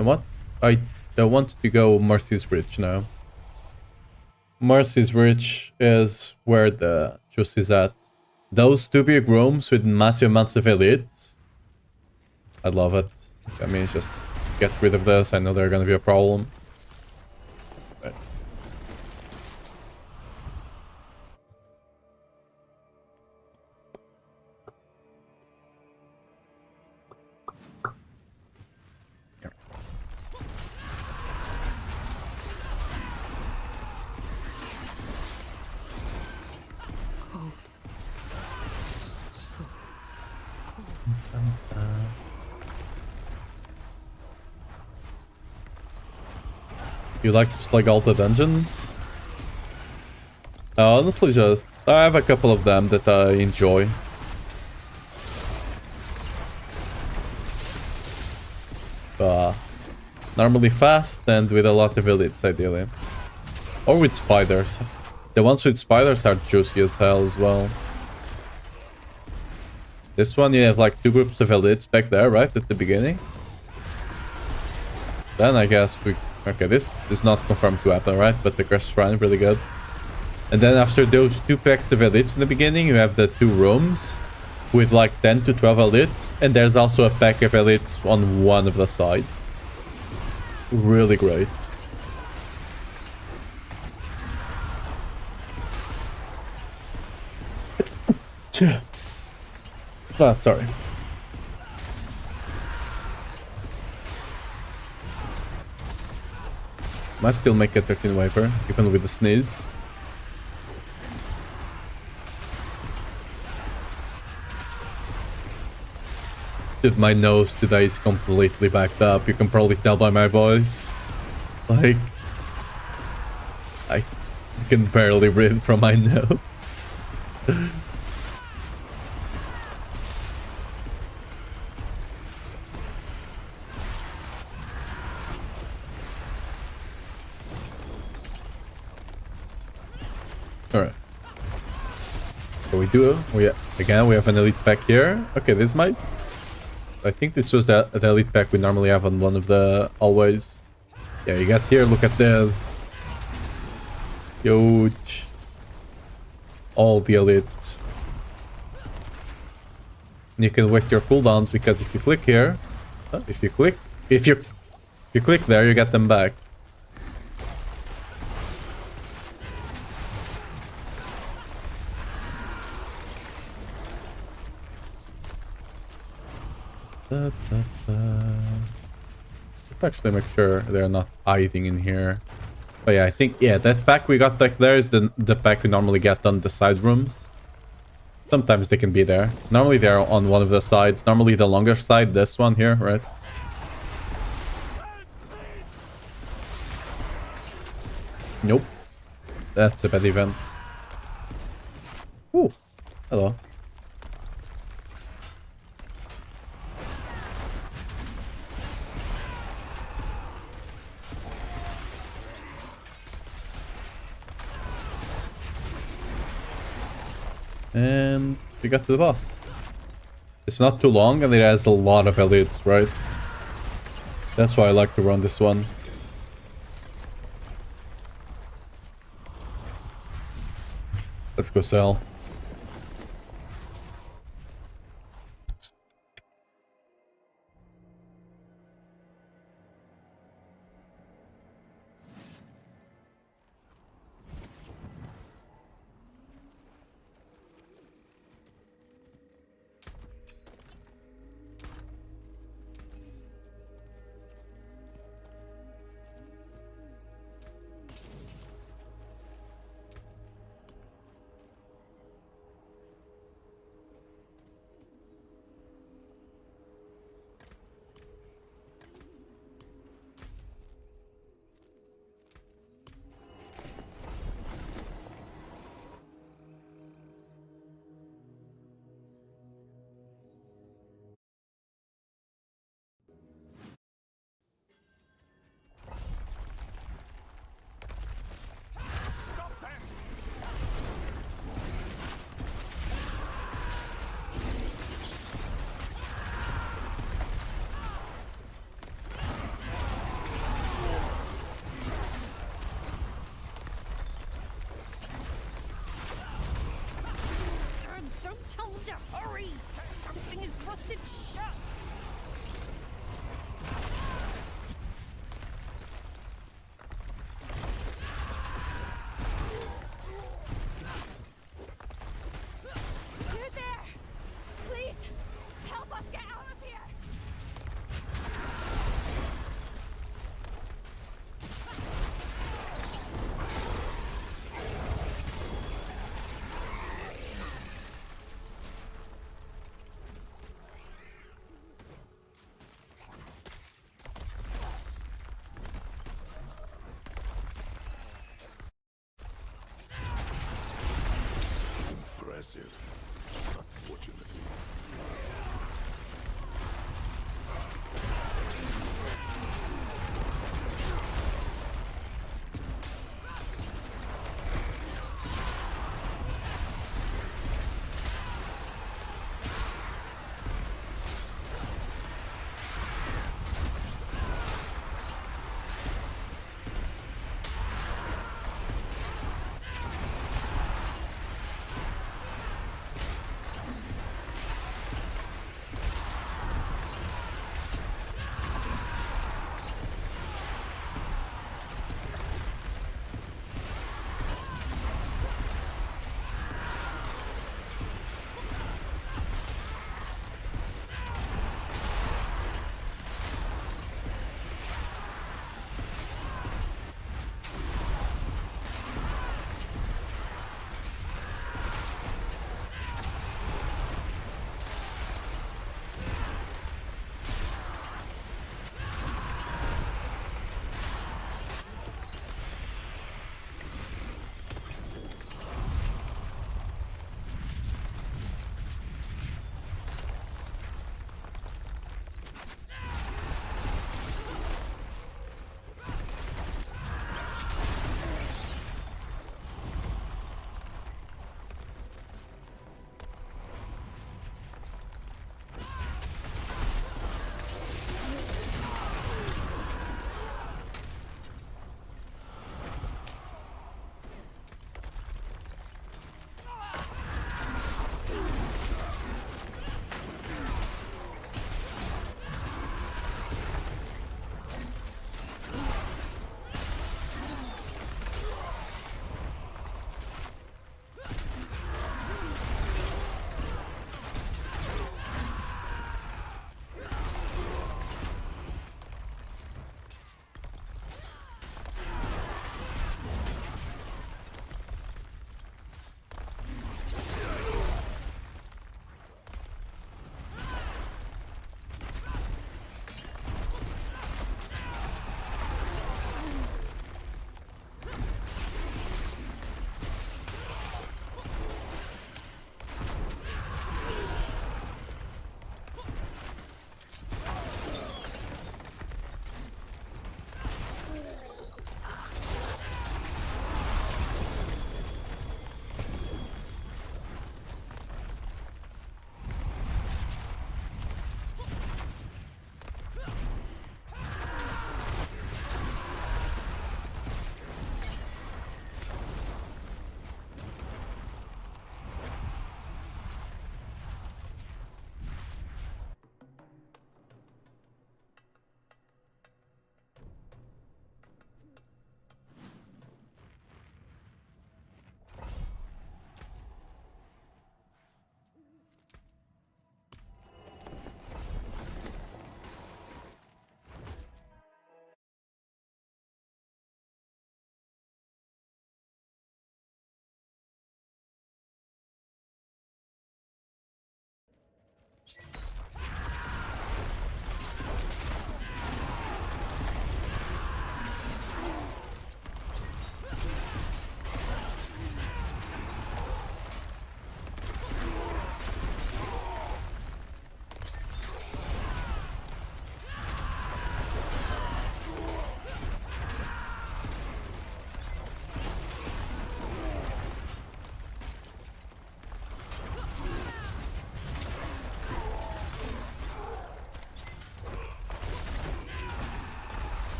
Speaker 1: And what? I don't want to go Mercy's Ridge now. Mercy's Ridge is where the juice is at. Those two big rooms with massive amounts of elites. I love it. I mean, just get rid of this. I know they're gonna be a problem. Right. You like just like all the dungeons? Honestly, just I have a couple of them that I enjoy. Normally fast and with a lot of elites, ideally. Or with spiders. The ones with spiders are juicy as hell as well. This one you have like two groups of elites back there, right? At the beginning. Then I guess we... Okay, this is not confirmed to happen, right? But the Crest Shrine, really good. And then after those two packs of elites in the beginning, you have the two rooms with like 10 to 12 elites. And there's also a pack of elites on one of the sides. Really great. Ah, sorry. Might still make a 13 wiper, even with the sneeze. Dude, my nose today is completely backed up. You can probably tell by my voice. Like... I can barely breathe from my nose. Alright. So again, we have an elite pack here. Okay, this might... I think this was the elite pack we normally have on one of the always. Yeah, you got here, look at this. Huge. All the elites. And you can waste your cooldowns because if you click here... if you click there, you get them back. Let's actually make sure they're not hiding in here. But yeah, I think, yeah, that pack we got back there is the pack we normally get on the side rooms. Sometimes they can be there. Normally they're on one of the sides. Normally the longer side, this one here, right? Nope. That's a bad event. Ooh. Hello. And we got to the boss. It's not too long and it has a lot of elites, right? That's why I like to run this one. Let's go sell.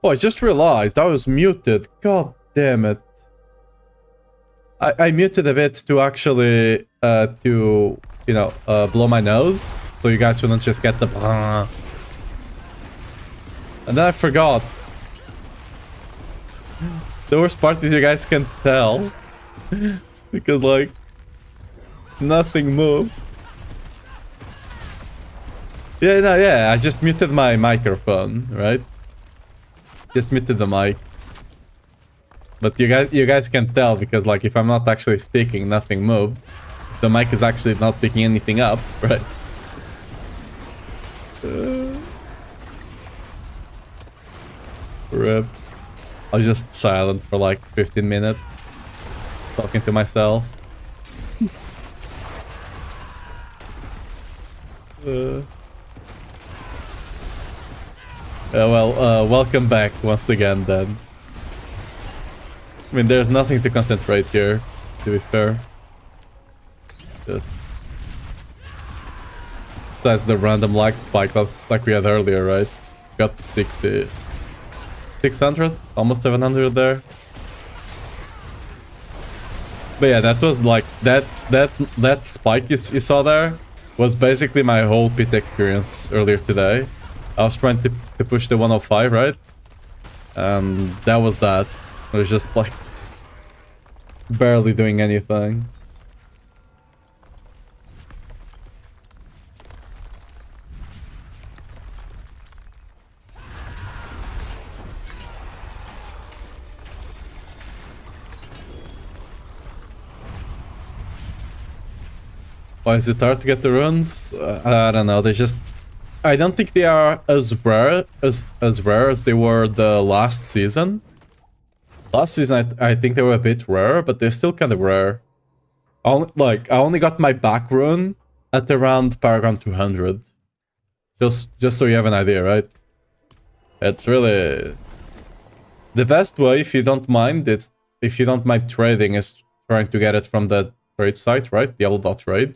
Speaker 1: Oh, I just realized I was muted. God damn it. I muted a bit to actually, blow my nose. So you guys wouldn't just get the... And then I forgot. The worst part is you guys can tell. Because, like, nothing moved. Yeah, no, yeah, I just muted my microphone, right? Just muted the mic. But you guys can tell because, like, if I'm not actually speaking, nothing moved. The mic is actually not picking anything up, right? Rip. I was just silent for like 15 minutes, talking to myself. Welcome back once again then. I mean, there's nothing to concentrate here, to be fair. Just... Besides the random like spike like we had earlier, right? Got 60... 600? Almost 700 there. But yeah, that was like... That spike you saw there was basically my whole pit experience earlier today. I was trying to push the 105, right? And that was that. It was just like barely doing anything. Why is it hard to get the runes? I don't know. They just... I don't think they are as rare as they were the last season. Last season, I think they were a bit rare, but they're still kind of rare. I only got my back rune at around Paragon 200. Just so you have an idea, right? It's really... The best way, if you don't mind, trading, is trying to get it from the trade site, right? Diablo.trade.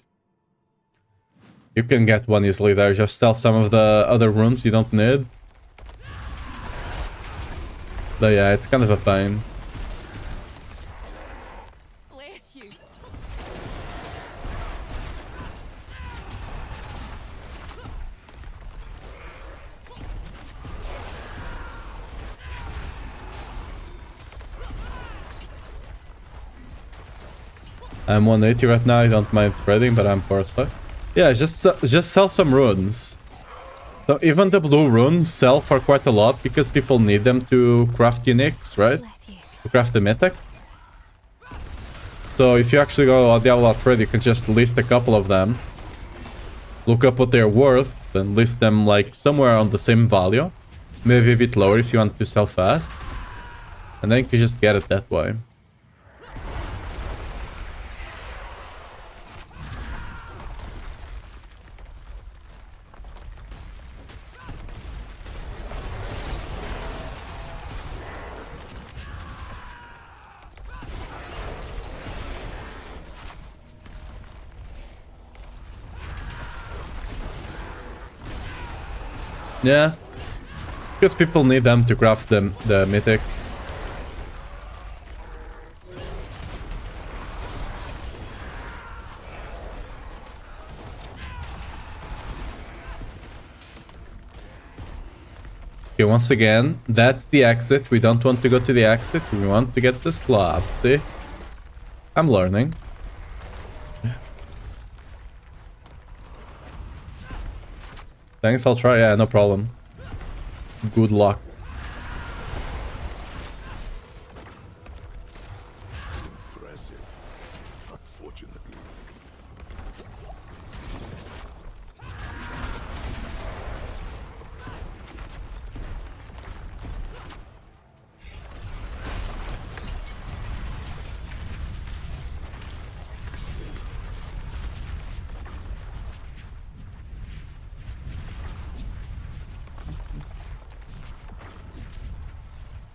Speaker 1: You can get one easily there. Just sell some of the other runes you don't need. But yeah, it's kind of a pain.
Speaker 4: Bless you.
Speaker 1: I'm 180 right now. I don't mind trading, but I'm first. Yeah, just sell some runes. So even the blue runes sell for quite a lot because people need them to craft uniques, right?
Speaker 4: Bless you.
Speaker 1: To craft the mythics. So if you actually go on Diablo trade, you can just list a couple of them. Look up what they're worth, then list them like somewhere on the same value. Maybe a bit lower if you want to sell fast. And then you can just get it that way. Yeah, because people need them to craft the mythic. Okay, once again, that's the exit. We don't want to go to the exit. We want to get the slab. See? I'm learning. Thanks, I'll try. Yeah, no problem. Good luck.
Speaker 3: Impressive. Unfortunately.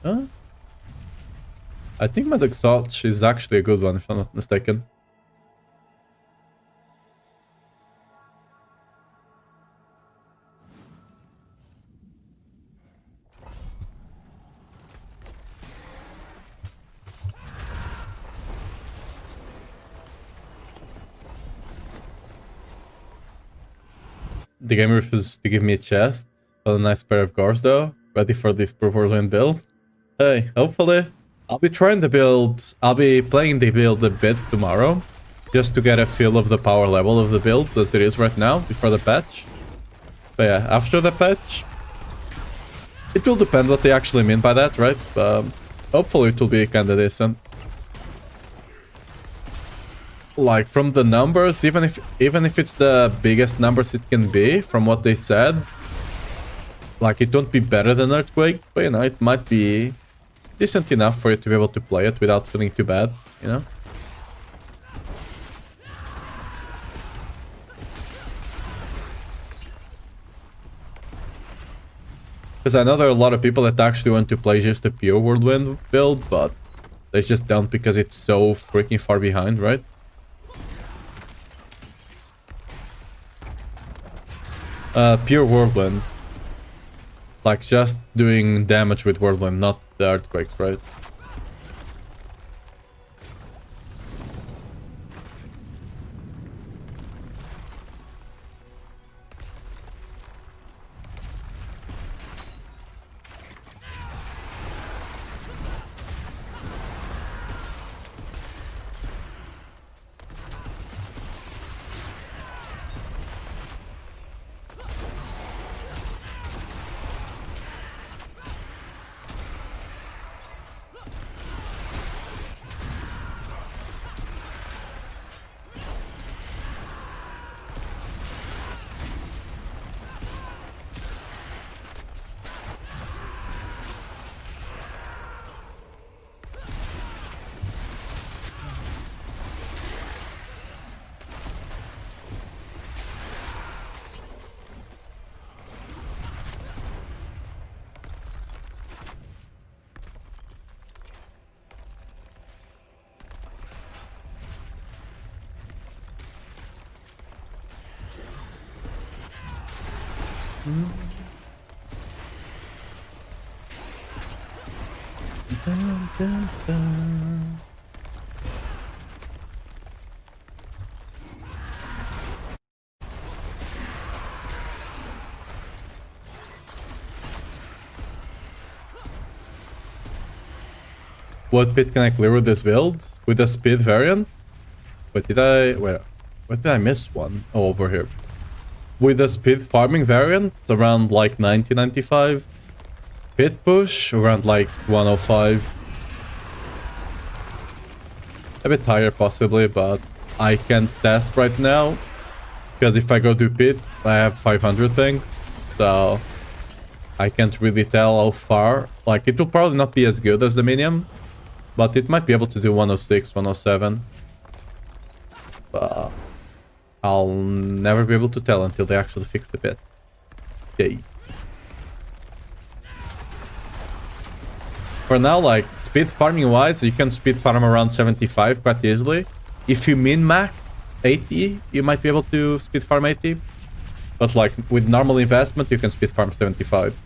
Speaker 1: Huh? I think my Exalt is actually a good one, if I'm not mistaken. The game refuses to give me a chest. But a nice pair of guards though. Ready for this Whirlwind build. Hey, hopefully. I'll be playing the build a bit tomorrow. Just to get a feel of the power level of the build as it is right now, before the patch. But yeah, after the patch, it will depend what they actually mean by that, right? Hopefully it will be kinda decent. Like, from the numbers, even if it's the biggest numbers it can be, from what they said, like, it won't be better than Earthquake, but, you know, it might be decent enough for you to be able to play it without feeling too bad, you know? Because I know there are a lot of people that actually want to play just a pure Whirlwind build, but they just don't because it's so freaking far behind, right? Pure Whirlwind. Like, just doing damage with Whirlwind, not the Earthquakes, right? What pit can I clear with this build? With the speed variant? Wait, did I... Wait, what did I miss one? Oh, over here. With the speed farming variant, around like 90-95. Pit push, around like 105. A bit higher possibly, but I can't test right now. Because if I go to pit, I have 500 ping. So I can't really tell how far. Like, it will probably not be as good as the minion. But it might be able to do 106, 107. But I'll never be able to tell until they actually fix the pit. Yay. For now, like, speed farming wise, you can speed farm around 75 quite easily. If you min-max 80, you might be able to speed farm 80. But like, with normal investment, you can speed farm 75.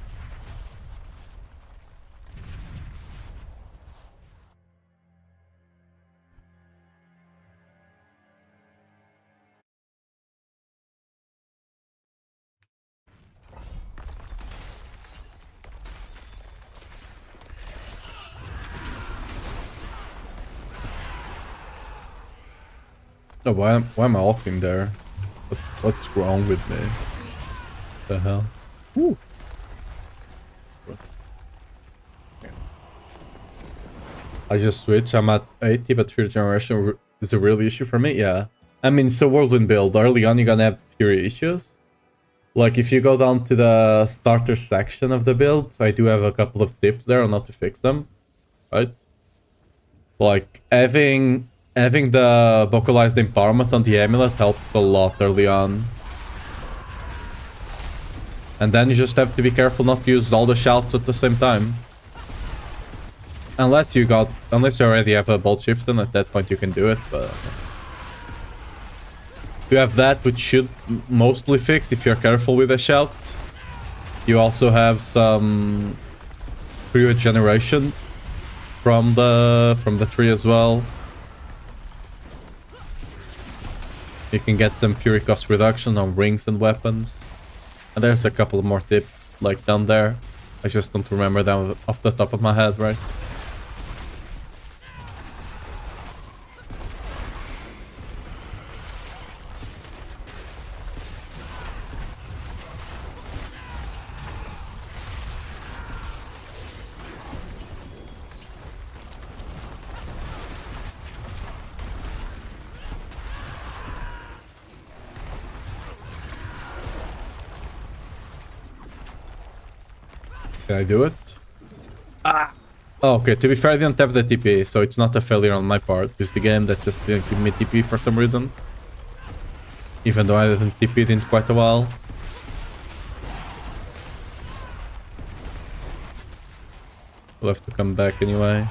Speaker 1: Oh, why am I walking there? What's wrong with me? The hell? Ooh. I just switched. I'm at 80, but Fury Generation is a real issue for me. Yeah. I mean, so Whirlwind build, early on you're gonna have Fury issues. Like, if you go down to the starter section of the build, I do have a couple of tips there on how to fix them. Right? Like, having the vocalized empowerment on the amulet helped a lot early on. And then you just have to be careful not to use all the shouts at the same time. Unless you already have a bolt shift, and at that point you can do it, but you have that, which should mostly fix if you're careful with the shout. You also have some pre-regeneration from the tree as well. You can get some fury cost reduction on rings and weapons. And there's a couple more tips like down there. I just don't remember them off the top of my head, right? Can I do it? Ah! Oh, okay, to be fair, I didn't have the TP, so it's not a failure on my part. It's the game that just didn't give me TP for some reason. Even though I haven't TP'd in quite a while. We'll have to come back anyway.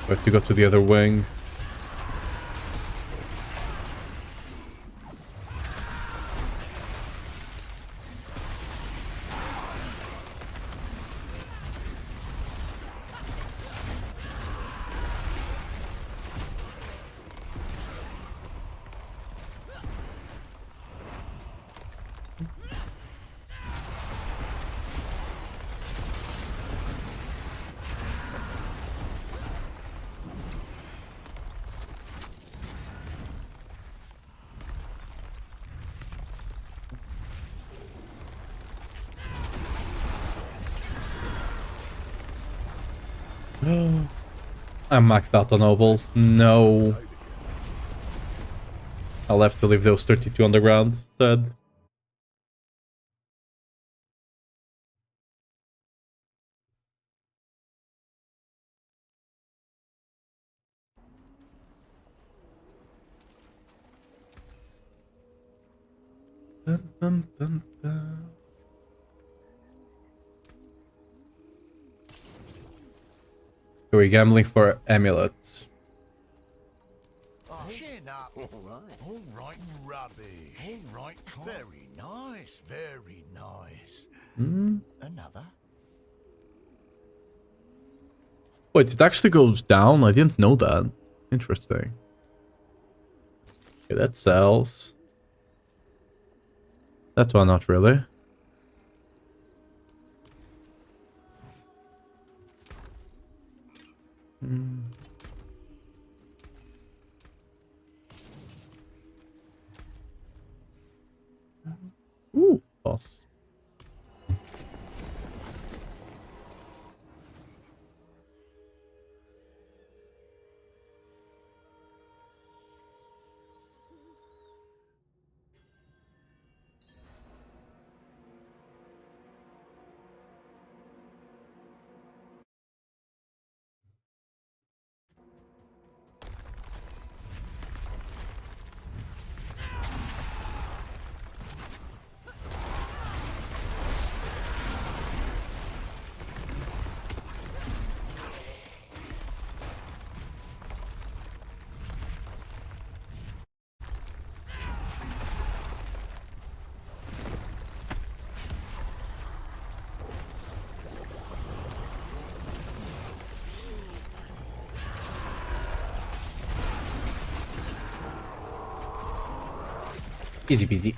Speaker 1: We have to go to the other wing. I'm maxed out on nobles. No. I'll have to leave those 32 on the ground instead. Bum, bum, bum, bum. Are we gambling for amulets?
Speaker 8: Chin up. All right, rubbish. All right, very nice, very nice. Another?
Speaker 1: Wait, it actually goes down? I didn't know that. Interesting. Okay, that sells. That one, not really. Ooh, boss. Easy peasy.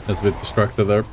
Speaker 1: That's a bit distracted there.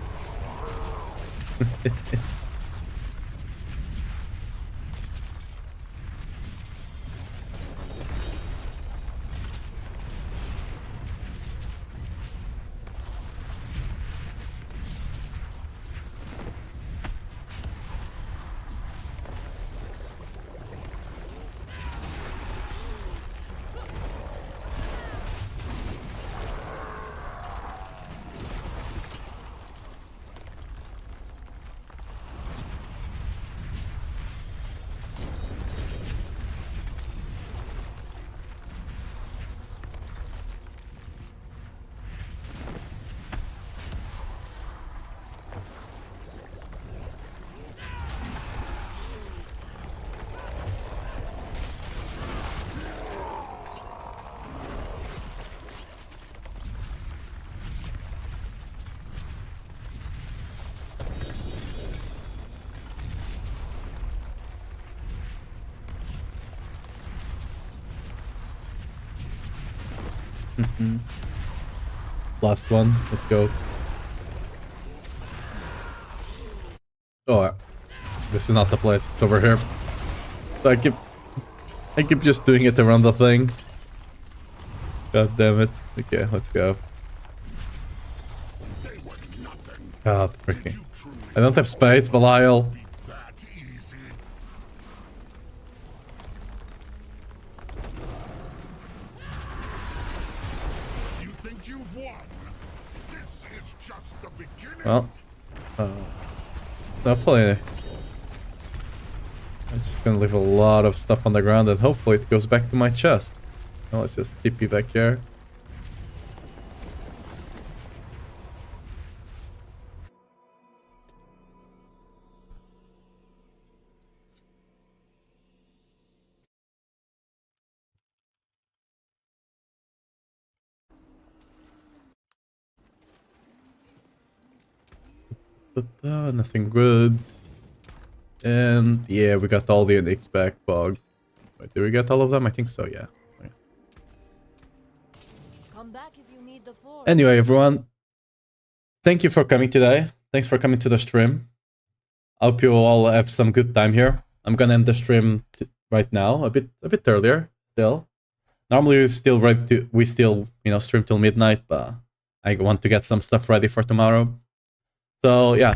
Speaker 1: Last one. Let's go. Oh, this is not the place. It's over here. So I keep just doing it around the thing. God damn it. Okay, let's go. God, freaking. I don't have space, Belial.
Speaker 3: That easy. You think you've won? This is just the beginning.
Speaker 1: Well, hopefully I'm just gonna leave a lot of stuff on the ground and hopefully it goes back to my chest. Well, let's just TP back here. Nothing good. And yeah, we got all the index back, Bog. Wait, did we get all of them? I think so, yeah.
Speaker 2: Come back if you need the forge.
Speaker 1: Anyway, everyone, thank you for coming today. Thanks for coming to the stream. I hope you all have some good time here. I'm gonna end the stream right now, a bit earlier still. Normally we still stream till midnight, but I want to get some stuff ready for tomorrow. So yeah,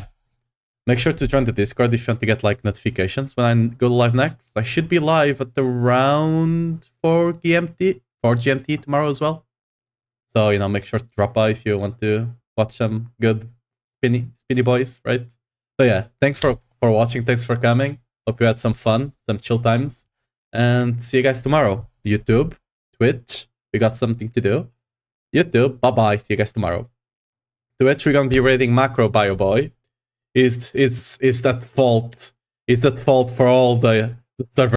Speaker 1: make sure to join the Discord if you want to get like notifications when I go live next. I should be live at around 4 GMT tomorrow as well. So make sure to drop by if you want to watch some good spinny boys, right? So yeah, thanks for watching, thanks for coming. Hope you had some fun, some chill times. And see you guys tomorrow. YouTube, Twitch, we got something to do. YouTube, bye-bye. See you guys tomorrow. Twitch, we're gonna be raiding Macro Bio Boy. Is that fault? Is that fault for all the server